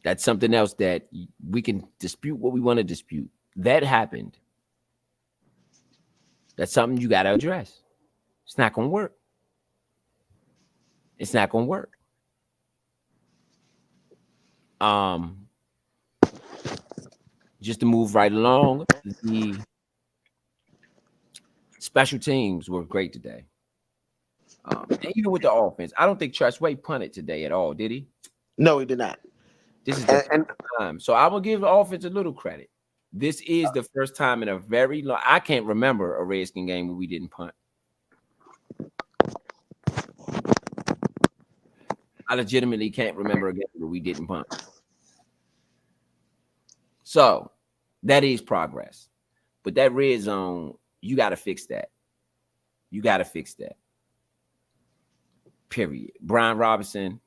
That's something else that we can dispute what we want to dispute. That happened. That's something you got to address. It's not going to work. It's not going to work. Just to move right along, the special teams were great today. And even with the offense, I don't think Tressway punted today at all, did he? No, he did not. This is the first time. So I will give the offense a little credit. This is the first time in a very long, I can't remember a Redskin game where we didn't punt. I legitimately can't remember a game where we didn't punt. So that is progress. But that red zone, you got to fix that. You got to fix that. Period. Brian Robinson,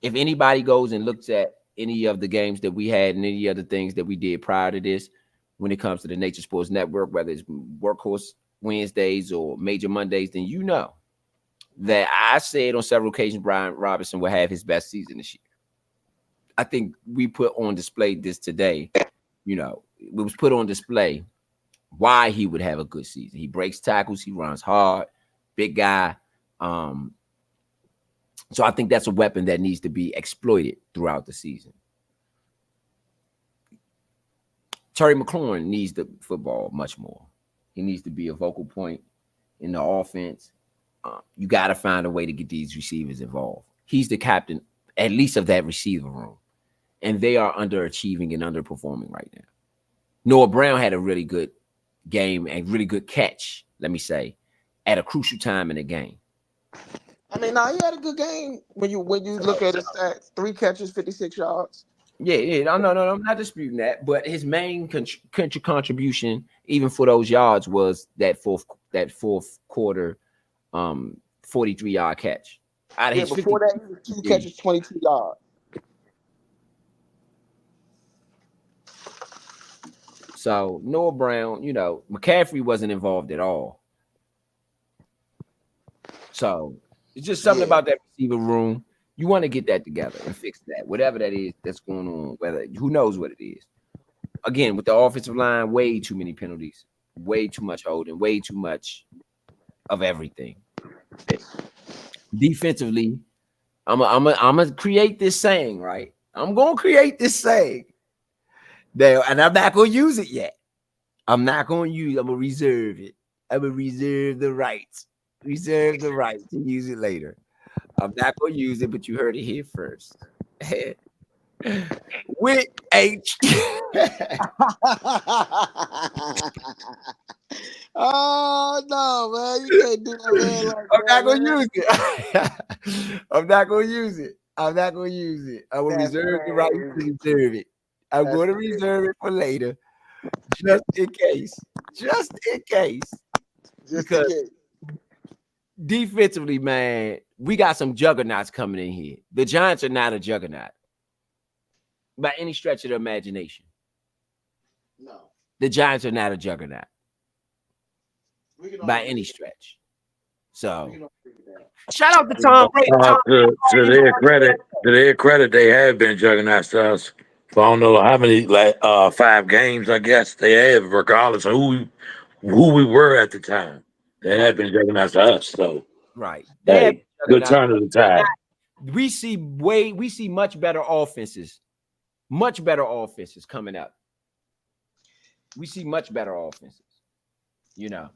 if anybody goes and looks at any of the games that we had and any other things that we did prior to this, when it comes to the Nature Sports Network, whether it's Workhorse Wednesdays or Major Mondays, then you know that I said on several occasions Brian Robinson will have his best season this year. I think we put on display this today. You know, it was put on display why he would have a good season. He breaks tackles, he runs hard, big guy. So I think that's a weapon that needs to be exploited throughout the season. Terry McLaurin needs the football much more. He needs to be a vocal point in the offense. You got to find a way to get these receivers involved. He's the captain, at least of that receiver room. And they are underachieving and underperforming right now. Noah Brown had a really good game and really good catch, let me say, at a crucial time in the game. I mean, he had a good game when you look at his stats. 3 catches, 56 yards. Yeah. No, I'm not disputing that. But his main contribution, even for those yards, was that fourth quarter 43-yard catch. Before that, he was 2 catches, 22 yards. So Noah Brown, you know, McCaffrey wasn't involved at all. So it's just something about that receiver room. You want to get that together and fix that, whatever that is that's going on. Who knows what it is? Again, with the offensive line, way too many penalties, way too much holding, way too much of everything. Defensively, I'm gonna create this saying, right? I'm gonna create this saying. There, and I'm not gonna use it yet. I'm gonna reserve it. I'm gonna reserve the right to use it later. I'm not gonna use it, but you heard it here first. With H. Oh no, man! You can't do that, man. Like I'm not gonna use it. I'm not gonna use it. I will reserve the right to reserve it. I'm going to reserve it for later, just in case. Because defensively, man, we got some juggernauts coming in here. The Giants are not a juggernaut by any stretch of the imagination. No. The Giants are not a juggernaut by any stretch. So, shout out to Tom Brady. To their credit, they have been juggernauts to us. So I don't know how many 5 games, I guess they have, regardless of who we were at the time. They have been juggernauts to us. So right, hey, good turn of the tide. We see much better offenses coming up. We see much better offenses, you know.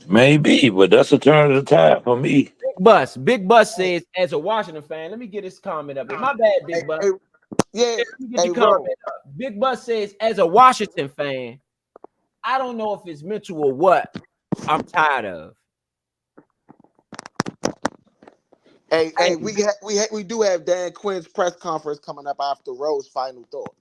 Maybe, but that's a turn of the tide for me. Big Bus says, as a Washington fan, let me get this comment up. My bad, Big Bus. Yeah, Big Bus says, as a Washington fan, I don't know if it's mental or what I'm tired of. Hey, Hey, we do have Dan Quinn's press conference coming up after Rose final thought.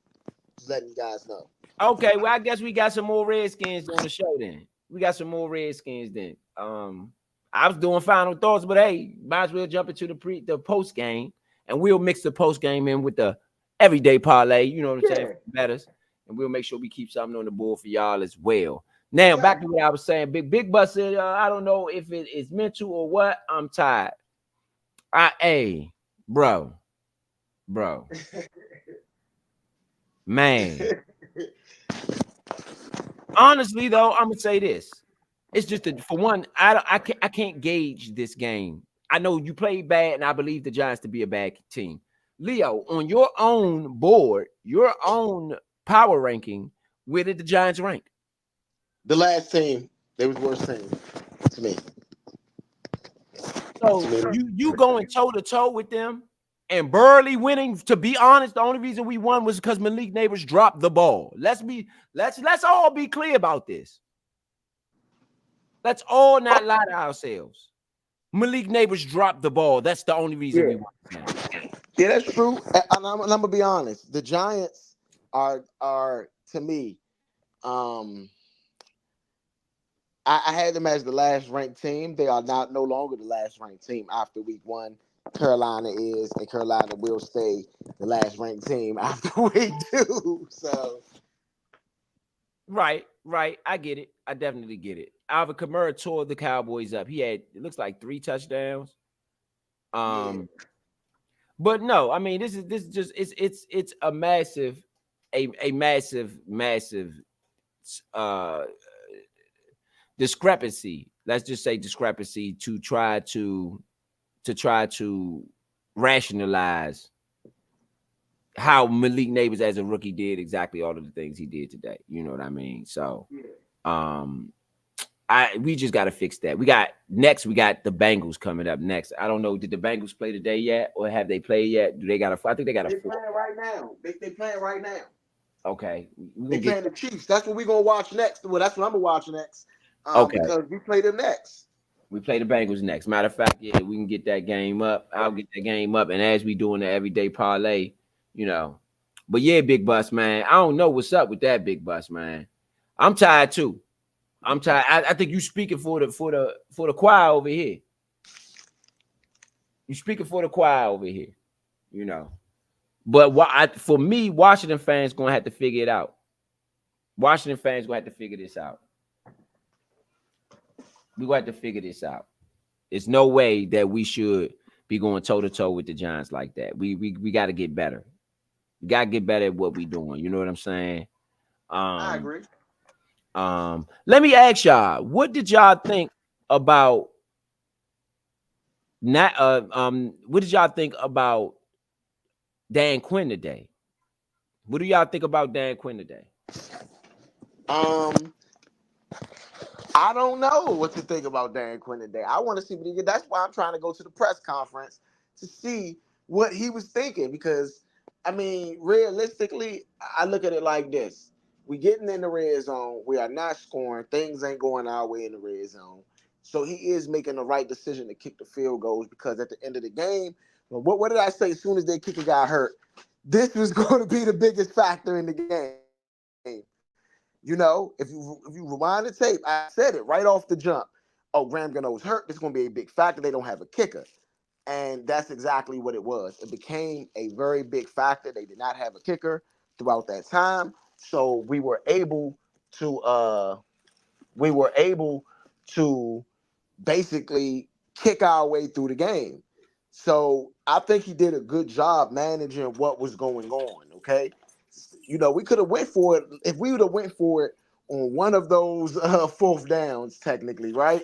Just letting you guys know. okay, well, I guess we got some more Redskins on the show then. We got some more Redskins then. I was doing final thoughts, but hey, might as well jump into the post game, and we'll mix the post game in with the everyday parlay. You know what I'm saying? Yeah. Betters, and we'll make sure we keep something on the board for y'all as well. Now, Yeah. back to what I was saying. Big Bus said, I don't know if it is mental or what. I'm tired. Hey, bro, man. Honestly, though, I'm gonna say this. It's just that for one, I can't gauge this game. I know you played bad, and I believe the Giants to be a bad team. Leo, on your own board, your own power ranking, where did the Giants rank? The last team, they was worst team to me. To So me. you going toe to toe with them and barely winning. To be honest, the only reason we won was because Malik Neighbors dropped the ball. Let's all be clear about this. Let's all not lie to ourselves. Malik Neighbors dropped the ball. That's the only reason Yeah. we won this game. Yeah, that's true. And I'm gonna be honest. The Giants are to me. Um, I had them as the last ranked team. They are not no longer the last ranked team after week one. Carolina is, and Carolina will stay the last ranked team after week two. So Right. I get it. I definitely get it. Alvin Kamara tore the Cowboys up. He had, it looks like 3 touchdowns. yeah, But no, I mean, this is just it's a massive, a massive uh discrepancy. Let's just say discrepancy to try to rationalize how Malik Neighbors as a rookie did exactly all of the things he did today. You know what I mean? So we just got to fix that. We got the Bengals coming up next. I don't know. Did the Bengals play today yet, or have they played yet? Do they got a? I think they got a. they playing right now. They playing right now. Okay, we They gonna playing get. the Chiefs. That's what we're gonna watch next. Well, that's what I'm gonna watch next. Okay, Because we play them next. we play the Bengals next. Matter of fact, yeah, we can get that game up. I'll get that game up, and as we doing the everyday parlay, you know. But yeah, Big Bus man, I don't know what's up with that Big Bus man. I'm tired too. I'm tired. I think you speaking for the choir over here. You speaking for the choir over here. You know. But for me, Washington fans gonna have to figure it out. Washington fans gonna have to figure this out. We gonna have to figure this out. There's no way that we should be going toe to toe with the Giants like that. We got to get better. We got to get better at what we doing. You know what I'm saying? I agree. Let me ask y'all, what did y'all think about what did y'all think about Dan Quinn today? What do y'all think about Dan Quinn today? I don't know what to think about Dan Quinn today. I want to see what he did. That's why I'm trying to go to the press conference to see what he was thinking. Because, I mean, realistically, I look at it like this. We getting in the red zone. We are not scoring. Things ain't going our way in the red zone. So he is making the right decision to kick the field goals because at the end of the game, what did I say as soon as their kicker got hurt? This was going to be the biggest factor in the game. You know, if you rewind the tape, I said it right off the jump. Oh, Graham Gano was hurt. This is going to be a big factor. They don't have a kicker. And that's exactly what it was. It became a very big factor. They did not have a kicker throughout that time. So we were able to basically kick our way through the game. So I think he did a good job managing what was going on. Okay, you know, we could have went for it if we would have went for it on one of those fourth downs, technically, right?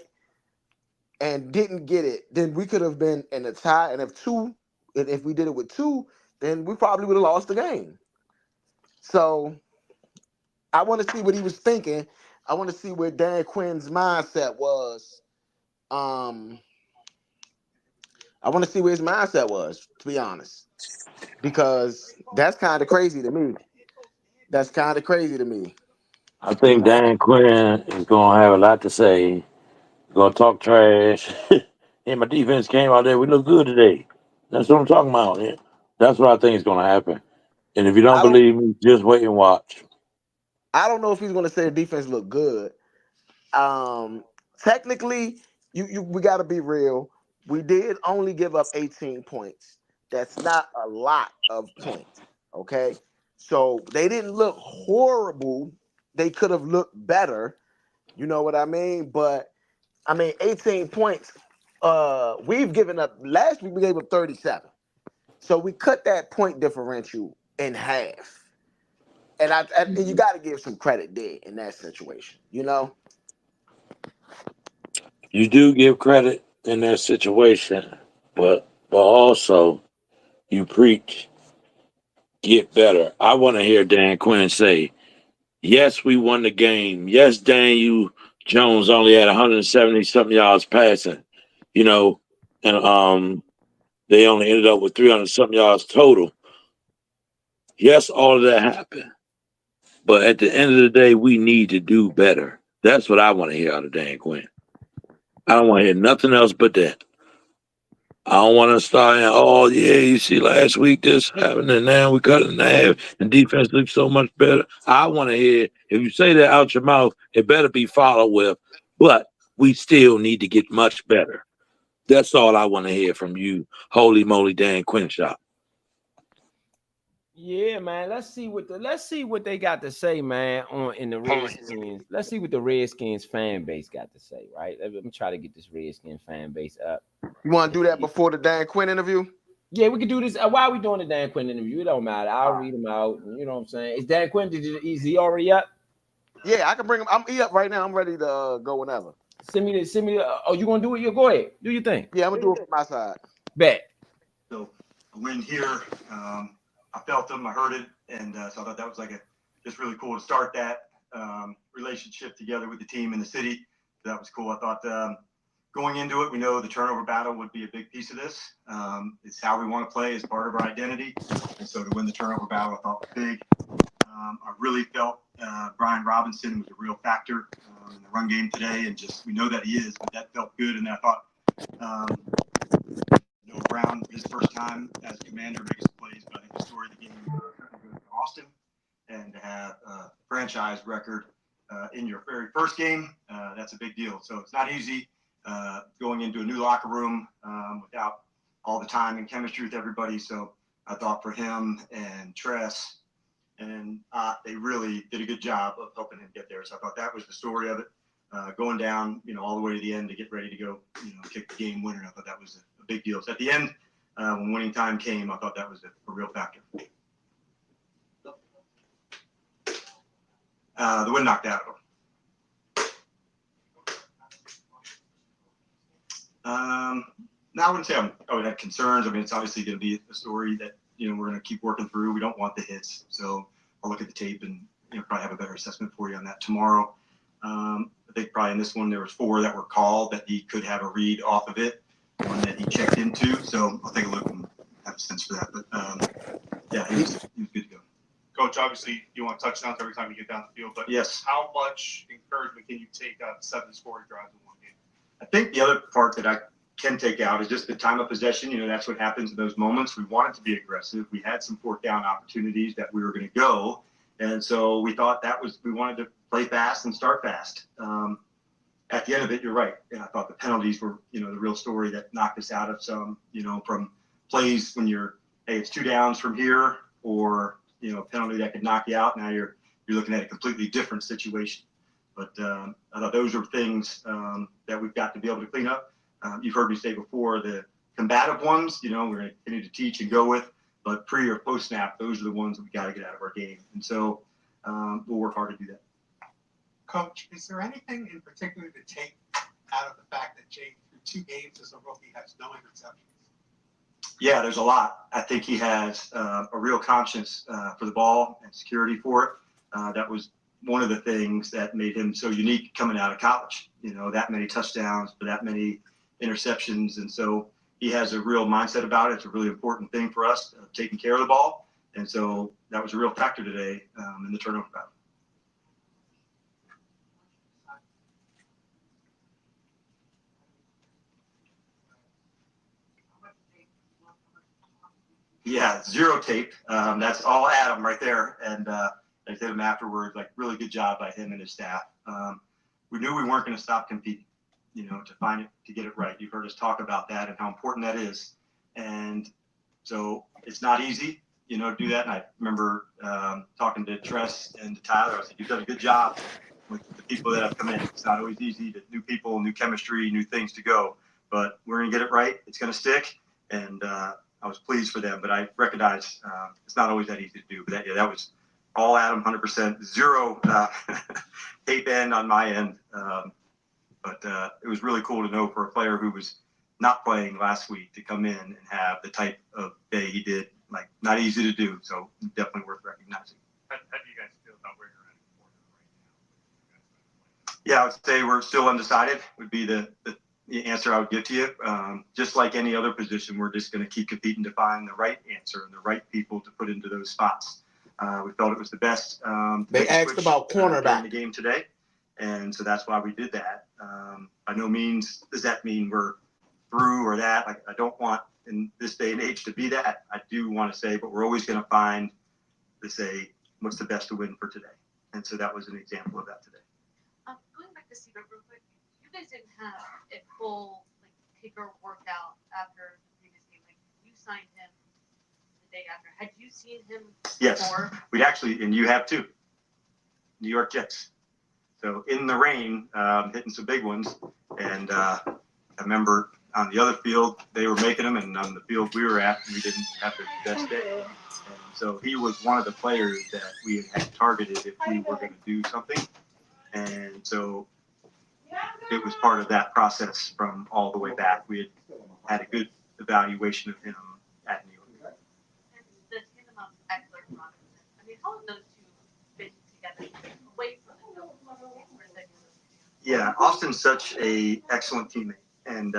And didn't get it, then we could have been in a tie. And if we did it with two, then we probably would have lost the game. So I want to see what he was thinking. I want to see where Dan Quinn's mindset was. Um, I want to see where his mindset was, to be honest, because that's kind of crazy to me. That's kind of crazy to me. I You think know, Dan Quinn is gonna have a lot to say. He's gonna talk trash. And my defense came out there. We look good today. That's what I'm talking about. Yeah. That's what I think is going to happen. And if you don't I don't believe me, just wait and watch. I don't know if he's going to say the defense looked good. Technically, we got to be real. We did only give up 18 points. That's not a lot of points. Okay, so they didn't look horrible. They could have looked better. You know what I mean? But I mean, 18 points. We've given up last week. We gave up 37. So we cut that point differential in half. And you got to give some credit there in that situation. You know. You do give credit in that situation, but also you preach, get better. I want to hear Dan Quinn say, yes, we won the game. Yes, Daniel Jones only had 170 something yards passing, you know, and they only ended up with 300 something yards total. Yes, all of that happened. But at the end of the day, we need to do better. That's what I want to hear out of Dan Quinn. I don't want to hear nothing else but that. I don't want to start, oh, yeah, you see, last week this happened, and now we cut it in half, and defense looks so much better. I want to hear, if you say that out your mouth, it better be followed with, but we still need to get much better. That's all I want to hear from you, holy moly, Dan Quinn shop. Yeah, man. Let's see what they got to say, man, on in the Redskins. Let's see what the Redskins fan base got to say, right? Let me try to get this Redskins fan base up. You want to do that before the Dan Quinn interview? Yeah, we can do this. Why are we doing the Dan Quinn interview? It don't matter. I'll read him out. You know what I'm saying? Is Dan Quinn? Is he already up? Yeah, I can bring him. I'm up right now. I'm ready to go whenever. Send me the. Oh, you gonna do it? You go ahead. Do your thing. Yeah, I'm gonna do it from my side. Bet. So a win here. I felt them. I heard it, and so I thought that was just really cool to start that relationship together with the team in the city. That was cool. I thought going into it, we know the turnover battle would be a big piece of this. It's how we want to play as part of our identity, and so to win the turnover battle, I thought was big. I really felt Brian Robinson was a real factor in the run game today, and just we know that he is, but that felt good. And I thought Noah Brown, his first time as a commander, makes plays, but I think the story of the game goes to Austin, and to have a franchise record in your very first game, that's a big deal. So it's not easy going into a new locker room without all the time and chemistry with everybody. So I thought for him and Tress, and they really did a good job of helping him get there. So I thought that was the story of it, going down, all the way to the end to get ready to go, kick the game winner. I thought that was a big deal. So at the end, when winning time came, I thought that was a real factor. The win knocked out of them. Now I wouldn't say I would have concerns. I mean, it's obviously going to be a story that we're going to keep working through. We don't want the hits, so I'll look at the tape and probably have a better assessment for you on that tomorrow. I think probably in this one there was 4 that were called that he could have a read off of it, one that he checked into. So I'll take a look and have a sense for that. But yeah, he was good to go. Coach, obviously you want touchdowns every time you get down the field, but yes, how much encouragement can you take out of 7 scoring drives in one game? I think the other part that I can take out is just the time of possession. That's what happens in those moments. We wanted to be aggressive. We had some 4th down opportunities that we were going to go. And so we thought we wanted to play fast and start fast. At the end of it, you're right. And I thought the penalties were, the real story that knocked us out of some, from plays when it's 2 downs from here, or, a penalty that could knock you out. Now you're looking at a completely different situation. But I thought those are things that we've got to be able to clean up. You've heard me say before, the combative ones, we're going to continue to teach and go with, but pre or post snap, those are the ones that we got to get out of our game. And so we'll work hard to do that. Coach, is there anything in particular to take out of the fact that Jake, through 2 games as a rookie, has no interceptions? Yeah, there's a lot. I think he has a real conscience for the ball and security for it. That was one of the things that made him so unique coming out of college. That many touchdowns, but that many interceptions. And so he has a real mindset about it. It's a really important thing for us, taking care of the ball. And so that was a real factor today in the turnover battle. Yeah, zero tape. That's all Adam right there. And I did him afterwards, like really good job by him and his staff. We knew we weren't going to stop competing, to get it right. You've heard us talk about that and how important that is. And so it's not easy, to do that. And I remember talking to Tress and to Tyler. I said, you've done a good job with the people that have come in. It's not always easy to new people, new chemistry, new things to go. But we're going to get it right. It's going to stick. And I was pleased for them, but I recognize it's not always that easy to do. But that was all Adam, 100%, zero tape end on my end. But it was really cool to know for a player who was not playing last week to come in and have the type of day he did. Like, not easy to do. So definitely worth recognizing. How do you guys feel about where you're at right now? Yeah, I would say we're still undecided would be the answer I would give to you. Just like any other position, we're just going to keep competing to find the right answer and the right people to put into those spots. We felt it was the best. They asked about cornerback in the game today, and so that's why we did that. By no means does that mean we're through or that. Like, I don't want in this day and age to be that. I do want to say, but we're always going to find to say what's the best to win for today, and so that was an example of that today. Going back to Seabrook real quick, you guys didn't have a full kicker workout after the previous game. Like, you signed him the day after. Had you seen him before? Yes, we'd actually, and you have too. New York Jets. So in the rain, hitting some big ones, and I remember on the other field they were making them, and on the field we were at, we didn't have the best day. And so he was one of the players that we had targeted if we were going to do something, and so it was part of that process from all the way back. We had a good evaluation of him at New York. And the tandem of Eckler and Robinson, I mean, how have those two been together away from the field? Yeah, Austin's such a excellent teammate, and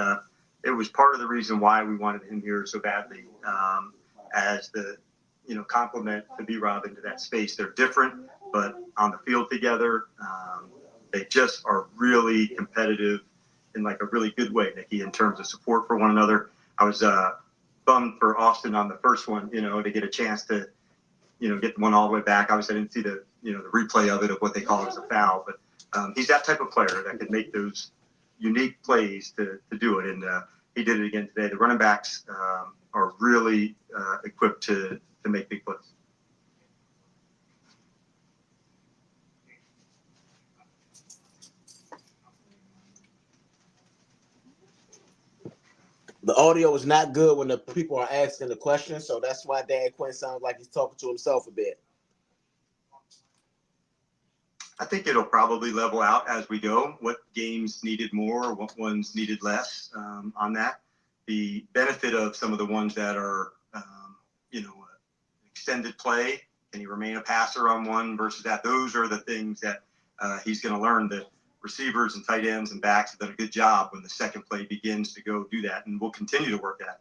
it was part of the reason why we wanted him here so badly as the complement to B-Rob into that space. They're different, but on the field together, they just are really competitive in like a really good way, Nikki, in terms of support for one another. I was bummed for Austin on the first one, to get a chance to, get the one all the way back. Obviously, I didn't see the replay of it of what they call it as a foul, but he's that type of player that can make those unique plays to do it. And he did it again today. The running backs are really equipped to make big plays. The audio is not good when the people are asking the questions, so that's why Dan Quinn sounds like he's talking to himself a bit. I think it'll probably level out as we go. What games needed more, what ones needed less on that. The benefit of some of the ones that are, extended play, can he remain a passer on one versus that? Those are the things that he's going to learn. That receivers and tight ends and backs have done a good job when the second play begins to go do that, and we'll continue to work at.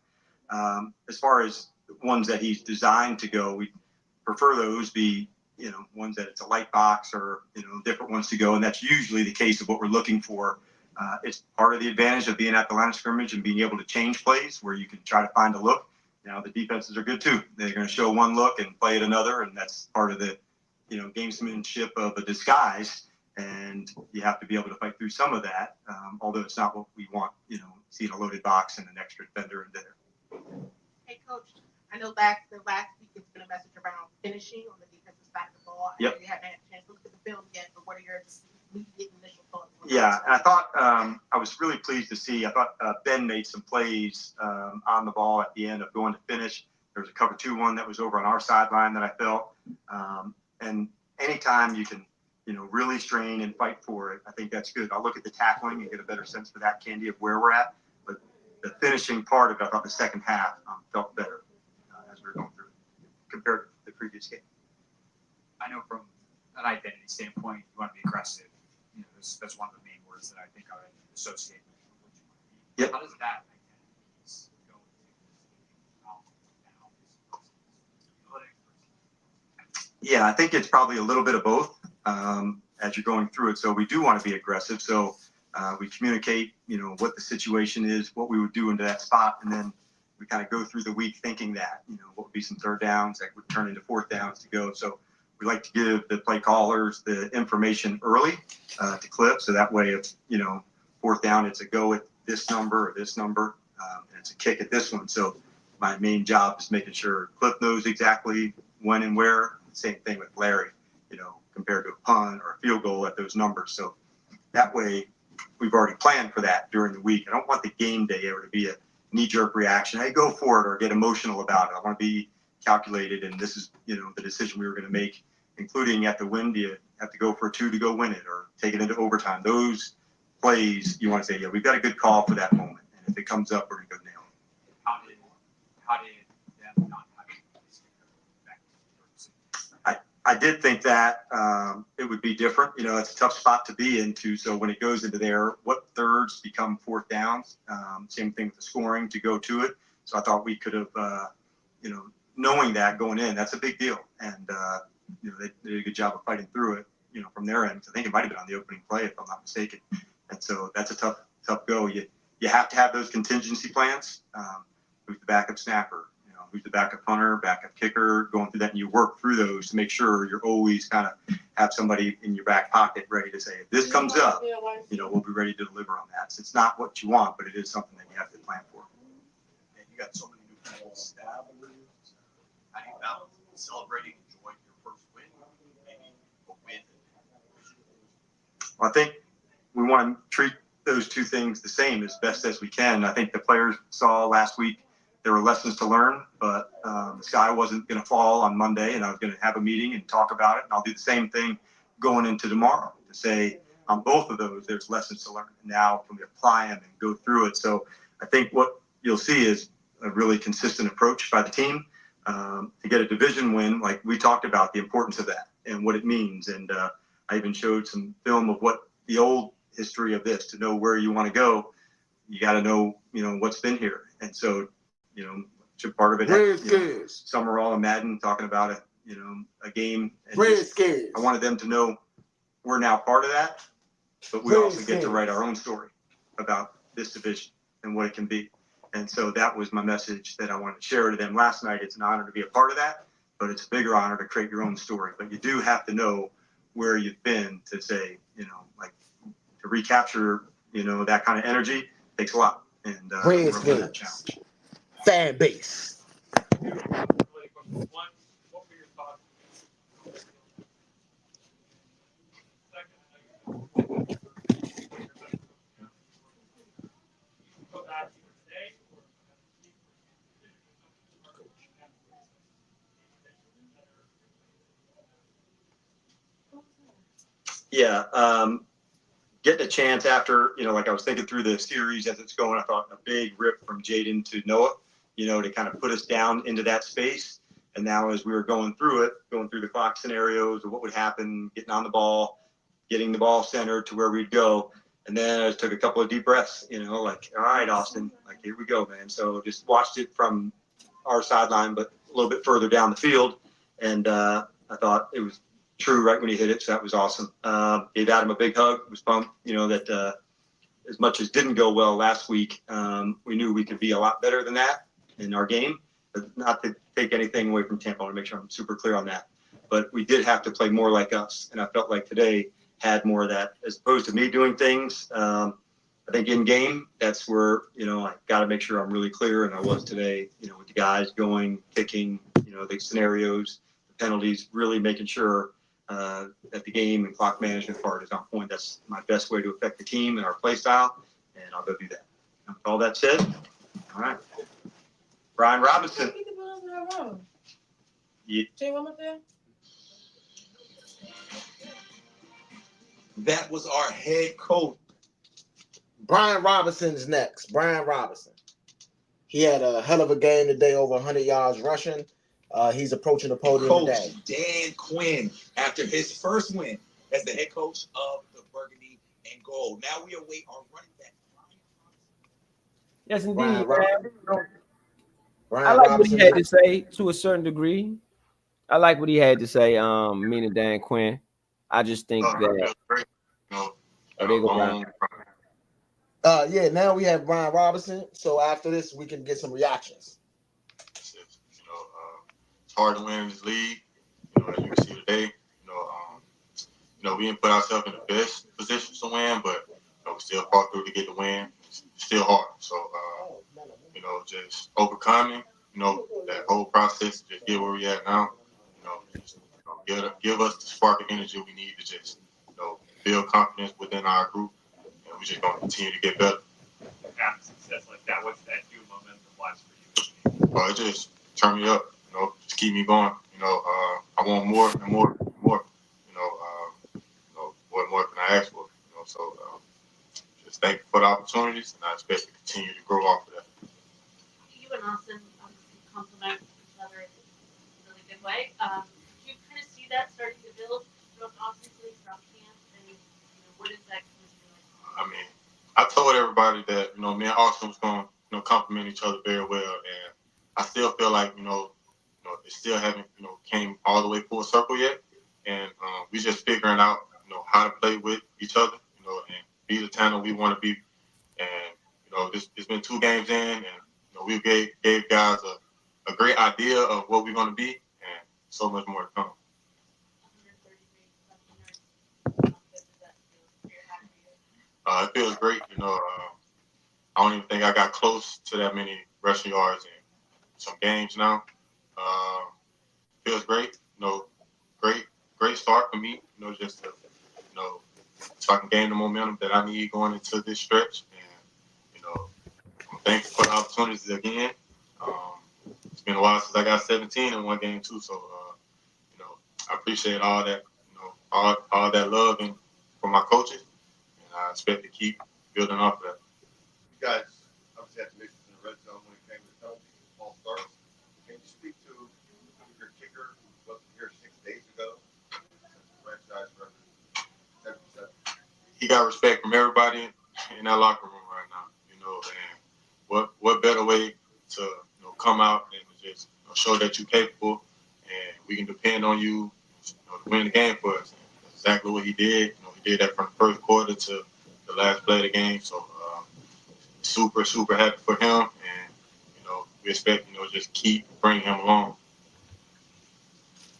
As far as ones that he's designed to go, we prefer those be ones that it's a light box or different ones to go, and that's usually the case of what we're looking for. It's part of the advantage of being at the line of scrimmage and being able to change plays where you can try to find a look. Now the defenses are good too. They're going to show one look and play it another, and that's part of the gamesmanship of a disguise. And you have to be able to fight through some of that, although it's not what we want, seeing a loaded box and an extra defender in there. Hey, Coach, I know last week it's been a message around finishing on the defensive side of the ball. Yep. You haven't had a chance to look at the film yet, but what are your immediate initial thoughts? Yeah, I thought I was really pleased to see. I thought Ben made some plays on the ball at the end of going to finish. There was a cover 2-1 that was over on our sideline that I felt. And anytime you can really strain and fight for it, I think that's good. I'll look at the tackling and get a better sense for that, Candy, of where we're at. But the finishing part of it, I thought the second half felt better as we were going through it compared to the previous game. I know from an identity standpoint, you want to be aggressive. That's one of the main words that I think I would associate with what you want to be. Yep. How does that identity go into this? Yeah, I think it's probably a little bit of both as you're going through it. So we do want to be aggressive. So we communicate, what the situation is, what we would do into that spot, and then we kind of go through the week thinking that, what would be some third downs that would turn into fourth downs to go. So we like to give the play callers the information early to Cliff. So that way, if, fourth down, it's a go at this number or this number, and it's a kick at this one. So my main job is making sure Cliff knows exactly when and where. Same thing with Larry, compared to a punt or a field goal at those numbers. So that way, we've already planned for that during the week. I don't want the game day ever to be a knee-jerk reaction. Hey, go for it, or get emotional about it. I want to be calculated, and this is, the decision we were going to make, including at the win. Do you have to go for a 2 to go win it, or take it into overtime? Those plays, you want to say, yeah, we've got a good call for that moment, and if it comes up, we're going to go nail it. How did them not having this I did think that it would be different. It's a tough spot to be into. So when it goes into there, what thirds become fourth downs? Same thing with the scoring to go to it. So I thought we could have, knowing that going in, that's a big deal. And, they did a good job of fighting through it, from their end. I think it might have been on the opening play, if I'm not mistaken. And so that's a tough go. You have to have those contingency plans. Who's the backup snapper? Who's the backup punter, backup kicker, going through that, and you work through those to make sure you're always kind of have somebody in your back pocket ready to say, if this comes up, we'll be ready to deliver on that. So it's not what you want, but it is something that you have to plan for. And you got so many new people staff. How do you balance celebrating, enjoying your first win, maybe a win? Well, I think we want to treat those two things the same as best as we can. I think the players saw last week there were lessons to learn, but the sky wasn't going to fall on Monday, and I was going to have a meeting and talk about it. And I'll do the same thing going into tomorrow to say on both of those, there's lessons to learn. And now can we apply them and go through it? So I think what you'll see is a really consistent approach by the team to get a division win. Like we talked about the importance of that and what it means. And I even showed some film of what the old history of this, to know where you want to go. You got to know, what's been here. And so, part of it, Summerall and Madden talking about it, a game. And I wanted them to know we're now part of that, but we also get to write our own story about this division and what it can be. And so that was my message that I wanted to share to them last night. It's an honor to be a part of that, but it's a bigger honor to create your own story. But you do have to know where you've been to say, to recapture, that kind of energy takes a lot. And we're up for that challenge. Fan base. Yeah, getting a chance after, like I was thinking through the series as it's going, I thought a big rip from Jaden to Noah, to kind of put us down into that space. And now as we were going through the clock scenarios of what would happen, getting on the ball, getting the ball centered to where we'd go. And then I just took a couple of deep breaths, like, all right, Austin, like, here we go, man. So just watched it from our sideline, but a little bit further down the field. And I thought it was true right when he hit it. So that was awesome. Gave Adam a big hug. Was pumped, that as much as didn't go well last week, we knew we could be a lot better than that in our game. But not to take anything away from Tampa. I want to make sure I'm super clear on that. But we did have to play more like us. And I felt like today had more of that, as opposed to me doing things. I think in game, that's where, I got to make sure I'm really clear. And I was today, with the guys going, kicking, the scenarios, the penalties, really making sure that the game and clock management part is on point. That's my best way to affect the team and our play style. And I'll go do that. And with all that said, all right. Brian Robinson. Yeah. That was our head coach. Brian Robinson's next. Brian Robinson. He had a hell of a game today, over 100 yards rushing. He's approaching the podium Coach today. Dan Quinn, after his first win as the head coach of the Burgundy and Gold. Now we await our running back. Yes, indeed. Brian I like Robinson. what he had to say to a certain degree. I like what he had to say, meaning Dan Quinn. I just think that they go down. Yeah, now we have Brian Robinson. So after this, we can get some reactions. It's hard to win in this league. As you can see today, we didn't put ourselves in the best position to win, but we still fought through to get the win. It's still hard. So, just overcoming, that whole process, just get where we at now. Just, give us the spark of energy we need to just, build confidence within our group, and we're just going to continue to get better. After success like that, what's that new momentum wise for you? It just turn me up, just keep me going. I want more and more and more. What more can I ask for? So just thank you for the opportunities, and I expect to continue to grow off of that. You and Austin obviously complement each other in a really good way. Do you kind of see that starting to build throughout the offseason, throughout camp, and what is that going to be like? I told everybody that me and Austin was going to complement each other very well, and I still feel like it still haven't came all the way full circle yet, and we just figuring out how to play with each other, and be the talent we want to be. And it's been 2 games in, and we gave guys a great idea of what we're going to be, and so much more to come. It feels great. I don't even think I got close to that many rushing yards in some games now. Feels great. Great start for me. Just to, so I can gain the momentum that I need going into this stretch. And I'm thankful for the opportunities again. It's been a while since I got 17 in one game too. So I appreciate all that. All that love and from my coaches. I expect to keep building off of that. You guys obviously had to make in the red zone when it came to penalties, false starts. Can you speak to your kicker who wasn't here 6 days ago? Franchise record 77. He got respect from everybody in that locker room right now. And what better way to come out and just show that you're capable and we can depend on you, to win the game for us. That's exactly what he did. He did that from the first quarter to the last play of the game. So super happy for him, and we expect just keep bringing him along.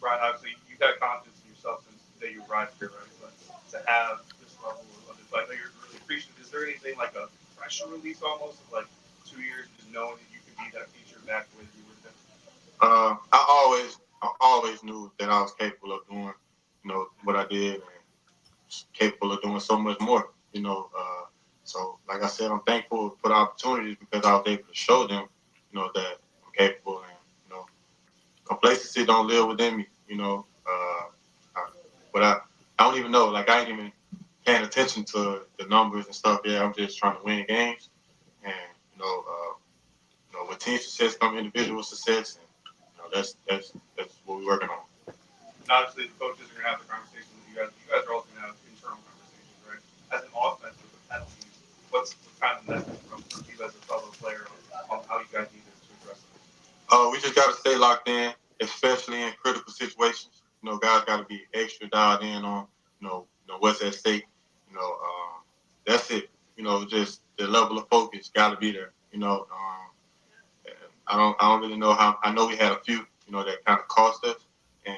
Right, obviously you've had confidence in yourself since the day you arrived here, right? But to have this level of it, I know you're really appreciative. Is there anything like a pressure release almost of like 2 years just knowing that you could be that future back the way you would have been? I always knew that I was capable of doing what I did, and capable of doing so much more. So like I said, I'm thankful for the opportunities because I was able to show them, that I'm capable, and complacency don't live within me. But I don't even know. Like I ain't even paying attention to the numbers and stuff. Yeah, I'm just trying to win games, and with team success comes individual success, and that's what we're working on. Obviously, the coaches are gonna have the conversation with you guys. You guys are also gonna have internal conversations, right? As an offense with the penalties, what's kind of message from you as a fellow player on how you guys need to address it? We just got to stay locked in, especially in critical situations. Guys got to be extra dialed in on, what's at stake. That's it. Just the level of focus got to be there. I don't really know how. I know we had a few, that kind of cost us, and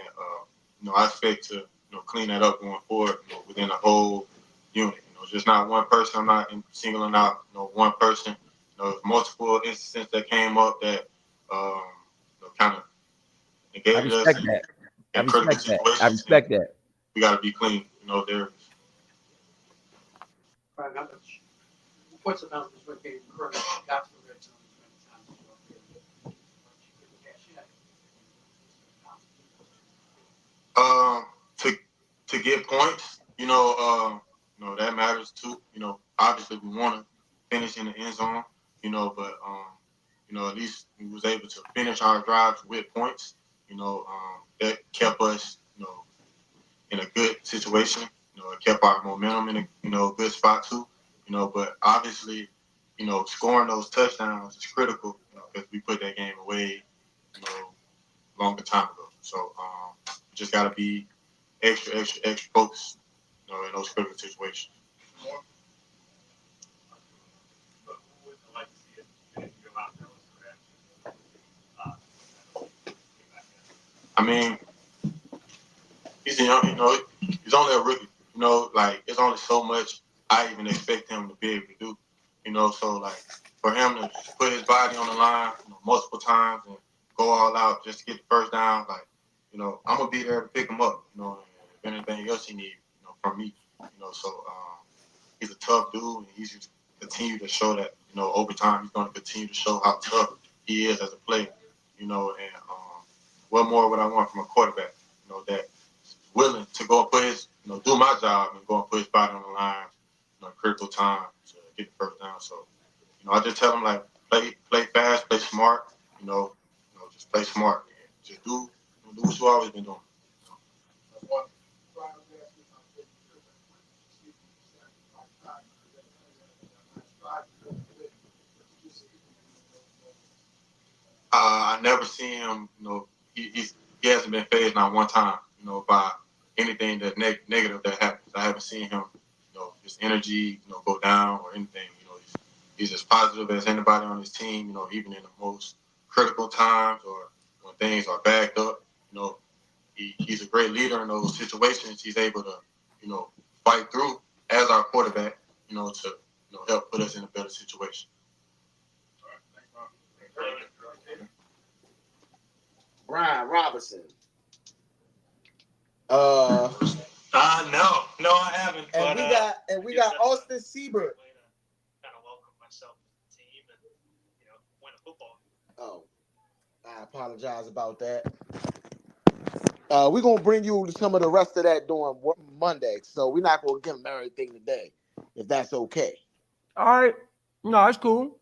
I expect to, clean that up going forward, within the whole unit. Just not one person. I'm not singling out, one person. Multiple instances that came up that, kind of negated us. I respect that. We got to be clean. There. Right, now that what's the numbers with getting correct? Got to the red zone as many times as you To get points, that matters too. Obviously we want to finish in the end zone, but at least we was able to finish our drives with points. That kept us, in a good situation. It kept our momentum in a good spot too. But obviously, scoring those touchdowns is critical because we put that game away, longer time ago. So we just got to be extra focused, in those critical situations. I mean, he's a young, he's only a rookie. Like it's only so much I even expect him to be able to do. So like for him to put his body on the line, multiple times and go all out just to get the first down, like, I'm gonna be there to pick him up. And if anything else he needs, from me, So he's a tough dude, and he's just continue to show that, over time he's gonna continue to show how tough he is as a player. And what more would I want from a quarterback? That willing to go and put his, do my job and go and put his body on the line, critical time to get the first down. So, I just tell him like play fast, play smart, just play smart. And just do what you always been doing. I never seen him, he hasn't been phased not one time, by anything that negative that happens. I haven't seen him, his energy, go down or anything. He's as positive as anybody on his team, even in the most critical times or when things are backed up. He's a great leader in those situations. He's able to, fight through as our quarterback, to help put us in a better situation. Brian Robinson. No, I haven't. And we got Austin Seibert. Kind of welcome myself to the team and win a football. Oh, I apologize about that. We're gonna bring you some of the rest of that during Monday, so we're not gonna give them everything today, if that's okay. All right, no, it's cool.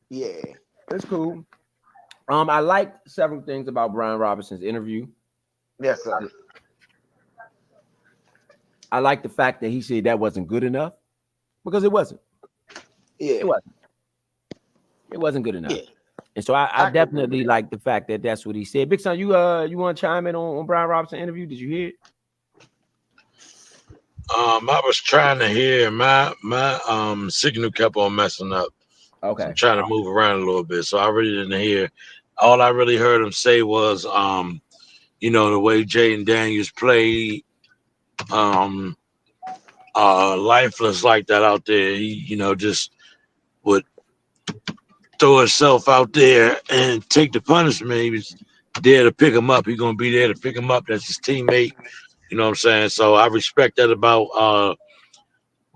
Yeah, it's cool. I liked several things about Brian Robinson's interview. Yes, sir. I like the fact that he said that wasn't good enough, because it wasn't. Yeah, it wasn't. It wasn't good enough. Yeah. And so I definitely like the fact that that's what he said. Big Son, you want to chime in on Brian Robinson interview? Did you hear it? I was trying to hear my signal kept on messing up. Okay. So I'm trying to move around a little bit. So I really didn't hear. All I really heard him say was the way Jaden Daniels played, lifeless like that out there. He, just would throw himself out there and take the punishment. He was there to pick him up. He's gonna be there to pick him up. That's his teammate. You know what I'm saying? So I respect that about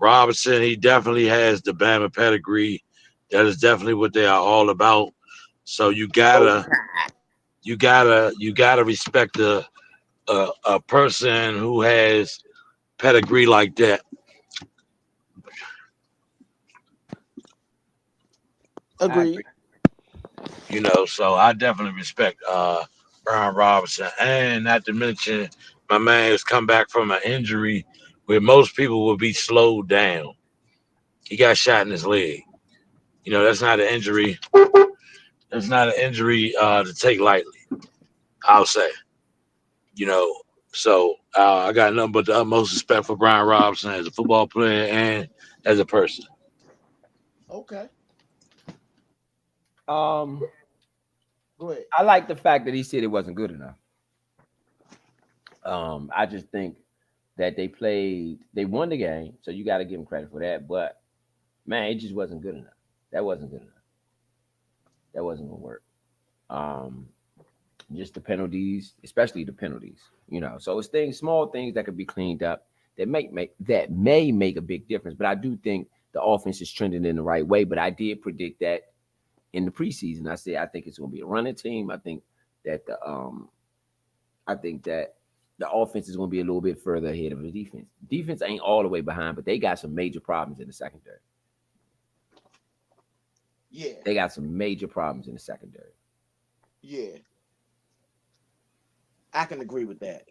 Robinson. He definitely has the Bama pedigree. That is definitely what they are all about. So you gotta respect a person who has pedigree like that. Agreed. So I definitely respect Brian Robinson, and not to mention my man has come back from an injury where most people would be slowed down. He got shot in his leg. That's not an injury. That's not an injury to take lightly. I'll say. So I got nothing but the utmost respect for Brian Robinson as a football player and as a person. Okay. Go ahead. I like the fact that he said it wasn't good enough. I just think that they won the game, so you got to give them credit for that. But man, it just wasn't good enough. That wasn't good enough. That wasn't gonna work. Just the penalties, especially the penalties. So it's small things that could be cleaned up that may make a big difference. But I do think the offense is trending in the right way. But I did predict that in the preseason. I said I think it's going to be a running team. I think that the offense is going to be a little bit further ahead of the defense. Defense ain't all the way behind, but they got some major problems in the secondary. Yeah, they got some major problems in the secondary. Yeah, I can agree with that.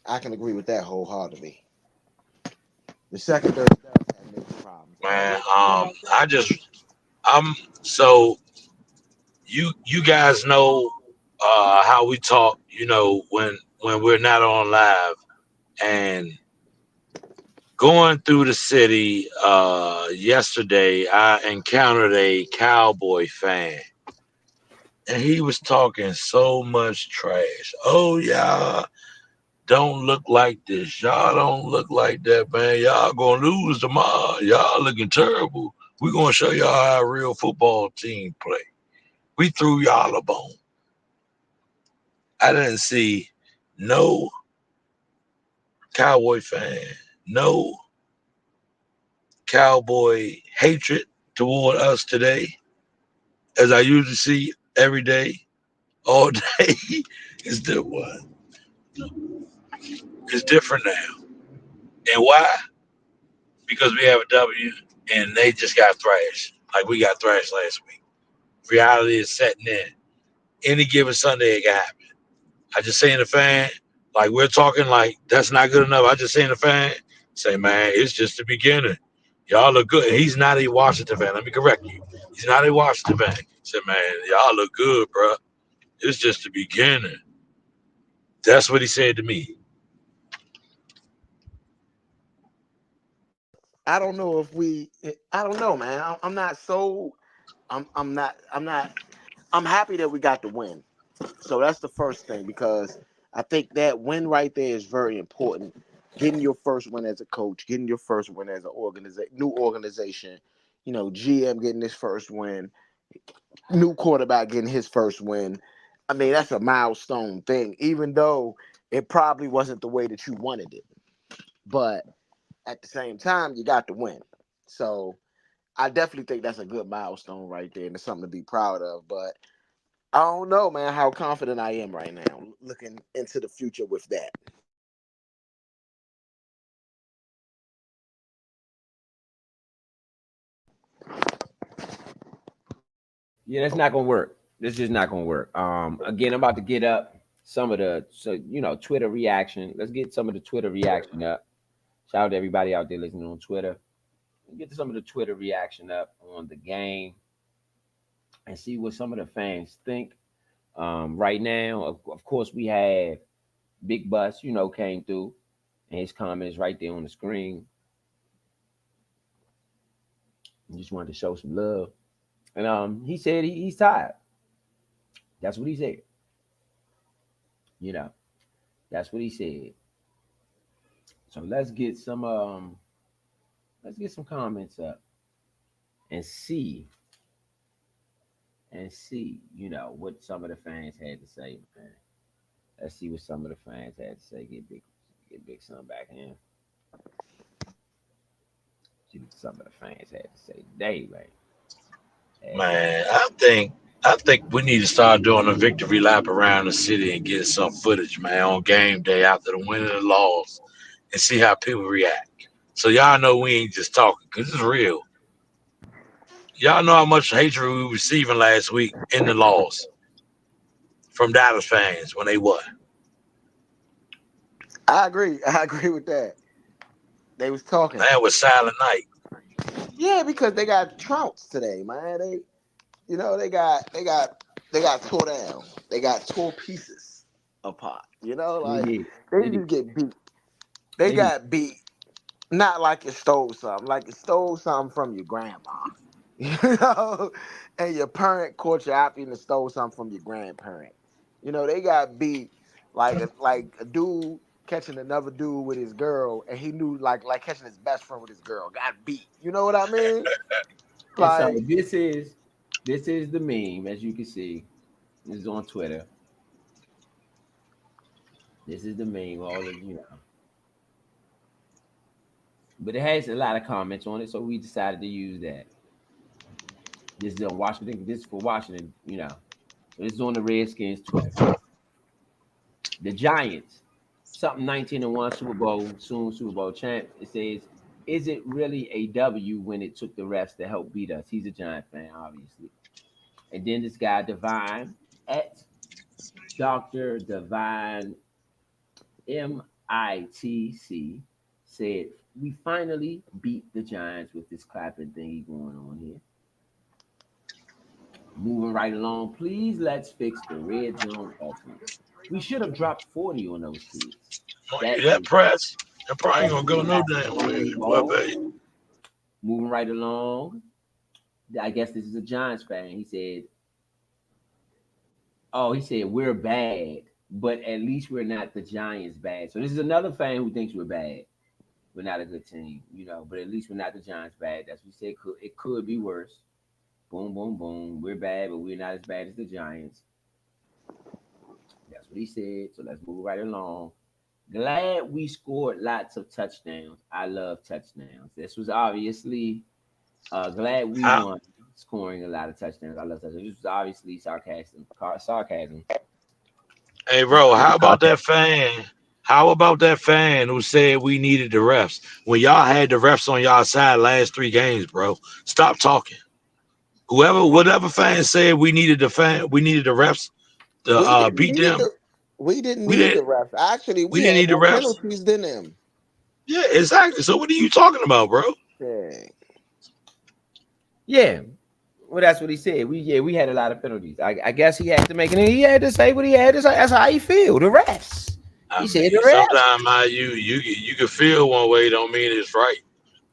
I can agree with that wholeheartedly. The secondary does have major problems. Man, so you guys know how we talk, when we're not on live, and going through the city yesterday, I encountered a Cowboy fan, and he was talking so much trash. Oh, y'all don't look like this. Y'all don't look like that, man. Y'all gonna lose tomorrow. Y'all looking terrible. We're gonna show y'all how a real football team play. We threw y'all a bone. I didn't see no Cowboy fan, no Cowboy hatred toward us today, as I usually see every day, all day. It's different. It's different now. And why? Because we have a W and they just got thrashed. Like we got thrashed last week. Reality is setting in. Any given Sunday it can happen. I just saying the fan, like we're talking like that's not good enough. I just saying the fan, say, man, it's just the beginning. Y'all look good. He's not a Washington fan. Let me correct you. He's not a Washington fan. Say, man, y'all look good, bro. It's just the beginning. That's what he said to me. I don't know if we. I don't know, man. I'm not so. I'm not. I'm not. I'm happy that we got the win. So that's the first thing because I think that win right there is very important. Getting your first win as a coach, getting your first win as an new organization. You know, GM getting his first win, new quarterback getting his first win. I mean, that's a milestone thing, even though it probably wasn't the way that you wanted it. But at the same time, you got the win. So I definitely think that's a good milestone right there and it's something to be proud of. But I don't know, man, how confident I am right now looking into the future with that. Yeah, that's not gonna work. This is not gonna work. Again, I'm about to get up some of the Twitter reaction. Let's get some of the Twitter reaction up. Shout out to everybody out there listening on Twitter. Get some of the Twitter reaction up on the game and see what some of the fans think. Right now, of course, we have Big Bus, came through, and his comments right there on the screen. Just wanted to show some love, and he said he's tired. That's what he said. You know, that's what he said. So let's get some comments up and see what some of the fans had to say, man. Let's see what some of the fans had to say. Get Big Son back in. See what some of the fans had to say today, man. Man, I think we need to start doing a victory lap around the city and get some footage, man, on game day after the win and the loss and see how people react. So y'all know we ain't just talking because it's real. Y'all know how much hatred we were receiving last week in the loss from Dallas fans when they won. I agree. I agree with that. They was talking. That was silent night. Yeah, because they got trounced today, man. They got tore down. They got tore pieces apart. They Like did. they They did. just get beat. They They did. got beat. Not like you stole something, like you stole something from your grandma. You know, and your parent caught you after you stole something from your grandparent. They got beat like a dude catching another dude with his girl, and he knew like catching his best friend with his girl got beat. You know what I mean? And so Like this is the meme, as you can see. This is on Twitter. This is the meme. All of but it has a lot of comments on it, so we decided to use that. This is on Washington. This is for Washington. So this is on the Redskins Twitter. The Giants, something 19-1 Super Bowl, soon Super Bowl champ. It says, "Is it really a W when it took the refs to help beat us?" He's a Giant fan, obviously. And then this guy Divine at Dr. Divine MITC said, "We finally beat the Giants with this clapping thingy going on here." Moving right along, please let's fix the red zone offense. We should have dropped 40 on those kids. That That is press, that probably ain't that's gonna go no Matt damn way. Boy, Moneyball. baby. Moving right along, I guess this is a Giants fan. He said, Oh, he said we're bad, but at least we're not the Giants bad. So this is another fan who thinks we're bad. We're not a good team, but at least we're not the Giants bad. That's what he said. It could be worse. Boom, boom, boom. We're bad, but we're not as bad as the Giants. That's what he said. So let's move right along. Glad we scored lots of touchdowns. I love touchdowns. This was obviously glad we How, won scoring a lot of touchdowns. I love touchdowns. This was obviously sarcasm. Sarcasm. hey, bro, how about that fan? How about that fan who said we needed the refs when y'all had the refs on y'all side last 3 games, bro? Stop talking. Whatever fan said we needed the refs to We didn't beat need them. the we didn't We need didn't. the refs. Actually, We we didn't had need the more refs. penalties than them. Yeah, exactly. So what are you talking about, bro? Dang. Yeah. Well, that's what he said. We had a lot of penalties. I guess he had to make it. He had to say what he had to say. That's how he feel. The refs. I He said mean, the refs. sometimes you can feel one way, don't mean it's right.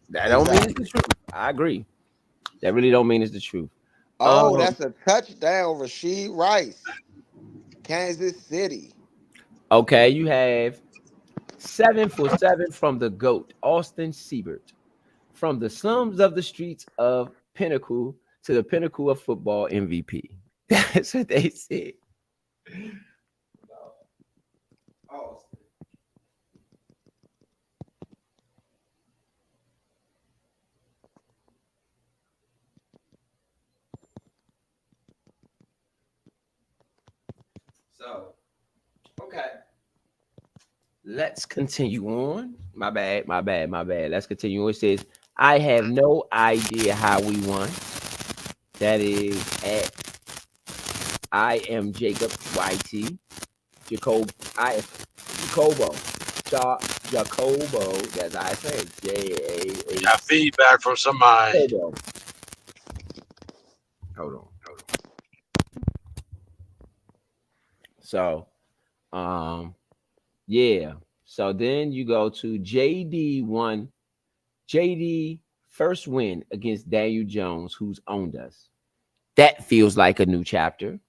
That don't mean it's the Exactly. truth. I agree. That really don't mean it's the truth. Oh, Um. that's a touchdown, Rasheed Rice, Kansas City. Okay, you have 7 for 7 from the GOAT, Austin Siebert. From the slums of the streets of Pinnacle to the pinnacle of football MVP. That's what they said. So, okay. Let's continue on. My bad, my bad, my bad. Let's continue on. It says, I have no idea how we won. That is at I am Jacob YT. Jacobo. Jacobo. That's how I say it. Got feedback from somebody. Jacobo. Hold on. So, yeah. So then you go to JD first win against Daniel Jones, who's owned us. That feels like a new chapter.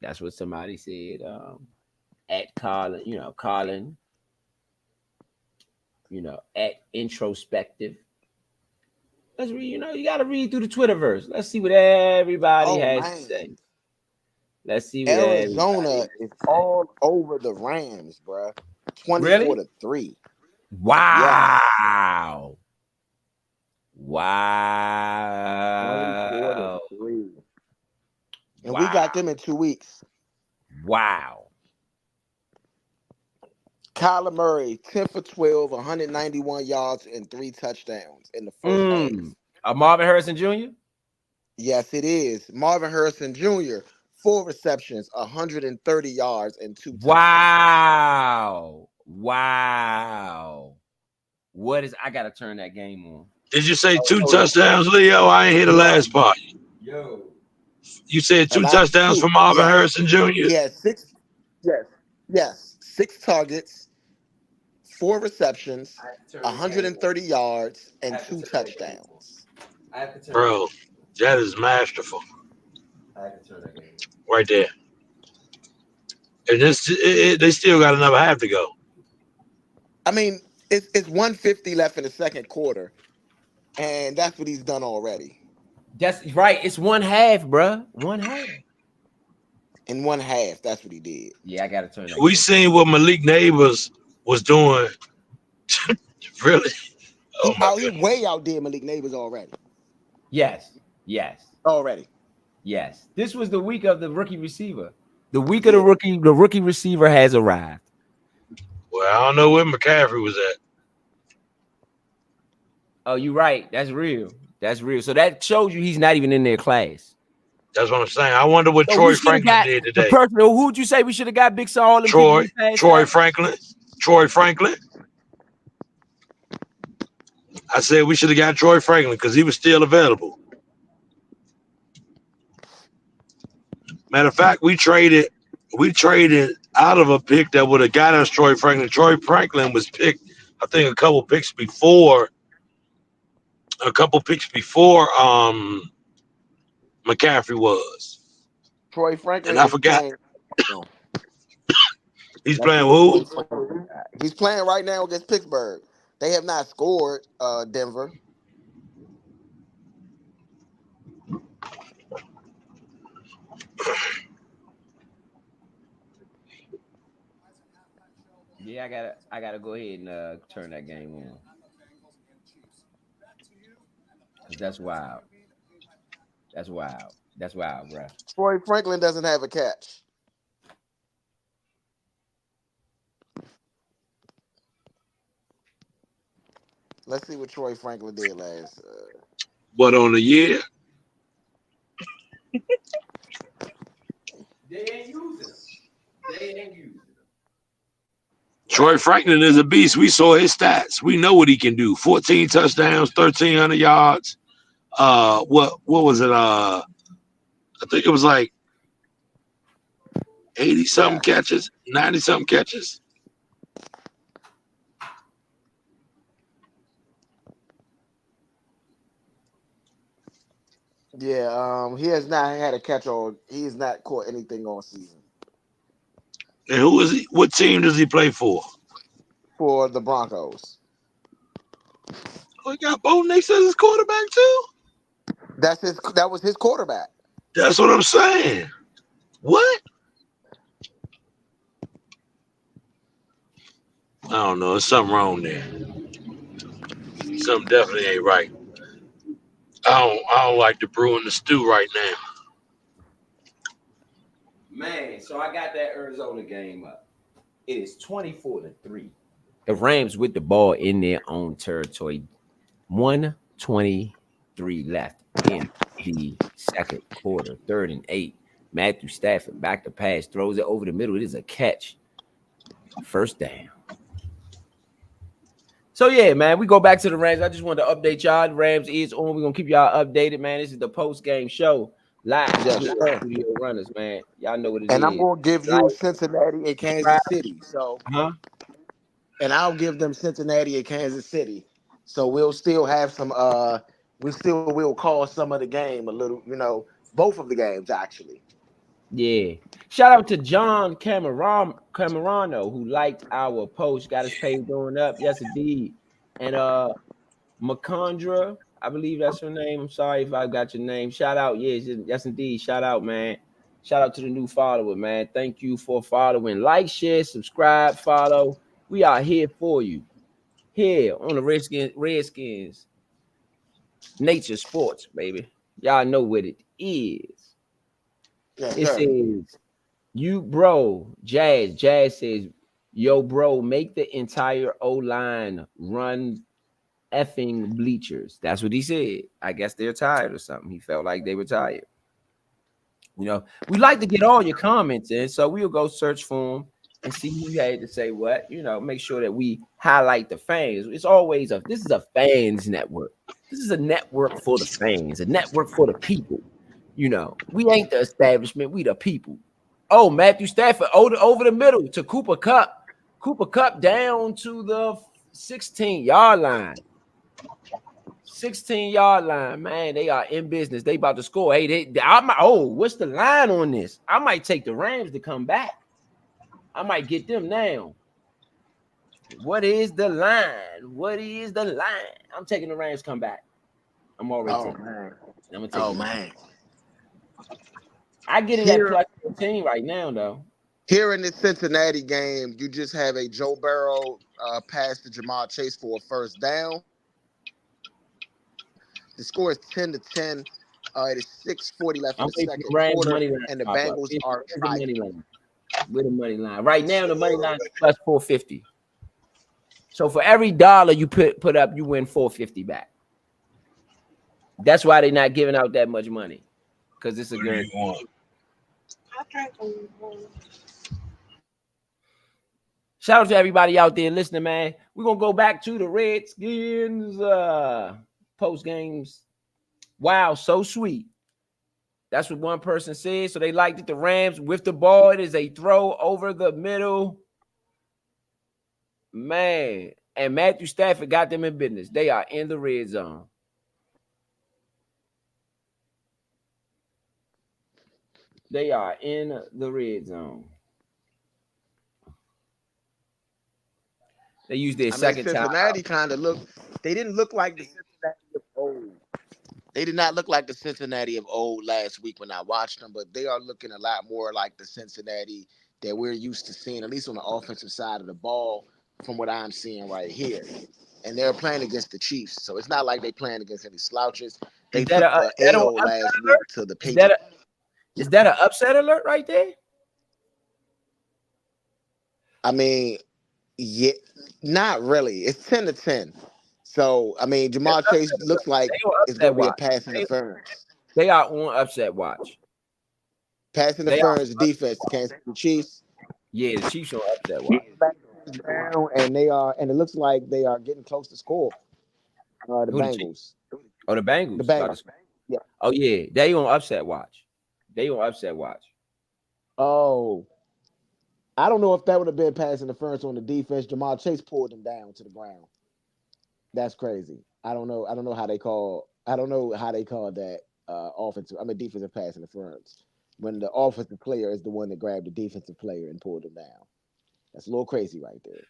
That's what somebody said. At Colin, at introspective. Let's read, you gotta read through the Twitterverse. Let's see what everybody Oh has to man, say. Let's see what everybody Arizona has is to say. all over the Rams, bruh. 24 Really? to 3. Yes, Wow. 24 to Wow. 3. And we Wow. got them in 2 weeks. Wow. Kyler Murray, 10 for 12, 191 yards and 3 touchdowns in the first half. Marvin Harrison Jr.? Yes, it is. Marvin Harrison Jr., 4 receptions, 130 yards and 2 touchdowns. Wow. Wow. I gotta turn that game on. Did you say 2 Hold on. touchdowns, Leo? I ain't hear the Yo, last part. Yo. You said 2 not touchdowns for 2. Marvin Yes. Harrison Jr. He had 6. Yes. Yes. 6 targets, 4 receptions, I have to turn the game on. 130 yards, I and have to 2 turn that game on. touchdowns. I have to turn that game Bro, that is masterful on. I have to turn that game right there. And they still got another half to go. I mean, it's 150 left in the second quarter, and that's what he's done already. That's right. It's one half, bruh. One half. In one half, that's what he did. Yeah, I gotta turn that We game. seen what Malik Neighbors was doing. Really? Oh my He way goodness. outdid Malik Neighbors already. Yes. Yes. Already. Yes. This was the week of the rookie receiver. The week of Yeah. the rookie receiver has arrived. Well, I don't know where McCaffrey was at. Oh, you're right. That's real. That's real. So that shows you he's not even in their class. That's what I'm saying. I wonder what So we Troy should have Franklin got did the today. person. Who'd you say we should have got? Big Saw, all them people we passed Troy out? Franklin. I said we should have got Troy Franklin because he was still available. Matter of fact, we traded out of a pick that would have got us Troy Franklin. Troy Franklin was picked, I think, a couple picks before McCaffrey was. Troy And Franklin I is forgot. playing He's playing who? He's playing right now against Pittsburgh. They have not scored, Denver. Yeah, I gotta go ahead and turn that game on. Cause that's wild. That's wild. That's wild, bro. Troy Franklin doesn't have a catch. Let's see what Troy Franklin did last. But on the year, They ain't using him. They ain't using him. Troy Franklin is a beast. We saw his stats. We know what he can do. 14 touchdowns, 1,300 yards. What was it? I think it was like 80 something catches, 90 something catches. Yeah, he has not had a catch all. He has not caught anything all season. And who is he? What team does he play for? For the Broncos. Oh, he got Bo Nix as his quarterback too. That was his quarterback. That's what I'm saying. What? I don't know. There's something wrong there. Something definitely ain't right. I don't like the brew and the stew right now. Man, so I got that Arizona game up. It is 24-3. The Rams with the ball in their own territory. 1:23 left in the second quarter. 3rd and 8. Matthew Stafford back to pass, throws it over the middle. It is a catch. First down. So yeah, man, we go back to the Rams. I just wanted to update y'all. The Rams is on. We're gonna keep y'all updated, man. This is the post-game show. Live studio runners, man. Y'all know what it is. And I'm gonna give you Cincinnati and Kansas City. So and I'll give them Cincinnati and Kansas City. So we'll still have some we still will call some of the game a little, both of the games actually. Yeah. Shout out to John Camerano who liked our post, got his page going up. Yes, indeed. And Macondra, I believe that's her name. I'm sorry if I got your name. Shout out. Yes, indeed. Shout out, man. Shout out to the new follower, man. Thank you for following. Like, share, subscribe, follow. We are here for you. Here on the Redskins Nature Sports, baby. Y'all know what it is. Yes, it sir. says, you, bro, Jazz says, yo, bro, make the entire O-line run effing bleachers. That's what he said. I guess they're tired or something. He felt like they were tired. We like to get all your comments in, so we'll go search for them and see who had to say what. Make sure that we highlight the fans. It's always this is a fans network. This is a network for the fans, a network for the people. We ain't the establishment, we the people. Oh, Matthew Stafford over the middle to Cooper Kupp. Cooper Kupp down to the 16-yard line. 16-yard line, man. They are in business. They about to score. Hey, what's the line on this? I might take the Rams to come back. I might get them now. What is the line? What is the line? I'm taking the Rams come back. I'm already taking it. I'm gonna take man. I get it at plus 14 right now, though. Here in this Cincinnati game, you just have a Joe Burrow pass to Jamar Chase for a first down. The score is 10-10. It is 6:40 left in the second quarter, and the Bengals are driving. With the money line. Right now, the money line is plus 450. So for every dollar you put up, you win 450 back. That's why they're not giving out that much money. Because it's a good one. Shout out to everybody out there listening, man. We're going to go back to the Redskins post games. Wow, so sweet. That's what one person said. So they liked it. The Rams with the ball. It is a throw over the middle. Man. And Matthew Stafford got them in business. They are in the red zone. They are in the red zone. They used their I mean, second time. Cincinnati kind of look. They didn't look like the Cincinnati of old. They did not look like the Cincinnati of old last week when I watched them, but they are looking a lot more like the Cincinnati that we're used to seeing, at least on the offensive side of the ball, from what I'm seeing right here. And they're playing against the Chiefs, so it's not like they're playing against any slouches. They Is that took a a L upset last week alert? to the Is that Patriots. an upset alert right there? I mean, yeah, not really. It's 10-10. So I mean, That's Jamar Chase upset alert. looks like They on it's going upset to be a watch. pass interference. They are on upset watch. Pass They are. interference defense, the Kansas City Chiefs. Yeah, the Chiefs on upset watch. Down, and they are, and it looks like they are getting close to score. The Who the Chiefs? Bengals. Oh, the Bengals. The Bengals. Yeah. Oh yeah, they on upset watch. They on upset watch. Oh, I don't know if that would have been pass interference on the defense. Jamar Chase pulled them down to the ground. That's crazy. I don't know. I don't know how they call. I don't know how they call that offensive. I mean, defensive pass interference when the offensive player is the one that grabbed the defensive player and pulled him down. That's a little crazy right there.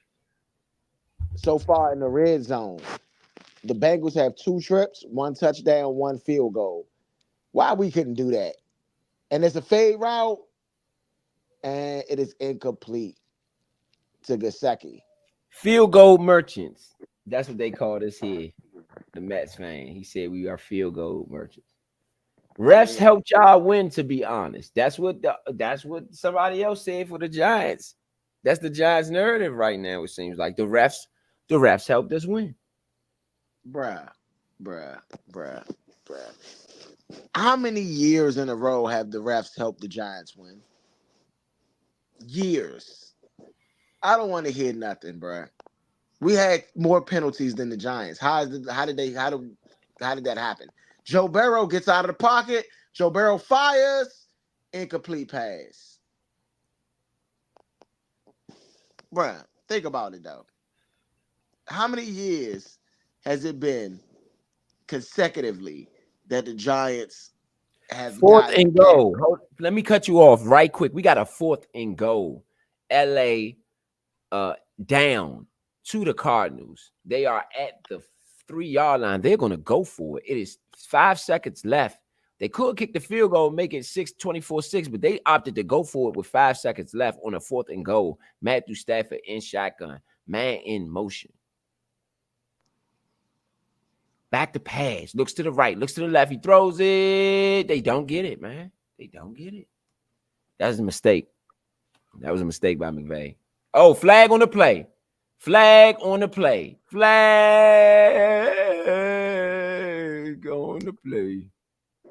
So far in the red zone, the Bengals have 2 trips, 1 touchdown, 1 field goal. Why we couldn't do that? And it's a fade route, and it is incomplete to Gesicki. Field goal merchants. That's what they call us here. The Mets fan. He said we are field goal merchants. Refs helped y'all win, to be honest. That's what somebody else said for the Giants. That's the Giants narrative right now. It seems like the refs helped us win. Bruh. How many years in a row have the refs helped the Giants win? Years. I don't want to hear nothing, bruh. We had more penalties than the Giants. How did that happen? Joe Burrow gets out of the pocket. Joe Burrow fires. Incomplete pass. Bruh, think about it though. How many years has it been consecutively that the Giants have 4th gotten and goal. Let me cut you off right quick. We got a 4th and goal. LA down to the Cardinals. They are at the 3-yard line. They're going to go for it. It is 5 seconds left. They could kick the field goal, make it 24-6, but they opted to go for it with 5 seconds left on a 4th and goal. Matthew Stafford in shotgun, man in motion. Back to pass. Looks to the right. Looks to the left. He throws it. They don't get it, man. They don't get it. That was a mistake. That was a mistake by McVay. Oh, flag on the play. Flag on the play. Flag on the play.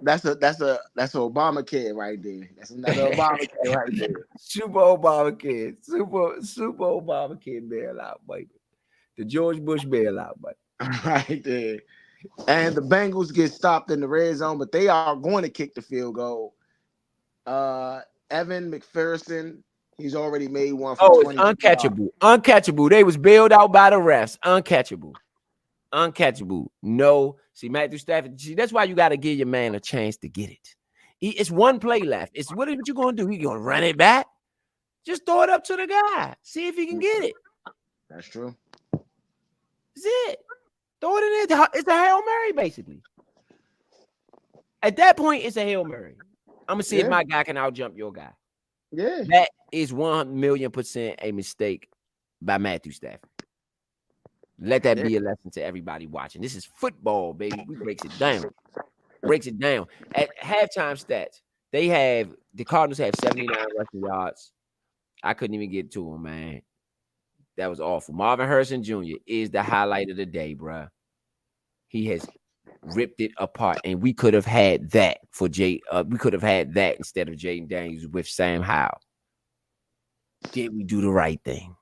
That's Obamacare right there. That's another Obamacare right there. Super Obamacare. Super Obamacare bailout, baby. The George Bush bailout, baby. Right there. And the Bengals get stopped in the red zone, but they are going to kick the field goal. Evan McPherson, he's already made one from 20. It's uncatchable. Uncatchable. They was bailed out by the refs. Uncatchable. No. See, Matthew Stafford, that's why you got to give your man a chance to get it. It's one play left. It's what you going to do? You going to run it back? Just throw it up to the guy. See if he can get it. That's true. That's it. Throw it in there. It's a Hail Mary, basically. At that point, it's a Hail Mary. I'm going to see if my guy can outjump your guy. Yeah. That is 1,000,000% a mistake by Matthew Stafford. Let that be a lesson to everybody watching. This is football, baby. We breaks it down. At halftime stats, the Cardinals have 79 rushing yards. I couldn't even get to them, man. That was awful. Marvin Harrison Jr. is the highlight of the day, bruh. He has ripped it apart, and we could have had that for we could have had that instead of Jaden Daniels with Sam Howell. Did we do the right thing?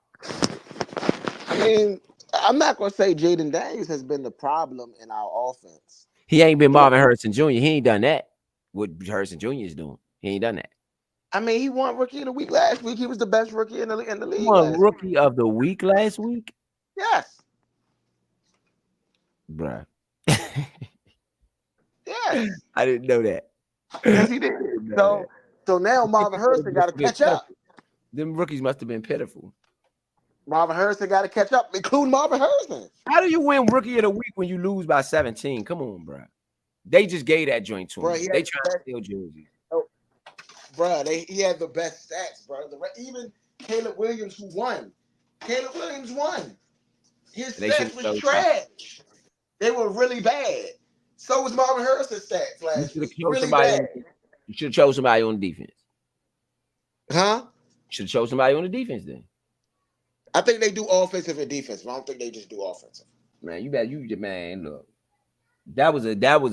I mean, I'm not gonna say Jaden Daniels has been the problem in our offense. He ain't been Marvin Harrison Jr. He ain't done that. What Harrison Jr. is doing, he ain't done that. I mean, he won Rookie of the Week last week. He was the best rookie in the league. He won Rookie of the Week last week. Yes, bruh. Yes, I didn't know that. Yes, he did. So So now Marvin Harrison got to catch up. Them rookies must have been pitiful. Marvin Harrison got to catch up, including Marvin Harrison. How do you win Rookie of the Week when you lose by 17? Come on, bro. They just gave that joint to him. They trying to steal jerseys. Oh, bro, he had the best stats, bro. Even Caleb Williams, who won. Caleb Williams won. His stats was trash. They were really bad. So was Marvin Harrison's stats last week. Really bad. You should have chose somebody on the defense. Huh? You should have chose somebody on the defense then. I think they do offensive and defense, but I don't think they just do offensive. Man, man, look. That was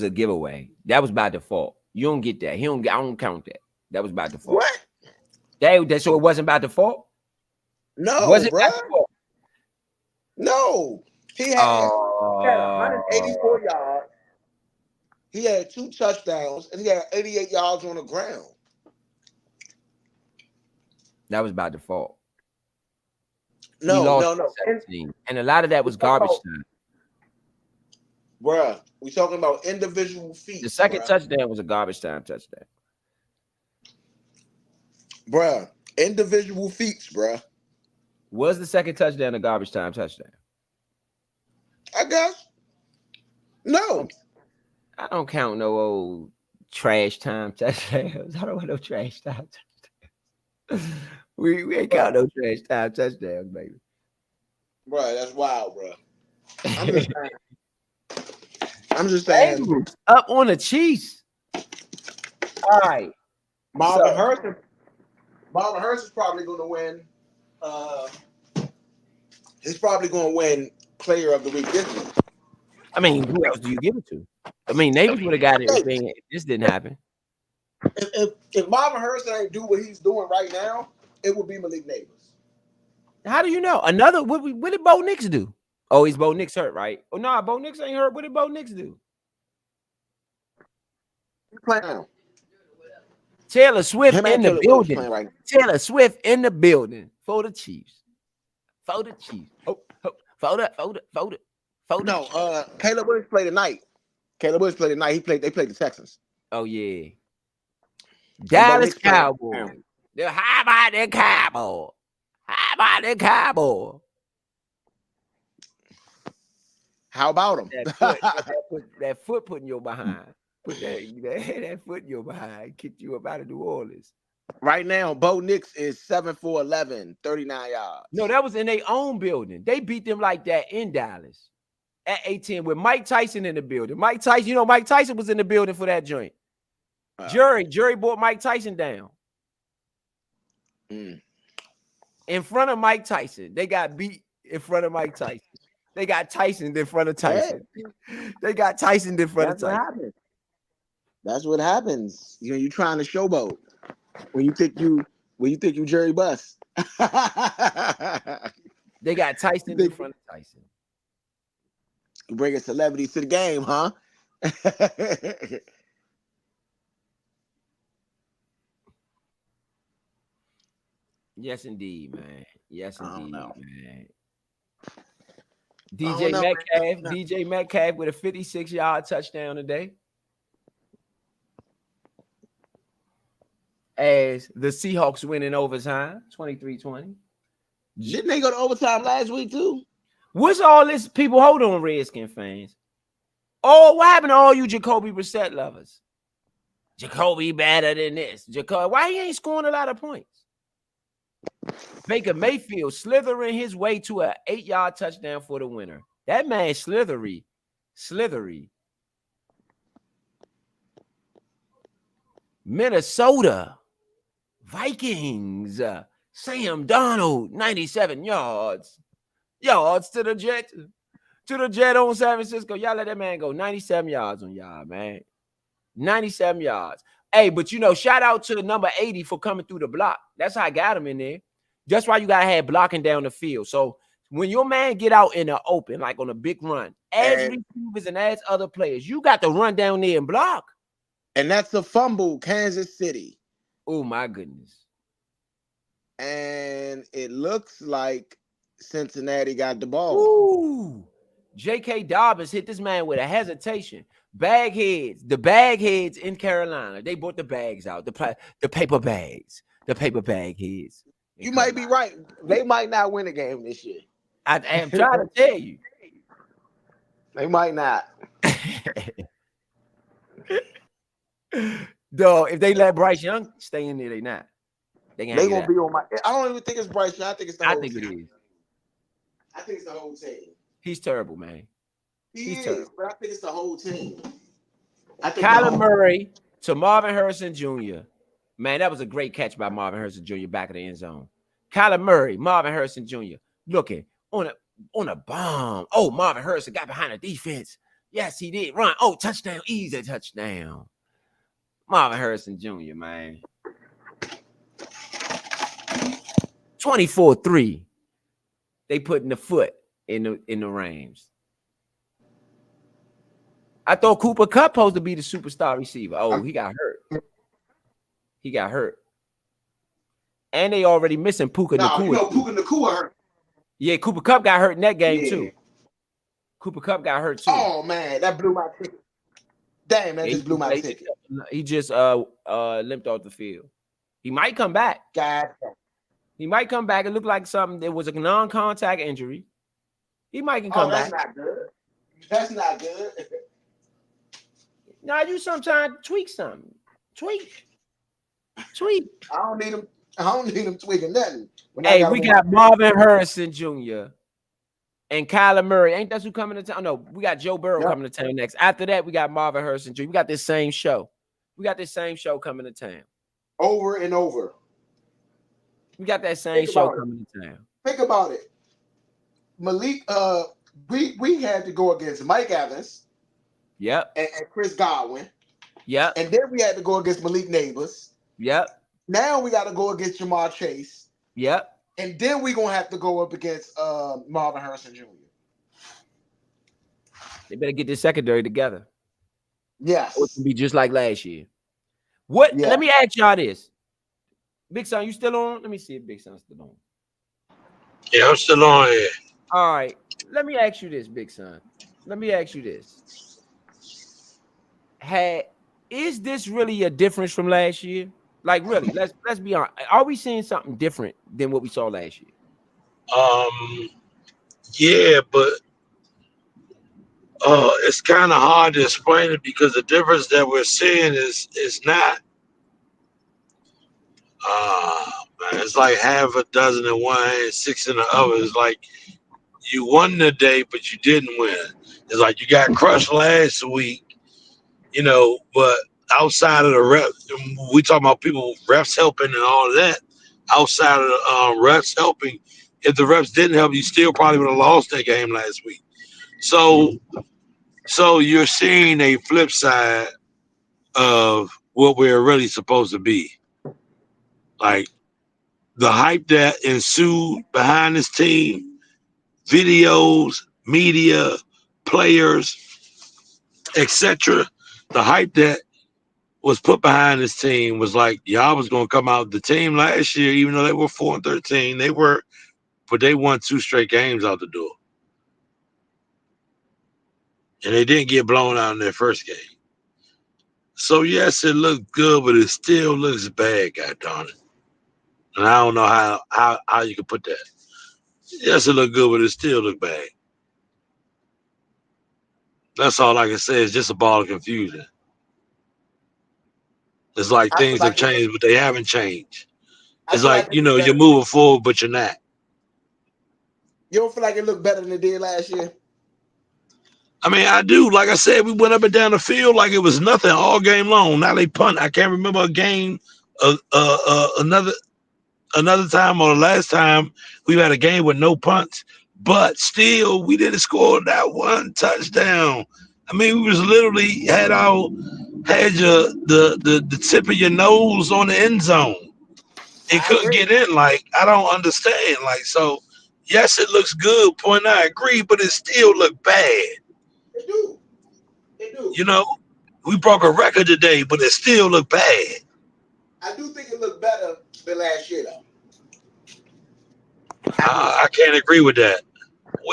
a giveaway. That was by default. You don't get that. I don't count that. That was by default. What? So it wasn't by default? No, was it bro. by default? No. He had 184 yards. He had 2 touchdowns, and he had 88 yards on the ground. That was by default. No. And a lot of that was garbage time. Bruh, we talking about individual feats. The second touchdown was a garbage time touchdown. Bruh, individual feats, bruh. Was the second touchdown a garbage time touchdown? I guess. No. I don't count no old trash time touchdowns. I don't want no trash time touchdowns. We ain't count no trash time touchdowns, baby. Bro, that's wild, bro. I'm just saying. Up on the Chiefs. All right. Marvin Harrison's probably going to win. He's probably going to win Player of the Week this week. I mean, who else do you give it to? I mean, Neighbors would have got it if this didn't happen. If Marvin Harrison ain't do what he's doing right now, it would be Malik Neighbors. How do you know? What did Bo Nix do? Oh, he's Bo Nix hurt, right? Oh, no, Bo Nix ain't hurt. What did Bo Nix do? He's playing now. Taylor Swift in the building. Right, Taylor Swift in the building for the Chiefs. For the Chiefs. For the No, Caleb Williams played tonight. They played the Texans. Oh, yeah. Dallas Cowboys. How about the Cowboys? How about the Cowboys? How about them? That foot put in your behind. Put that foot in your behind. Kicked you up out of New Orleans. Right now, Bo Nix is 7 for 11, 39 yards. No, that was in their own building. They beat them like that in Dallas at 18 with Mike Tyson in the building. Mike Tyson was in the building for that joint. Jury brought Mike Tyson down. In front of Mike Tyson. They got beat in front of Mike Tyson. They got Tyson in front of Tyson. They got Tyson in front of Tyson. That's what happens. You know, you trying to showboat when you think you Jerry Buss. They got Tyson in front of Tyson. You bringing celebrities to the game, huh? Yes, indeed, man. Yes, indeed, man. DJ Metcalf with a 56-yard touchdown today. As the Seahawks win in overtime, 23-20. Didn't they go to overtime last week too? What's all this? People, hold on, Redskin fans. Oh, what happened to all you Jacoby Brissett lovers? Jacoby better than this. Jacoby, why he ain't scoring a lot of points? Baker Mayfield slithering his way to an 8-yard touchdown for the winner. That man slithery. Minnesota Vikings. Sam Darnold, 97 yards. Yards to the Jet. To the Jet on San Francisco. Y'all let that man go. 97 yards on y'all, man. 97 yards. Hey, but shout out to number 80 for coming through the block. That's how I got him in there. That's why you got to have blocking down the field. So when your man get out in the open, like on a big run, as receivers and as other players, you got to run down there and block. And that's a fumble, Kansas City. Oh, my goodness. And it looks like Cincinnati got the ball. Ooh. J.K. Dobbins hit this man with a hesitation. Bagheads, the bagheads in Carolina, they brought the bags out, the paper bags, the paper bag heads. You might be right. They might not win the game this year. I am trying to tell you. They might not. Though, if they let Bryce Young stay in there, they not. They gonna be on my. I don't even think it's Bryce Young. I think it's the whole think team. it is. I think it's the whole team. He's terrible, man. He's terrible. But I think it's the whole team. Kyler Murray to Marvin Harrison Jr. Man, that was a great catch by Marvin Harrison Jr. back of the end zone. Kyler Murray, Marvin Harrison Jr. looking on a bomb. Oh, Marvin Harrison got behind the defense. Yes, he did. Run. Oh, touchdown. Easy touchdown. Marvin Harrison Jr., man. 24-3. They putting the foot in the Rams. I thought Cooper Kupp supposed to be the superstar receiver. Oh, he got hurt. He got hurt. And they already missing Puka Nacua. You know, Puka Nacua hurt. Yeah, Cooper Kupp got hurt in that game too. Cooper Kupp got hurt too. Oh man, that blew my ticket. Damn, that just blew my ticket. He just limped off the field. He might come back. God. He might come back. It looked like something. It was a non-contact injury. He might can come back. That's not good. That's not good. Now you sometimes tweak something. Tweak. I don't need him tweaking nothing. Hey, we got Marvin Harrison Jr. and Kyler Murray. Ain't that who coming to town? No, we got Joe Burrow coming to town next. After that, we got Marvin Harrison Jr. We got this same show. Coming to town. Over and over. We got that same show coming to town. Think about it. Malik, we had to go against Mike Evans. Yep. And Chris Godwin. Yep. And then we had to go against Malik Neighbors. Yep. Now we got to go against Jamar Chase. Yep. And then we're going to have to go up against Marvin Harrison Jr. They better get this secondary together. Yes. Or it's going to be just like last year. What? Yeah. Let me ask y'all this. Big Son, you still on? Let me see if Big Son's still on. Yeah, I'm still on here. All right. Let me ask you this, Big Son. Let me ask you this. Is this really a difference from last year? Like, really, let's be honest. Are we seeing something different than what we saw last year? Yeah, but it's kind of hard to explain it because the difference that we're seeing is not. Man, it's like half a dozen in one hand, six in the other. It's like you won the day, but you didn't win. It's like you got crushed last week, you know, but outside of the rep, we talking about people, refs helping and all of that. Outside of the refs helping, if the refs didn't help, you still probably would have lost that game last week. So you're seeing a flip side of what we're really supposed to be. Like the hype that ensued behind this team, videos, media, players, etc. The hype that was put behind this team was like y'all was gonna come out. The team last year, even though they were 4-13, but they won 2 straight games out the door, and they didn't get blown out in their first game. So yes, it looked good, but it still looks bad. God darn it! And I don't know how you can put that. Yes, it looked good, but it still looked bad. That's all I can say. It's just a ball of confusion. It's like things have changed, but they haven't changed. It's like, you know, you're moving forward, but you're not. You don't feel like it looked better than it did last year? I mean, I do. Like I said, we went up and down the field like it was nothing all game long. Now they punt. I can't remember a game, another time or the last time we had a game with no punts, but still we didn't score that one touchdown. I mean, we was literally had the tip of your nose on the end zone and couldn't get in. Like, I don't understand. Like, so yes, it looks good. Point, I agree, but it still look bad. It do. You know, we broke a record today, but it still look bad. I do think it looked better than last year, though. I can't agree with that.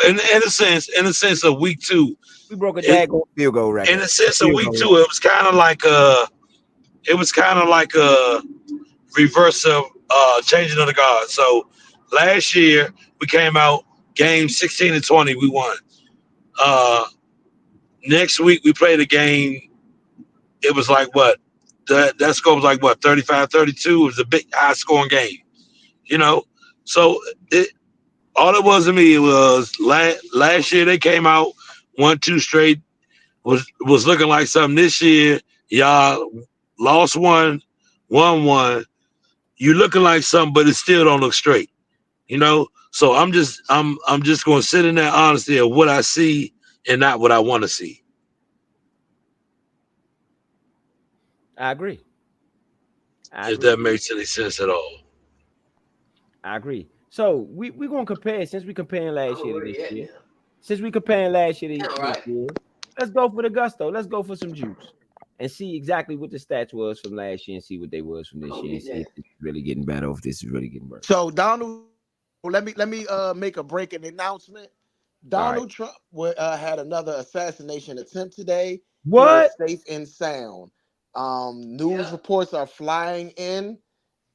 in a sense of week 2, We broke a it, daggone field goal in record. a sense of Field week goal 2, record. it was kind of like a reverse of changing of the guard. So last year we came out game 16 and 20, we won. Next week we played a game. It was like what? That score was like what, 35-32. It was a big high scoring game, you know. So it all it was to me was last year they came out 1-2 straight, was looking like something. This year y'all lost one, won one. You looking like something, but it still don't look straight, you know. So I'm just gonna sit in that honesty of what I see and not what I want to see. I agree. If that makes any sense at all. I agree. So we're gonna compare since we comparing last year to this year. Since we comparing last year to this year, let's go for the gusto. Let's go for some juice and see exactly what the stats was from last year and see what they was from this year and see if it's really getting better or if this is really getting worse. So Donald, let me make a breaking announcement. Donald Trump had another assassination attempt today. What? He is safe and sound. News reports are flying in,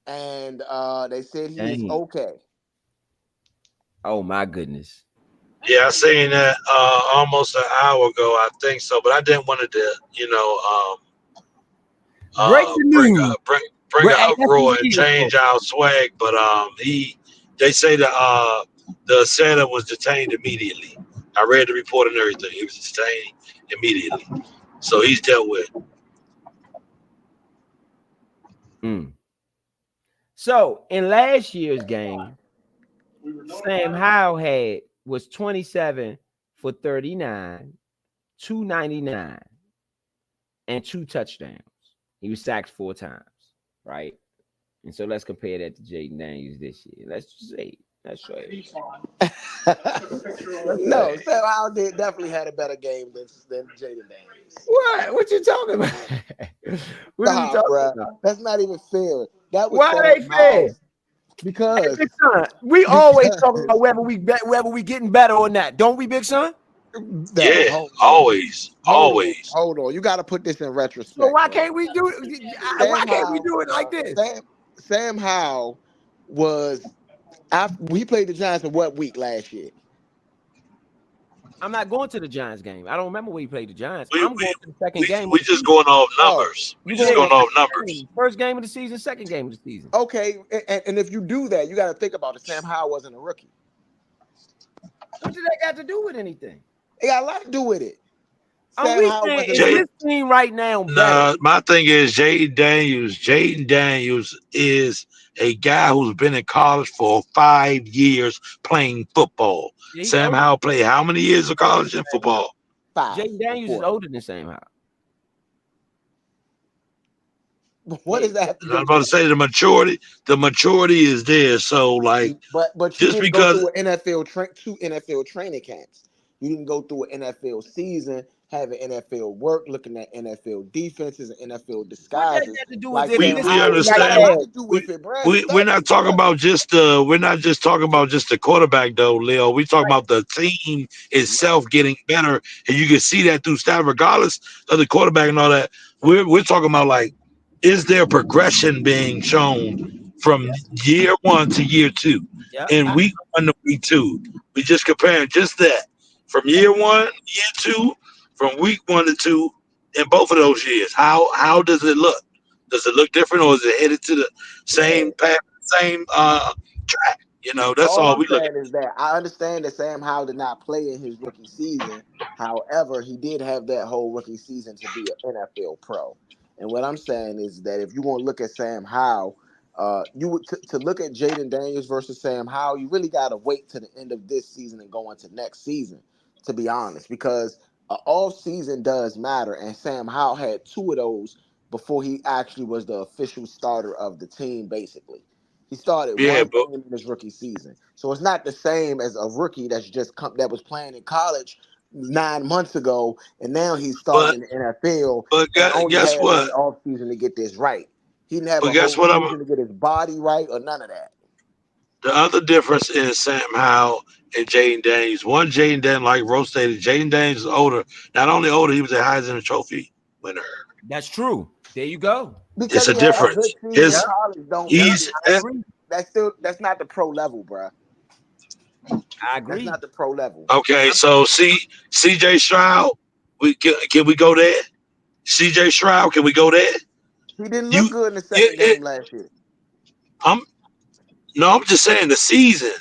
and they said he is okay. Oh my goodness. Yeah, I seen that almost an hour ago, I think so, but I didn't want it to, Break the news. bring an uproar and change our swag. But they say the assailant was detained immediately. I read the report and everything. He was detained immediately, so he's dealt with. So in last year's game, Sam Howell was 27 for 39, 299, and 2 touchdowns. He was sacked 4 times, right? And so let's compare that to Jaden Daniels this year. Let's just say, let's show you. No, Sam Howell definitely had a better game than Jaden Daniels. What? What you talking about? What are you talking about? That's not even fair. That was why they fair? Because hey, Big Son, we always talk about whether we getting better or not, don't we, Big Son? Yeah, always. Hold on. You got to put this in retrospect. So why can't we do it? Why can't we do it like this? Sam Howell was after we played the Giants in what week last year? I'm not going to the Giants game. I don't remember where he played the Giants. I'm going to the second game. We just going off numbers. We just going off numbers. First game of the season, second game of the season. Okay, and if you do that, you got to think about it. Sam Howell wasn't a rookie. What did that got to do with anything? It got a lot to do with it. Is this team right now better? Nah, my thing is Jaden Daniels is a guy who's been in college for 5 years playing football. Sam Howell played how many years of college in football? 5. Jaden Daniels is older than Sam Howell. What is that? I was about to say the maturity is there. So like, but you didn't go through two NFL training camps. You didn't go through an NFL season, having NFL work, looking at NFL defenses and NFL disguises. We understand. We're not talking about just we're not just talking about just the quarterback though, Leo. We talking about the team itself getting better, and you can see that through stat, regardless of the quarterback and all that. We're talking about like, is there progression being shown from year 1 to year 2? In week 1 to week 2, we just comparing just that from year 1, year 2, from week 1 to 2, in both of those years. How does it look? Does it look different, or is it headed to the same path, same track? You know, that's all we look at. Is that I understand that Sam Howell did not play in his rookie season. However, he did have that whole rookie season to be an NFL pro. And what I'm saying is that if you want to look at Sam Howell, you would to look at Jaden Daniels versus Sam Howell, you really got to wait to the end of this season and go into next season, to be honest, because all season does matter. And Sam Howell had 2 of those before he actually was the official starter of the team, basically. He started one game in his rookie season. So it's not the same as a rookie that was playing in college 9 months ago, and now he's starting in the NFL. But guess what? An off season to get this right. He didn't have a whole season to get his body right or none of that. The other difference is Sam Howell and Jaden Daniels. One, Jaden Daniels, like Rose stated, Jaden Daniels is older. Not only older, he was a Heisman Trophy winner. That's true. There you go. Because It's a he had a difference. good season in Yep. college, don't Yep. mean He's I agree. that's not the pro level, bro. I That's agree. not the pro level. okay. So CJ Stroud, can we go there? CJ Stroud, can we go there? He didn't look You, good in the second it, game last year. I'm no, I'm just saying the season.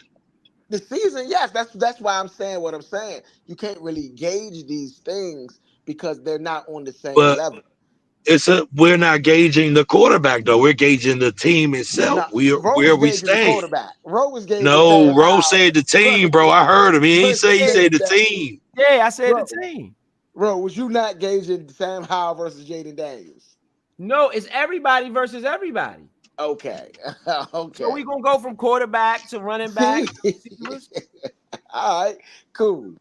The season, yes, that's why I'm saying what I'm saying. You can't really gauge these things because they're not on the same But level. we're not gauging the quarterback though. We're gauging the team itself. Now, We're Rowe where was we gauging the stand. quarterback. Rowe was gauging No, Sam Rose Howell said the team, bro. versus, I heard him. He ain't versus say he said Jaden the Daniels. team. Yeah, I said the Rowe, team. Rowe, was you not gauging Sam Howell versus Jaden Daniels? No, it's everybody versus everybody. Okay. So Okay. we gonna go from quarterback to running back See? to receivers. All right, cool.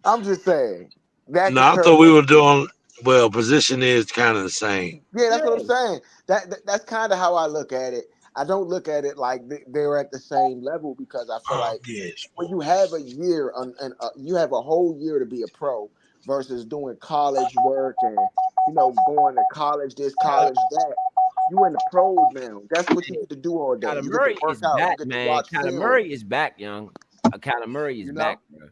I'm just saying that No, I thought we determines. were doing well. Position is kind of the same. Yeah, that's what I'm Yeah. saying. That's kind of how I look at it. I don't look at it like they're at the same level because I feel like Yes. when you have a year and you have a whole year to be a pro versus doing college work and going to college this, college that. You in the pros now. That's what you get to do all day. Kyler You get to Murray work is out. You back, get to man. watch Kyler film. Murray is back, young. Kyler Murray is You back, know? bro.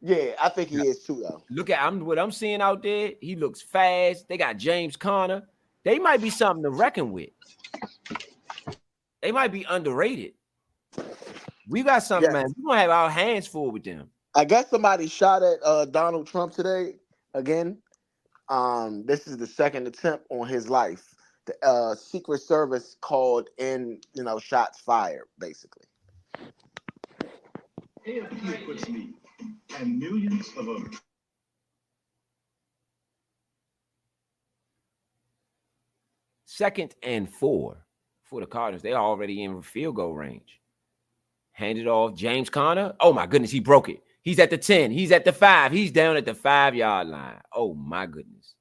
Yeah, I think he is too, though. Look at what I'm seeing out there. He looks fast. They got James Conner. They might be something to reckon with. They might be underrated. We got something, Yes. man. We're gonna have our hands full with them. I guess somebody shot at Donald Trump today again. This is the second attempt on his life. The Secret Service called in, shots fired, basically. AFP puts me and millions of others. Second and 4 for the Cardinals. They're already in field goal range. Handed off James Conner. Oh my goodness, he broke it. He's at the 10. He's at the 5. He's down at the 5-yard line. Oh my goodness.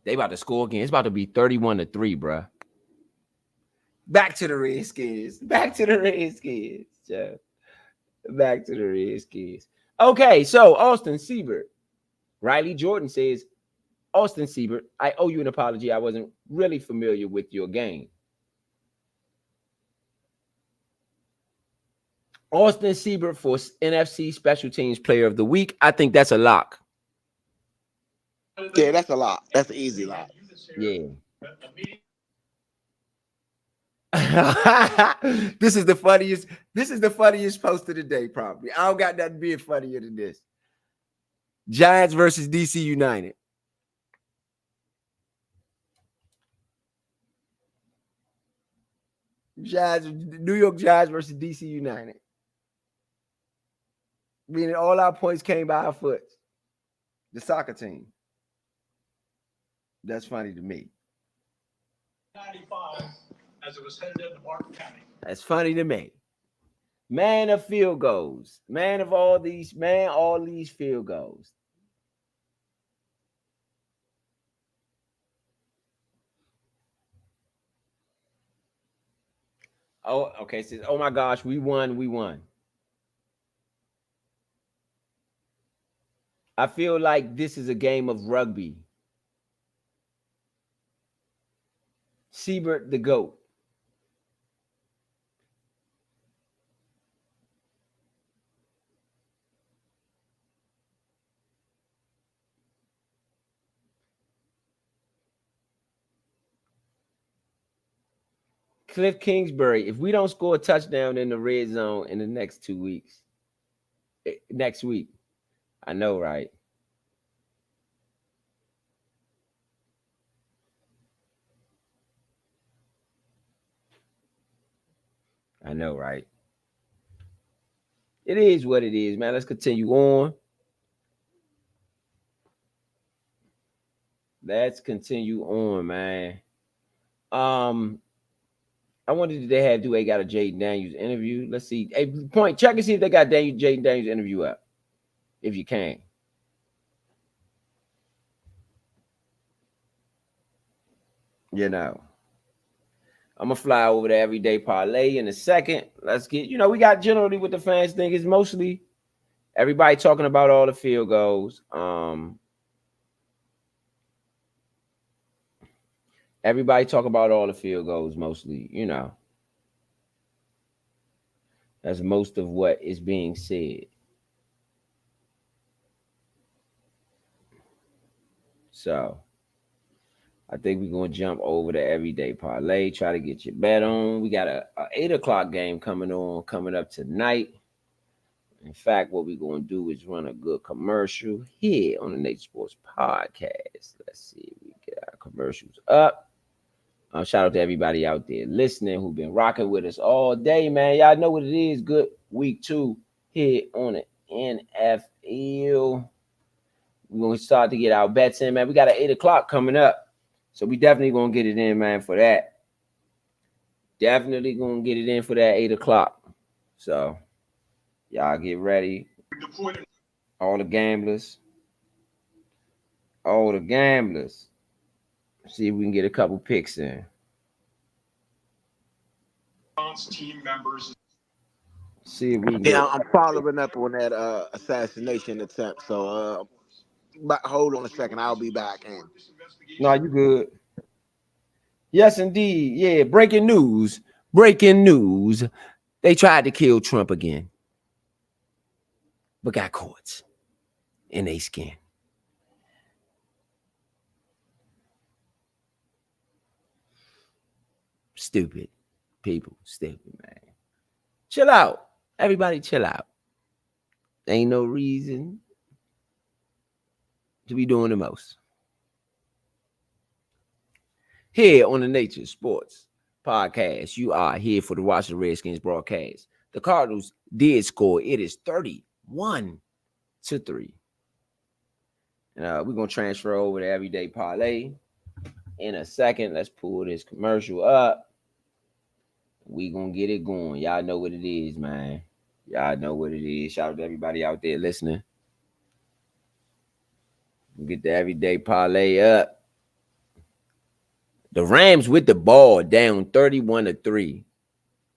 They about to score again. It's about to be 31-3, bruh. Back to the Redskins. Back to the Redskins. Jeff. Back to the Redskins. Okay, so Austin Siebert. Riley Jordan says, Austin Siebert, I owe you an apology. I wasn't really familiar with your game. Austin Siebert for NFC Special Teams Player of the Week. I think that's a lock. Yeah, that's a lot. That's an easy lot. Yeah. This is the funniest. This is the funniest post of the day, probably. I don't got nothing being funnier than this. Giants versus DC United. Giants, New York Giants versus DC United. Meaning all our points came by our foot. The soccer team. That's funny to me. 95 as it was headed into Martin County. That's funny to me. Man of field goals. Man of all these field goals. Oh, okay. Says, oh my gosh, we won. I feel like this is a game of rugby. Siebert the GOAT. Cliff Kingsbury, if we don't score a touchdown in the red zone in the next 2 weeks, next week, I know, right? I know, right? It is what it is, man. Let's continue on. Let's continue on, man. I wondered if they got a Jaden Daniels interview. Let's see. Hey, point, check and see if they got Jaden Daniels interview up. If you can. You know, I'm gonna fly over to Everyday Parlay in a second. Let's get, we got generally what the fans think is mostly everybody talking about all the field goals. Everybody talk about all the field goals mostly, That's most of what is being said. So I think we're gonna jump over to Everyday Parlay. Try to get your bet on. We got a 8 o'clock game coming up tonight. In fact, what we're gonna do is run a good commercial here on the Nature Sports Podcast. Let's see, we get our commercials up. Shout out to everybody out there listening who've been rocking with us all day, man. Y'all know what it is. Good week 2 here on the NFL. We're gonna start to get our bets in, man. We got an 8 o'clock coming up, so we definitely gonna get it in, man, for that. Definitely gonna get it in for that 8 o'clock. So y'all get ready. All the gamblers. See if we can get a couple picks in. Team members. See if we can get. Yeah, I'm following up on that assassination attempt. So hold on a second. I'll be back in. No, you good. Yes, indeed. Yeah, breaking news. They tried to kill Trump again, but got caught in their skin. Stupid people. Stupid, man. Chill out. Everybody chill out. Ain't no reason to be doing the most. Here on the Nature Sports Podcast, you are here for the Washington Redskins broadcast. The Cardinals did score. It is 31-3. And we're going to transfer over to Everyday Parlay in a second. Let's pull this commercial up. We going to get it going. Y'all know what it is, man. Y'all know what it is. Shout out to everybody out there listening. We'll get the Everyday Parlay up. The Rams with the ball down 31-3.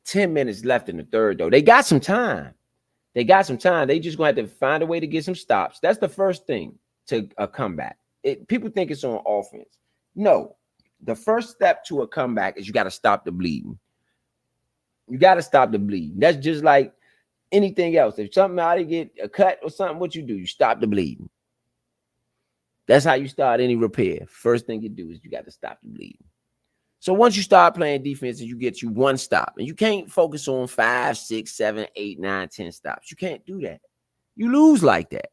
10 minutes left in the third, though. They got some time. They just going to have to find a way to get some stops. That's the first thing to a comeback. People think it's on offense. No. The first step to a comeback is you got to stop the bleeding. That's just like anything else. If something out, you get a cut or something, what you do? You stop the bleeding. That's how you start any repair. First thing you do is you got to stop the bleeding. So once you start playing defense and you get you one stop, and you can't focus on 5, 6, 7, 8, 9, 10 stops. You can't do that. You lose like that.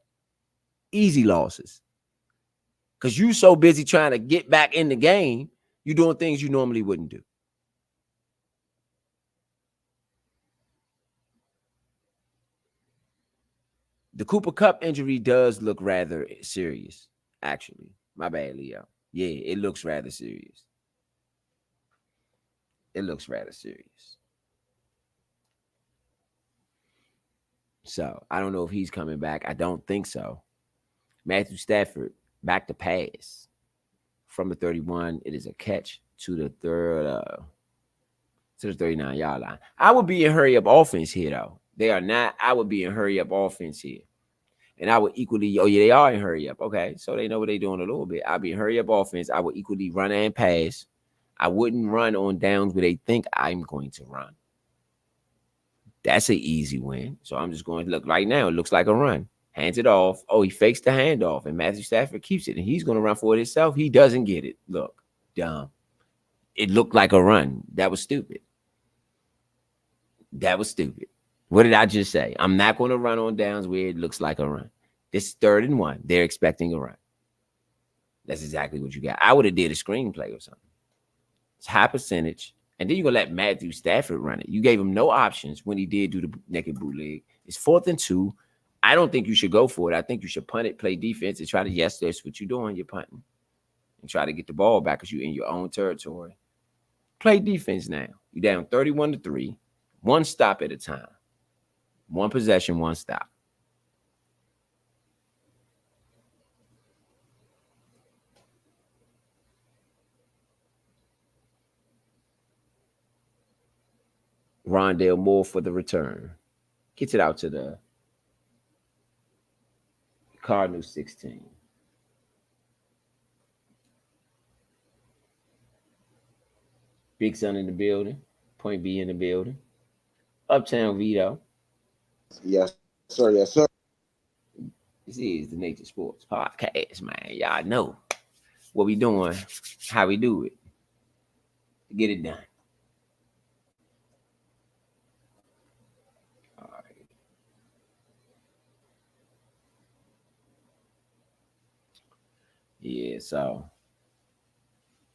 Easy losses. Because you're so busy trying to get back in the game, you're doing things you normally wouldn't do. The Cooper Kupp injury does look rather serious, actually. My bad, Leo. Yeah, it looks rather serious. So, I don't know if he's coming back. I don't think so. Matthew Stafford, back to pass from the 31. It is a catch to the 39-yard line. I would be in hurry-up offense here, though. They are not. I would be in hurry-up offense here. And I would equally, they are in hurry-up. Okay, so they know what they're doing a little bit. I'll be in hurry-up offense. I would equally run and pass. I wouldn't run on downs where they think I'm going to run. That's an easy win. So I'm just going to look right now. It looks like a run. Hands it off. Oh, he fakes the handoff, and Matthew Stafford keeps it, and he's going to run for it himself. He doesn't get it. Look, dumb. It looked like a run. That was stupid. What did I just say? I'm not going to run on downs where it looks like a run. This is 3rd and 1. They're expecting a run. That's exactly what you got. I would have did a screenplay or something. It's high percentage. And then you're going to let Matthew Stafford run it. You gave him no options when he did do the naked bootleg. It's 4th and 2. I don't think you should go for it. I think you should punt it, play defense, and try to, yes, that's what you're doing. You're punting. And try to get the ball back because you're in your own territory. Play defense now. You're down 31-3. One stop at a time. One possession, one stop. Rondale Moore for the return. Gets it out to the Cardinals 16. Big Son in the building. Point B in the building. Uptown Vito. Yes, sir. Yes, sir. This is the Nature Sports Podcast, man. Y'all know what we doing, how we do it. To get it done. All right. Yeah, so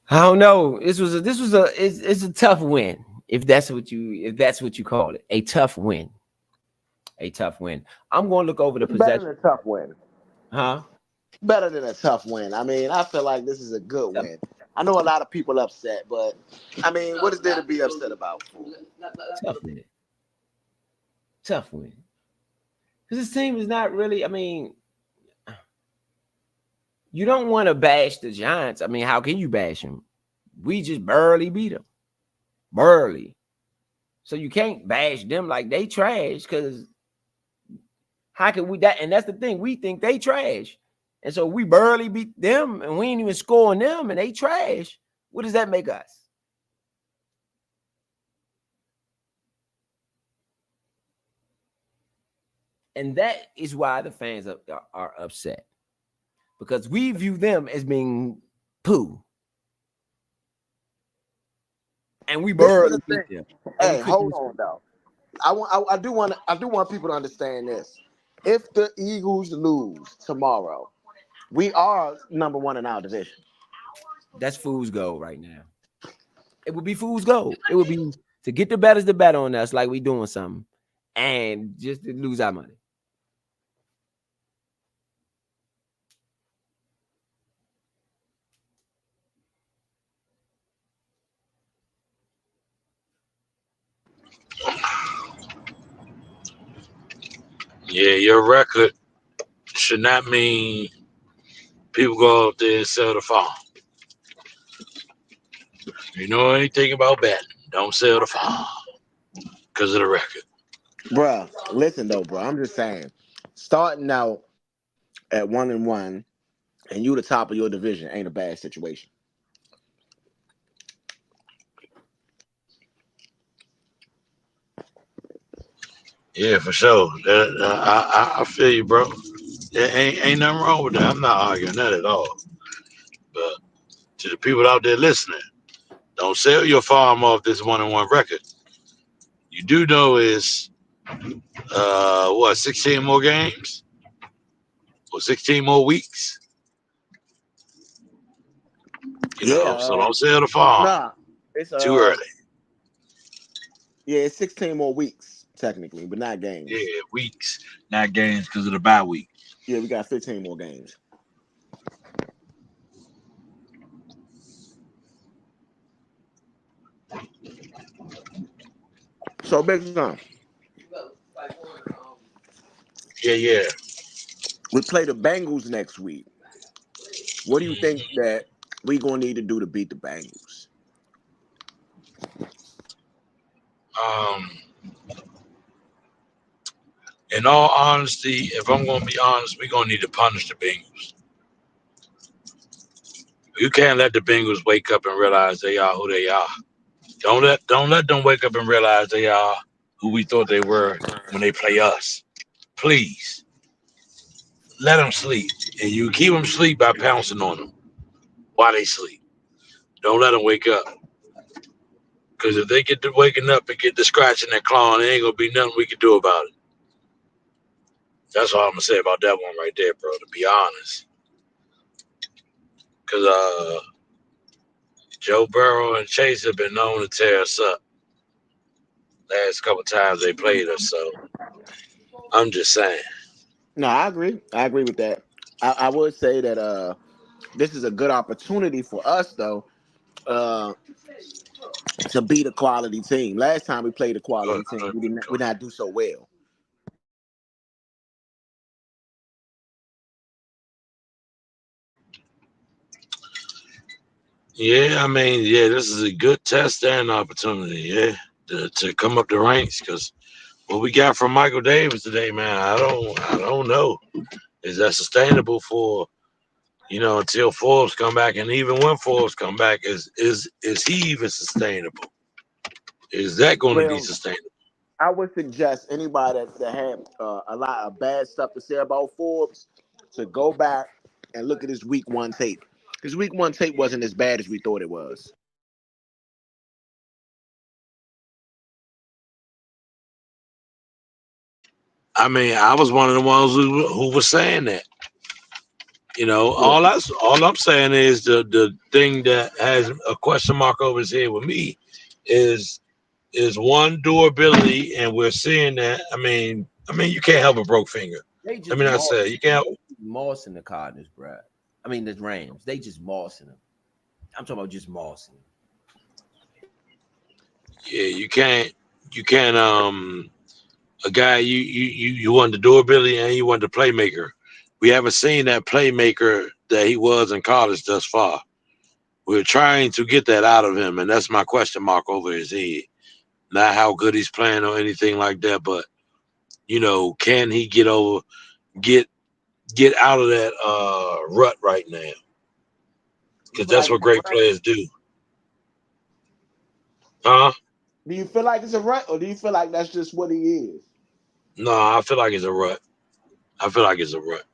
I don't know. It's a tough win. If that's what you call it. A tough win. A tough win. I'm going to look over the Better than possession. a tough win. Huh? Better than a tough win. I mean, I feel like this is a good win. I know a lot of people upset, but I mean, what is there to be upset about? Tough win. Tough win. Because this team is not really, I mean, you don't want to bash the Giants. I mean, how can you bash them? We just barely beat them. Barely. So you can't bash them like they trash, because how can we that? And that's the thing. We think they trash. And so we barely beat them and we ain't even scoring them and they trash. What does that make us? And that is why the fans are upset. Because we view them as being poo. And we barely beat them. Hey, hold on though. I do want people to understand this. If the Eagles lose tomorrow, we are number one in our division. That's fool's gold right now. It would be fool's gold. It would be to get the betters to bet on us like we doing something and just to lose our money. Yeah, your record should not mean people go out there and sell the farm. You know anything about betting, don't sell the farm because of the record. Bruh, listen though, bro. I'm just saying, starting out at 1-1 and you the top of your division ain't a bad situation. Yeah, for sure. I feel you, bro. There ain't nothing wrong with that. I'm not arguing that at all. But to the people out there listening, don't sell your farm off this 1-1 record. You do know is 16 more games or 16 more weeks. You know, so don't sell the farm Nah, it's too early. Yeah, it's 16 more weeks technically, but not games. Yeah, weeks, not games because of the bye week. Yeah, we got 15 more games. So Big Son. Yeah. We play the Bengals next week. What do you think that we gonna need to do to beat the Bengals? In all honesty, if I'm gonna be honest, we're gonna need to punish the Bengals. You can't let the Bengals wake up and realize they are who they are. Don't let them wake up and realize they are who we thought they were when they play us. Please let them sleep, and you keep them sleep by pouncing on them while they sleep. Don't let them wake up, because if they get to waking up and get to scratching their clawing, there ain't gonna be nothing we can do about it. That's all I'm gonna say about that one right there, bro. To be honest, because Joe Burrow and Chase have been known to tear us up last couple times they played us. So I'm just saying. No, I agree. I agree with that. I would say that this is a good opportunity for us though to beat a quality team. Last time we played a quality team, we did not do so well. Yeah, I mean, yeah, this is a good test and opportunity. Yeah, to come up the ranks because what we got from Michael Davis today, man, I don't know. Is that sustainable for until Forbes come back, and even when Forbes come back, is he even sustainable? Is that going to be Well, sustainable? I would suggest anybody that had a lot of bad stuff to say about Forbes to go back and look at his week one tape. His week one tape wasn't as bad as we thought it was. I mean, I was one of the ones who was saying that. Yeah. All I'm saying is the thing that has a question mark over his head with me is one durability, and we're seeing that. I mean, you can't help a broke finger. They Let just me not say you can't. mossing the Cardinals, bro. I mean the Rams. They just mossing them. I'm talking about just mossing them. Yeah, you can't. A guy you want the durability and you want the playmaker. We haven't seen that playmaker that he was in college thus far. We're trying to get that out of him, and that's my question mark over his head. Not how good he's playing or anything like that, but can he get get out of that rut right now? You Because feel that's like what it's a great rut? players do. Huh? Do you feel like it's a rut, or do you feel like that's just what he is? No, I feel like it's a rut. I feel like it's a rut.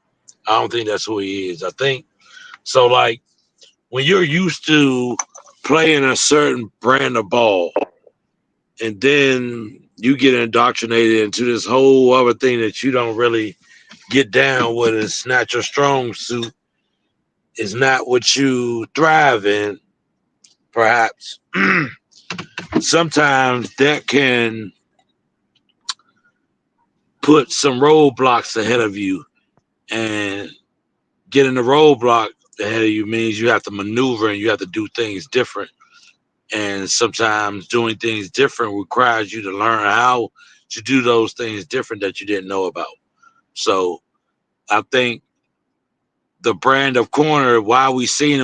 I don't think that's who he is. I think so. Like when you're used to playing a certain brand of ball, and then you get indoctrinated into this whole other thing that you don't really get down with, it's not your strong suit, is not what you thrive in, perhaps. Sometimes that can put some roadblocks ahead of you, and getting the roadblock ahead of you means you have to maneuver and you have to do things different. And sometimes doing things different requires you to learn how to do those things different that you didn't know about. So I think the brand of corner, why we seen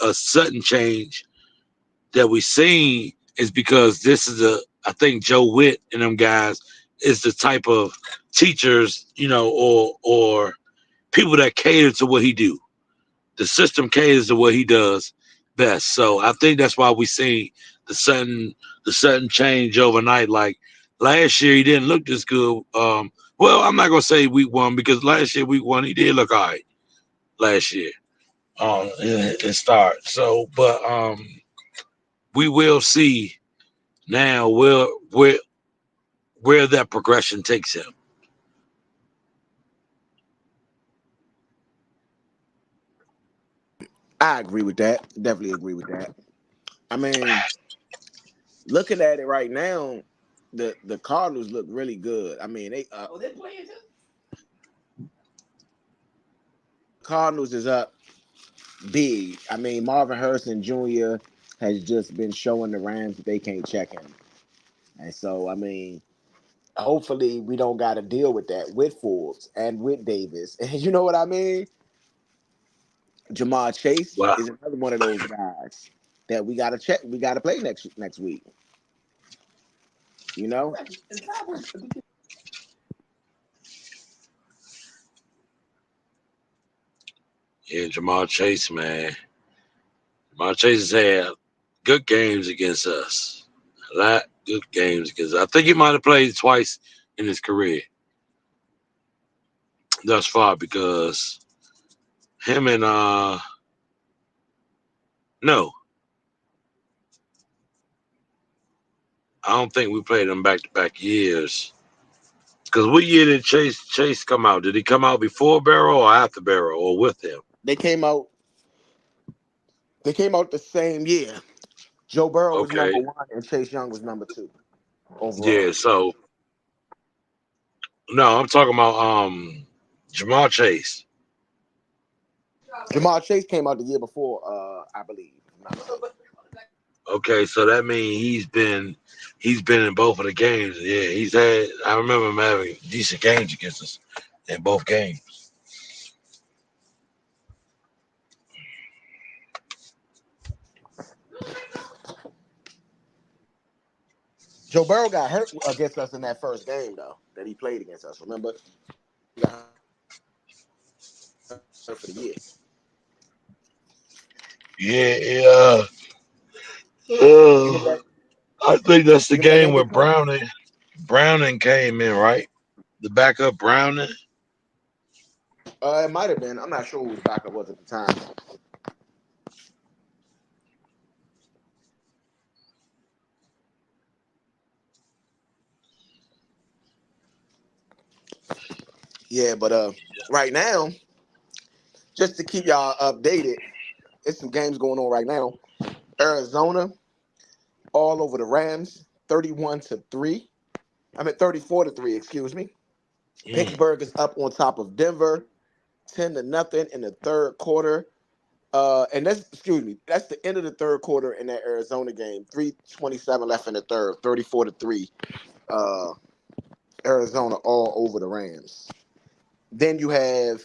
a sudden change that we seen is because this is I think Joe Witt and them guys is the type of teachers, or people that cater to what he do. The system caters to what he does best. So I think that's why we see the sudden change overnight. Like last year, he didn't look this good. Well, I'm not gonna say week one because last year week one he did look all right last year. It start. So, but we will see now where that progression takes him. I agree with that. Definitely agree with that. I mean, looking at it right now, the Cardinals look really good. I mean, They're playing Cardinals is up big. I mean, Marvin Harrison Jr. has just been showing the Rams that they can't check him, and so I mean, hopefully we don't got to deal with that with Forbes and with Davis. And you know what I mean? Jamar Chase Well, is another one of those guys that we got to check. We got to play next week. You know, yeah, Jamal Chase, man. Jamal Chase has had good games against us. A lot good games against us. I think he might have played twice in his career thus far because him and no, I don't think we played them back to back years. Because what year did Chase come out? Did he come out before Barrow or after Barrow or with him? they came out. They came out the same year. Joe Burrow was Okay. number one and Chase Young was number two Yeah, overall. so no, I'm talking about Jamal Chase. Jamar Chase came out the year before, I believe. If I'm not mistaken. Okay, so that means he's been in both of the games. Yeah, I remember him having decent games against us in both games. Joe Burrow got hurt against us in that first game, though, that he played against us. Remember? He got hurt for the year. Yeah, You know that. I think that's the You know that game game where they played. Browning came in, right? The backup Browning. It might have been. I'm not sure who the backup was at the time. Yeah, but right now, just to keep y'all updated, it's some games going on right now. Arizona all over the Rams, 31-3. I mean 34-3. Excuse me. Mm, Pittsburgh is up on top of Denver, 10-0 in the third quarter. And that's the end of the third quarter in that Arizona game. 3:27 left in the third, 34-3. Uh, Arizona all over the Rams. Then you have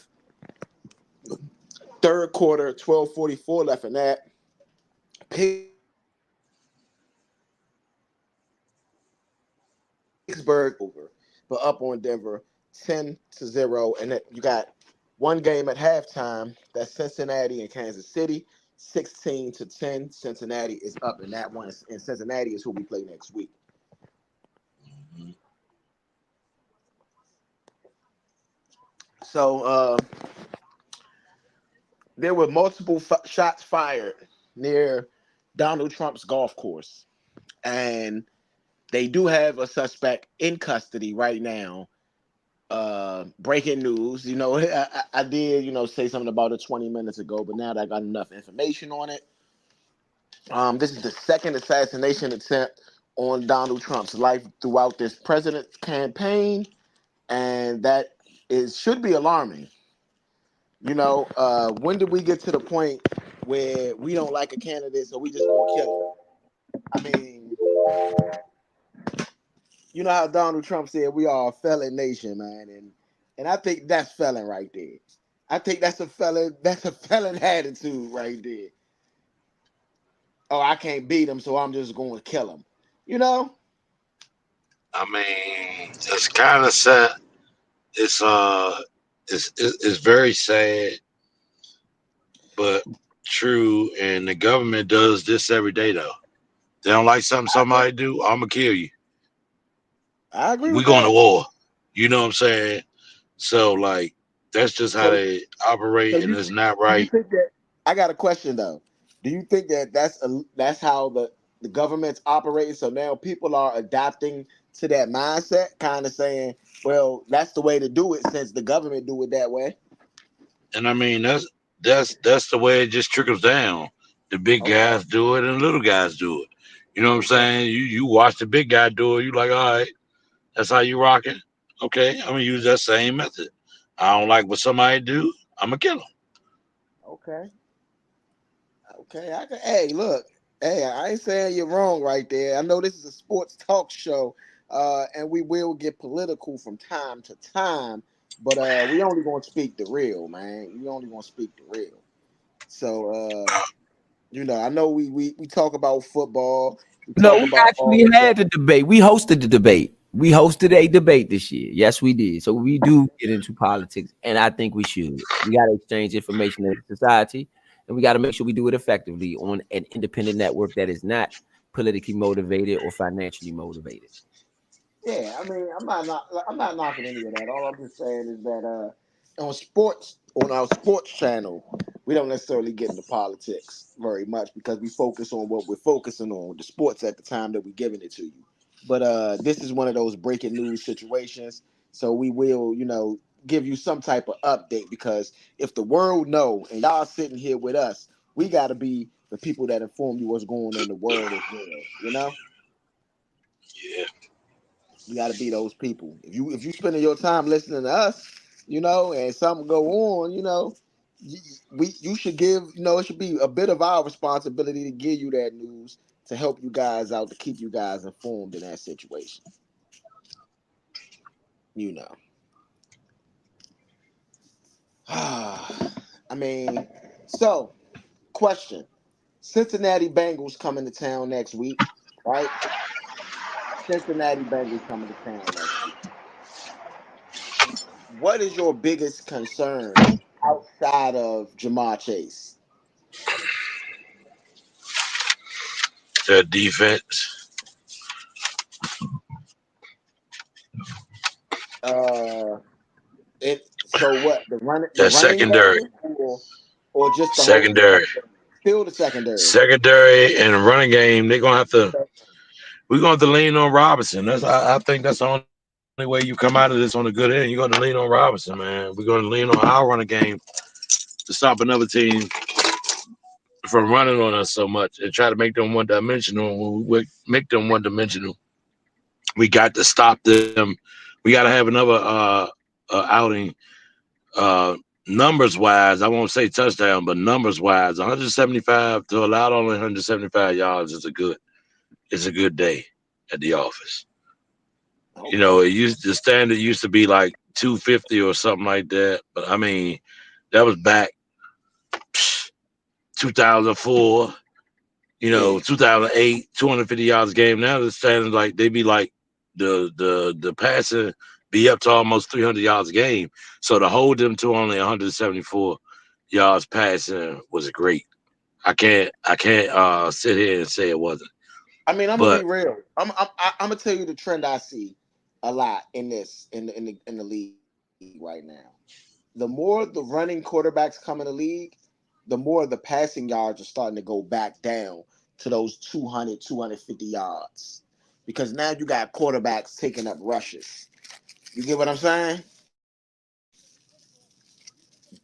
third quarter, 12:44 left in that. Pittsburgh over, but up on Denver 10-0. And that you got one game at halftime. That's Cincinnati and Kansas City, 16-10. Cincinnati is up in that one, and Cincinnati is who we play next week. So there were multiple shots fired near Donald Trump's golf course, and they do have a suspect in custody right now. Breaking news. I did, say something about it 20 minutes ago, but now that I got enough information on it. This is the second assassination attempt on Donald Trump's life throughout this president's campaign, and that is should be alarming. When did we get to the point where we don't like a candidate, so we just gonna kill him? I mean, you know how Donald Trump said we are a felon nation, man, and I think that's felon right there. I think that's a felon. That's a felon attitude right there. Oh, I can't beat him, so I'm just going to kill him. You know? I mean, it's kind of sad. It's it's very sad, but true. And the government does this every day, though. They don't like something somebody do. I'm gonna kill you. I agree We with going to that. war. You know what I'm saying? So like, that's just how So, they so operate, and you it's not do you right. think that? I got a question though. Do you think that that's how the government's operating? So now people are adapting to that mindset, kind of saying, "Well, that's the way to do it since the government do it that way." And I mean, that's the way it just trickles down. The big Okay. guys do it, and the little guys do it. You know what I'm Okay. saying? You watch the big guy do it. You like, all right, that's how you rocking. Okay, I'm gonna use that same method. I don't like what somebody do. I'm gonna kill them. Okay. Okay, hey, look, hey, I ain't saying you're wrong right there. I know this is a sports talk show, and we will get political from time to time, but we only gonna speak the real, man. We only gonna speak the real. So, I know we talk about football, we No, talk we about all actually this had the stuff. debate. We hosted the debate. We hosted a debate this year. Yes, we did. So we do get into politics, and I think we should. We got to exchange information in society, and we got to make sure we do it effectively on an independent network that is not politically motivated or financially motivated. Yeah, I mean, I'm not knocking any of that. All I'm just saying is that on our sports channel, we don't necessarily get into politics very much because we focus on what we're focusing on, the sports at the time that we're giving it to you. But this is one of those breaking news situations, so we will, give you some type of update because if the world know and y'all sitting here with us, we got to be the people that inform you what's going on in the world as well. Yeah, We got to be those people. If you spending your time listening to us, and something go on, you should give, it should be a bit of our responsibility to give you that news to help you guys out, to keep you guys informed in that situation. You know. I mean, so question: Cincinnati Bengals coming to town next week, right? Cincinnati Bengals coming to town next week. What is your biggest concern outside of Jamar Chase? Their defense. So what? The That running secondary. game, or just the whole Secondary. secondary? Still the secondary. Secondary and running game, they're gonna have to. We're gonna have to lean on Robinson. I think that's the only way you come out of this on a good end. You're gonna lean on Robinson, man. We're gonna lean on our running game to stop another team from running on us so much and try to make them one dimensional. When we make them one dimensional, we got to stop them. We got to have another outing. Numbers wise, I won't say touchdown, but numbers wise, 175 to allow only 175 yards is a good day at the office. Okay. You know, the standard used to be like 250 or something like that, but I mean, that was back 2004. 2008, 250 yards a game. Now the standard like they be like the passing be up to almost 300 yards a game. So to hold them to only 174 yards passing was great. I can't sit here and say it wasn't. I mean, I'm gonna be real. I'm gonna tell you the trend I see a lot in the league right now. The more the running quarterbacks come in the league, the more the passing yards are starting to go back down to those 200, 250 yards. Because now you got quarterbacks taking up rushes. You get what I'm saying?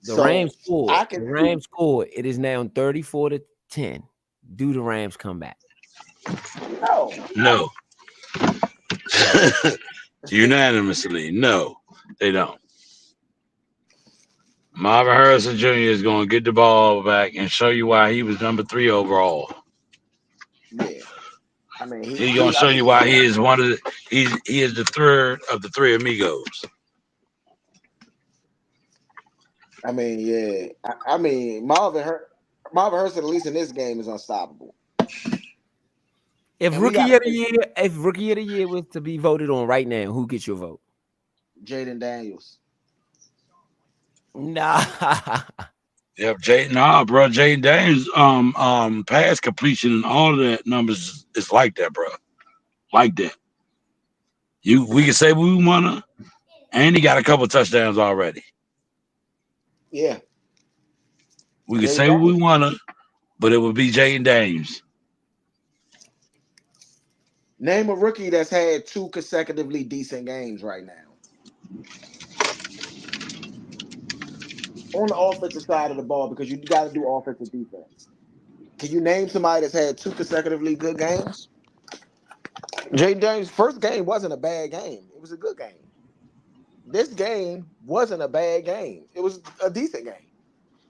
The Rams scored. The Rams scored. It is now 34-10. Do the Rams come back? No. Unanimously, no, they don't. Marvin Harrison Jr. is going to get the ball back and show you why he was number 3 overall. Yeah. I mean, he's going to show you why he is he is the third of the 3 amigos. I mean, yeah. I mean, Marvin Harrison, at least in this game, is unstoppable. If rookie of the year was to be voted on right now, who gets your vote? Jaden Daniels. Nah. Yep, Jaden Daniels, pass completion and all of that numbers is like that, bro. Like that. We can say we wanna, and he got a couple touchdowns already. Yeah. We can say what we wanna, but it would be Jaden Daniels. Name a rookie that's had 2 consecutively decent games right now. On the offensive side of the ball, because you got to do offensive defense. Can you name somebody that's had 2 consecutively good games? Jaden Daniels' first game wasn't a bad game. It was a good game. This game wasn't a bad game. It was a decent game.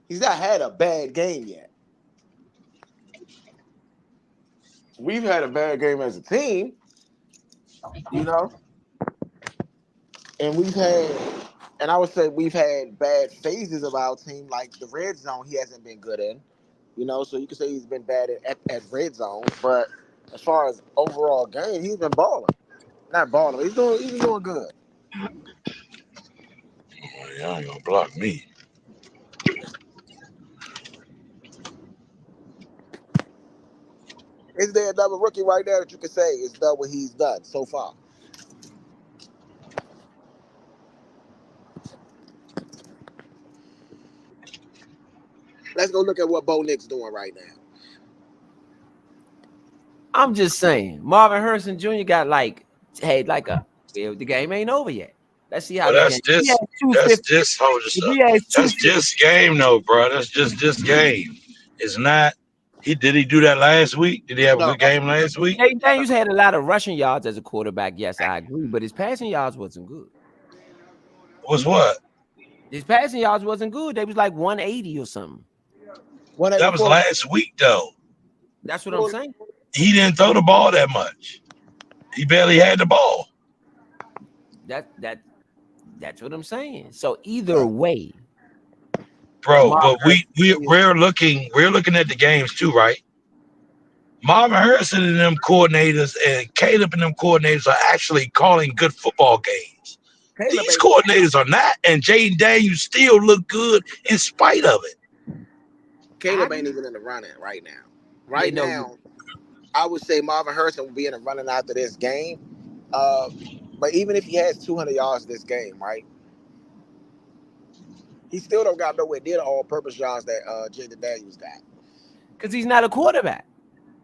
He's not had a bad game yet. We've had a bad game as a team, and I would say we've had bad phases of our team, like the red zone he hasn't been good in, so you can say he's been bad at red zone, but as far as overall game, he's been balling. Not balling, he's doing good. Y'all ain't gonna block me. Is there another rookie right there that you can say is done what he's done so far? Let's go look at what Bo Nick's doing right now. I'm just saying, Marvin Harrison Jr. the game ain't over yet. Let's see how that's just game, though, bro. That's just this game. It's not. Did he do that last week? Did he have a good game last week? Jaden Daniels had a lot of rushing yards as a quarterback. Yes, I agree, but his passing yards wasn't good. Was what? His passing yards wasn't good. They was like 180 or something. That was last week, though. That's what I'm saying. He didn't throw the ball that much. He barely had the ball. That's what I'm saying. So either way, bro. But we're looking at the games too, right? Marvin Harrison and them coordinators and Caleb and them coordinators are actually calling good football games. Caleb These ain't even coordinators are not, and Jaden Daniels still look good in spite of it. Caleb ain't even in the running right now. Yeah, Right no, now, I would say Marvin Harrison will be in the running after this game. Uh, but even if he has 200 yards this game, right, he still don't got nowhere near the all-purpose yards that Jaden Daniels got. because he's not a quarterback.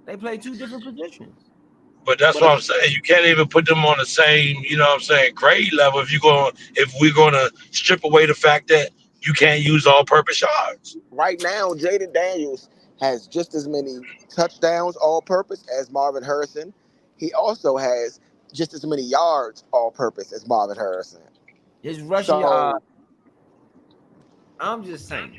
They play two different positions. But that's But what I'm saying. You can't even put them on the same, you know what I'm saying, grade level if we're gonna strip away the fact that you can't use all purpose yards. right now, Jaden Daniels has just as many touchdowns all-purpose as Marvin Harrison. He also has just as many yards all-purpose as Marvin Harrison. His rushing, So I'm just saying.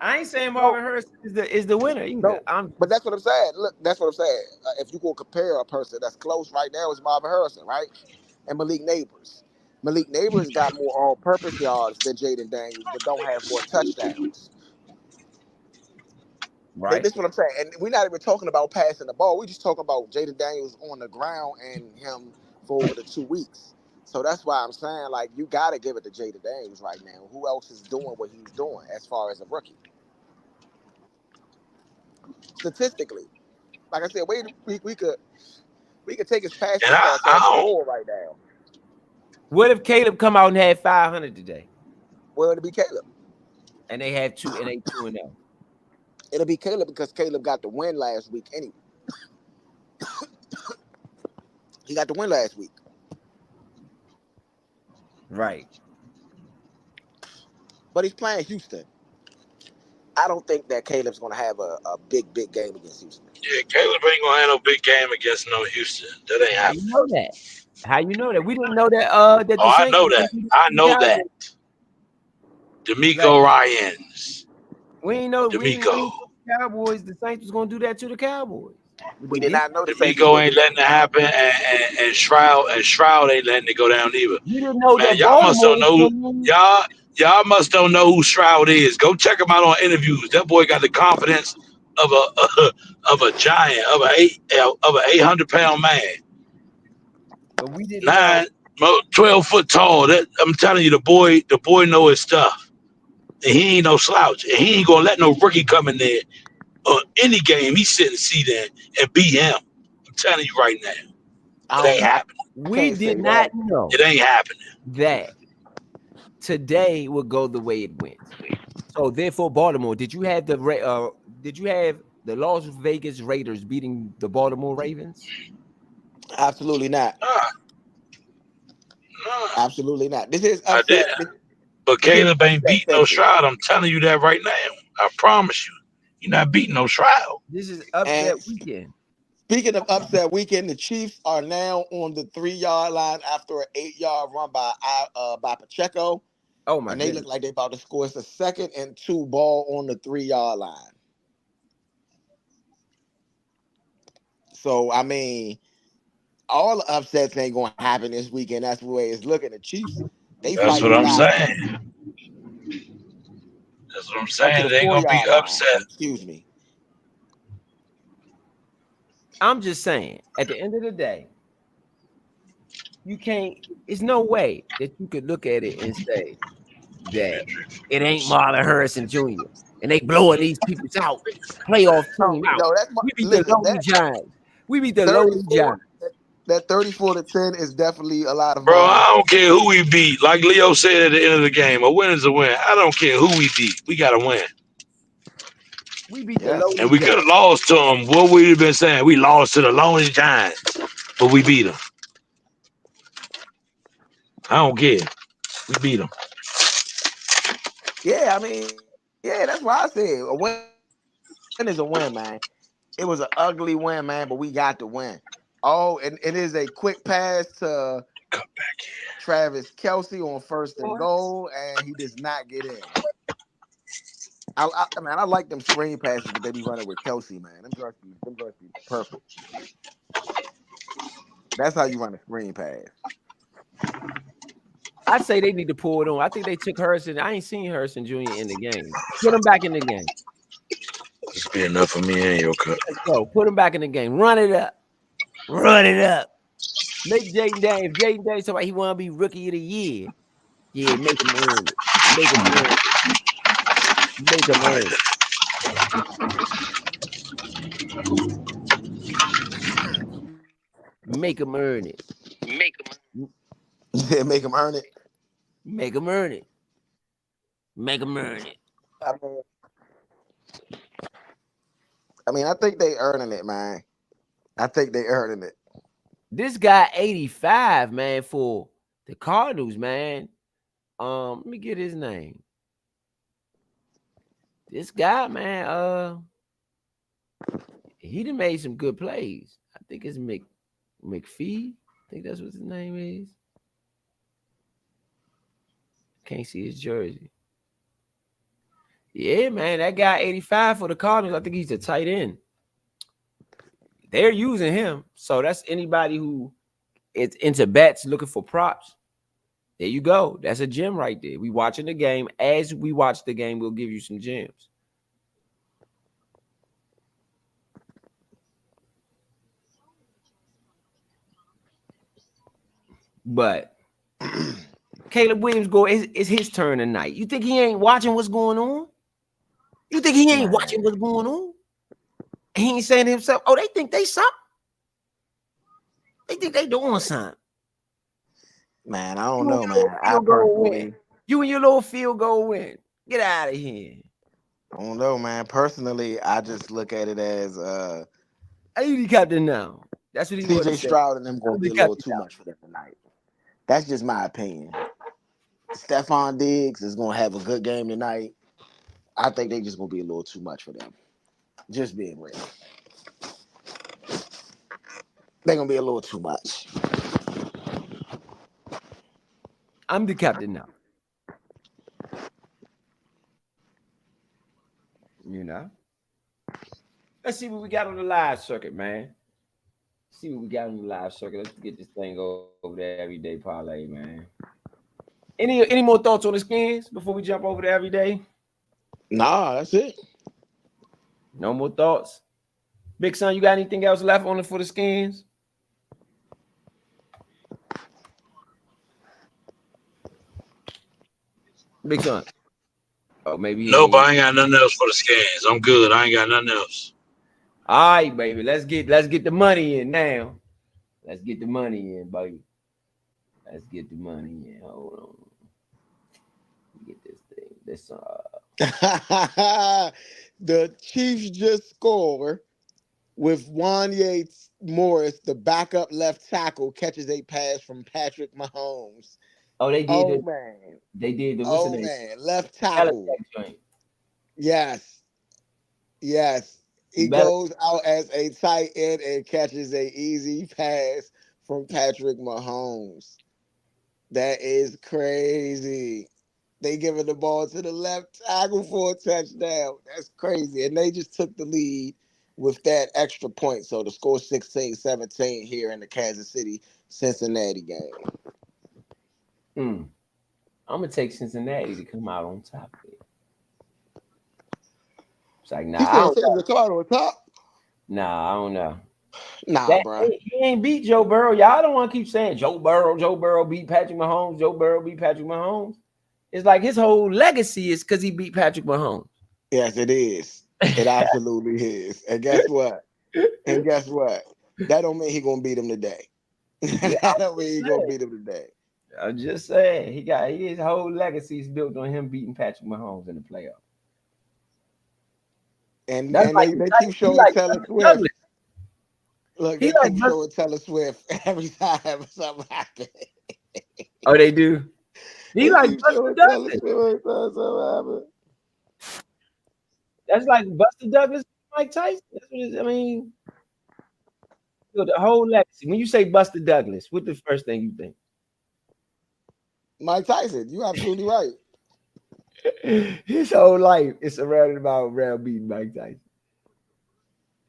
I ain't saying no, Marvin Harrison is the winner either. no. But that's what I'm saying. Look, that's what I'm saying. If you go compare a person that's close right now, is Marvin Harrison, right? And Malik Neighbors. Malik Neighbors got more all-purpose yards than Jaden Daniels, but don't have more touchdowns. Right. This is what I'm saying. And we're not even talking about passing the ball. We're just talking about Jaden Daniels on the ground and him for over the 2 weeks. So that's why I'm saying, like, you got to give it to Jaden Daniels right now. Who else is doing what he's doing as far as a rookie? Statistically, like I said, we could take his passing And stats I off the don't board right now. What if Caleb come out and had 500 today, Well, it'll be Caleb. and they have 2-0? It'll be Caleb because Caleb got the win last week anyway. He got the win last week. Right. But he's playing Houston. I don't think that Caleb's going to have a big game against Houston. Yeah, Caleb ain't gonna have no big game against no Houston. That ain't How you happening. know that? How you know that? We didn't know that that Oh, the I Saints know was that. going to do I the know that. Cowboys. D'Amico Exactly. Ryans. We didn't know D'Amico. the Cowboys. The Saints was going to do that to the Cowboys. But We they did did. not know the Saints was D'Amico going to ain't do that. letting it happen, and Shroud ain't letting it go down either. We didn't know Man, that y'all must Baltimore don't was know. going to lose. Y'all must don't know who Shroud is. Go check him out on interviews. That boy got the confidence of a giant, of an 800-pound man. But we didn't know. 12 foot tall. That I'm telling you, the boy know his stuff. And he ain't no slouch. And he ain't gonna let no rookie come in there any game he sit and see there and beat him. I'm telling you right now. It ain't happening. We Can't did say not that. know It ain't happening. that today would go the way it went. So therefore, Baltimore, did you have the Las Vegas Raiders beating the Baltimore Ravens? Absolutely not. Nah, Absolutely not. This is I did. upset. But This is Caleb ain't upset beating no central. Shroud. I'm telling you that right now. I promise you. You're not beating no Shroud. This is upset And weekend. speaking of upset weekend, the Chiefs are now on the 3-yard line after an 8-yard run by Pacheco. Oh my And they goodness. look like they about to score. It's a 2nd and 2 ball on the 3-yard line. So I mean, all the upsets ain't gonna happen this weekend. That's the way it's looking. The Chiefs, they That's fighting what to I'm die saying. That's what I'm up to saying. the It ain't gonna be 4-yard line. upset. Excuse me. I'm just saying, at the end of the day, you can't, it's no way that you could look at it and say that it ain't Marlon Harrison Jr. and they blowing these people out, playoff team out. No, We beat the listen, lowly that Giants. We beat the lowly 34, Giants. that 34-10 is definitely a lot of Bro, Marvin. I don't care who we beat. Like Leo said at the end of the game, a win is a win. I don't care who we beat. We got to win. We beat the Yes. And lowly we could Giants. have lost to them. What we'd have been saying, we lost to the lonely Giants, but we beat them. I don't care. We beat them. Yeah, I mean, yeah, that's why I said a win is a win, man. It was an ugly win, man, but we got the win. Oh, and it is a quick pass to Travis Kelce on 1st and goal, and he does not get in. I like them screen passes that they be running with Kelce, man. Them girls be perfect. That's how you run a screen pass. I'd say they need to pull it on. I think they took Harrison. I ain't seen Harrison Jr. in the game. Put him back in the game. be enough for me and your cup. Let's go. Put him back in the game. Run it up. Run it up. Make Jaden Daniels. If Jaden Daniels somebody he want to be rookie of the year, yeah, make him earn it. Make him earn it. Make him earn it. Make him earn it. Yeah, make him earn it. Make him earn it. Make him earn it. I think they earning it, man. I think they earning it. This guy 85, man, for the Cardinals, man. Let me get his name. This guy, man, he done made some good plays. I think it's McPhee. I think that's what his name is. Can't see his jersey. Yeah, man, that guy 85 for the Cardinals. I think he's a tight end. They're using him. So that's anybody who is into bets looking for props. There you go. That's a gem right there. We watching the game. As we watch the game, we'll give you some gems. But Caleb Williams it's his turn tonight. You think he ain't watching what's going on? You think he ain't watching what's going on? He ain't saying to himself, oh, they think they something. They think they doing something. Man, I don't know, man. I personally, you and your little field goal win. Get out of here. I don't know, man. Personally, I just look at it as I need captain now. That's what he was. CJ Stroud and them going to be a little too much for them tonight. That's just my opinion. Stephon Diggs is going to have a good game tonight. I think they just going to be a little too much for them. Just being real. They're going to be a little too much. I'm the captain now. You know? Let's see what we got on the live circuit, man. See what we got on the live circuit. Let's get this thing over there everyday parlay, man. Any more thoughts on the skins before we jump over to everyday? Nah, that's it. No more thoughts. Big Son, you got anything else left on it for the skins? Big Son. Oh, maybe. Nope, I ain't got nothing else for the scans. I'm good. I ain't got nothing else. All right, baby. Let's get the money in now. Let's get the money in, baby. Let's get the money in. Hold on. Get this thing. The Chiefs just scored with Juan Yates Morris, the backup left tackle, catches a pass from Patrick Mahomes. Oh, they did. Oh, man. They did. Oh, man. Left tackle. Yes. He goes out as a tight end and catches a easy pass from Patrick Mahomes. That is crazy. They giving the ball to the left tackle for a touchdown. That's crazy. And they just took the lead with that extra point. So the score 16-17 here in the Kansas City-Cincinnati game. I'm going to take Cincinnati to come out on top of it. It's like, nah, I don't know. Come out on top? Nah, I don't know. Nah, bro. He ain't beat Joe Burrow. Y'all don't want to keep saying Joe Burrow beat Patrick Mahomes. Joe Burrow beat Patrick Mahomes. It's like his whole legacy is because he beat Patrick Mahomes. Yes, it is. It absolutely is. And guess what? That don't mean he gonna beat him today. That don't mean he gonna beat him today. I'm just saying his whole legacy is built on him beating Patrick Mahomes in the playoffs. And they keep showing Taylor Swift. Look, they keep showing Taylor Swift every time something happens. Oh, they do. He like Buster Douglas. That's like Buster Douglas, Mike Tyson. That's what it is. I mean, the whole legacy. When you say Buster Douglas, what's the first thing you think? Mike Tyson. You're absolutely right. His whole life is surrounded around beating Mike Tyson.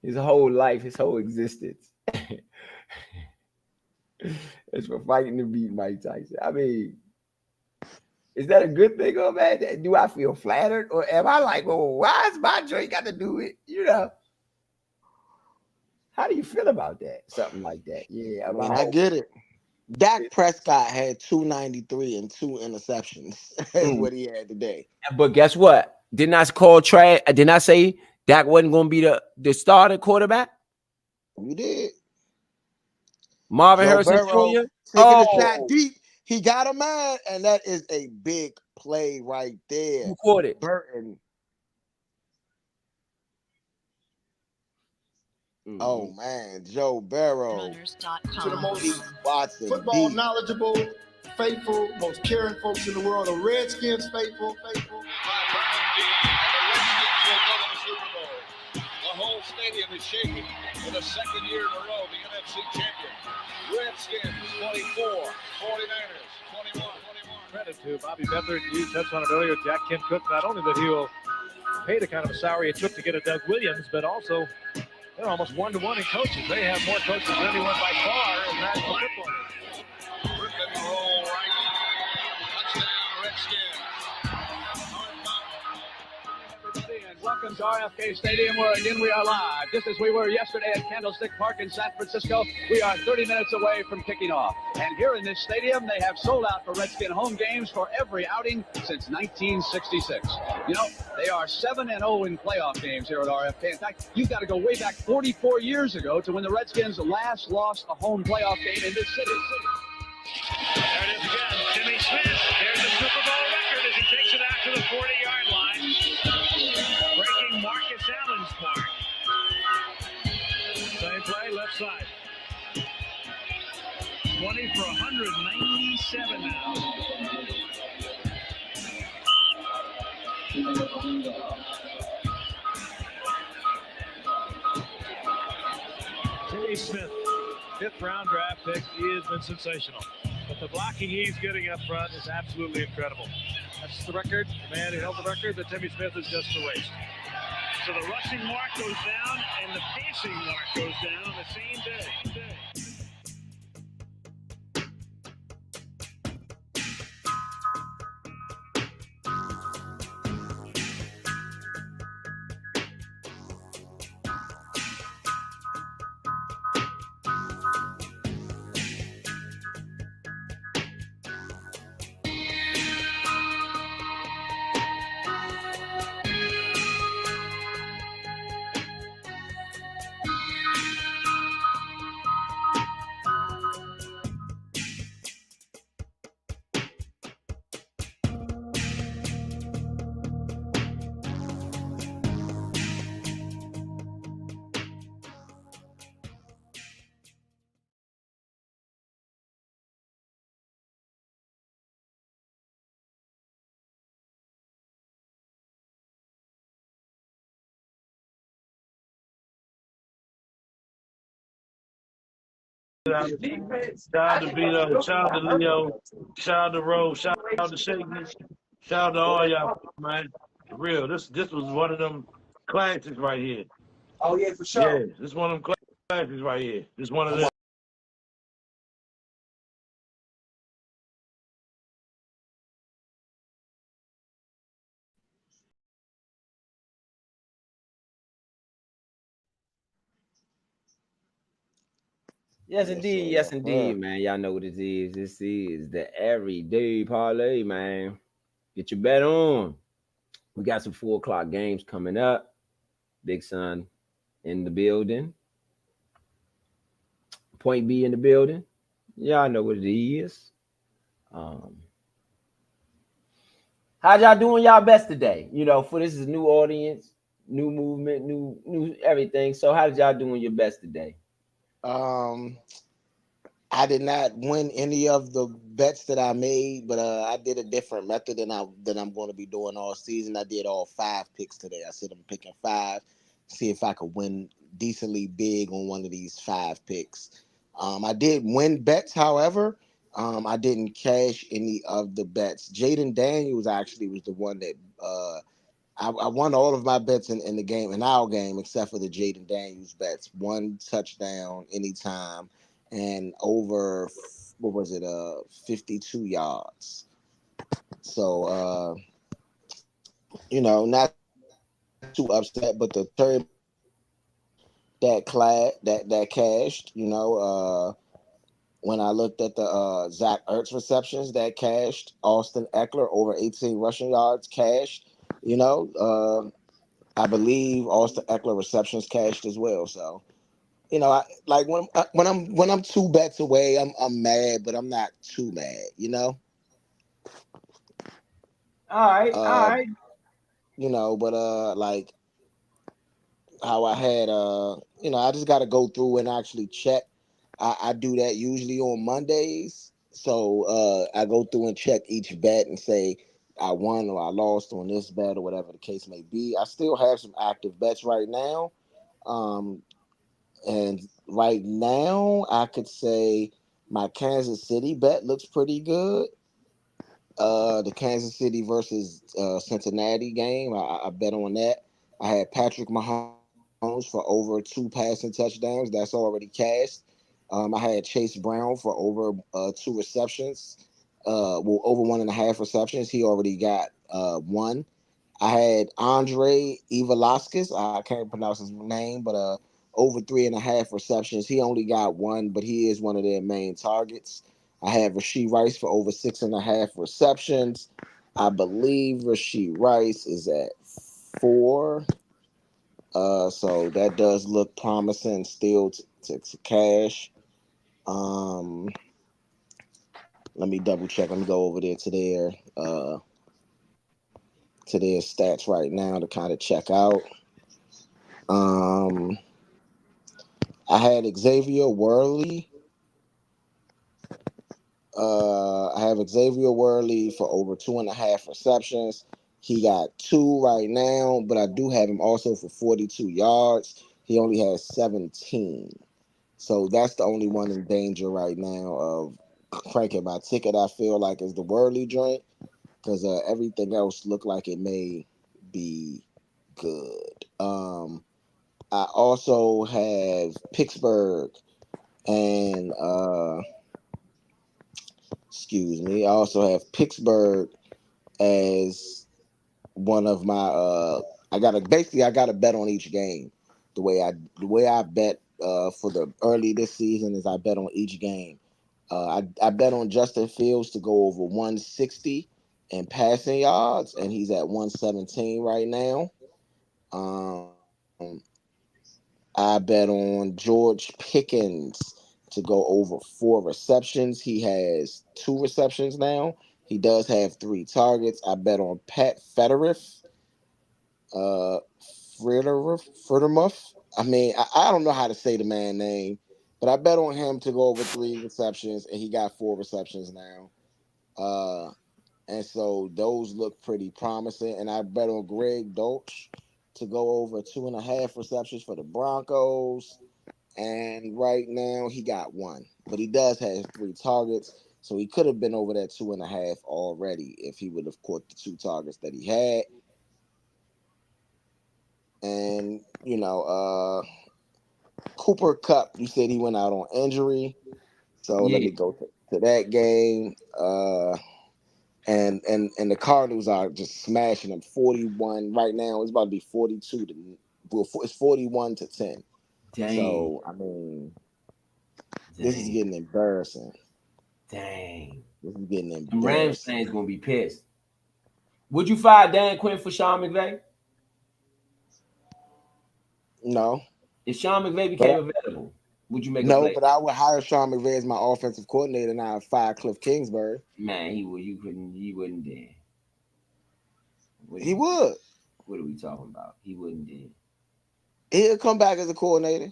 His whole life, his whole existence. It's for fighting to beat Mike Tyson. I mean, Is that a good thing or bad? Do I feel flattered, or am I like, oh, why is my joint got to do it? How do you feel about that? Something like that. Yeah, Man, I get it. Dak Prescott had 293 and 2 interceptions. Is what he had today. But guess what? Didn't I call trash? Didn't I say Dak wasn't going to be the starting quarterback? You did. Marvin Joe Harrison Burrow Jr. taking the shot deep. He got a man, and that is a big play right there. Who caught it? Burton. Oh man, Joe Burrow. To the most Watson, football deep. knowledgeable, faithful, most caring folks in the world, the Redskins faithful. The whole stadium is shaking for the second year in a row, the NFC champion. Redskins 24, 49ers 21. Credit to Bobby Beathard. You touched on it earlier. Jack Kent Cook, not only that he'll pay the kind of a salary it took to get a Doug Williams, but also they're almost one-to-one in coaches. They have more coaches than anyone by far in National Football League. Griffin roll right. Touchdown Redskins. Welcome to RFK Stadium, where again we are live. Just as we were yesterday at Candlestick Park in San Francisco, we are 30 minutes away from kicking off. And here in this stadium, they have sold out for Redskin home games for every outing since 1966. You know, they are 7-0 in playoff games here at RFK. In fact, you've got to go way back 44 years ago to when the Redskins last lost a home playoff game in this city. There it is again. Jimmy Smith. There's a Super Bowl record as he takes it out to the 40-yard line. Breaking Marcus Allen's mark. Same play, left side. 20 for 197 now. Jimmy Smith, 5th-round draft pick. He has been sensational. But the blocking he's getting up front is absolutely incredible. That's the record. The man who held the record that Timmy Smith has just erased. So the rushing mark goes down and the passing mark goes down on the same day. Shout out to Vito, shout out to Leo, shout out to Rose, shout out to Shaky, shout out to all y'all, man. For real, this was one of them classics right here. Oh yeah, for sure. Yeah, this is one of them classics right here. This is one of them. Yes, indeed. Yes, indeed, man. Y'all know what it is. This is the everyday parlay, man. Get your bet on. We got some 4 o'clock games coming up. Big Son in the building. Point B in the building. Y'all know what it is. How y'all doing y'all best today? You know, for this is new audience, new movement, new everything. So how did y'all doing your best today? I did not win any of the bets that I made, but I did a different method than I'm going to be doing all season. I did all 5 picks today. I said I'm picking 5, see if I could win decently big on one of these 5 picks. I did win bets, however, I didn't cash any of the bets. Jaden Daniels actually was the one that I won all of my bets in the game, in our game, except for the Jaden Daniels bets. 1 touchdown anytime and over, 52 yards. So not too upset, but the Terry McLaurin that cashed. When I looked at the Zach Ertz receptions that cashed, Austin Eckler over 18 rushing yards cashed. You know, I believe Austin Eckler receptions cashed as well. So I like when I'm two bets away, I'm mad, but I'm not too mad. All right, all Uh, right. but like how I had I just got to go through and actually check. I do that usually on Mondays. So I go through and check each bet and say I won or I lost on this bet or whatever the case may be. I still have some active bets right now. Um, and right now I could say my Kansas City bet looks pretty good. The Kansas City versus Cincinnati game. I bet on that. I had Patrick Mahomes for over 2 passing touchdowns. That's already cashed. I had Chase Brown for over 2 receptions. Over 1.5 receptions. He already got one. I had Andre Ivalaskis. I can't pronounce his name, but over 3.5 receptions. He only got one, but he is one of their main targets. I had Rasheed Rice for over 6.5 receptions. I believe Rasheed Rice is at 4. So that does look promising still to cash. Um, Let me double check. Let me go over there to their stats right now to kind of check out. Um, I had Xavier Worley. I have Xavier Worley for over 2.5 receptions. He got two right now, but I do have him also for 42 yards. He only has 17. So that's the only one in danger right now of cranking my ticket. I feel like is the Worley joint because everything else looked like it may be good. I also have Pittsburgh and excuse me. I also have Pittsburgh as one of my I got to bet on each game. The way I bet for the early this season is I bet on each game. I bet on Justin Fields to go over 160 in passing yards, and he's at 117 right now. Um, I bet on George Pickens to go over 4 receptions. He has 2 receptions now. He does have 3 targets. I bet on Pat uh, Frittermuff. I don't know how to say the man name, but I bet on him to go over 3 receptions, and he got 4 receptions now. Uh, and so those look pretty promising. And I bet on Greg Dolch to go over 2.5 receptions for the Broncos. And right now he got one, but he does have 3 targets. So he could have been over that 2.5 already if he would have caught the 2 targets that he had. And Cooper Cup, you said he went out on injury. So let Yeah, me go to that game. And the Cardinals are just smashing them 41 right now. It's about to be 42 to it's 41-10. dang, So I mean, this is dang, getting embarrassing. dang. This is getting Them Rams embarrassing. fans gonna be pissed. Would you fire Dan Quinn for Sean McVay? No, If Sean McVay but became available, would you make a no, play? but I would hire Sean McVay as my offensive coordinator, and I would fire Cliff Kingsbury. Man, he would. You couldn't. He wouldn't dare. What are He you? would. What are we talking about? He wouldn't dare. He'll come back as a coordinator.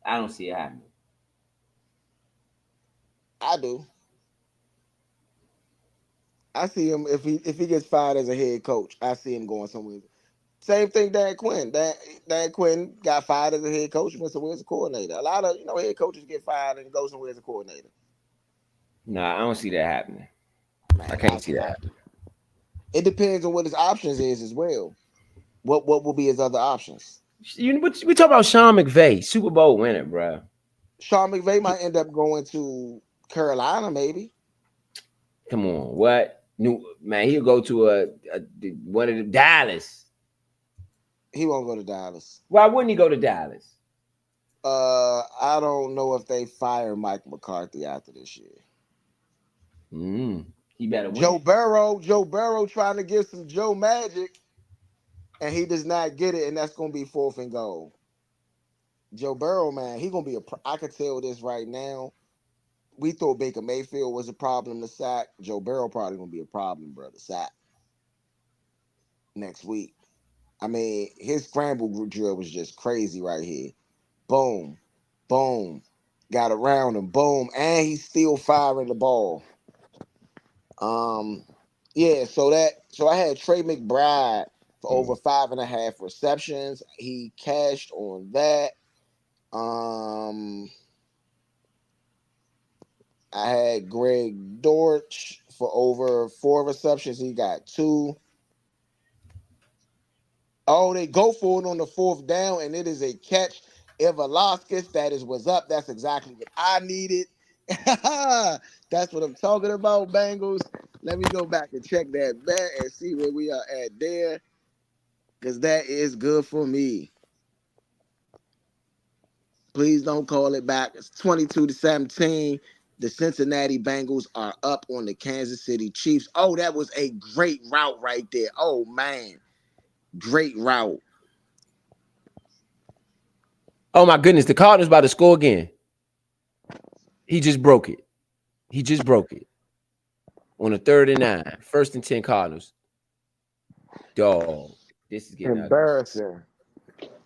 I don't see it happening. I do. I see him if he gets fired as a head coach. I see him going somewhere. Same thing, Dan Quinn. Dan Quinn got fired as a head coach and went somewhere as a coordinator. A lot of head coaches get fired and go somewhere as a coordinator. Nah, I don't see that happening. I Man, can't see that happening. it depends on what his options is as well. What will be his other options? We talk about Sean McVay, Super Bowl winner, bro. Sean McVay might end up going to Carolina, maybe. Come on, what? Man, he'll go to one of the Dallas. He won't go to Dallas. Why wouldn't he go to Dallas? I don't know if they fire Mike McCarthy after this year. He better win. Joe Burrow trying to give some Joe magic, and he does not get it, and that's going to be 4th and goal. Joe Burrow, man, he going to be I can tell this right now. We thought Baker Mayfield was a problem to sack. Joe Burrow probably going to be a problem, bro, to sack next week. I mean, his scramble drill was just crazy right here. Boom, boom, got around him, boom, and he's still firing the ball. Yeah, so I had Trey McBride for over 5.5 receptions. He cashed on that. I had Greg Dortch for over 4 receptions. He got 2. Oh, they go for it on the 4th down, and it is a catch. Velasquez, that is what's up. That's exactly what I needed. That's what I'm talking about, Bengals. Let me go back and check that bet and see where we are at there, because that is good for me. Please don't call it back. It's 22-17. The Cincinnati Bengals are up on the Kansas City Chiefs. Oh, that was a great route right there. Oh, man. Great route. Oh, my goodness. The Cardinals about to score again. He just broke it. On a 3rd and 9. 1st and 10 Cardinals. Dog. This is getting embarrassing. Ugly.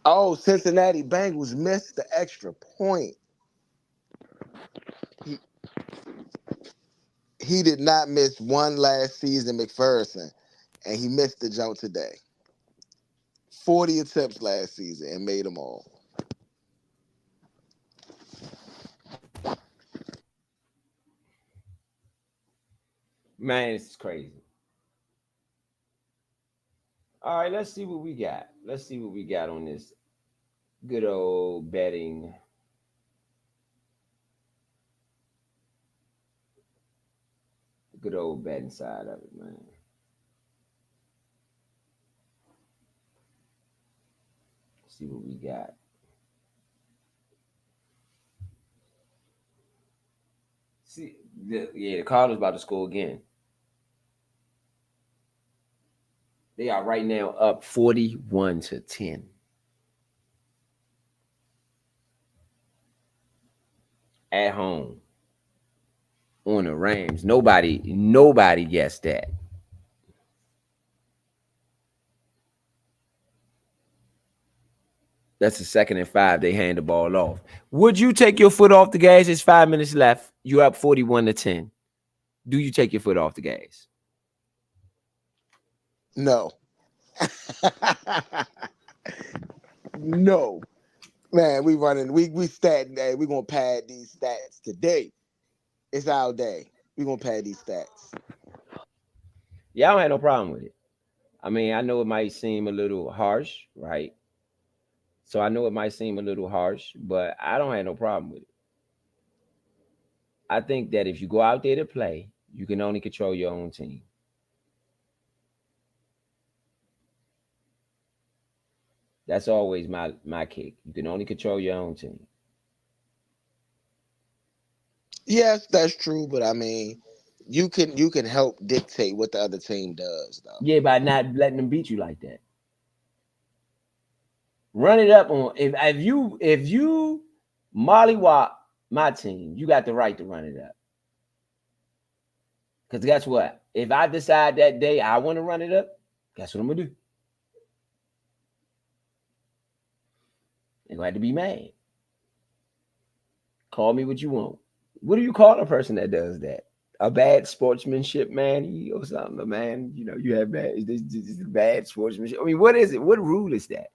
Oh, Cincinnati Bengals missed the extra point. He did not miss one last season, McPherson, and he missed the jump today. 40 attempts last season and made them all. Man, this is crazy. All right, let's see what we got. On this good old betting. Good old betting side of it, man. Let's see what we got. See, the Cardinals about to score again. They are right now up 41-10. At home on the Rams. Nobody guessed that. That's a 2nd and 5. They hand the ball off. Would you take your foot off the gas? It's 5 minutes left. You're up 41-10. Do you take your foot off the gas? No. No. Man, we statting day. We're gonna pad these stats today. It's our day. We're gonna pad these stats. Yeah, I don't have no problem with it. I mean, I know it might seem a little harsh, right? So I know it might seem a little harsh, but I don't have no problem with it. I think that if you go out there to play, you can only control your own team. That's always my kick. You can only control your own team. Yes, that's true, but I mean, you can help dictate what the other team does, though. Yeah, by not letting them beat you like that. Run it up on if you mollywop my team, you got the right to run it up. Because guess what? If I decide that day I want to run it up, guess what I'm gonna do? You're gonna have to be mad. Call me what you want. What do you call a person that does that? A bad sportsmanship, man, or something, man. You know, you have this bad sportsmanship. I mean, what is it? What rule is that?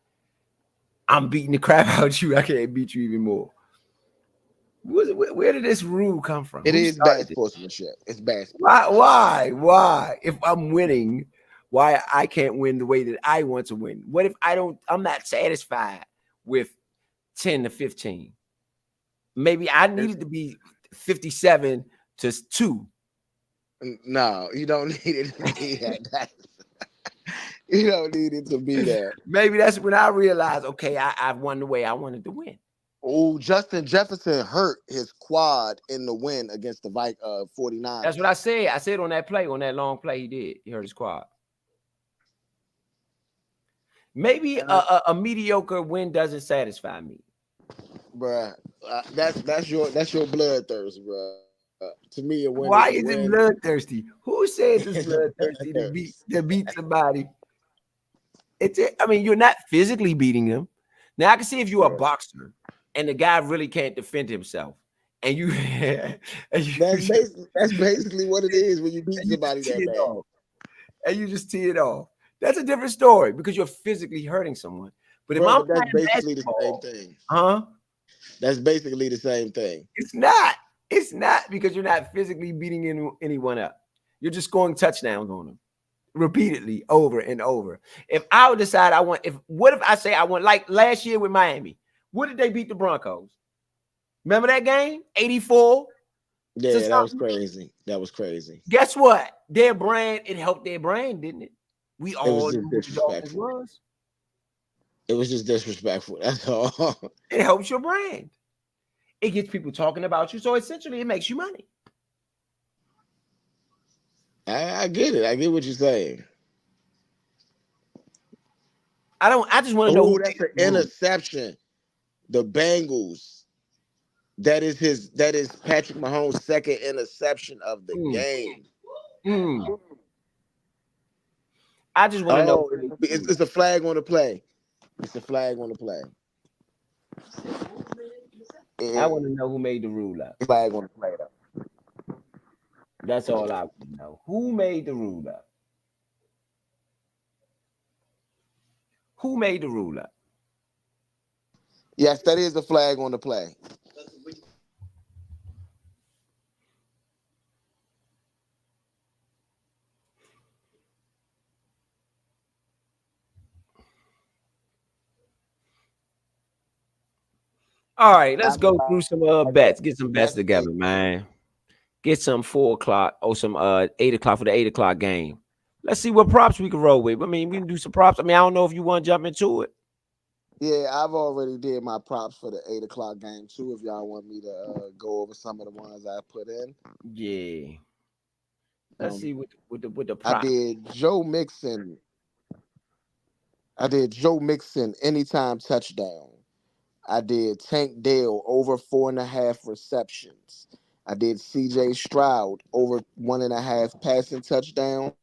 I'm beating the crap out of you. I can't beat you even more. Where did this rule come from? It is bad sportsmanship. It's bad sportsmanship. Why? If I'm winning, why I can't win the way that I want to win? What if I'm not satisfied with 10-15? Maybe I needed to be 57-2. No, you don't need it to be that. You don't need it to be that. Maybe that's when I realized, okay, I've won the way I wanted to win. Oh, Justin Jefferson hurt his quad in the win against the 49ers. That's what I said. I said on that play, on that long play, he did. He hurt his quad. Maybe a mediocre win doesn't satisfy me, bruh. That's your bloodthirst, bruh. To me, a win Why is a is it win. bloodthirsty? Who said it's It's a bloodthirsty to bloodthirst. beat somebody? I mean, you're not physically beating them. Now I can see if you're a boxer and the guy really can't defend himself, and you, That's basically what it is when you beat somebody that bad. And you just tee it off. That's a different story because you're physically hurting someone. But if Bro, I'm but that's playing basically basketball, the same thing. huh? That's basically the same thing. It's not. It's not because you're not physically beating anyone up. You're just scoring touchdowns on them repeatedly over and over. If I would decide what if I say I want, like last year with Miami? What did they beat the Broncos? Remember that game? 84. Yeah, that was crazy. That was crazy. Guess what? Their brand, it helped their brand, didn't it? We It was all just knew who the Dolphins disrespectful. was. It was just disrespectful. That's all. It helps your brand. It gets people talking about you. So essentially, it makes you money. I get it. I get what you're saying. I just want to know. Oh, that's an interception. The Bengals. That is Patrick Mahomes' second interception of the game. I just want to know. It's a flag on the play. It's a flag on the play. I want to know who made the rule up. Flag on the play, though. That's all I want to know. Who made the rule up? Who made the rule up? Yes, that is a flag on the play. All right, let's go through some bets. Get some bets together, man. Get some 4 o'clock or some 8 o'clock for the 8 o'clock game. Let's see what props we can roll with. I mean, we can do some props. I mean, I don't know if you want to jump into it. Yeah, I've already did my props for the 8 o'clock game too. If y'all want me to go over some of the ones I put in. Yeah. Let's see with the props. I did Joe Mixon. Anytime touchdown. I did Tank Dell over 4.5 receptions. I did CJ Stroud over 1.5 passing touchdowns.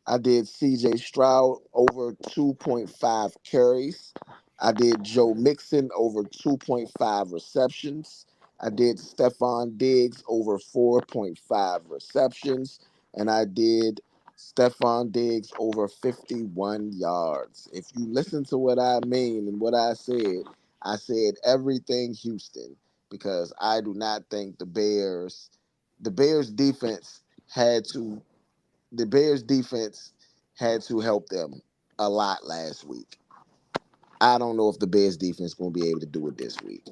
I did CJ Stroud over 2.5 carries. I did Joe Mixon over 2.5 receptions. I did Stephon Diggs over 4.5 receptions. And I did Stephon Diggs over 51 yards. If you listen to what I mean and what I said everything Houston because I do not think the Bears defense had to help them a lot last week. I don't know if the Bears defense is going to be able to do it this week.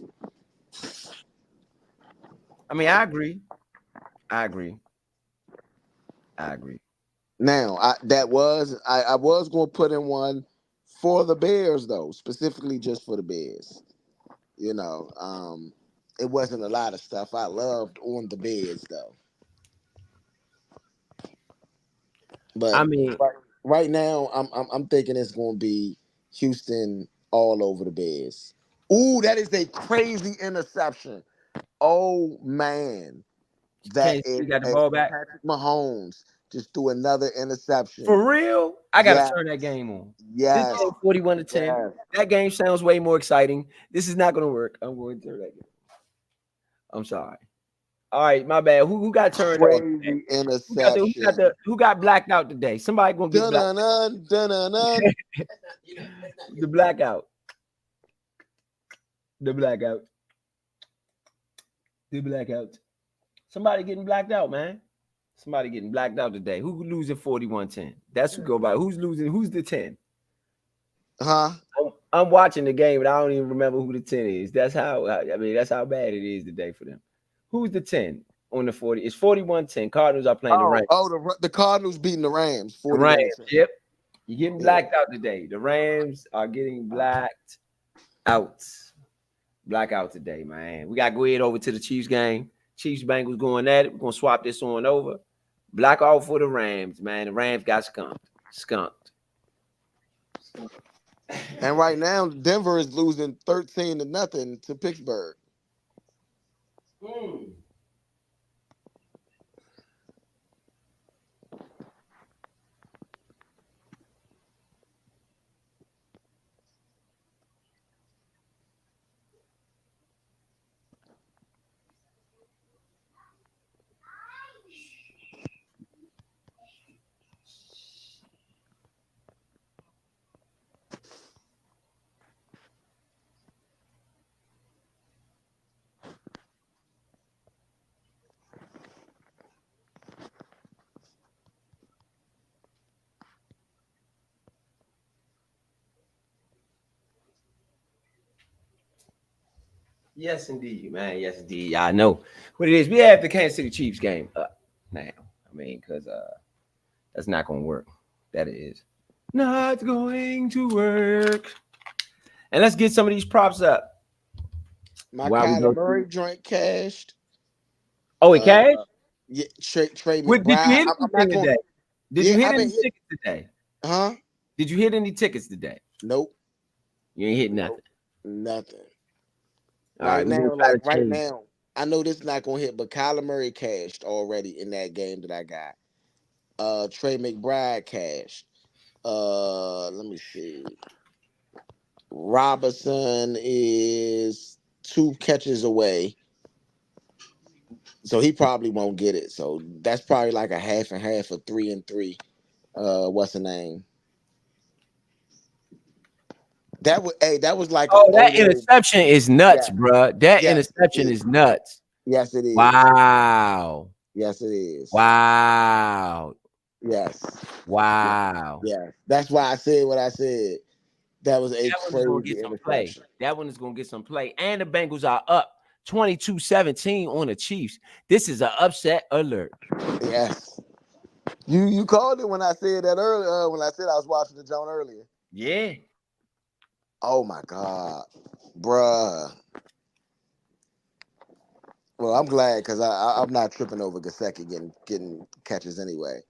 I mean, I agree. Now, I was going to put in one for the Bears though, specifically just for the Bears. You know, it wasn't a lot of stuff I loved on the Bears though. But I mean, right now, I'm thinking it's going to be Houston all over the Bears. Ooh, that is a crazy interception. Oh man, that is you got the ball back. Patrick Mahomes just threw another interception. For real? I gotta turn that game on. Yes. This game 41-10. Yes. That game sounds way more exciting. This is not gonna work. I'm going to turn that game. I'm sorry. All right, my bad. Who got turned on? Crazy interception. Who got blacked out today? Somebody gonna get blacked out. The blackout. The blackout. Somebody getting blacked out, man. Somebody getting blacked out today. Who losing 41-10? That's who go by. Who's losing? Who's the 10? Huh? I'm watching the game, and I don't even remember who the 10 is. That's how bad it is today for them. Who's the 10 on the 40. It's 41-10. Cardinals are playing the Rams. The Cardinals beating the Rams. The Rams. 41-10. Yep. You're getting blacked out today. The Rams are getting blacked out. Blackout today, man. We got to go ahead over to the Chiefs game. Chiefs Bengals going at it. We're going to swap this on over. Black out for the Rams, man. The Rams got skunked. And right now, Denver is losing 13-0 to Pittsburgh. Yes, indeed, man. Yes, indeed. I know what it is. We have the Kansas City Chiefs game up now. I mean, because that's not going to work. That is not going to work. And let's get some of these props up. My Kyler Murray joint cashed. Oh, it cashed? Yeah, Trey Did you hit anything today? Did you hit any tickets today? Huh? Did you hit any tickets today? Nope. You ain't hit nothing. Nothing. All right, right now, I know this is not gonna hit, but Kyler Murray cashed already in that game that I got. Trey McBride cashed. Let me see. Robinson is 2 catches away, so he probably won't get it. So that's probably like a half and half of 3 and 3. What's the name? That was like that interception is nuts, bro. That interception is nuts. Yes, it is. Wow. Yes, it is. Wow. Yes. Wow. Yeah. That's why I said what I said. That was a crazy interception. That one is going to get some play. And the Bengals are up 22-17 on the Chiefs. This is an upset alert. Yes. You called it when I said that earlier. When I said I was watching the Joan earlier. Yeah. Oh my God, bruh. Well, I'm glad because I'm not tripping over Gesicki getting catches anyway.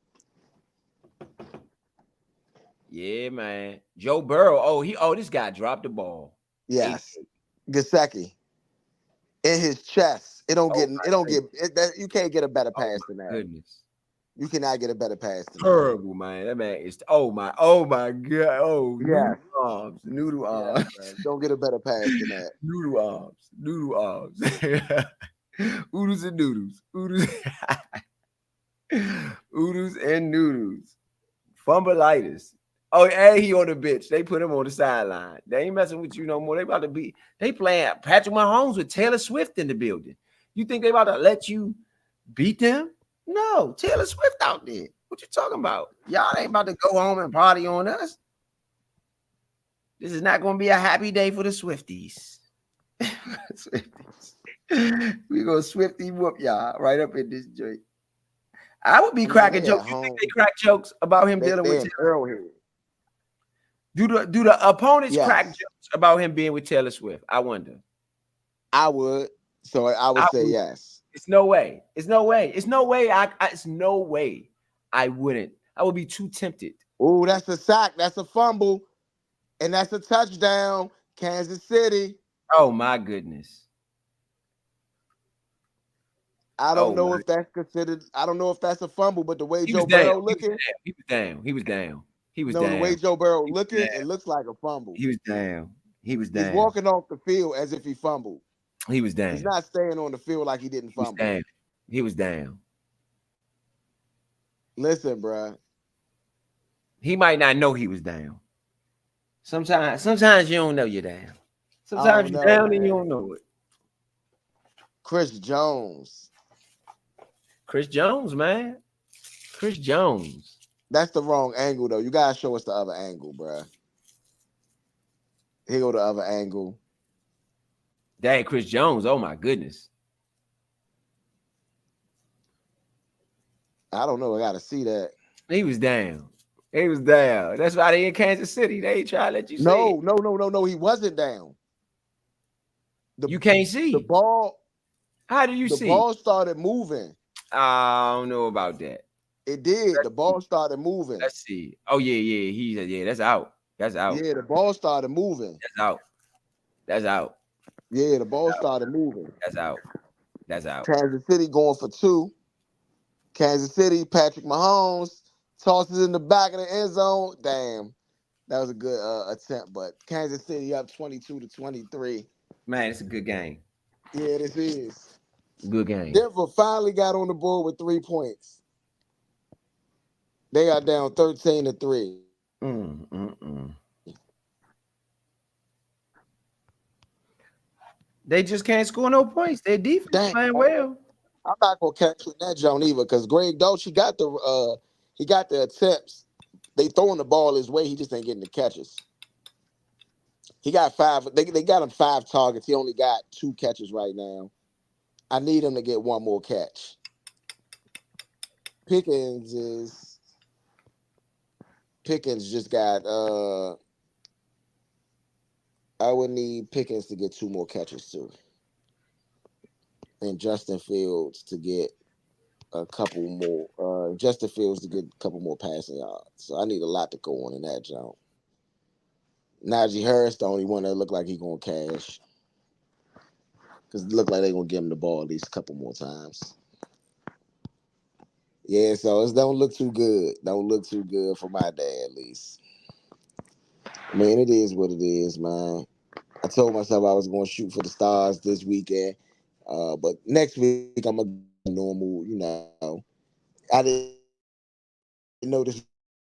Yeah, man. Joe Burrow. This guy dropped the ball. Yes, Gesicki in his chest. You can't get a better pass than that. Goodness. You cannot get a better pass than Terrible, man. That man is oh my God. Oh, yeah. Noodle arms. Yeah, don't get a better pass than that. Noodle arms. Oodles and noodles. Oodles and noodles. Fumbleitis. Oh, and he on the bench. They put him on the sideline. They ain't messing with you no more. They playing Patrick Mahomes with Taylor Swift in the building. You think they about to let you beat them? No, Taylor Swift out there. What you talking about? Y'all ain't about to go home and party on us. This is not going to be a happy day for the Swifties. We gonna Swifty whoop y'all right up in this joint. I would be cracking jokes. You think they crack jokes about him dealing with Taylor? Do the opponents crack jokes about him being with Taylor Swift? I wonder. I would. So I would say yes. It's no way. It's no way. It's no way. It's no way. I wouldn't. I would be too tempted. Oh, that's a sack. That's a fumble. And that's a touchdown. Kansas City. Oh, my goodness. I don't know if that's considered. I don't know if that's a fumble, but the way Joe Burrow looking. He was down. The way Joe Burrow looking, it looks like a fumble. He was down. He's walking off the field as if he fumbled. He was down. He's not staying on the field like he didn't fumble. He was down. Listen, bro. He might not know he was down. Sometimes you don't know you're down. Sometimes you're down and you don't know it. Chris Jones, man. Chris Jones. That's the wrong angle, though. You gotta show us the other angle, bro. Here go the other angle. Dang, Chris Jones. Oh my goodness. I don't know. I got to see that. He was down. He was down. That's why they in Kansas City. They ain't trying to let you see it. No. He wasn't down. You can't see. The ball. How do you the see? The ball started moving. I don't know about that. It did. The ball started moving. Let's see. Oh, yeah. That's out. That's out. Yeah, the ball started moving. That's out. That's out. Yeah, the ball started moving. That's out. That's out. Kansas City going for 2. Kansas City, Patrick Mahomes tosses in the back of the end zone. Damn. That was a good attempt, but Kansas City up 22-23. Man, it's a good game. Yeah, this is. Good game. Denver finally got on the board with 3 points. They got down 13-3. They just can't score no points. Their defense playing well. I'm not gonna catch that John either because Greg Dolce got the attempts. They throwing the ball his way. He just ain't getting the catches. He got 5. They got him 5 targets. He only got 2 catches right now. I need him to get 1 more catch. Pickens just got I would need Pickens to get 2 more catches too. And Justin Fields to get a couple more. Justin Fields to get a couple more passing yards. So I need a lot to go on in that jump. Najee Harris, the only one that look like he gonna cash. Because it look like they gonna give him the ball at least a couple more times. Yeah, so it don't look too good. Don't look too good for my dad, at least. I mean, it is what it is, man. I told myself I was going to shoot for the stars this weekend, but next week I'm going to go normal, I didn't know this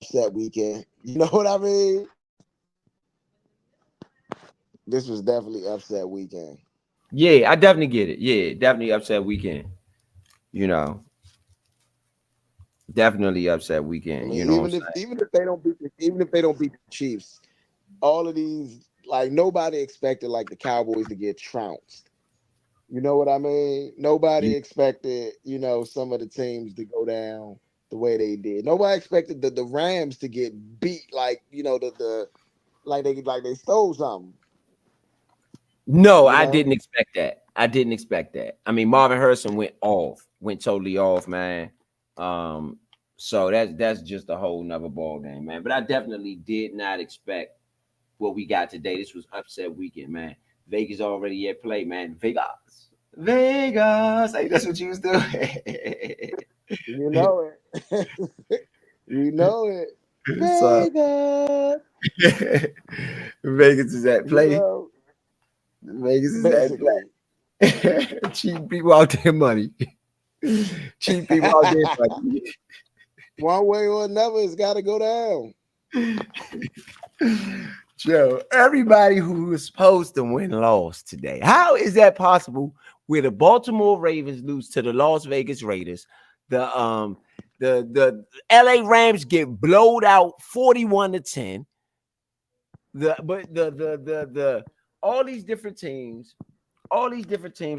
upset weekend. You know what I mean? This was definitely upset weekend. Yeah, I definitely get it. Yeah, definitely upset weekend. Definitely upset weekend. I mean, You know even if they don't beat the Chiefs, all of these, like, nobody expected like the Cowboys to get trounced. You know what I mean? Nobody expected, some of the teams to go down the way they did. Nobody expected the Rams to get beat like, like they stole something. No, I didn't expect that. I mean, Marvin Harrison went totally off, man. So that's just a whole nother ball game, man. But I definitely did not expect what we got today. This was upset weekend, man. Vegas already at play, man. Vegas. Hey, that's what you was doing. You know it. You know it. Vegas. Vegas is at play. Vegas is at play. Cheap people out there money. Cheap people out there money. One way or another, it's got to go down. Joe, everybody who was supposed to win lost today. How is that possible? Where the Baltimore Ravens lose to the Las Vegas Raiders, the LA Rams get blowed out 41-10. All these different teams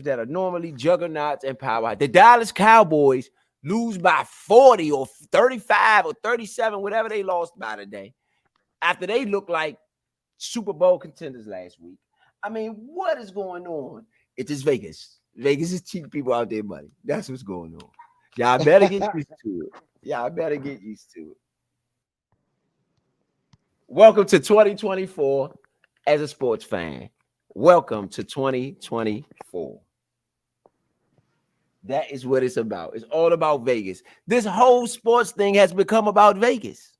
that are normally juggernauts and power. The Dallas Cowboys lose by 40 or 35 or 37, whatever they lost by today, after they look like Super Bowl contenders last week. I mean, what is going on? It is Vegas. Vegas is cheating people out there money. That's what's going on. Y'all better get used to it. Welcome to 2024 as a sports fan. Welcome to 2024. That is what it's about. It's all about Vegas. This whole sports thing has become about Vegas.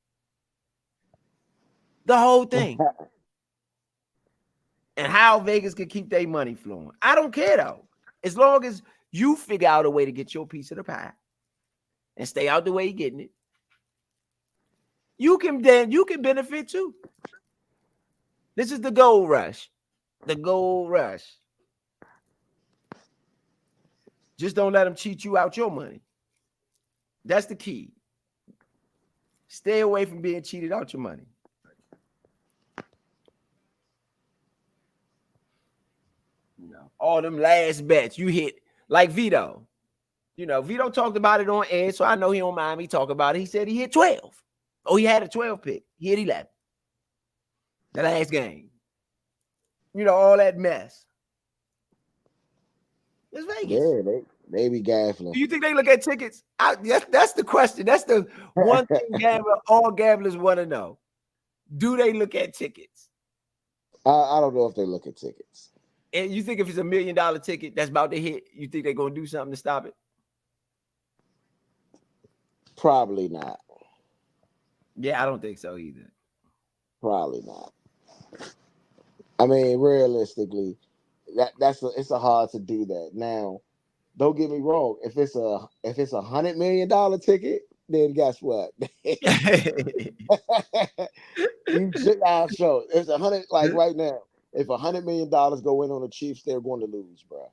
The whole thing. And how Vegas can keep their money flowing. I don't care, though. As long as you figure out a way to get your piece of the pie and stay out the way you're getting it, you can benefit too. This is the gold rush. The gold rush. Just don't let them cheat you out your money. That's the key. Stay away from being cheated out your money. All them last bets you hit, like Vito. You know, Vito talked about it on air, so I know he don't mind me talking about it. He said he hit 12. Oh, he had a 12 pick. He hit 11. The last game. You know, all that mess. It's Vegas. Yeah, they be gaffling. Do you think they look at tickets? That's the question. That's the one thing all gamblers want to know. Do they look at tickets? I don't know if they look at tickets. And you think if it's $1 million ticket that's about to hit, you think they're going to do something to stop it? Probably not. Yeah, I don't think so either. Probably not. I mean, realistically, it's a hard to do that. Now, don't get me wrong. If it's a $100 million ticket, then guess what? You should not show. It's 100 like right now. If $100 million go in on the Chiefs, they're going to lose, bro.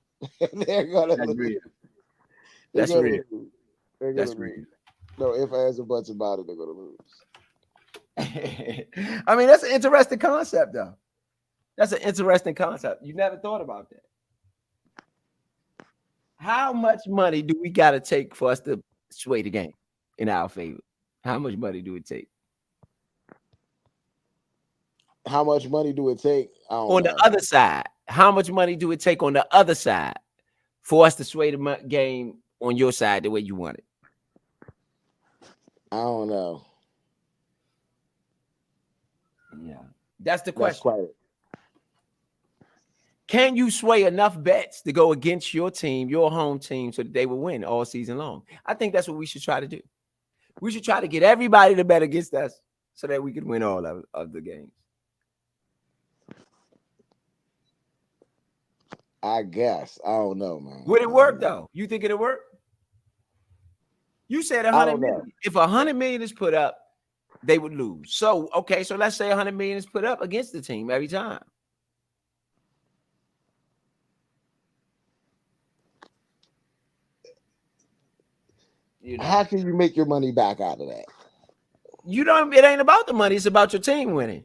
They're going to lose. Real. That's real. They're going to lose. No, if I ask a bunch about it, they're going to lose. I mean, that's an interesting concept, though. That's an interesting concept. You never thought about that. How much money do we got to take for us to sway the game in our favor? How much money do it take? How much money do it take? On the other side, how much money do it take on the other side for us to sway the game on your side the way you want it? I don't know. Yeah, that's the question. That's quite it. Can you sway enough bets to go against your team, your home team, so that they will win all season long? I think that's what we should try to do. We should try to get everybody to bet against us so that we could win all of the games. I guess. I don't know, man. Would it work, though? You think it'll work? You said 100 million. If 100 million is put up, they would lose. So, okay, so let's say 100 million is put up against the team every time. You know, how can you make your money back out of that? You don't. It ain't about the money. It's about your team winning.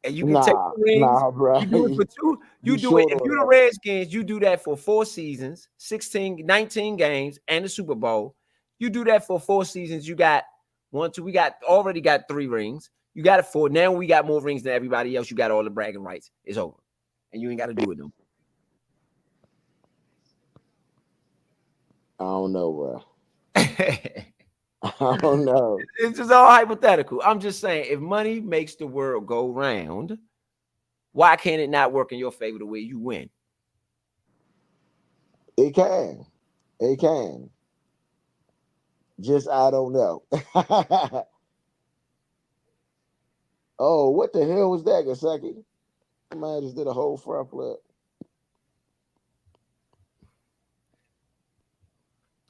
And you can take the rings. Bro. You do it for two. You do it. If you're the Redskins, you do that for 4 seasons, 19 games, and the Super Bowl. You do that for 4 seasons. You got 1, 2. We already got 3 rings. You got it 4. Now we got more rings than everybody else. You got all the bragging rights. It's over. And you ain't got to do it no more. I don't know, bro. I don't know. It's just all hypothetical. I'm just saying, if money makes the world go round, why can't it not work in your favor the way you win? It can. It can. Just I don't know. Oh, what the hell was that, Gasecki? Man just did a whole front flip.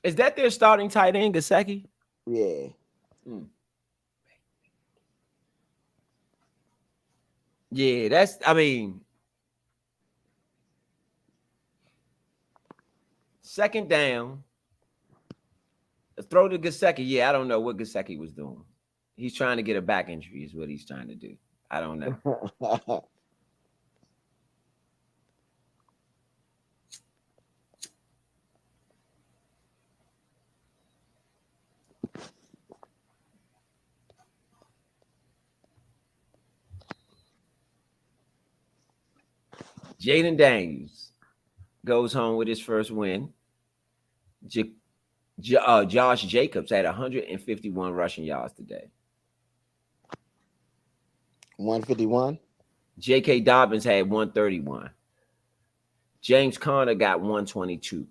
Is that their starting tight end, Gasecki? Yeah. Yeah, that's, I mean, second down, throw to Gasecki. Yeah, I don't know what Gasecki was doing. He's trying to get a back injury is what he's trying to do. I don't know. Jaden Daniels goes home with his first win. Josh Jacobs had 151 rushing yards today. 151? J.K. Dobbins had 131. James Conner got 122.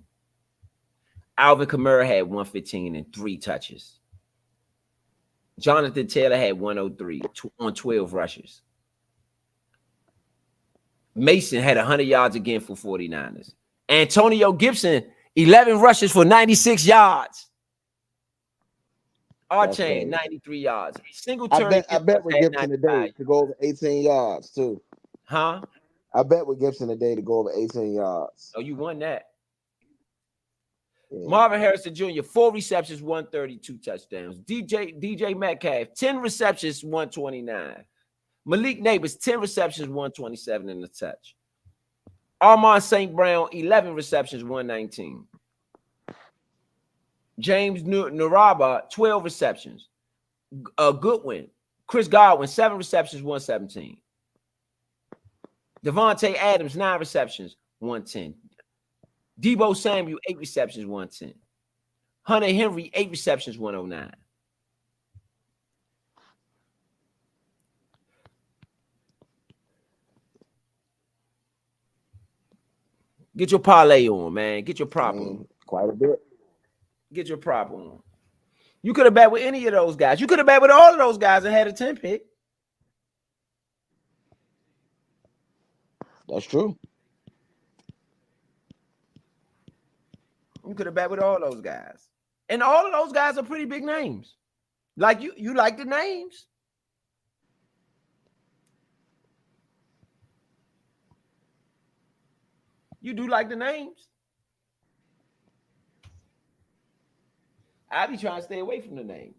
Alvin Kamara had 115 and 3 touches. Jonathan Taylor had 103 on 12 rushes. Mason had 100 yards again for 49ers. Antonio Gibson, 11 rushes for 96 yards. Archain, 93 yards. Singletary. I bet with Gibson today to go over 18 yards, too. Huh? I bet with Gibson today to go over 18 yards. Oh, you won that. Yeah. Marvin Harrison Jr., 4 receptions, 132 touchdowns. DJ Metcalf, 10 receptions, 129. Malik Neighbors, 10 receptions, 127 in the touch. Armand St. Brown, 11 receptions, 119. James Naraba, 12 receptions. Goodwin, Chris Godwin, 7 receptions, 117. Devontae Adams, 9 receptions, 110. Debo Samuel, 8 receptions, 110. Hunter Henry, 8 receptions, 109. Get your parlay on, man. Get your prop on. Quite a bit. Get your prop on. You could have bet with any of those guys. You could have bet with all of those guys and had a 10 pick. That's true. You could have bet with all those guys. And all of those guys are pretty big names. Like you like the names. You do like the names. I be trying to stay away from the names.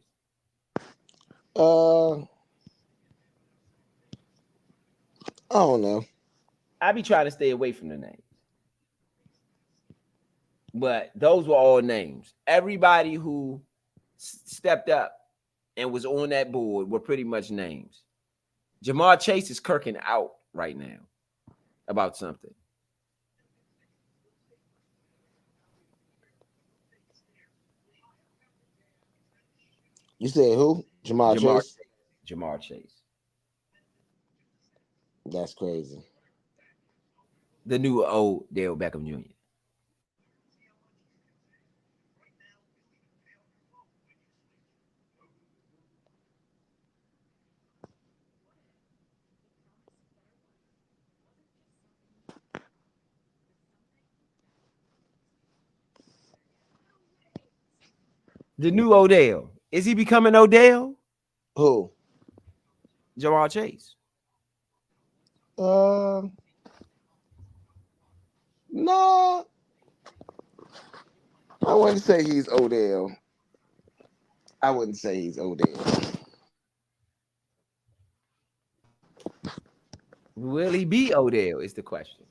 I don't know. I be trying to stay away from the names. But those were all names. Everybody who stepped up and was on that board were pretty much names. Jamar Chase is kirking out right now about something. You said who? Jamar Chase? Jamar Chase. That's crazy. The new Odell Beckham Jr. The new Odell. Is he becoming Odell? Who? Jamar Chase. No. I wouldn't say he's Odell. I wouldn't say he's Odell. Will he be Odell is the question.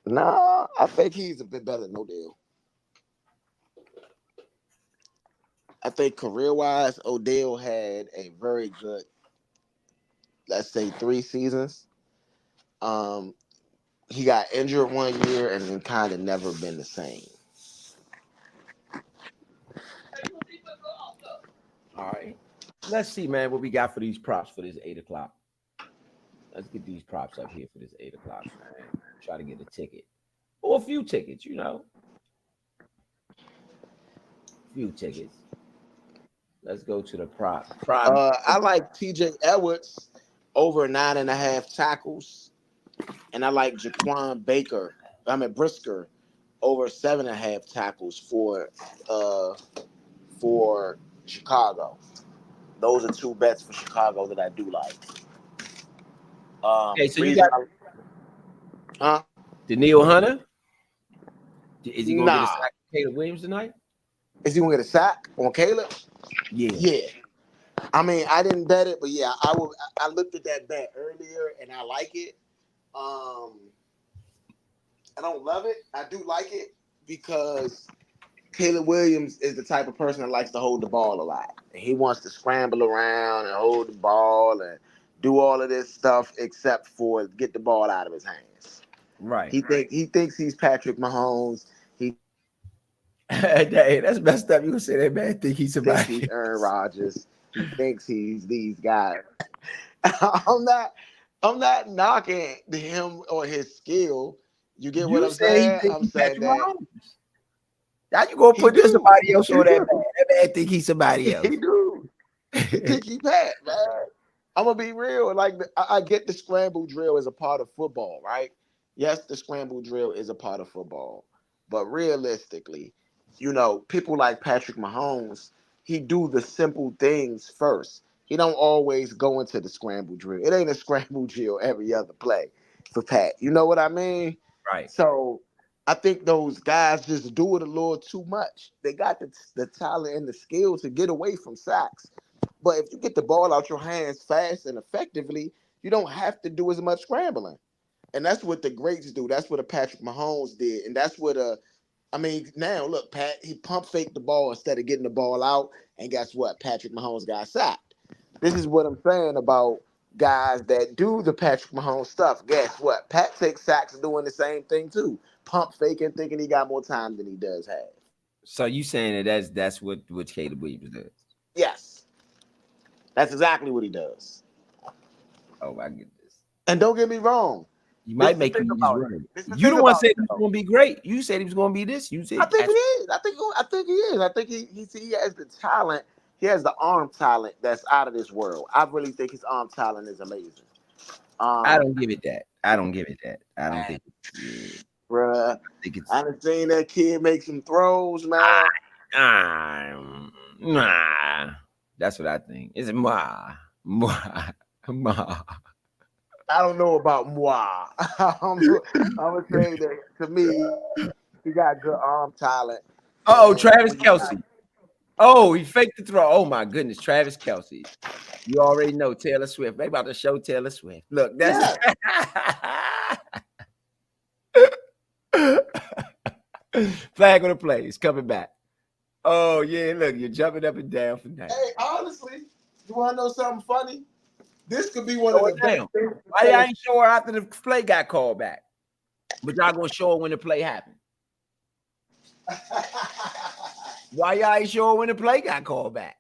No, I think he's a bit better than Odell. I think career-wise, Odell had a very good, let's say, 3 seasons. He got injured one year and then kind of never been the same. All right. Let's see, man, what we got for these props for this 8 o'clock. Let's get these props up here for this 8 o'clock, man. Try to get a ticket. Or a few tickets, you know. Few tickets. Let's go to the prop. I like TJ Edwards over 9.5 tackles. And I like Jaquan Brisker over 7.5 tackles for Chicago. Those are 2 bets for Chicago that I do like. Okay, so you got Daniil Hunter? Is he gonna get a sack on Caleb Williams tonight? Is he gonna get a sack on Caleb? Yeah. Yeah. I mean, I didn't bet it, but yeah, I looked at that bet earlier and I like it. I don't love it. I do like it because Caleb Williams is the type of person that likes to hold the ball a lot. He wants to scramble around and hold the ball and do all of this stuff except for get the ball out of his hands. Right. He thinks he's Patrick Mahomes. Hey, that's messed up. You gonna say that man think he's somebody? Thinks he's Aaron Rodgers. He thinks he's these guys. I'm not knocking him or his skill. You get what I'm saying? I'm saying that. Now you gonna put somebody else on that man? That man think he's somebody else. He do. He think he Pat, man. I'm gonna be real. Like I get the scramble drill as a part of football, right? Yes, the scramble drill is a part of football, but realistically, you know, people like Patrick Mahomes, he do the simple things first. He don't always go into the scramble drill. It ain't a scramble drill every other play for Pat. You know what I mean? Right. So I think those guys just do it a little too much. They got the talent and the skill to get away from sacks. But if you get the ball out your hands fast and effectively, you don't have to do as much scrambling. And that's what the greats do. That's what a Patrick Mahomes did. And that's what now look, Pat, he pump faked the ball instead of getting the ball out. And guess what? Patrick Mahomes got sacked. This is what I'm saying about guys that do the Patrick Mahomes stuff. Guess what? Pat takes sacks doing the same thing too. Pump faking, thinking he got more time than he does have. So you saying that that's what Caleb Williams does? Yes. That's exactly what he does. Oh, I get this. And don't get me wrong. You might make him right. You You the one said he was going to be great. You said he was going to be this. You said I think he is. I think he is. I think he has the talent. He has the arm talent that's out of this world. I really think his arm talent is amazing. I don't give it that. I don't give it that. I don't think it. Bruh, I done seen that kid make some throws, man. Nah. That's what I think. It's ma. I don't know about moi. I'm gonna say that to me, he got good arm talent. Oh, Travis Kelce. Oh, he faked the throw. Oh my goodness, Travis Kelce. You already know Taylor Swift. They about to show Taylor Swift. Look, that's flag on the play. It's coming back. Oh yeah, look, you're jumping up and down for that. Hey, honestly, you want to know something funny? This could be one of the best things. Why y'all ain't show her after the play got called back? But y'all gonna show her when the play happened. Why y'all ain't show her when the play got called back?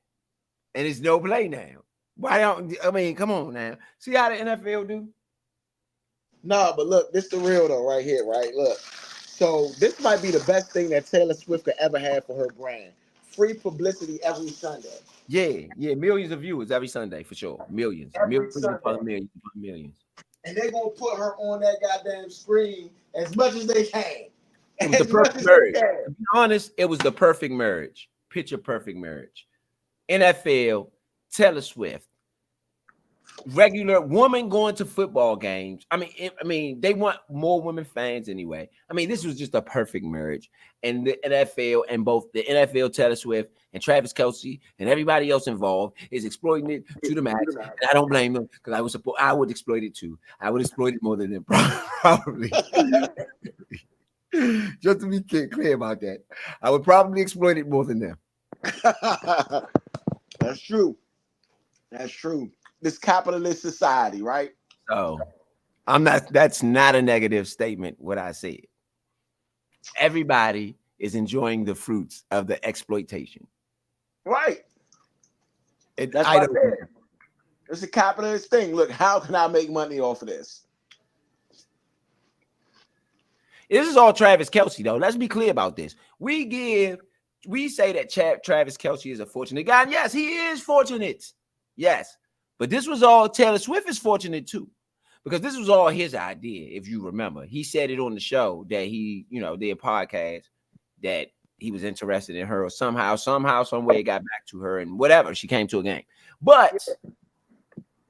And it's no play now. Why don't come on now. See how the NFL do? No, but look, this the real though, right here, right? Look. So this might be the best thing that Taylor Swift could ever have for her brand. Free publicity every Sunday. Yeah, millions of viewers every Sunday for sure. Millions upon millions. And they're gonna put her on that goddamn screen as much as they can. It was the perfect marriage. To be honest, it was the perfect marriage. Picture perfect marriage. NFL, Taylor Swift, regular woman going to football games. I mean, they want more women fans anyway. I mean, this was just a perfect marriage. And the NFL and both the NFL, Taylor Swift, and Travis Kelce and everybody else involved is exploiting it to the max. And I don't blame them because I would exploit it too. I would exploit it more than them, probably. Just to be clear about that, I would probably exploit it more than them. That's true. That's true. This capitalist society, right? So that's not a negative statement, what I said. Everybody is enjoying the fruits of the exploitation. Right. That's what I said. It's a capitalist thing. Look, how can I make money off of this? This is all Travis Kelce, though. Let's be clear about this. We say that Travis Kelce is a fortunate guy. And yes, he is fortunate. Yes. But this was all Taylor Swift is fortunate too, because this was all his idea. If you remember, he said it on the show that he, did a podcast that he was interested in her, or somehow, some way it got back to her and whatever. She came to a game, but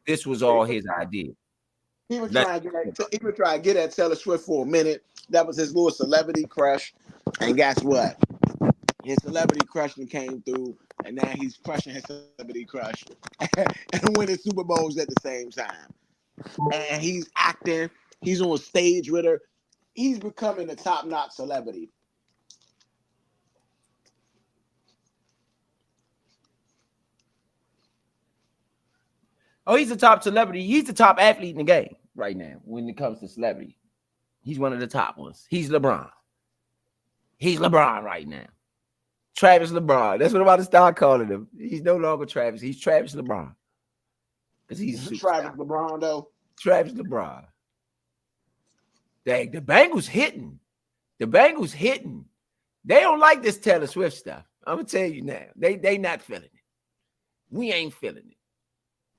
this was all his idea. He was trying to get at Taylor Swift for a minute. That was his little celebrity crush, and guess what? His celebrity crush came through, and now he's crushing his celebrity crush and winning Super Bowls at the same time. And he's acting. He's on stage with her. He's becoming a top-notch celebrity. Oh, he's the top celebrity. He's the top athlete in the game right now when it comes to celebrity. He's one of the top ones. He's LeBron. He's LeBron right now. Travis LeBron. That's what I'm about to start calling him. He's no longer Travis. He's Travis LeBron. He's Travis LeBron, though. Travis LeBron. Dang, the Bengals hitting. The Bengals hitting. They don't like this Taylor Swift stuff. I'm gonna tell you now. They not feeling it. We ain't feeling it.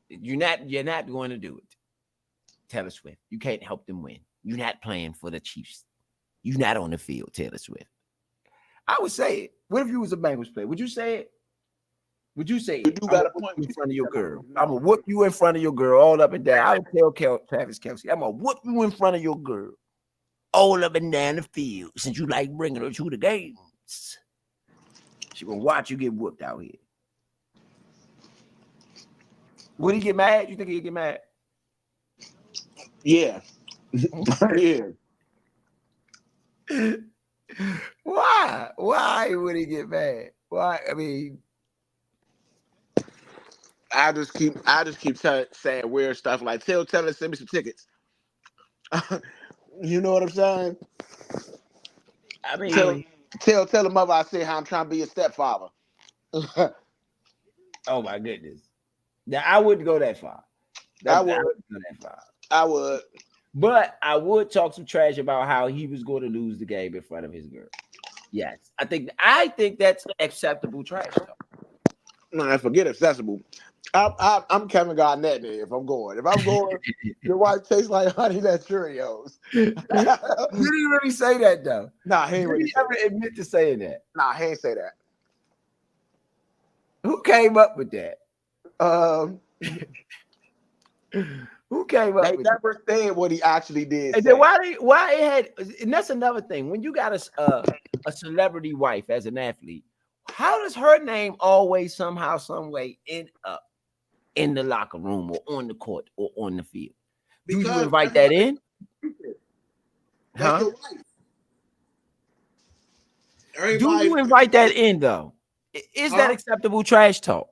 You're not going to do it. Taylor Swift. You can't help them win. You're not playing for the Chiefs. You're not on the field, Taylor Swift. I would say it. What if you was a Bengals player? Would you say it? Would you say it? You got a point in front of your girl. I'm gonna whoop you in front of your girl all up and down. I would tell Travis Kelce, I'm gonna whoop you in front of your girl all up and down the field since you like bringing her to the games. She gonna watch you get whooped out here. Would he get mad? You think he'd get mad? Yeah. Yeah. Why? Why would he get mad? Why? I mean, I just keep saying weird stuff like tell her send me some tickets. You know what I'm saying? I Tell mean, the mother I say how I'm trying to be a stepfather. oh my goodness. Now I wouldn't go that far. I Wouldn't would. go that far. I would. But I would talk some trash about how he was going to lose the game in front of his girl. Yes, I think that's acceptable trash talk. Man, forget accessible. I'm Kevin Garnett if I'm going. If I'm going, your wife tastes like Honey Nut Cheerios. Did he really say that though? Nah, he ain't Did really he ever admit to saying that? Nah, he ain't say that. Who came up with that? Who came up They with never said what he actually did. And then why it had, and that's another thing. When you got a celebrity wife as an athlete, how does her name always somehow, some way end up in the locker room or on the court or on the field? Do you invite that in? That's your wife. Do you invite that in though? Is that acceptable trash talk?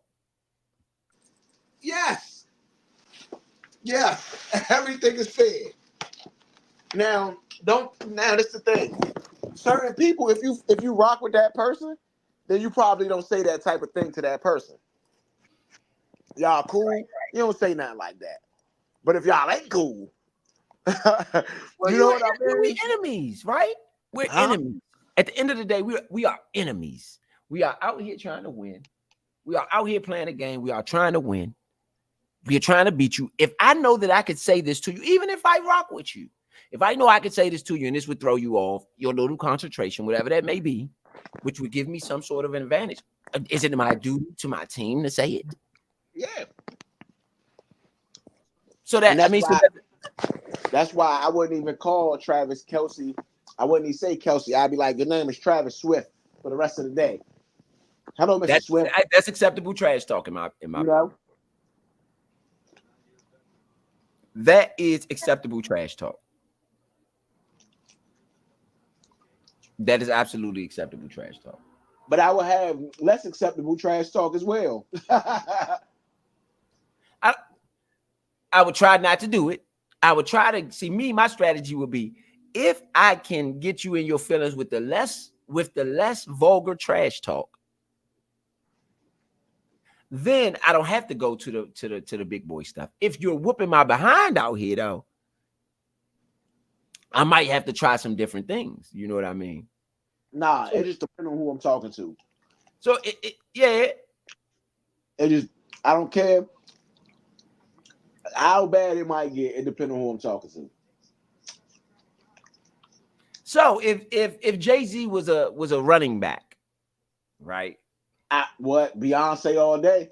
Yes. Yeah. Everything is fair. Now, that's the thing. Certain people, if you rock with that person, then you probably don't say that type of thing to that person. Y'all cool? You don't say nothing like that. But if y'all ain't cool, well, you know what I mean? We enemies, right? We're enemies. At the end of the day, we are enemies. We are out here trying to win. We are out here playing a game. We are trying to win. We are trying to beat you. If I know that I could say this to you, even if I rock with you, if I know I could say this to you and this would throw you off your little concentration, whatever that may be, which would give me some sort of an advantage, is it my duty to my team to say it? Yeah. So that that's why I wouldn't even call Travis Kelce. I wouldn't even say Kelce. I'd be like, your name is Travis Swift for the rest of the day. Hello, Mr. Swift. That's acceptable trash talk in my you know? That is acceptable trash talk. That is absolutely acceptable trash talk. But I would have less acceptable trash talk as well. I would try not to do it. I would try to see my strategy would be if I can get you in your feelings with the less vulgar trash talk, then I don't have to go to the big boy stuff. If you're whooping my behind out here though, I might have to try some different things. You know what I mean? Nah, it just depends on who I'm talking to. So yeah. I don't care how bad it might get. It depends on who I'm talking to. So if Jay-Z was a running back, right? Beyonce all day.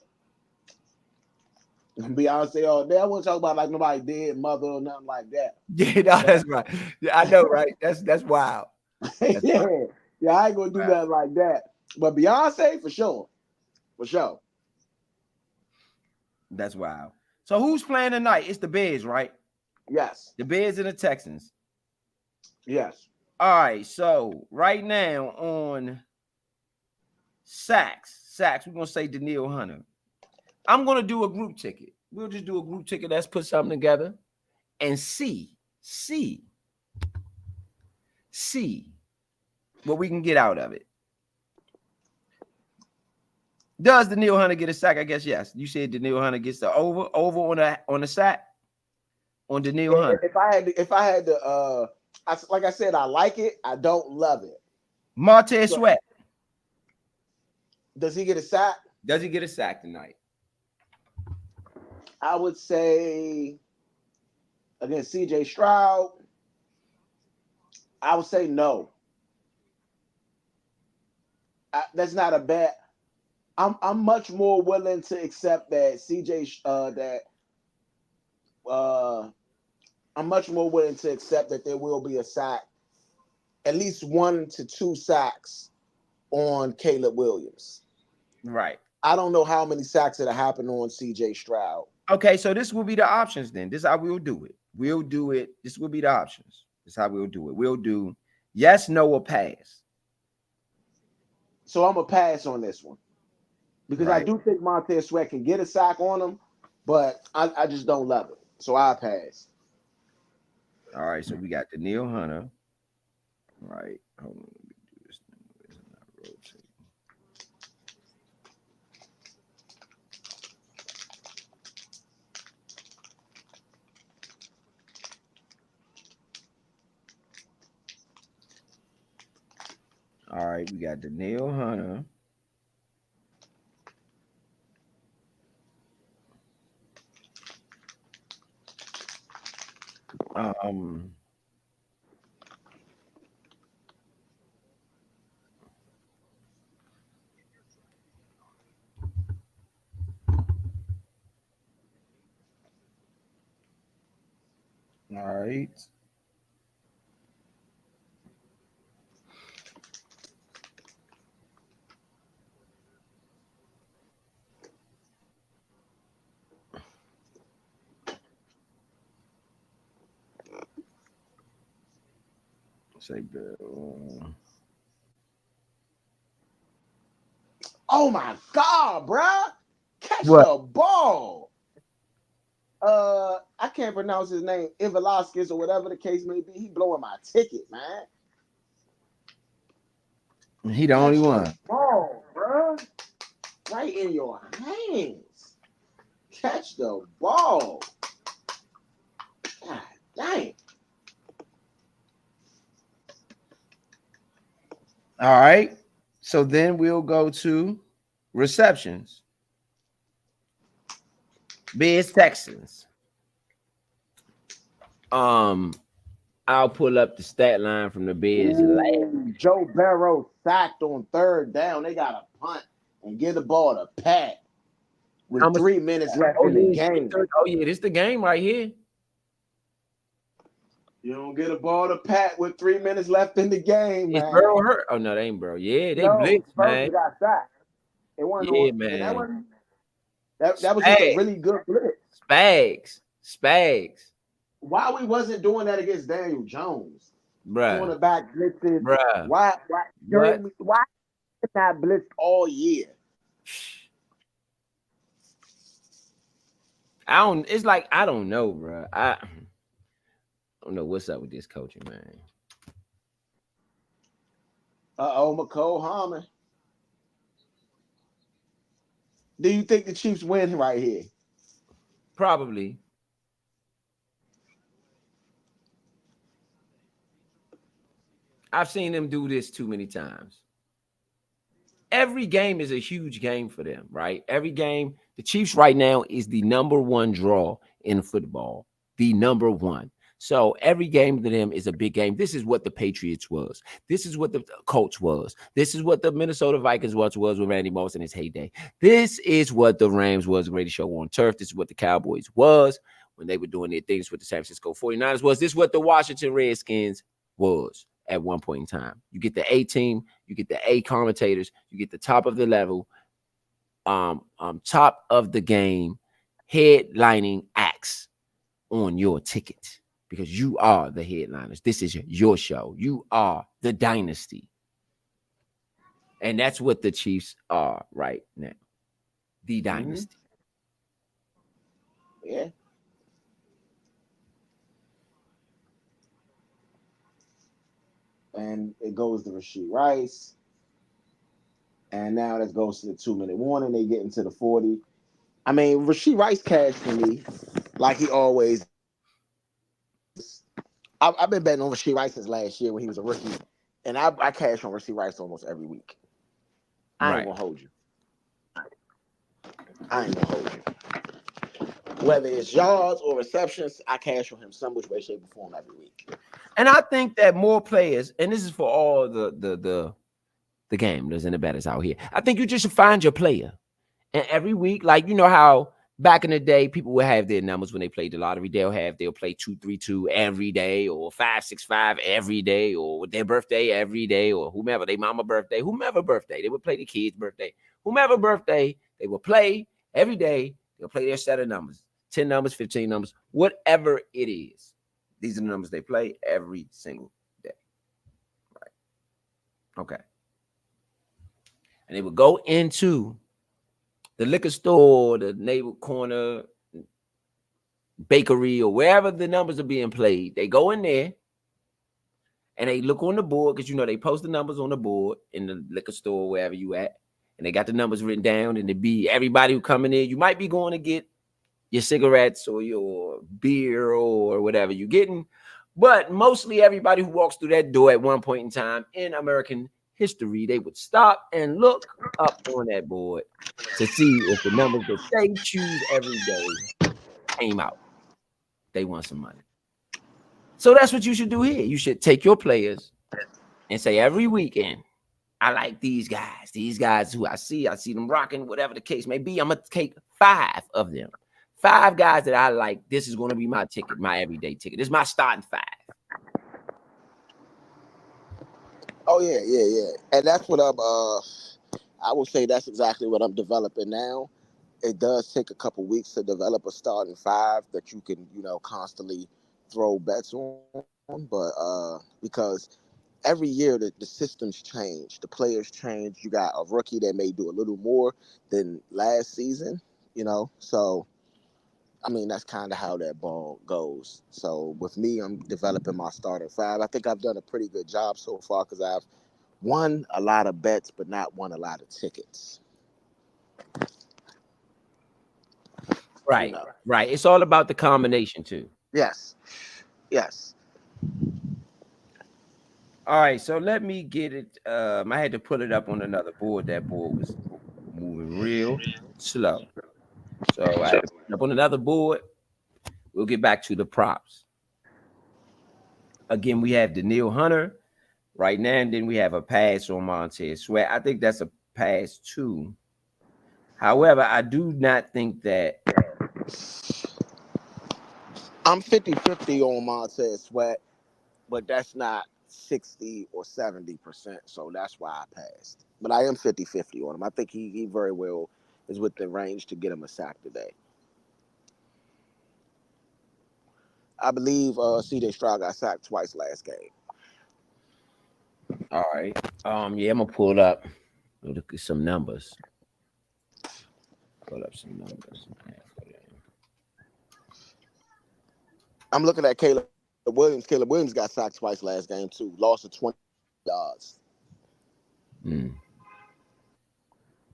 Beyonce all day. I wouldn't talk about like nobody dead mother or nothing like that. Yeah, no, that's right. Yeah, I know, right? That's wild. That's wild. Yeah, I ain't gonna do nothing like that. But Beyonce for sure. For sure. That's wild. So who's playing tonight? It's the Bears, right? Yes. The Bears and the Texans. Yes. All right. So right now on sacks, we're gonna say Danielle Hunter. I'm gonna do a group ticket. We'll just do a group ticket. Let's put something together and see what we can get out of it. Does Danielle Hunter get a sack? I guess yes. You said Danielle Hunter gets the over on the sack on Danielle Hunter. If I had to, like I said, I like it. I don't love it. Montez Sweat. Does he get a sack? Does he get a sack tonight? I would say against CJ Stroud, I would say no. That's not a bet. I'm much more willing to accept that I'm much more willing to accept that there will be a sack, at least 1 to 2 sacks on Caleb Williams. Right. I don't know how many sacks that'll happen on CJ Stroud. Okay, so this will be the options then. This is how we will do it. we'll do it. This will be the options. This is how we'll do it. We'll do yes, no, or pass. So I'm gonna pass on this one because I do think Montez Sweat can get a sack on him, but I just don't love it. So I pass. All right, so we got Danielle Hunter. All right, hold on. Let me do this thing. Where's it not rotating? All right, we got Danielle Hunter. All right. Say Bill. Oh my God, bruh. Catch What? the ball. I can't pronounce his name, Velasquez or whatever the case may be. He blowing my ticket, man. He the only one. Ball, bruh. Right in your hands. Catch the ball. God dang. All right. So then we'll go to receptions. Bears Texans. I'll pull up the stat line from the Bears. Ooh, Joe Burrow sacked on third down. They got a punt and give the ball to Pat with 3 minutes left in the game. Oh yeah, this the game right here. You don't get a ball to Pat with 3 minutes left in the game, man. Is Burrow hurt? Oh no, they ain't Burrow. Yeah, they blitzed, man. Got sacked. It wasn't Yeah, on, man. That was just a really good blitz. Spags. Why we wasn't doing that against Daniel Jones? Bruh. Cornerback blitzes. Bruh. Why not blitzed all year? It's like I don't know, bro. I don't know what's up with this coaching, man. McCole Harmon. Do you think the Chiefs win right here? Probably. I've seen them do this too many times. Every game is a huge game for them, right? Every game, the Chiefs right now is the number one draw in football, the number one. So every game to them is a big game. This is what the Patriots was. This is what the Colts was. This is what the Minnesota Vikings was with Randy Moss in his heyday. This is what the Rams was, Grady Show on turf. This is what the Cowboys was when they were doing their things with the San Francisco 49ers was. This is what the Washington Redskins was at one point in time. You get the A team, you get the A commentators, you get the top of the level, top of the game, headlining acts on your ticket. Because you are the headliners. This is your show. You are the dynasty. And that's what the Chiefs are right now. The dynasty. Yeah. And it goes to Rashee Rice. And now that goes to the 2-minute warning. They get into the 40. I mean, Rashee Rice cashed for me like he always. I've been betting on Rashee Rice since last year when he was a rookie. And I cash on Rashee Rice almost every week. I ain't gonna hold you. Whether it's yards or receptions, I cash on him some which way, shape, or form every week. And I think that more players, and this is for all the gamblers and the bettors out here, I think you just should find your player. And every week, like you know how back in the day, people would have their numbers when they played the lottery. They'll play 2-3-2 every day, or 5-6-5 every day, or their birthday every day, or whomever, their mama birthday, whomever birthday. They would play the kid's birthday, whomever birthday, they would play every day. They'll play their set of numbers. 10 numbers, 15 numbers, whatever it is. These are the numbers they play every single day. Right. Okay. And they would go into the liquor store, the neighbor corner, bakery, or wherever the numbers are being played. They go in there and they look on the board because, they post the numbers on the board in the liquor store, wherever you at. And they got the numbers written down, and it be everybody who coming in. You might be going to get your cigarettes or your beer or whatever you're getting. But mostly everybody who walks through that door at one point in time in American history, they would stop and look up on that board to see if the numbers that they choose every day came out. They want some money. So that's what you should do here. You should take your players and say every weekend, I like these guys. These guys who I see them rocking, whatever the case may be. I'm going to take 5 of them. 5 guys that I like. This is going to be my ticket, my everyday ticket. This is my starting 5. Oh yeah. And that's what I will say that's exactly what I'm developing now. It does take a couple weeks to develop a starting 5 that you can, constantly throw bets on. But because every year the systems change, the players change. You got a rookie that may do a little more than last season, So, I mean, that's kind of how that ball goes. So with me, I'm developing my starting 5. I think I've done a pretty good job so far because I've won a lot of bets, but not won a lot of tickets. Right, right. It's all about the combination too. Yes. All right, so let me get it. I had to put it up on another board. That board was moving real slow. So I had to put it up on another board. We'll get back to the props. Again, we have Daniil Hunter right now, and then we have a pass on Montez Sweat. I think that's a pass too. However, I do not think that. I'm 50-50 on Montez Sweat, but that's not 60 or 70%. So that's why I passed. But I am 50-50 on him. I think he very well is within range to get him a sack today. I believe CJ Stroud got sacked twice last game. All right. Yeah, I'm gonna pull it up. Look at some numbers. Pull up some numbers. I'm looking at Caleb Williams. Caleb Williams got sacked twice last game too. Lost to 20 yards.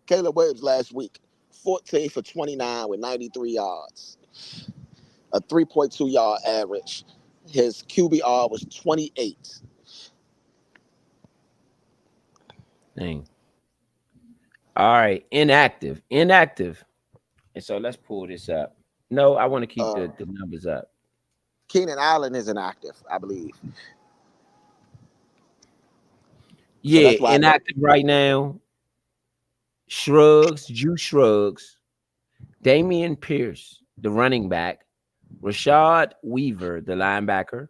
Caleb Williams last week, 14 for 29 with 93 yards. A 3.2 yard average. His QBR was 28. Dang. All right, inactive. And so let's pull this up. No, I want to keep the numbers up. Keenan Allen is inactive, I believe. Yeah, so inactive right now. Juice Shrugs, Damian Pierce, the running back, Rashad Weaver, the linebacker,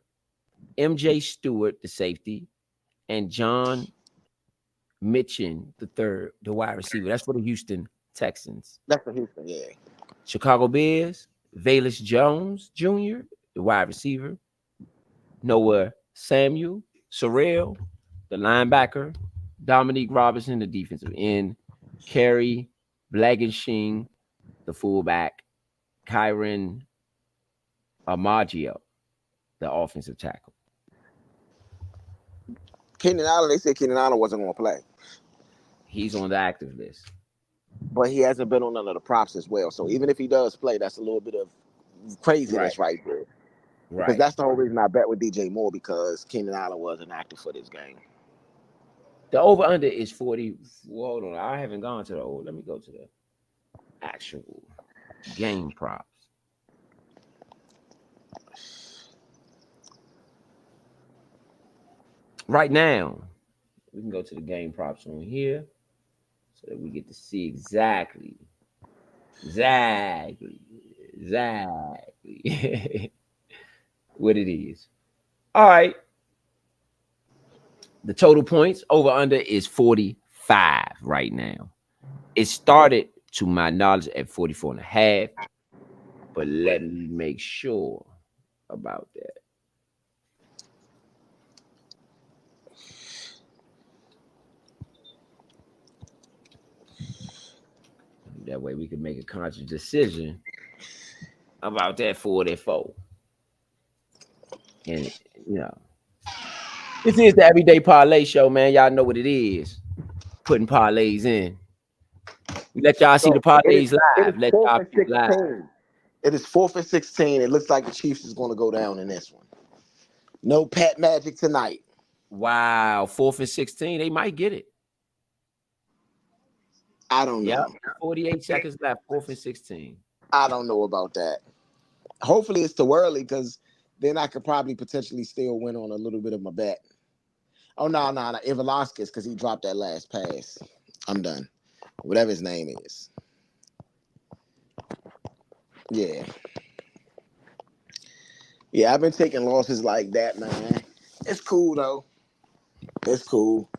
MJ Stewart, the safety, and John Mitchin, the third, the wide receiver. That's for the Houston Texans. That's for Houston, yeah. Chicago Bears, Velus Jones Jr., the wide receiver, Noah Samuel, Sorrell, the linebacker, Dominique Robinson, the defensive end, Kerry Blagenshing, the fullback, Kyron Amaggio, the offensive tackle. Keenan Allen, they said Keenan Allen wasn't going to play. He's on the active list. But he hasn't been on none of the props as well. So even if he does play, that's a little bit of craziness right there. Right. Because that's the whole reason I bet with DJ Moore, because Keenan Allen wasn't active for this game. The over-under is 40. Hold on. I haven't gone to the over. Let me go to the actual game props. Right now, we can go to the game props on here so that we get to see exactly what it is. All right. The total points over under is 45 right now. It started, to my knowledge, at 44.5. But let me make sure about that. That way we can make a conscious decision about that 44. And this is the Everyday Parlay Show, man. Y'all know what it is. Putting parlays in. We let y'all see the parlays live. Let y'all see it live. It is 4th and 16. It looks like the Chiefs is going to go down in this one. No Pat Magic tonight. Wow, 4th and 16. They might get it. I don't know. 48 seconds left. 4th and 16. I don't know about that. Hopefully it's too early because then I could probably potentially still win on a little bit of my bet. Oh, no. Ivalaskis, because he dropped that last pass. I'm done. Whatever his name is. Yeah. Yeah, I've been taking losses like that, man. It's cool, though. It's cool.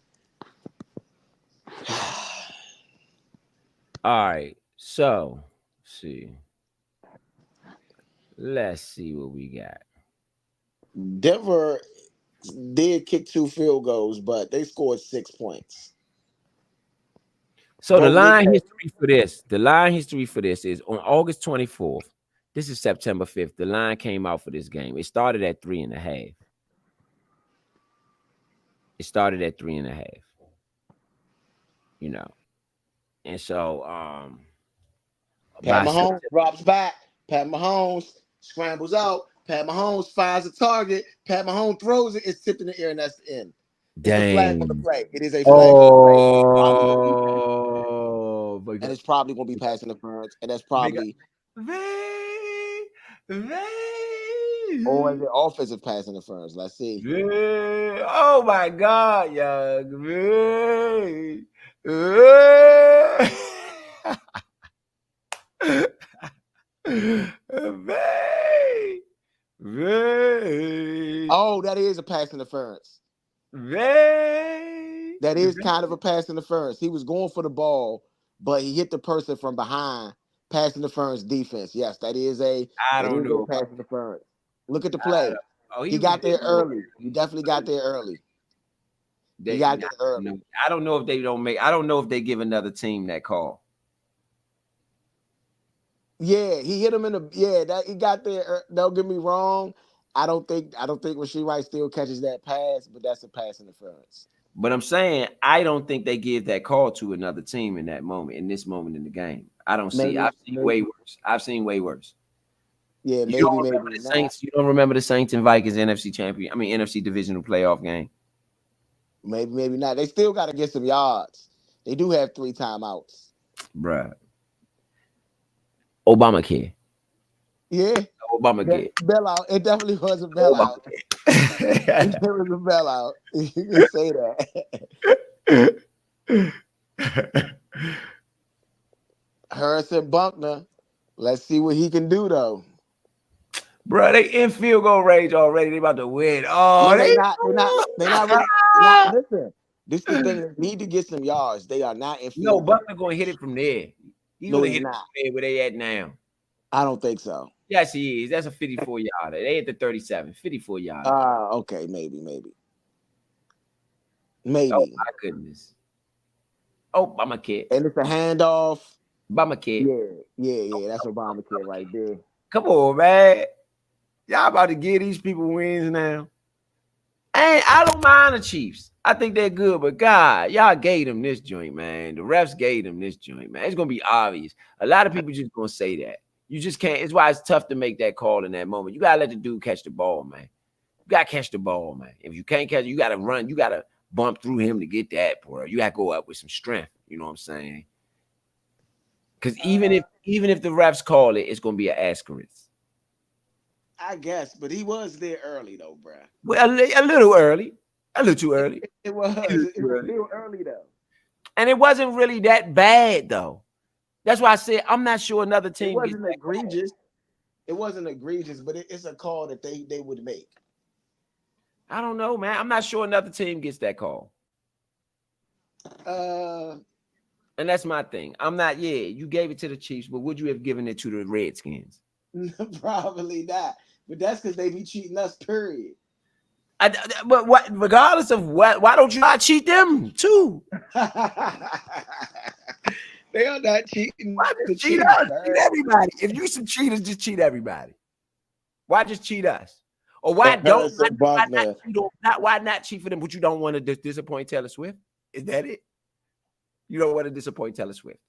All right. So, let's see what we got. Denver did kick 2 field goals, but they scored 6 points. So the line history for this is on August 24th. This is September 5th. The line came out for this game. It started at 3.5. It started at 3.5. And so Pat Mahomes drops back. Pat Mahomes scrambles out. Pat Mahomes fires a target. Pat Mahomes throws it. It's tipped in the air, and that's the end. It's a flag on the play. It is a flag on the play. And it's probably going to be pass interference. And that's probably or is it offensive pass interference? Let's see. Oh my God, young. Oh, that is a pass interference. That is kind of a pass interference. He was going for the ball, but he hit the person from behind. Pass interference defense. Yes, that is a pass interference. Look at the play. He got there early. He definitely got there early. He got there early. I don't know if they don't make. I don't know if they give another team that call. Yeah, he hit him in the. Yeah, that he got there. Don't get me wrong. I don't think Rashee Rice still catches that pass, but that's a pass interference. But I'm saying I don't think they give that call to another team in that moment, in this moment in the game. I don't see. I've seen way worse. I've seen way worse. Yeah, You don't remember the Saints. You don't remember the Saints and Vikings NFC divisional playoff game. Maybe not. They still got to get some yards. They do have 3 timeouts. Bruh. Obamacare. Yeah. Obamacare. Bailout. It definitely was a bailout. It was a bailout. You can say that. Harrison Buckner. Let's see what he can do, though. Bro, they in field goal range already. They about to win. Oh, no, they're not really. Listen, this is the thing. They need to get some yards. They are not in field. No, Buckner going to hit it from there. He's going to hit it from there where they at now. I don't think so. Yes, he is. That's a 54-yarder. They hit the 37. 54-yarder. Okay, maybe. Oh, my goodness. Obamacare. And it's a handoff. Obamacare. Yeah. That's Obamacare right there. Come on, man. Y'all about to give these people wins now. I don't mind the Chiefs. I think they're good, but God, y'all gave them this joint, man. The refs gave them this joint, man. It's going to be obvious. A lot of people just going to say that. You just can't. It's why it's tough to make that call in that moment. You got to let the dude catch the ball, man. You got to catch the ball, man. If you can't catch it, you got to run. You got to bump through him to get that, bro. You got to go up with some strength. You know what I'm saying? Because even if the refs call it, it's going to be an asterisk. I guess, but he was there early, though, bro. Well, a little early. A little too early. It was a little early, though. And it wasn't really that bad, though. That's why I said I'm not sure another team. It wasn't egregious. It wasn't egregious, but it's a call that they would make. I don't know, man. I'm not sure another team gets that call. And that's my thing. I'm not. Yeah, you gave it to the Chiefs, but would you have given it to the Redskins? Probably not. But that's because they be cheating us, period. But what, regardless of what, why don't you not cheat them too? They are not cheating Why the just cheat Chiefs, us? man. Cheat everybody. If you some cheaters, just cheat everybody. Why just cheat us? Or why Harrison Buckner. why not cheat for them? But you don't want to disappoint Taylor Swift? Is that it? You don't want to disappoint Taylor Swift.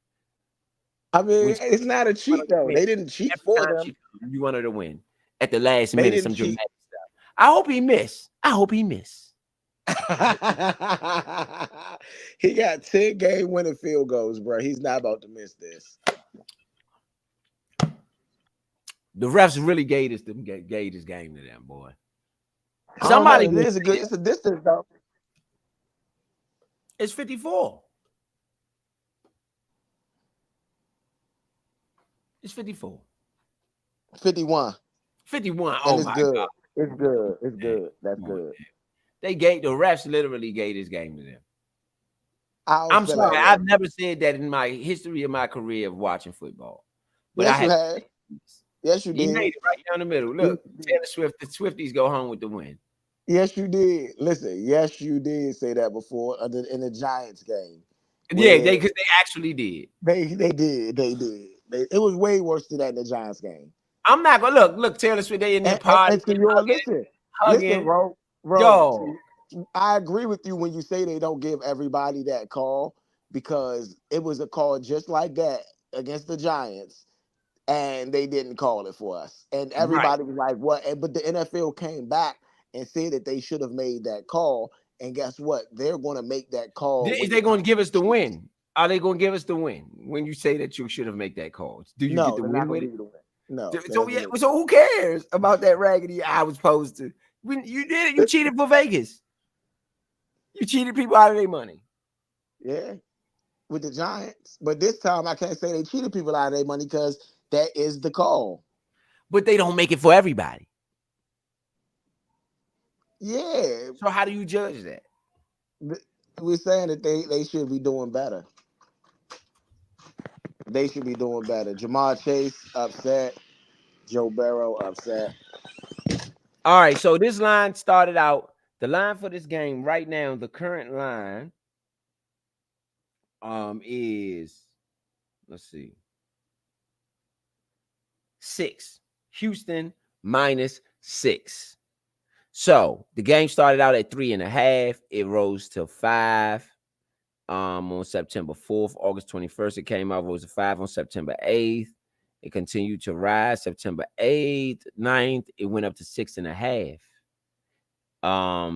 I mean, it's not a cheat though. They didn't cheat for them. You want her to win at the last They minute. didn't Some cheat. dramatic stuff. I hope he miss. He got 10 game winning field goals, bro. He's not about to miss this. The refs really gave this game to them, boy. Somebody, it's a distance though. It's 54. It's 54. 51. 51. And Oh it's my good. God. It's good. It's good. That's good. The refs literally gave this game to them. I'm sorry. I've never said that in my history of my career of watching football. But yes, you have. Yes, you did. You made it right down the middle. Look, Taylor Swift, the Swifties go home with the win. Yes, you did. Listen, yes, you did say that before in the Giants game. Yeah, because they actually did. They did. It was way worse than that in the Giants game. I'm not gonna look. Taylor Swift, they in their party. Listen, bro. Yo, I agree with you when you say they don't give everybody that call, because it was a call just like that against the Giants, and they didn't call it for us. And everybody was like, "What?" But the NFL came back and said that they should have made that call. And guess what? They're going to make that call. Is they going to give us the win? Are they going to give us the win when you say that you should have made that call? Do you get the win with it? No. So who cares about that raggedy I was supposed to? When you did it, you cheated for Vegas. You cheated people out of their money. Yeah, with the Giants. But this time I can't say they cheated people out of their money because that is the call. But they don't make it for everybody. Yeah. So how do you judge that? We're saying that they should be doing better. They should be doing better. Jamar Chase upset. Joe Burrow upset. All right, so this line started out. The line for this game right now, the current line is, let's see, 6. Houston -6. So the game started out at 3.5. It rose to 5 on September 4th. August 21st, it came out, rose to 5 on September 8th. It continued to rise. September 8th, 9th, it went up to 6.5.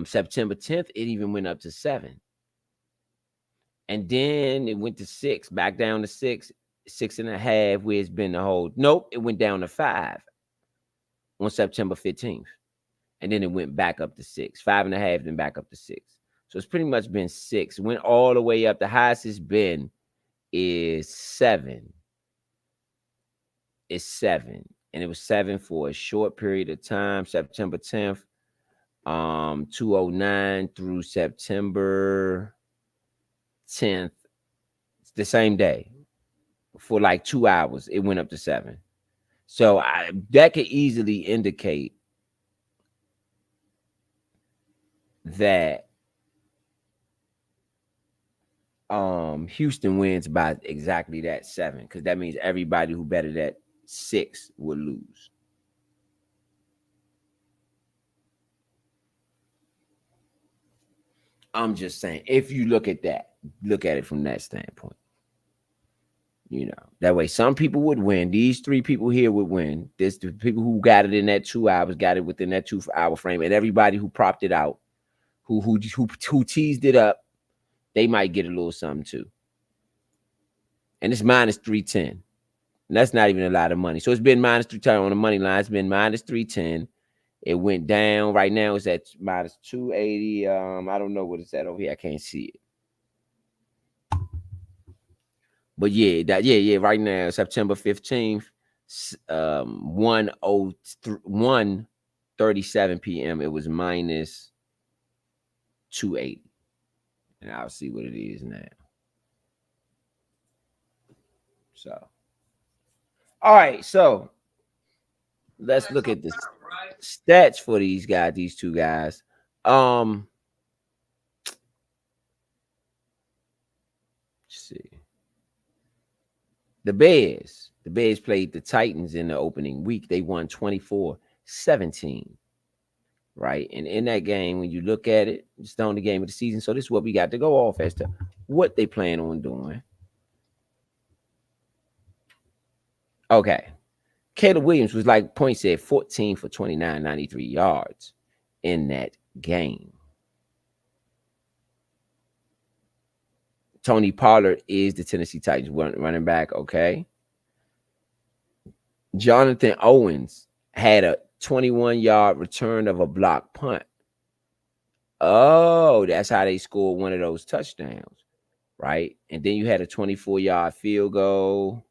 September 10th, it even went up to 7. And then it went to 6, back down to 6, 6.5, where it's been the whole. Nope, it went down to 5 on September 15th. And then it went back up to 6, 5.5, then back up to 6. So it's pretty much been 6. Went all the way up. The highest it's been is 7. It's 7. And it was 7 for a short period of time, September 10th, 209 through September 10th. It's the same day. For like 2 hours, it went up to 7. So that could easily indicate that Houston wins by exactly that 7, because that means everybody who betted at 6 would lose. I'm just saying, if you look at it from that standpoint, that way some people would win. These 3 people here would win. The people who got it in that 2 hours got it within that 2 hour frame, and everybody who propped it out, who teased it up, they might get a little something too. And it's -310. And that's not even a lot of money. So it's been -310 on the money line. It's been -310. It went down. Right now it's at -280. I don't know what it's at over here. I can't see it. But yeah, right now, September 15th, 1:37 p.m. It was -280. And I'll see what it is now. So, all right, so let's look at the stats for these guys, these two guys. Let's see. The Bears played the Titans in the opening week. They won 24-17. Right. And in that game, when you look at it, it's the only game of the season. So this is what we got to go off as to what they plan on doing. Okay. Caleb Williams was like point said 14 for 29, 93 yards in that game. Tony Pollard is the Tennessee Titans running back. Okay. Jonathan Owens had a 21-yard return of a block punt. Oh, that's how they scored one of those touchdowns, right? And then you had a 24-yard field goal.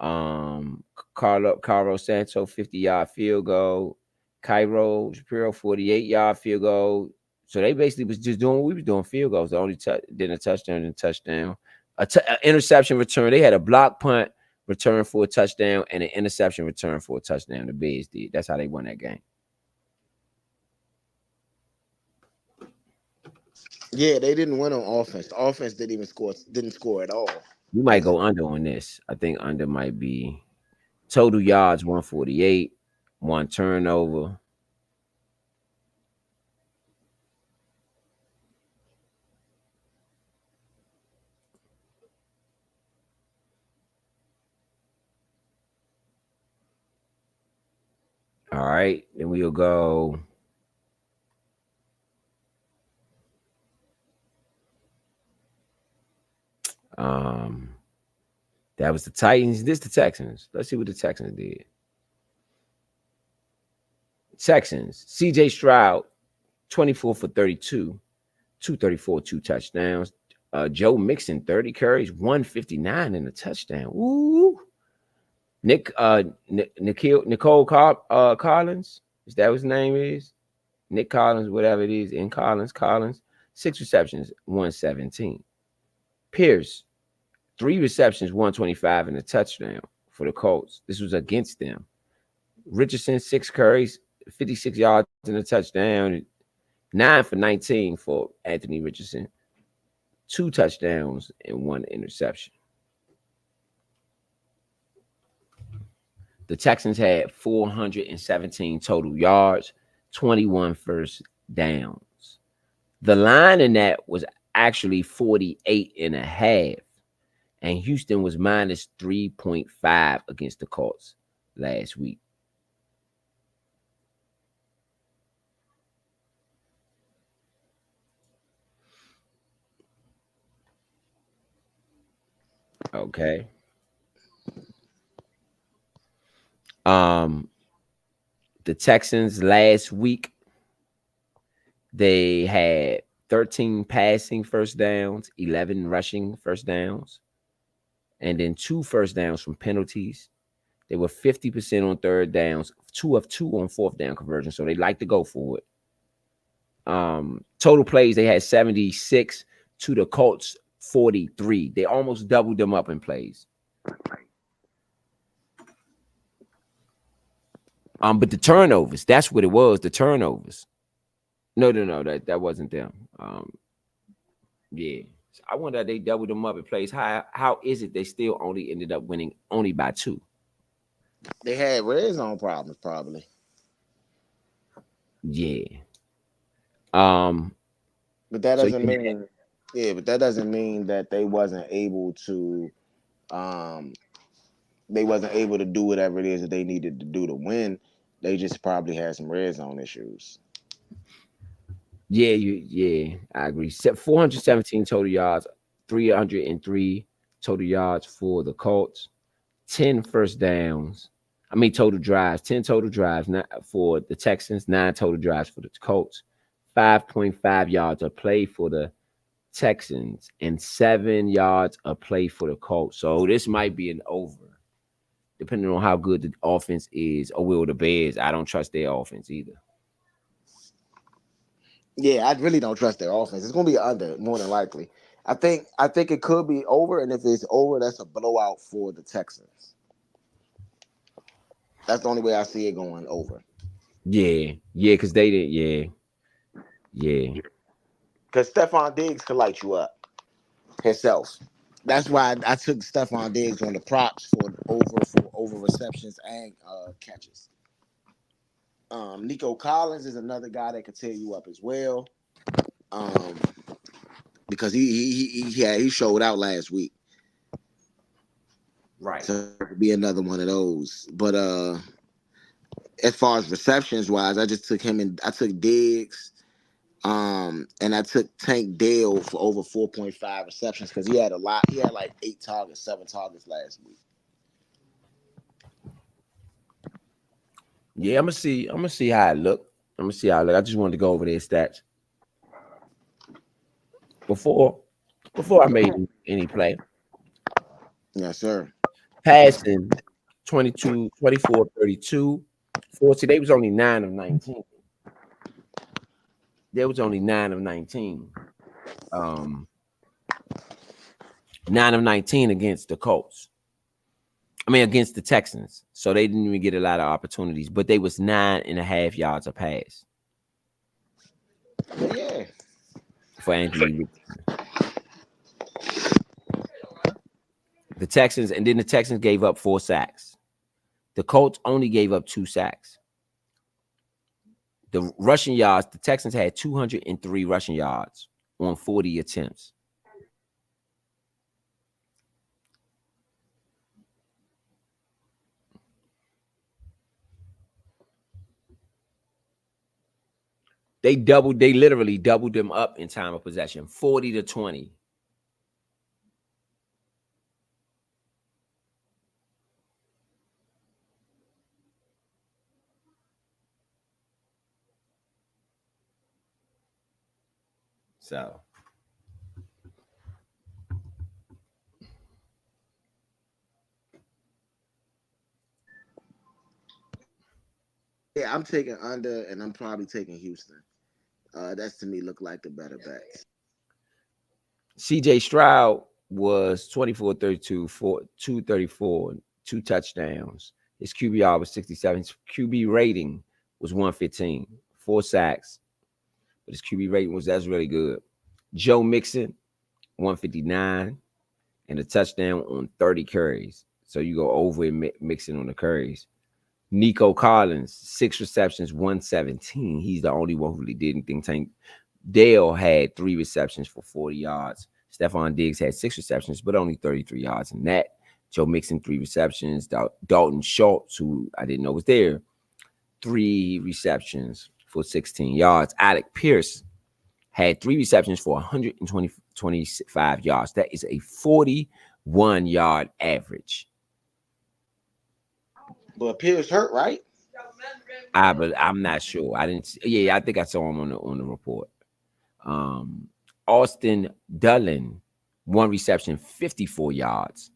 Carlos Santo 50-yard field goal. Cairo Shapiro 48-yard field goal. So they basically was just doing what we was doing, field goals. The only then a touchdown and touchdown. An interception return. They had a block punt return for a touchdown and an interception return for a touchdown. The Bears did. That's how they won that game. Yeah, they didn't win on offense. The offense didn't score at all. You might go under on this. I think under might be total yards 148, one turnover. All right, then we'll go. That was the Titans. This the Texans. Let's see what the Texans did. Texans, CJ Stroud, 24 for 32, 234, 2 touchdowns. Joe Mixon, 30 carries, 159 in a touchdown. Woo! Nicole Collins, is that what his name is? Nick Collins, whatever it is, in Collins, 6 receptions, 117. Pierce, 3 receptions, 125 and a touchdown for the Colts. This was against them. Richardson, 6 carries, 56 yards and a touchdown, 9 for 19 for Anthony Richardson, 2 touchdowns and 1 interception. The Texans had 417 total yards, 21 first downs. The line in that was actually 48.5, and Houston was minus 3.5 against the Colts last week. Okay. The Texans last week, they had 13 passing first downs, 11 rushing first downs, and then 2 first downs from penalties. They were 50% on third downs, 2 of 2 on fourth down conversion, so they like to go for it. Total plays, they had 76 to the Colts 43. They almost doubled them up in plays. But the turnovers, that's what it was, the turnovers. No, that wasn't them. Yeah. So I wonder if they doubled them up in plays. How is it they still only ended up winning only by 2? They had red zone problems, probably. Yeah. But that doesn't mean that they wasn't able to do whatever it is that they needed to do to win. They just probably had some red zone issues. Yeah, I agree. 417 total yards, 303 total yards for the Colts, 10 first downs. Total drives, 10 total drives for the Texans, 9 total drives for the Colts, 5.5 yards a play for the Texans, and 7 yards a play for the Colts. So this might be an over, depending on how good the offense is. Or will the Bears? I don't trust their offense either. Yeah, I really don't trust their offense. It's going to be under more than likely. I think it could be over, and if it's over, that's a blowout for the Texans. That's the only way I see it going over. Yeah, because they did. Yeah. Because Stephon Diggs could light you up himself. That's why I took Stephon Diggs on the props for over receptions and catches. Nico Collins is another guy that could tear you up as well. Because he showed out last week. Right. So it could be another one of those. But as far as receptions wise, I just took him and I took Diggs. And I took Tank Dell for over 4.5 receptions because he had a lot. He had like 7 targets last week. Yeah, I'm gonna see how it look. I just wanted to go over their stats before I made any play. Yes, sir. Passing 22, 24, 32, 40. They was only 9 of 19. There was only 9 of 19. 9 of 19 against the Colts. I mean, against the Texans. So they didn't even get a lot of opportunities, but they was 9.5 yards a pass. Yeah. For Anthony Richardson. The Texans gave up 4 sacks. The Colts only gave up 2 sacks. The rushing yards, the Texans had 203 rushing yards on 40 attempts. They literally doubled them up in time of possession, 40-20. So yeah, I'm taking under, and I'm probably taking Houston. That's to me look like the better bet. CJ Stroud was 24-32, 234, 2 touchdowns. His QBR was 67. His QB rating was 115, 4 sacks. But his QB rating that's really good. Joe Mixon, 159, and a touchdown on 30 carries. So you go over and Mixon on the carries. Nico Collins, 6 receptions, 117. He's the only one who really did anything. Tank Dale had 3 receptions for 40 yards. Stephon Diggs had 6 receptions, but only 33 yards in that. Joe Mixon, 3 receptions. Dalton Schultz, who I didn't know was there, 3 receptions for 16 yards. Alec Pierce had 3 receptions for 125 yards. That is a 41-yard average. But Pierce hurt, right? I'm not sure. I didn't. Yeah, I think I saw him on the report. Austin Dillon, 1 reception, 54 yards.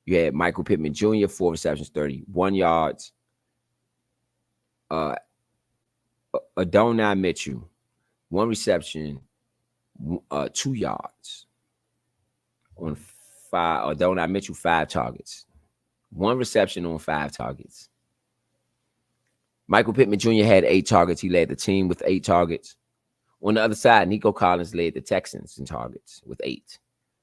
You had Michael Pittman Jr., 4 receptions, 31 yards. Adonai Mitchell, 1 reception, 2 yards. On 5, Adonai Mitchell, 5 targets. 1 reception on 5 targets. Michael Pittman Jr. had 8 targets. He led the team with 8 targets. On the other side, Nico Collins led the Texans in targets with 8.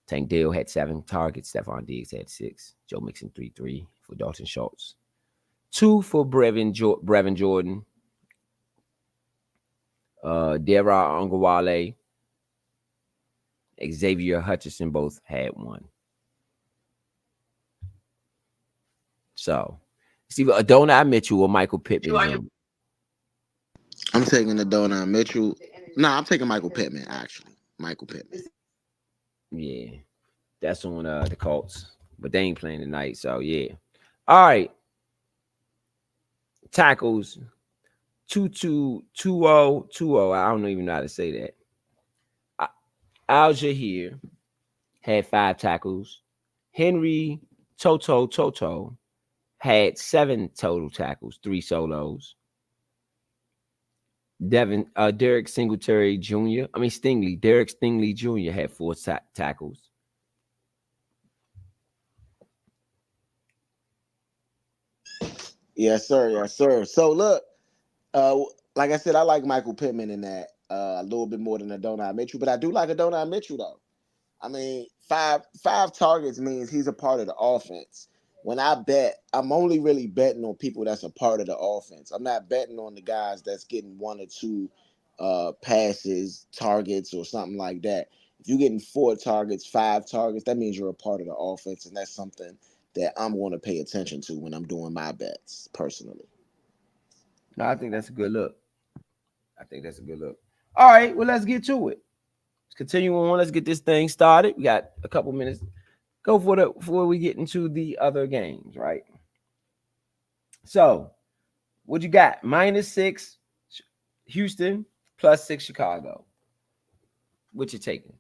Tank Dell had 7 targets. Stephon Diggs had 6. Joe Mixon 3 for Dalton Schultz. 2 for Brevin Jordan. Dara Ongawale, Xavier Hutchinson both had 1. So it's either Adonai Mitchell or Michael Pittman. I'm taking Adonai Mitchell. No, I'm taking Michael Pittman, actually. Michael Pittman. Yeah. That's on the Colts. But they ain't playing tonight. So yeah. All right. Tackles. 2-2-2-0-2-0. I don't even know how to say that. Al-Jahir had 5 tackles. Henry Toto had 7 total tackles, 3 solos. Derek Stingley Jr. had 4 tackles. Yes, sir. Yes, sir. So look, uh, like I said, I like Michael Pittman in that a little bit more than Adonai Mitchell, but I do like Adonai Mitchell though. I mean, five targets means he's a part of the offense. When I bet, I'm only really betting on people that's a part of the offense. I'm not betting on the guys that's getting one or two passes, targets, or something like that. If you're getting 4 targets, 5 targets, that means you're a part of the offense, and that's something that I'm going to pay attention to when I'm doing my bets personally. No, I think that's a good look. I think that's a good look. All right, well, let's get to it. Let's continue on. Let's get this thing started. We got a couple minutes. Go for the before we get into the other games, right? So, what you got? -6 Houston, +6 Chicago. What you taking?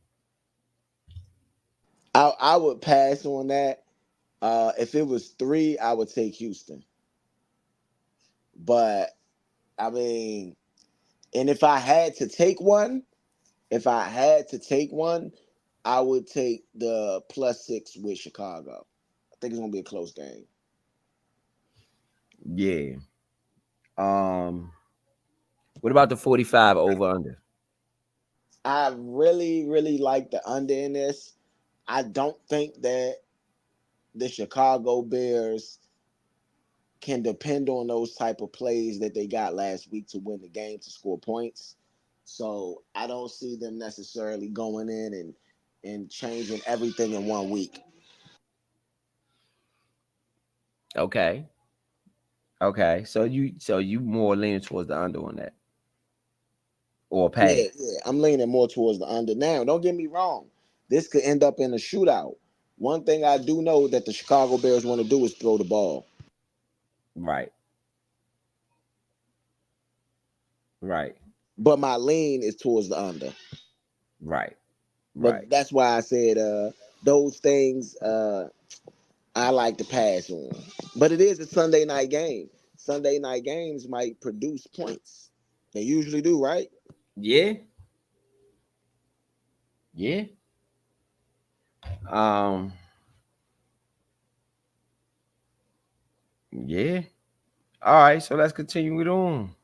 I would pass on that. If it was 3, I would take Houston. But I mean, and if I had to take one, I would take the +6 with Chicago. I think it's gonna be a close game. Yeah. What about the 45 over under? I really, really like the under in this. I don't think that the Chicago Bears can depend on those type of plays that they got last week to win the game to score points. So I don't see them necessarily going in and changing everything in 1 week. Okay. Okay. So you more leaning towards the under on that. Or pass. Yeah. I'm leaning more towards the under. Now, don't get me wrong. This could end up in a shootout. One thing I do know that the Chicago Bears want to do is throw the ball. Right. Right. But my lean is towards the under. Right. Right. But that's why I said those things I like to pass on. But it is a Sunday night game. Sunday night games might produce points. They usually do, right? Yeah. Yeah. Um. Yeah. All right. So let's continue it on.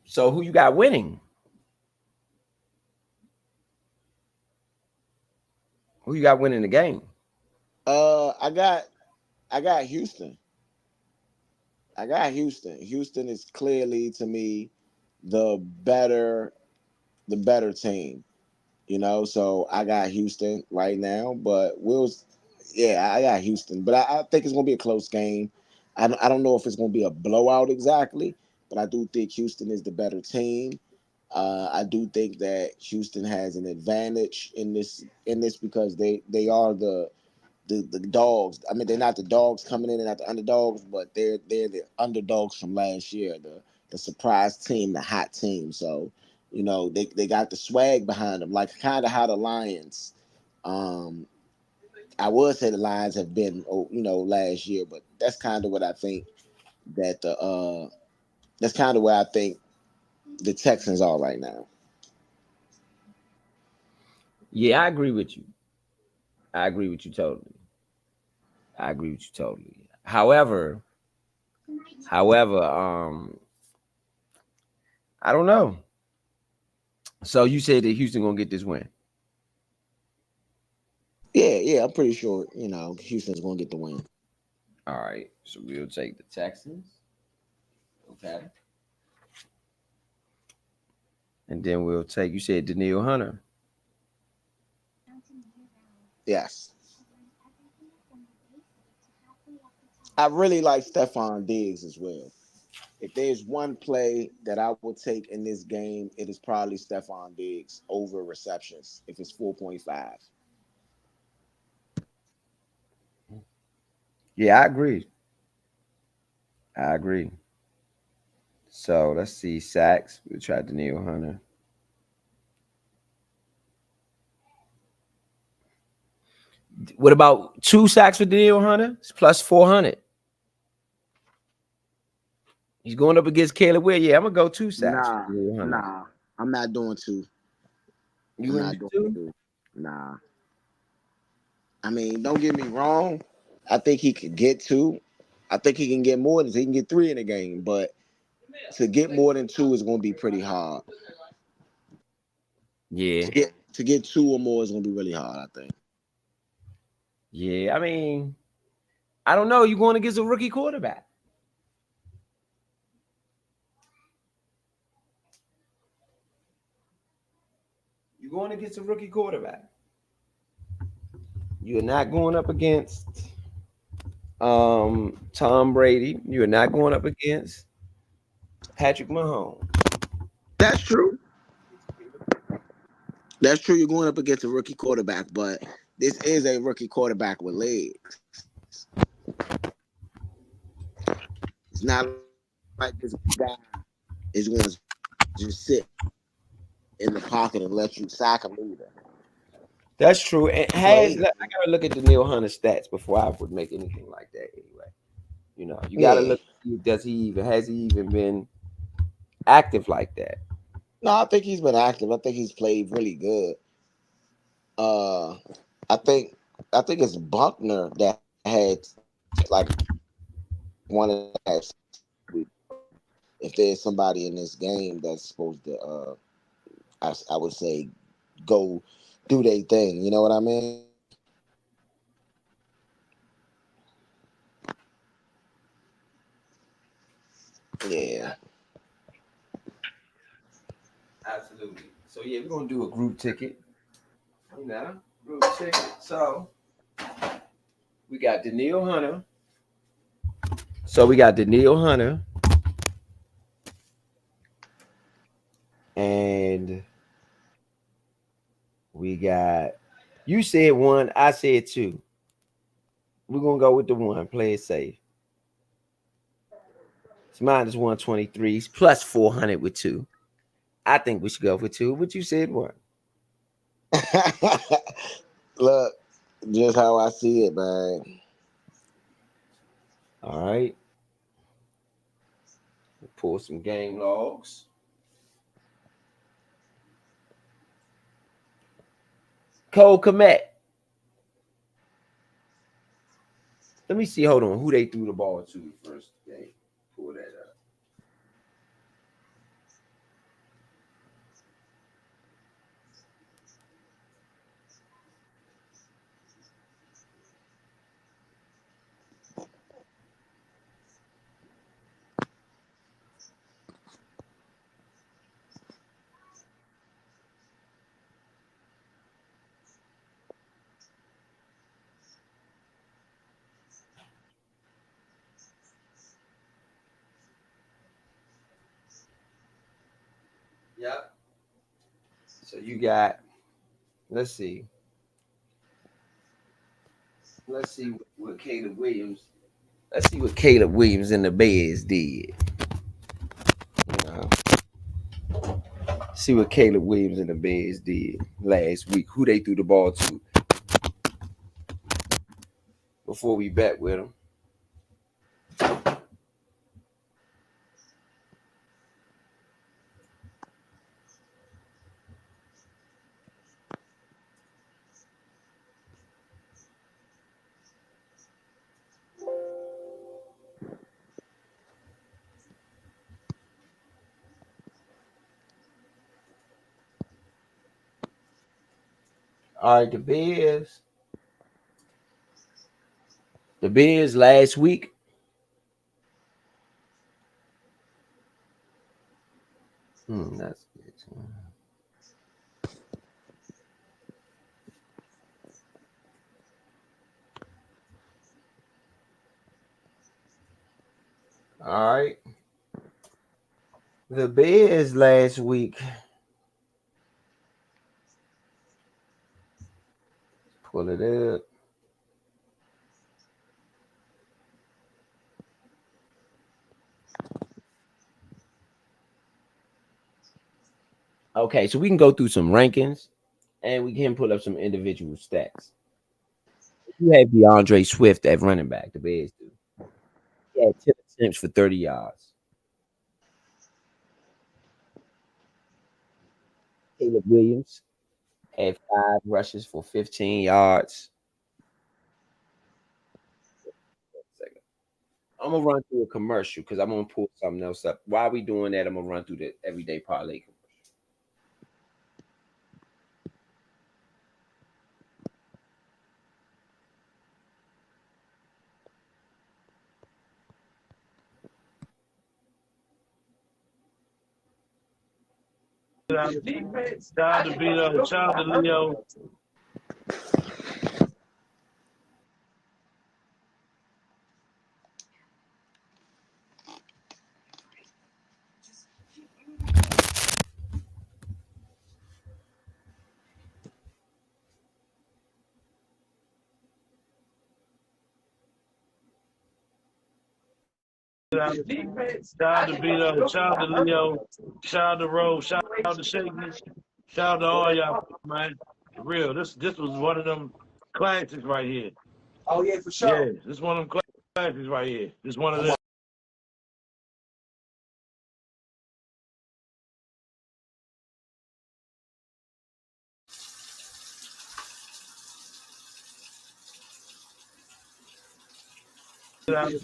So who you got winning? Who you got winning the game? I got Houston. I got Houston. Houston is clearly to me the better team. So I got Houston right now, but yeah, I got Houston, but I think it's gonna be a close game. I don't know if it's gonna be a blowout exactly, but I do think Houston is the better team. I do think that Houston has an advantage in this because they are the dogs. I mean, they're not the dogs coming in and not the underdogs, but they're the underdogs from last year, the surprise team, the hot team. So, they got the swag behind them, like kind of how the Lions. I would say the Lions have been, last year, but that's kind of what I think that that's kind of where I think the Texans are right now. Yeah, I agree with you. I agree with you totally. I agree with you totally. However, I don't know. So you said that Houston gonna get this win. Yeah, I'm pretty sure, Houston's going to get the win. All right. So we'll take the Texans. Okay. And then we'll take, you said Daniil Hunter. Yes. I really like Stephon Diggs as well. If there's one play that I would take in this game, it is probably Stephon Diggs over receptions if it's 4.5. Yeah, I agree. I agree. So let's see. Sacks. We'll try Daniil Hunter. What about 2 sacks for Daniil Hunter? It's plus 400. He's going up against Caleb Williams. Yeah, I'm gonna go 2 sacks for Nah, Daniil Hunter. nah. I'm not doing two. You I'm going not to doing do 2? two. Nah. I mean, don't get me wrong. I think he could get 2. I think he can get more than he can get 3 in a game, but to get more than 2 is going to be pretty hard. Yeah. To get 2 or more is going to be really hard, I think. Yeah, I mean, I don't know. You're going against a rookie quarterback. You're going against a rookie quarterback. You're not going up against Tom Brady. You're not going up against Patrick Mahomes. That's true. That's true. You're going up against a rookie quarterback, but this is a rookie quarterback with legs. It's not like this guy is going to just sit in the pocket and let you sack him either. That's true. And I gotta look at the Neil Hunter stats before I would make anything like that. Anyway, you gotta look. Has he even been active like that? No, I think he's been active. I think he's played really good. I think it's Buckner that had like one of that. If there's somebody in this game that's supposed to, I would say, go do their thing. You know what I mean? Yeah. Absolutely. So yeah, we're gonna do a group ticket. Group ticket. So we got Daniil Hunter. And we got, you said 1, I said 2. We're gonna go with the 1. Play it safe. It's minus 123 plus 400 with 2. I think we should go for 2, but you said 1. Look, just how I see it, man. All right. Pull some game logs. Cole Kmet. Let me see. Hold on. Who they threw the ball to first game? Pull that up. Yep. So you got, let's see. Let's see what Caleb Williams. Let's see what Caleb Williams and the Bears did. See what Caleb Williams and the Bears did last week. Who they threw the ball to before we bet with them. All right, the Bears. The Bears last week. That's good. All right. The Bears last week. Pull it up. Okay, so we can go through some rankings and we can pull up some individual stats. You have DeAndre Swift at running back, the Bears do. He had 10 attempts for 30 yards. Caleb Williams had 5 rushes for 15 yards. I'm gonna run through a commercial because I'm gonna pull something else up. While we doing that, I'm gonna run through the everyday parlay commercial. Shout out to Vito. Shout out to Leo. Shout out to Vito. Shout out to Leo. Shout out to Rose. Shout out to Shaky. Shout out to all y'all, man. For real. This was one of them classics right here. Oh yeah, for sure. Yeah, this is one of them classics right here. This one of them. Shout out to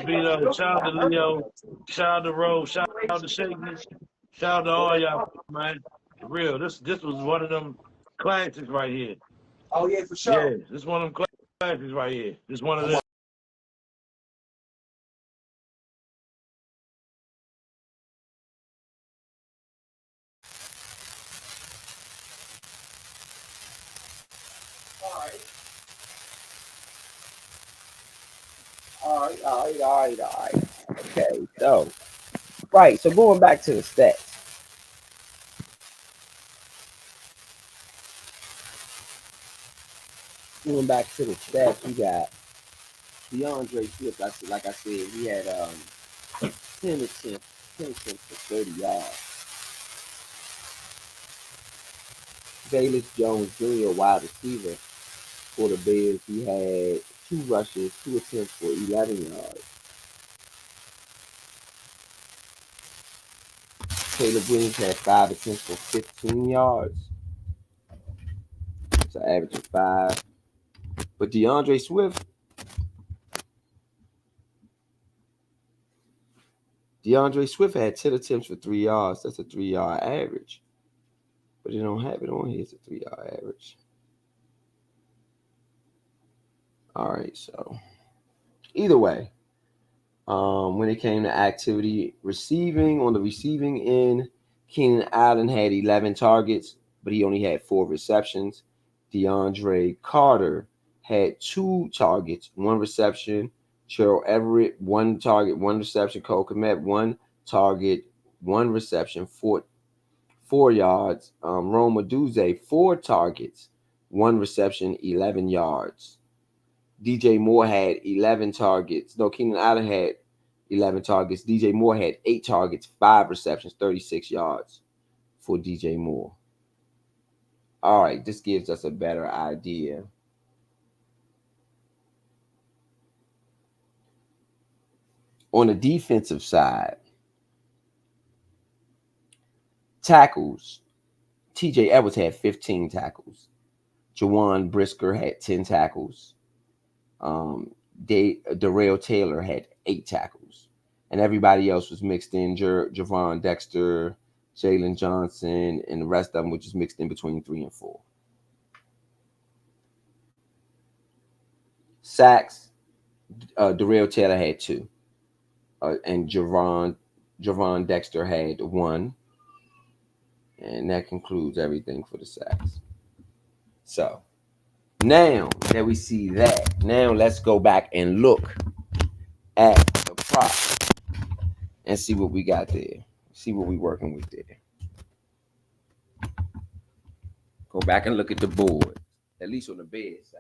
Vito. Shout out to Leo. Shout out to Rose. Shout out to Shaky. Shout out to all y'all, man. For real. This was one of them classics right here. Oh yeah, for sure. Yeah, this is one of them classics right here. This one of them. All right. Okay, so going back to the stats. Going back to the stats, we got DeAndre Swift. Like I said, he had 10 attempts for 30 yards. Velus Jones Jr., wide receiver for the Bears, he had 2 rushes, 2 attempts for 11 yards. Caleb Williams had 5 attempts for 15 yards. It's an average of 5. But DeAndre Swift had 10 attempts for 3 yards. That's a 3-yard average. But they don't have it on here. It's a 3-yard average. All right, so either way, when it came to activity, on the receiving end, Keenan Allen had 11 targets, but he only had 4 receptions. DeAndre Carter had 2 targets, 1 reception. Cheryl Everett, 1 target, 1 reception. Cole Kmet, 1 target, 1 reception, 4 yards. Rome Aduze, 4 targets, 1 reception, 11 yards. DJ Moore had 11 targets. No, Keenan Allen had 11 targets. DJ Moore had 8 targets, 5 receptions, 36 yards for DJ Moore. All right, this gives us a better idea. On the defensive side, tackles, TJ Edwards had 15 tackles. Jawan Brisker had 10 tackles. Darrell Taylor had 8 tackles. And everybody else was mixed in. Javon Dexter, Jalen Johnson, and the rest of them were just mixed in between 3 and 4. Sacks, Darrell Taylor had 2. And Javon Dexter had 1. And that concludes everything for the sacks. So now that we see that, now let's go back and look at the prop and see what we got there. See what we're working with there. Go back and look at the board, at least on the bed side.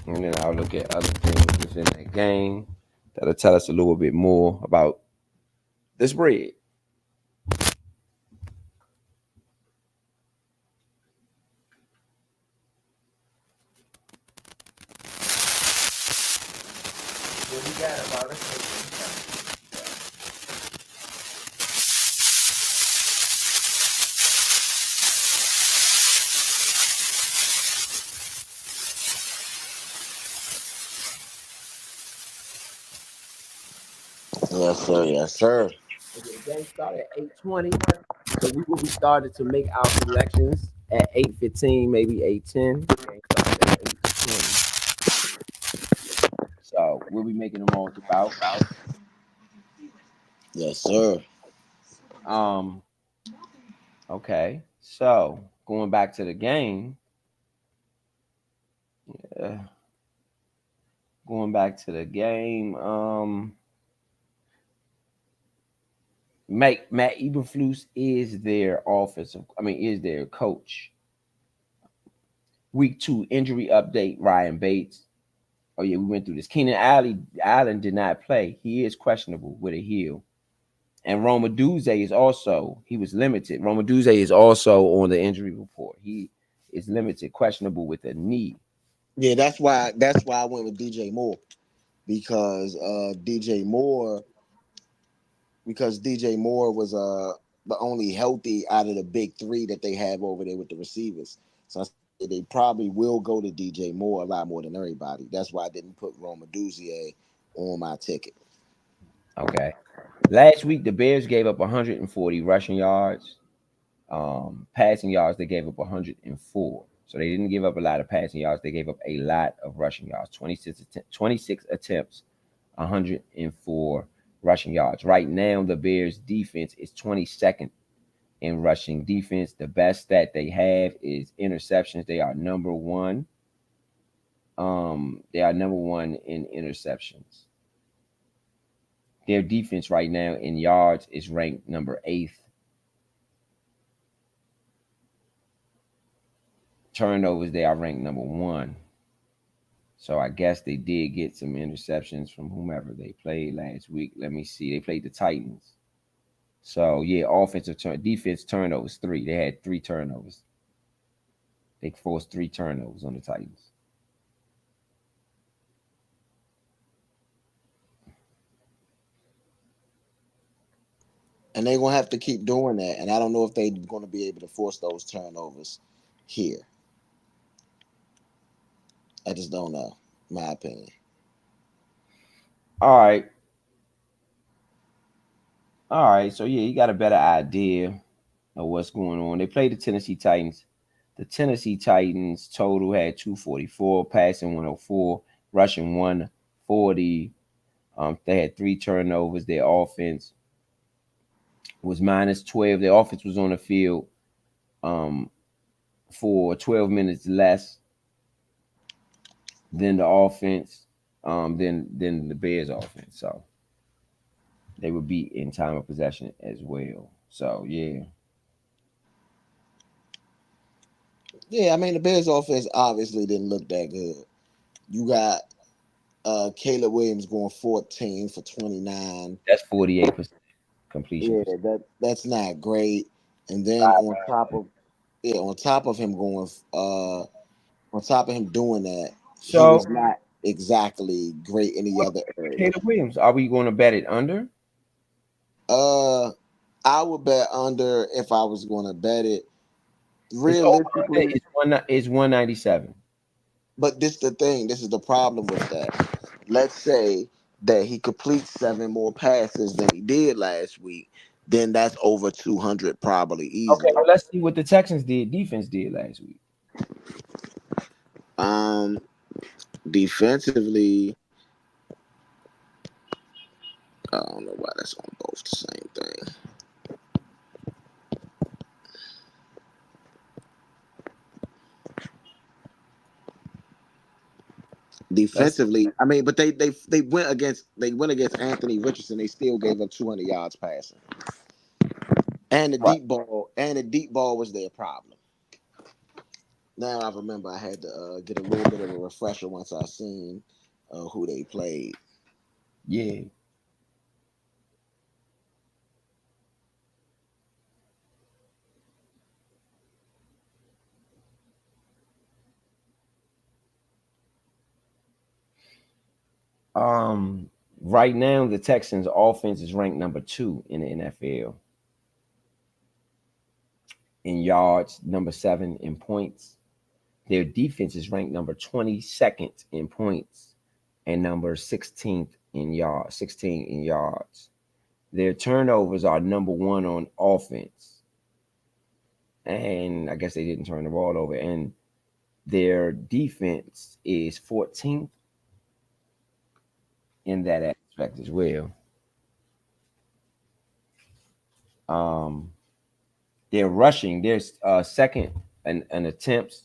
And then I'll look at other things within that game that'll tell us a little bit more about the spread. What we got about it? Yes, sir. Yes, sir. Okay, the game started at 8:20. So we started to make our selections at 8:15, maybe 8:10. Game started at 8:20. So we'll be making them all throughout. Yes, sir. Um, okay. So going back to the game, uh, going back to the game, Matt Eberflus is their offensive. I mean, is their coach. Week 2 injury update. Ryan Bates. Oh yeah, we went through this. Keenan Allen did not play. He is questionable with a heel. And Roma Duze is also, he was limited. Roma Duze is also on the injury report. He is limited, questionable with a knee. Yeah, that's why I went with DJ Moore because DJ Moore was the only healthy out of the big three that they have over there with the receivers. So I said they probably will go to DJ Moore a lot more than everybody. That's why I didn't put Roma Duzier on my ticket. Okay. Last week, the Bears gave up 140 rushing yards. Passing yards, they gave up 104. So they didn't give up a lot of passing yards. They gave up a lot of rushing yards. 26 attempts, 104 rushing yards. Right now, the Bears defense is 22nd in rushing defense. The best stat they have is interceptions. They are number one. They are number one in interceptions. Their defense right now in yards is ranked number 8th. Turnovers, they are ranked number 1. So I guess they did get some interceptions from whomever they played last week. Let me see. They played the Titans. So yeah, defense turnovers 3. They had 3 turnovers. They forced 3 turnovers on the Titans. And they're gonna have to keep doing that. And I don't know if they're gonna be able to force those turnovers here. I just don't know, in my opinion. All right. All right. So yeah, you got a better idea of what's going on. They played the Tennessee Titans. The Tennessee Titans total had 244, passing 104, rushing 140. They had 3 turnovers. Their offense was minus 12. Their offense was on the field for 12 minutes less than the offense, than the Bears offense. So they would be in time of possession as well. So yeah. Yeah, I mean the Bears offense obviously didn't look that good. You got Caleb Williams going 14 for 29. That's 48% completion Yeah, percentage. that's not great. And then on top of him doing that, he So was not exactly great in the other area. Caleb Williams, are we going to bet it under? Uh I would bet under if I was going to bet it. His over under Realistically, is 197. but this the thing. This is the problem with that. Let's say that he completes 7 more passes than he did last week, then that's over 200 probably Okay, easily. well, let's see what the Texans defense did last week. Um, Defensively, I don't know why that's on both the same thing. Defensively, I mean, but they went against Anthony Richardson. They still gave up 200 yards passing, and Right. the deep ball was their problem. Now I remember I had to get a little bit of a refresher once I seen who they played. Yeah. Right now the Texans offense is ranked number 2 in the NFL. In yards, number 7 in points. Their defense is ranked number 22nd in points and number 16th in yards, 16 in yards. Their turnovers are number one on offense. And I guess they didn't turn the ball over. And their defense is 14th in that aspect as well. They're rushing. They're second in attempts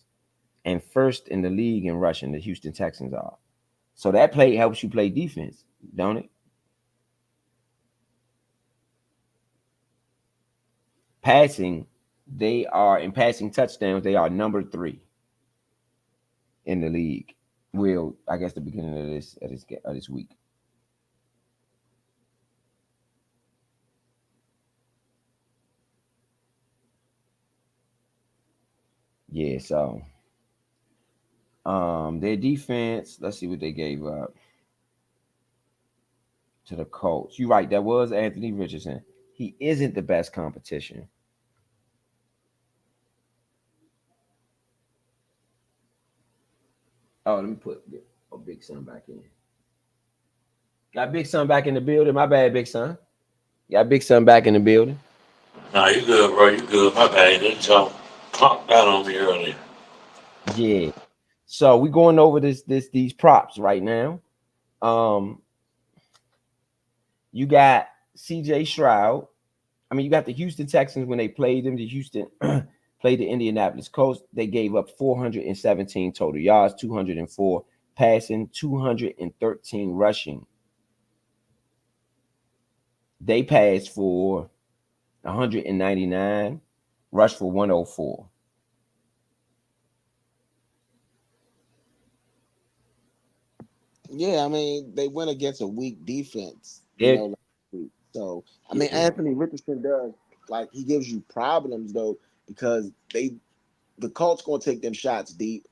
and first in the league in rushing. The Houston Texans are. So that play helps you play defense, don't it? Passing, they are in passing touchdowns. They are number 3 in the league. Well, I guess the beginning of this week. Yeah, so their defense, let's see what they gave up to the Colts. You're right, that was Anthony Richardson. He isn't the best competition. Oh, let me put Big Son back in. Got Big Son back in the building. My bad, Big Son. Got Big Son back in the building. Nah, you good, bro. You good. My bad. Didn't y'all pump that on me earlier? Yeah. So we going over these props right now. You got CJ Stroud. I mean, you got the Houston Texans when they played them. The Houston played the Indianapolis Colts. They gave up 417 total yards, 204 passing, 213 rushing. They passed for 199, rushed for 104. Yeah, I mean, they went against a weak defense, Yeah. last week. So, I mean, Anthony Richardson does, like, he gives you problems, though, because the Colts going to take them shots deep.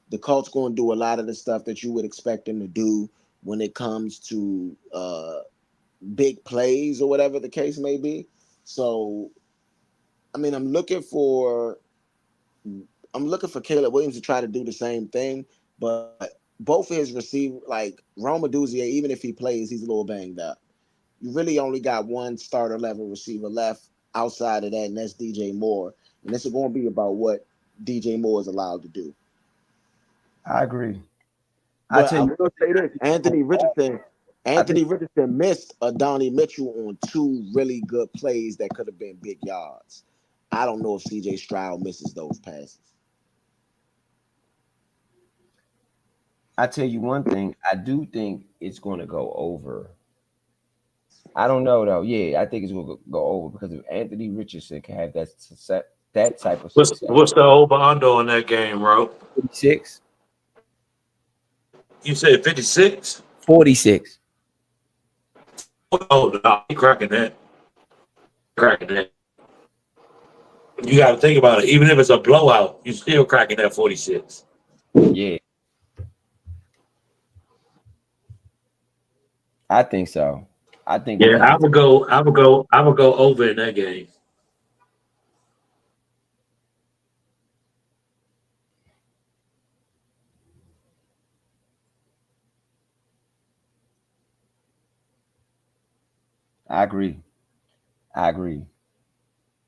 The Colts going to do a lot of the stuff that you would expect them to do when it comes to big plays or whatever the case may be. So, I mean, I'm looking for Caleb Williams to try to do the same thing, but both of his receivers, like Roma Duzier, even if he plays, he's a little banged up. You really only got one starter level receiver left outside of that, and that's DJ Moore. And this is going to be about what DJ Moore is allowed to do. I agree. But I will say this: Anthony Richardson missed a Donnie Mitchell on 2 really good plays that could have been big yards. I don't know if CJ Stroud misses those passes. I tell you one thing, I do think it's going to go over. I don't know though. Yeah, I think it's going to go over because if Anthony Richardson can have that type of success. What's the over under on that game, bro? 46. You said 56? 46. Oh, no, he cracking that. Cracking that. You got to think about it. Even if it's a blowout, you still cracking that 46. Yeah. I think so. I think Yeah, I would go over in that game. I agree. I agree.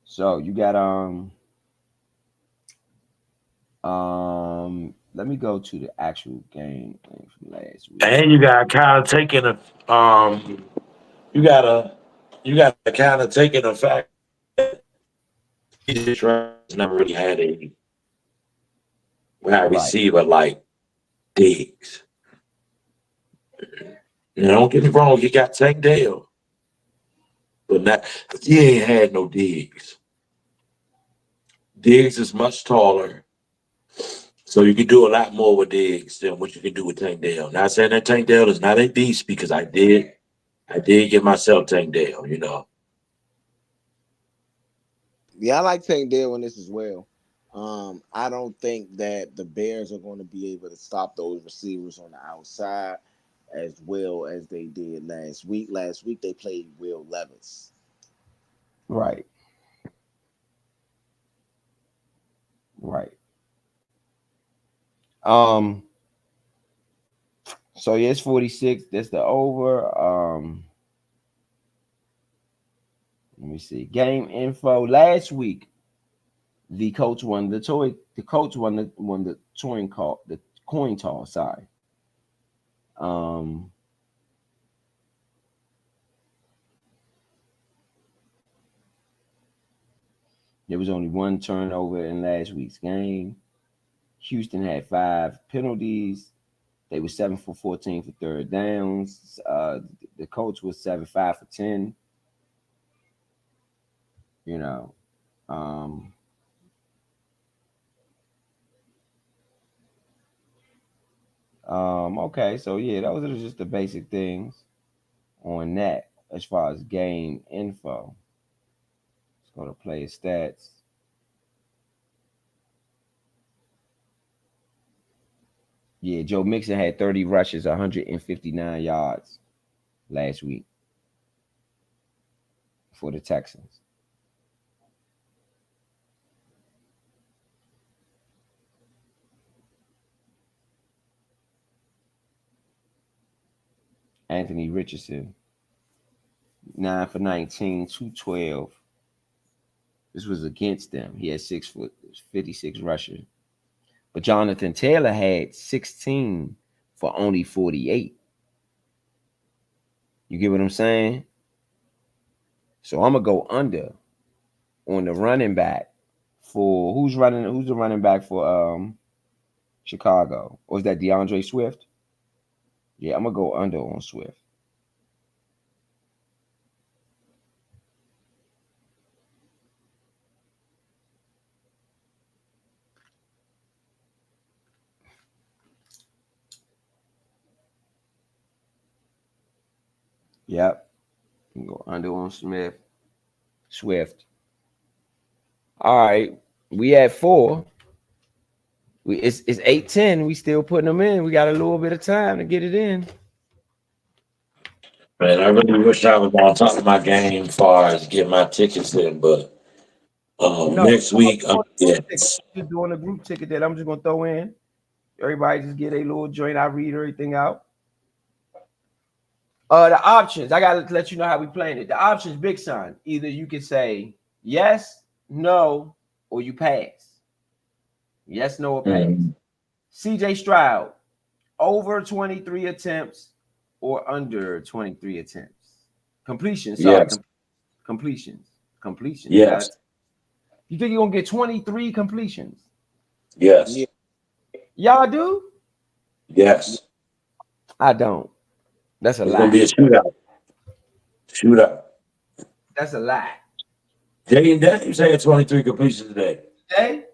So you got let me go to the actual game thing from last week. And you got kind of taking a you gotta kind of taking the fact that he just never really had a wide receiver like Diggs. Don't get me wrong, he got Tank Dale. But he ain't had no Diggs. Diggs is much taller. So you can do a lot more with Diggs than what you can do with Tank Dale. Not saying that Tank Dale is not a beast because I did give myself Tank Dale, Yeah, I like Tank Dale in this as well. I don't think that the Bears are going to be able to stop those receivers on the outside as well as they did last week. Last week they played Will Levis. Right. Right. So yeah, it's 46. That's the over. Let me see. Game info last week. The coach won the toy. The coach won the coin toss. Sorry. Um, there was only one turnover in last week's game. Houston had 5 penalties. They were 7 for 14 for third downs. The coach was 7-5 for 10. You know. Okay, so yeah, those are just the basic things on that as far as game info. Let's go to player stats. Yeah, Joe Mixon had 30 rushes, 159 yards last week for the Texans. Anthony Richardson, 9 for 19, 212. This was against them. He had 56 rushes. But Jonathan Taylor had 16 for only 48. You get what I'm saying? So I'm gonna go under on the running back for who's the running back for Chicago? Or is that DeAndre Swift? Yeah, I'm gonna go under on Swift. Yep. I'm gonna go under on Swift. All right. We at 4. It's 8-10. We still putting them in. We got a little bit of time to get it in. Man, I really wish I was on top of my game as far as get my tickets in, but No, next week, just doing a group ticket that I'm just gonna throw in. Everybody just get a little joint. I read everything out. The options. I gotta let you know how we playing it. The options, big son. Either you can say yes, no, or you pass. Yes, no, or pass. CJ Stroud, over 23 attempts or under 23 attempts. Completion, sorry. Yes. Completions. Yes. You think you're gonna get 23 completions? Yes. Y'all do? Yes. I don't. That's a It's lie. gonna be a shootout. Shootout. That's a lie. Jaden Daniels had 23 completions today. Today?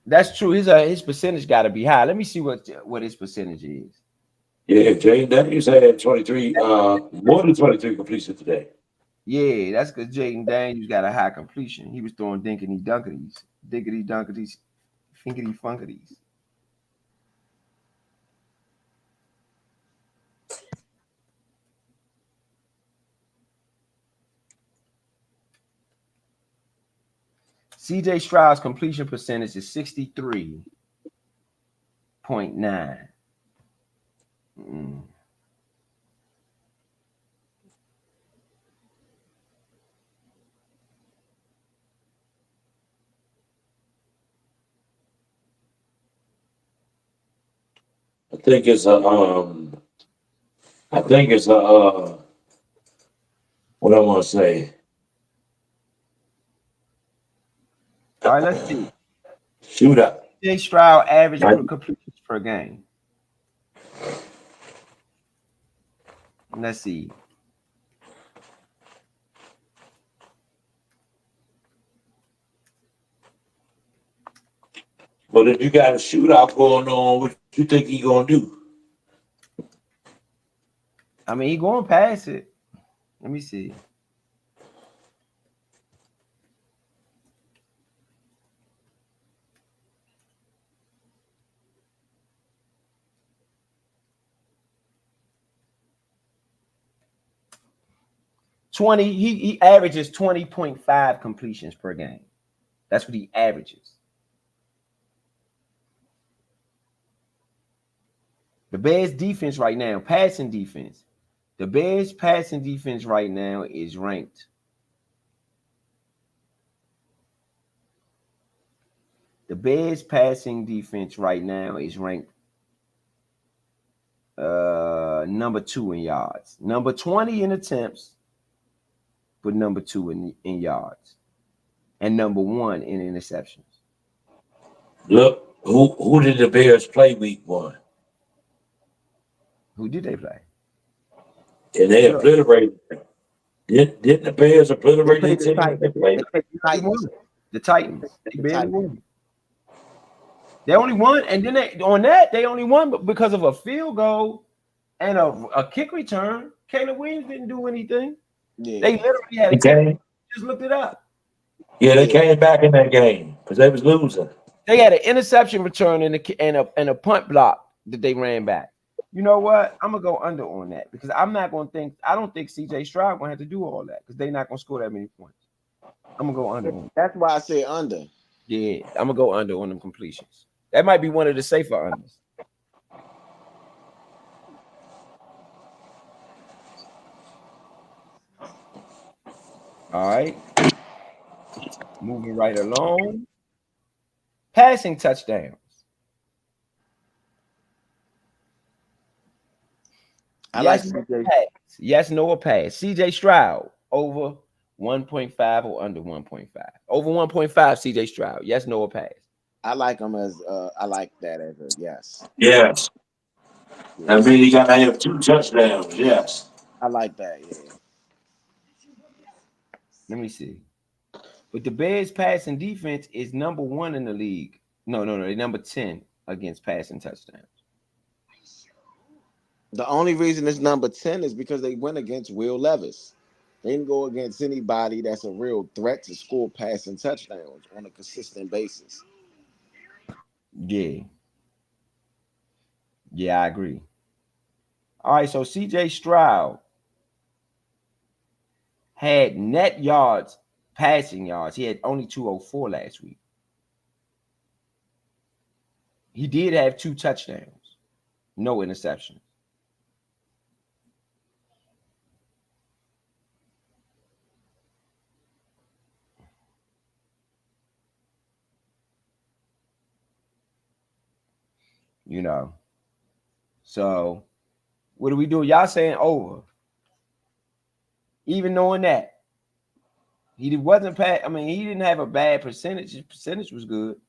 That's true. His percentage got to be high. Let me see what his percentage is. Yeah, Jaden Daniels had 23, more than 23 completions today. Yeah, that's because Jaden Daniels got a high completion. He was throwing dinkity dunkities, finkity funkities. CJ Stroud's completion percentage is 63.9. I think it's a what I want to say. All right, let's see. Shootout. CJ Stroud average completions per game. Let's see. But if you got a shootout going on, what you think he gonna do? I mean, he going past it. Let me see. He averages 20.5 completions per game. That's what he averages. The Bears defense right now, passing defense. The Bears passing defense right now is ranked. The Bears passing defense right now is ranked number 2 in yards, number 20 in attempts, but number 2 in yards, and number 1 in interceptions. Look, who did the Bears play week 1? Who did they play? And they obliterated. Didn't the Bears obliterate They their played the team that they Titans. played? They played the Titans. The Titans. They The barely Titans. won. They only won, and then they only won because of a field goal and a kick return. Caleb Williams didn't do anything. Yeah. They literally had a kick. Just looked it up. Yeah, they came back in that game because they was losing. They had an interception return and a punt block that they ran back. You know what? I'm gonna go under on that because I don't think CJ Stroud gonna have to do all that because they're not gonna score that many points. I'm gonna go under on that. That's why I say under. Yeah, I'm gonna go under on them completions. That might be one of the safer unders. All right. Moving right along. Passing touchdowns. Yes, no, or pass. CJ Stroud over 1.5 or under 1.5. Over 1.5, CJ Stroud. Yes, no, or pass. I like him as I like that as a yes. Yes. I mean, he got to have 2 touchdowns. Yes. I like that. Yeah. Let me see. But the Bears passing defense is number 1 in the league. No, they're number 10 against passing touchdowns. The only reason it's number 10 is because they went against Will Levis. They didn't go against anybody that's a real threat to score passing touchdowns on a consistent basis. Yeah. Yeah, I agree. All right, so CJ Stroud had net yards, passing yards. He had only 204 last week. He did have 2 touchdowns, no interceptions. You know. So, what do we do? Y'all saying over. Even knowing that. He wasn't I mean, he didn't have a bad percentage. His percentage was good.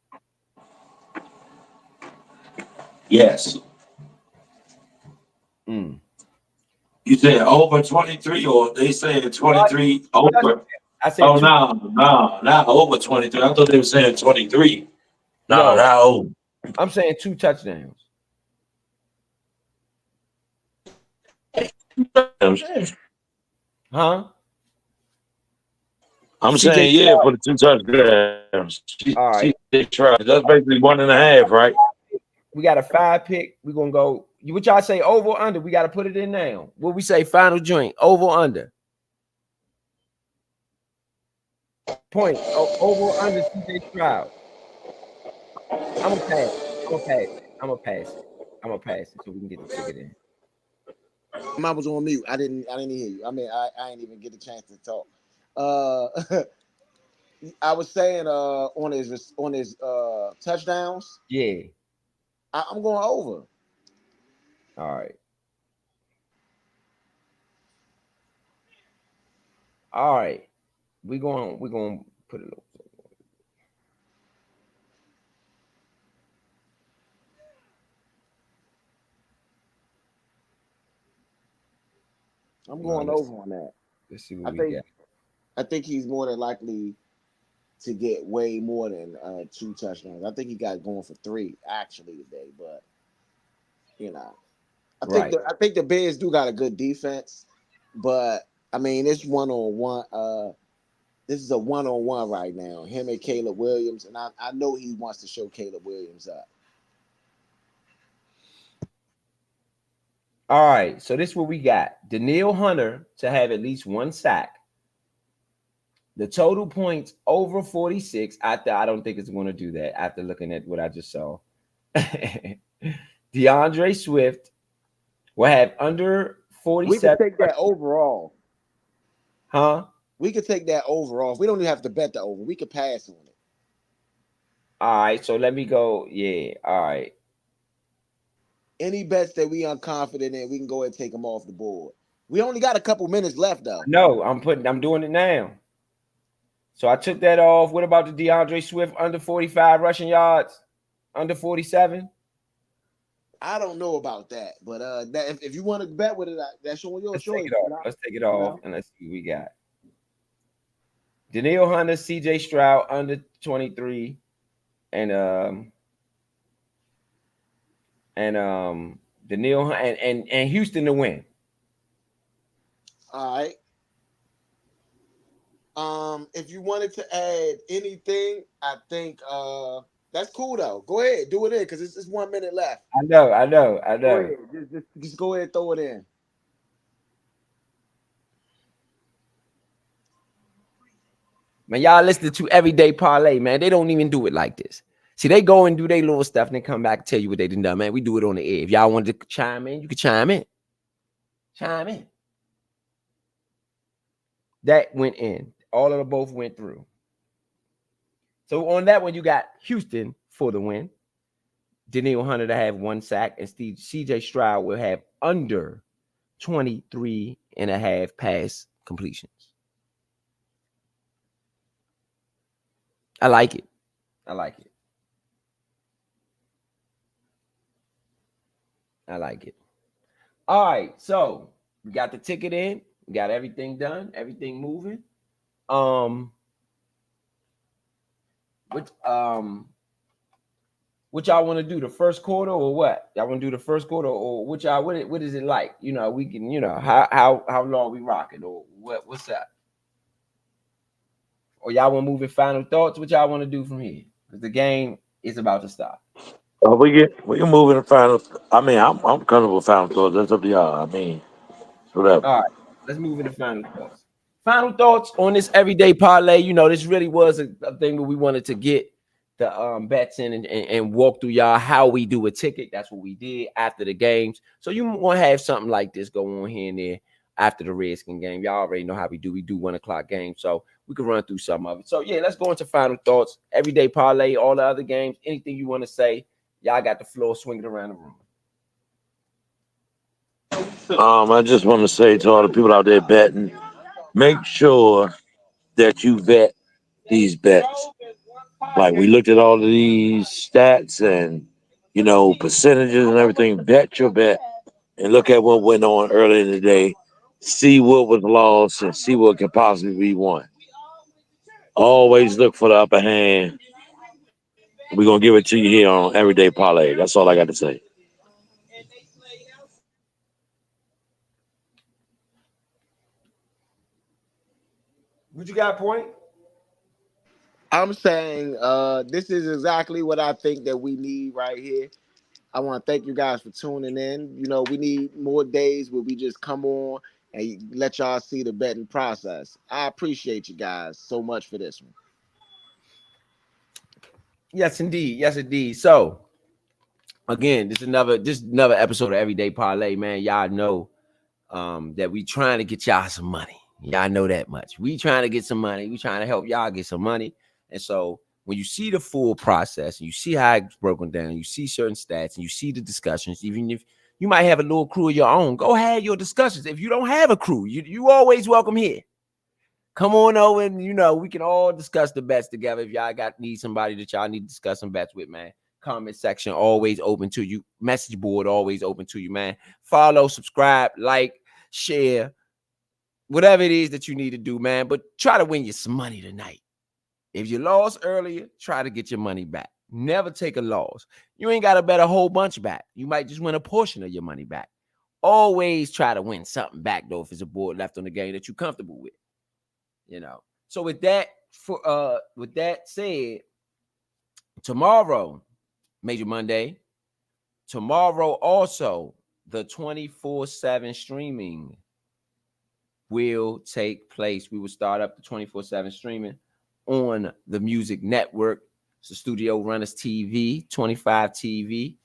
Yes. You said over 23 or they said 23 over? I said not over 23. I thought they were saying 23. No, not over. I'm saying 2 touchdowns. Huh? I'm saying, yeah, for the 2 touchdowns. All right. That's basically 1.5, right? We got a 5 pick. We're going to go. What y'all say, over or under? We got to put it in now. What we say, final joint, over or under? Point. Over or under CJ Stroud? I'm going to pass it so we can get the ticket in. I was on mute. I didn't hear you. I mean, I didn't even get a chance to talk. I was saying on his touchdowns. Yeah. I'm going over. All right. All right. We're going to put it over. I'm going over on that. Let's see what we got. I think he's more than likely to get way more than 2 touchdowns. I think he got going for 3 actually today, but you know, I think the Bears do got a good defense, but I mean it's 1-on-1. This is a 1-on-1 right now. Him and Caleb Williams, and I know he wants to show Caleb Williams up. All right, so this is what we got. Danielle Hunter to have at least 1 sack. The total points over 46. I don't think it's going to do that after looking at what I just saw. DeAndre Swift We'll have under We can 47. take that overall. Huh? We could take that overall. We don't even have to bet the over. We could pass on it. All right, so let me go. Yeah, all right. Any bets that we unconfident in, we can go ahead and take them off the board. We only got a couple minutes left, though. No, I'm doing it now. So I took that off. What about the DeAndre Swift under 45 rushing yards? Under 47? I don't know about that, but that if you want to bet with it, that's your Let's choice. take it off. Let's take it off and let's see what we got. Danielle Hunter, CJ Stroud under 23, and Danielle and Houston to win. All right. If you wanted to add anything, I think that's cool though. Go ahead, do it in because it's 1 minute left. I know. Go ahead. Just go ahead, throw it in. Man, y'all listen to Everyday Parlay, man. They don't even do it like this. See, they go and do their little stuff and they come back and tell you what they done done, man. We do it on the air. If y'all wanted to chime in, you can chime in. Chime in. That went in. All of the both went through. So on that one, you got Houston for the win. Danielle Hunter to have 1 sack, and CJ Stroud will have under 23.5 pass completions. I like it. I like it. I like it. All right, so we got the ticket in, we got everything done, everything moving. What y'all want to do, the first quarter or what? Y'all want to do the first quarter or what y'all what is it like? You know, we can, you know, how long we rocking or what's that? Or y'all want to move in final thoughts? What y'all want to do from here? Because the game is about to start. We can move in the final. I mean, I'm comfortable with final thoughts. That's up to y'all. I mean, whatever. All right, let's move into final thoughts. Final thoughts on this everyday parlay. You know, this really was a thing that we wanted to get the bets in and walk through y'all how we do a ticket. That's what we did after the games. So you want to have something like this go on here and there after the Redskin game. Y'all already know how we do. We do 1 o'clock games, so we can run through some of it. So yeah, let's go into final thoughts. Everyday parlay, all the other games. Anything you want to say? Y'all got the floor. Swing it around the room. I just want to say to all the people out there betting, make sure that you vet these bets. Like we looked at all of these stats and percentages and everything. Bet your bet and look at what went on earlier in the day. See what was lost and see what could possibly be won. Always look for the upper hand. We're gonna give it to you here on Everyday Parlay. That's all I got to say. What you got, Point? I'm saying this is exactly what I think that we need right here. I want to thank you guys for tuning in. You know, we need more days where we just come on and let y'all see the betting process. I appreciate you guys so much for this one. Yes, indeed. Yes, indeed. So again, this is another episode of Everyday Parlay, man. Y'all know that we trying to get y'all some money. Y'all know that much. We trying to get some money. We trying to help y'all get some money. And so when you see the full process and you see how it's broken down, you see certain stats and you see the discussions, even if you might have a little crew of your own, go have your discussions. If you don't have a crew, you always welcome here. Come on over and, we can all discuss the bets together. If y'all need somebody that y'all need to discuss some bets with, man. Comment section always open to you. Message board always open to you, man. Follow, subscribe, like, share, whatever it is that you need to do, man. But try to win you some money tonight. If you lost earlier, try to get your money back. Never take a loss. You ain't got to bet a whole bunch back. You might just win a portion of your money back. Always try to win something back, though, if it's a board left on the game that you're comfortable with. So with that said, tomorrow, Major Monday, tomorrow also the 24/7 streaming will take place. We will start up the 24/7 streaming on the Music Network. It's the Studio Runners TV, 25 TV.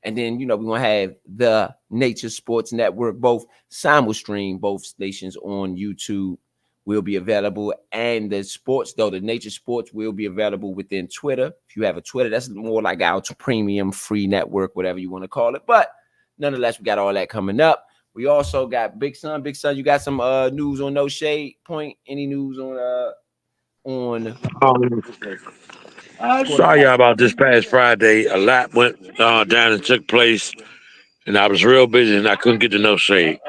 And then, we're going to have the Nature Sports Network, both simulstream, both stations on YouTube will be available. And the sports, though, the Nature Sports will be available within Twitter. If you have a Twitter, that's more like our premium free network, whatever you want to call it. But nonetheless, we got all that coming up. We also got Big Son. Big Son, you got some news on No Shade Point? Any news on I saw y'all about this past Friday. A lot went down and took place, and I was real busy and I couldn't get to No Shade.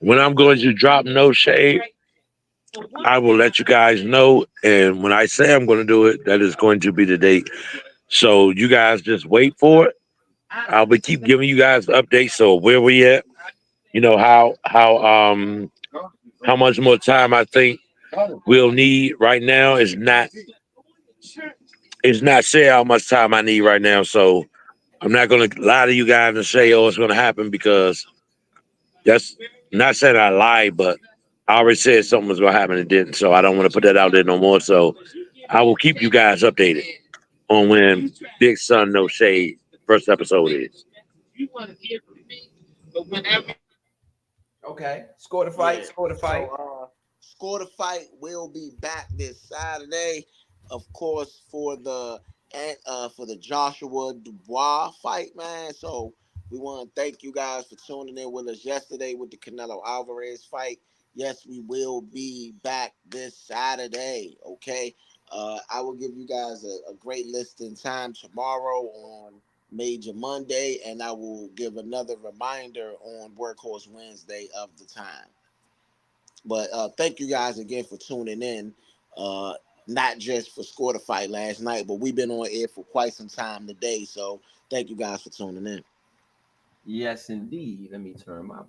When I'm going to drop No Shade, I will let you guys know. And when I say I'm going to do it, that is going to be the date. So you guys just wait for it. I'll be keep giving you guys updates. So where we at, how much more time I think we'll need right now is not say how much time I need right now. So I'm not going to lie to you guys and say, oh, it's going to happen, because that's not saying I lied, but I already said something was going to happen and it didn't. So I don't want to put that out there no more. So I will keep you guys updated on when Big Son No Shade first episode is. Okay. Score the fight. Score the fight. So, Score the Fight will be back this Saturday, of course, for the Joshua Dubois fight, man. So we want to thank you guys for tuning in with us yesterday with the Canelo Alvarez fight. Yes, we will be back this Saturday. Okay. I will give you guys a great listing time tomorrow on Major Monday, and I will give another reminder on Workhorse Wednesday of the time. But thank you guys again for tuning in. Not just for Score the Fight last night, but we've been on air for quite some time today. So thank you guys for tuning in. Yes, indeed. Let me turn my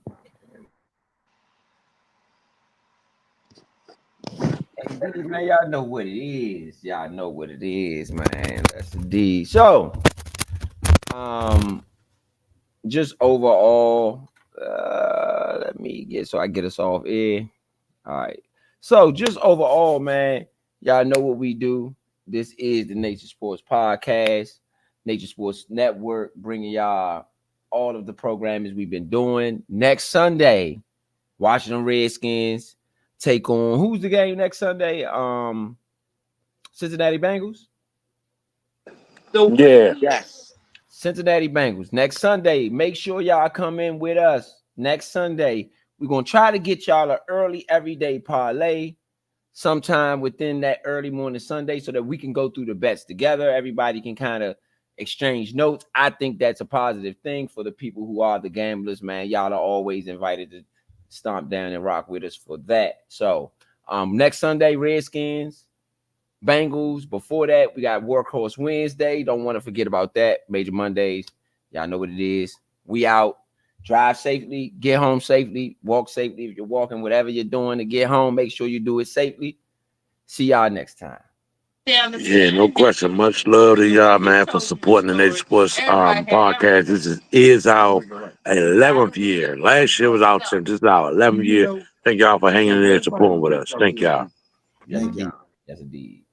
camera. Man, y'all know what it is. Y'all know what it is, man. That's indeed. So, just overall, let me get us off air. All right. So just overall, man, y'all know what we do. This is the Nature Sports Podcast, Nature Sports Network, bringing y'all all of the programming we've been doing. Next Sunday, Washington Redskins take on, who's the game next Sunday? Cincinnati Bengals. Yeah. Yes. Cincinnati Bengals next Sunday. Make sure y'all come in with us next Sunday. We're going to try to get y'all an early everyday parlay sometime within that early morning Sunday so that we can go through the bets together. Everybody can kind of exchange notes. I think that's a positive thing for the people who are the gamblers, man. Y'all are always invited to stomp down and rock with us for that. So next Sunday, Redskins, Bengals. Before that, we got Workhorse Wednesday. Don't want to forget about that. Major Mondays. Y'all know what it is. We out. Drive safely, get home safely, walk safely. If you're walking, whatever you're doing to get home, make sure you do it safely. See y'all next time. Yeah, no question. Much love to y'all, man, for supporting the Nature Sports podcast. This is our 11th year. Last year was our 10th. This is our 11th year. Thank y'all for hanging in there and supporting with us. Thank y'all. Yes, indeed. Yes, indeed.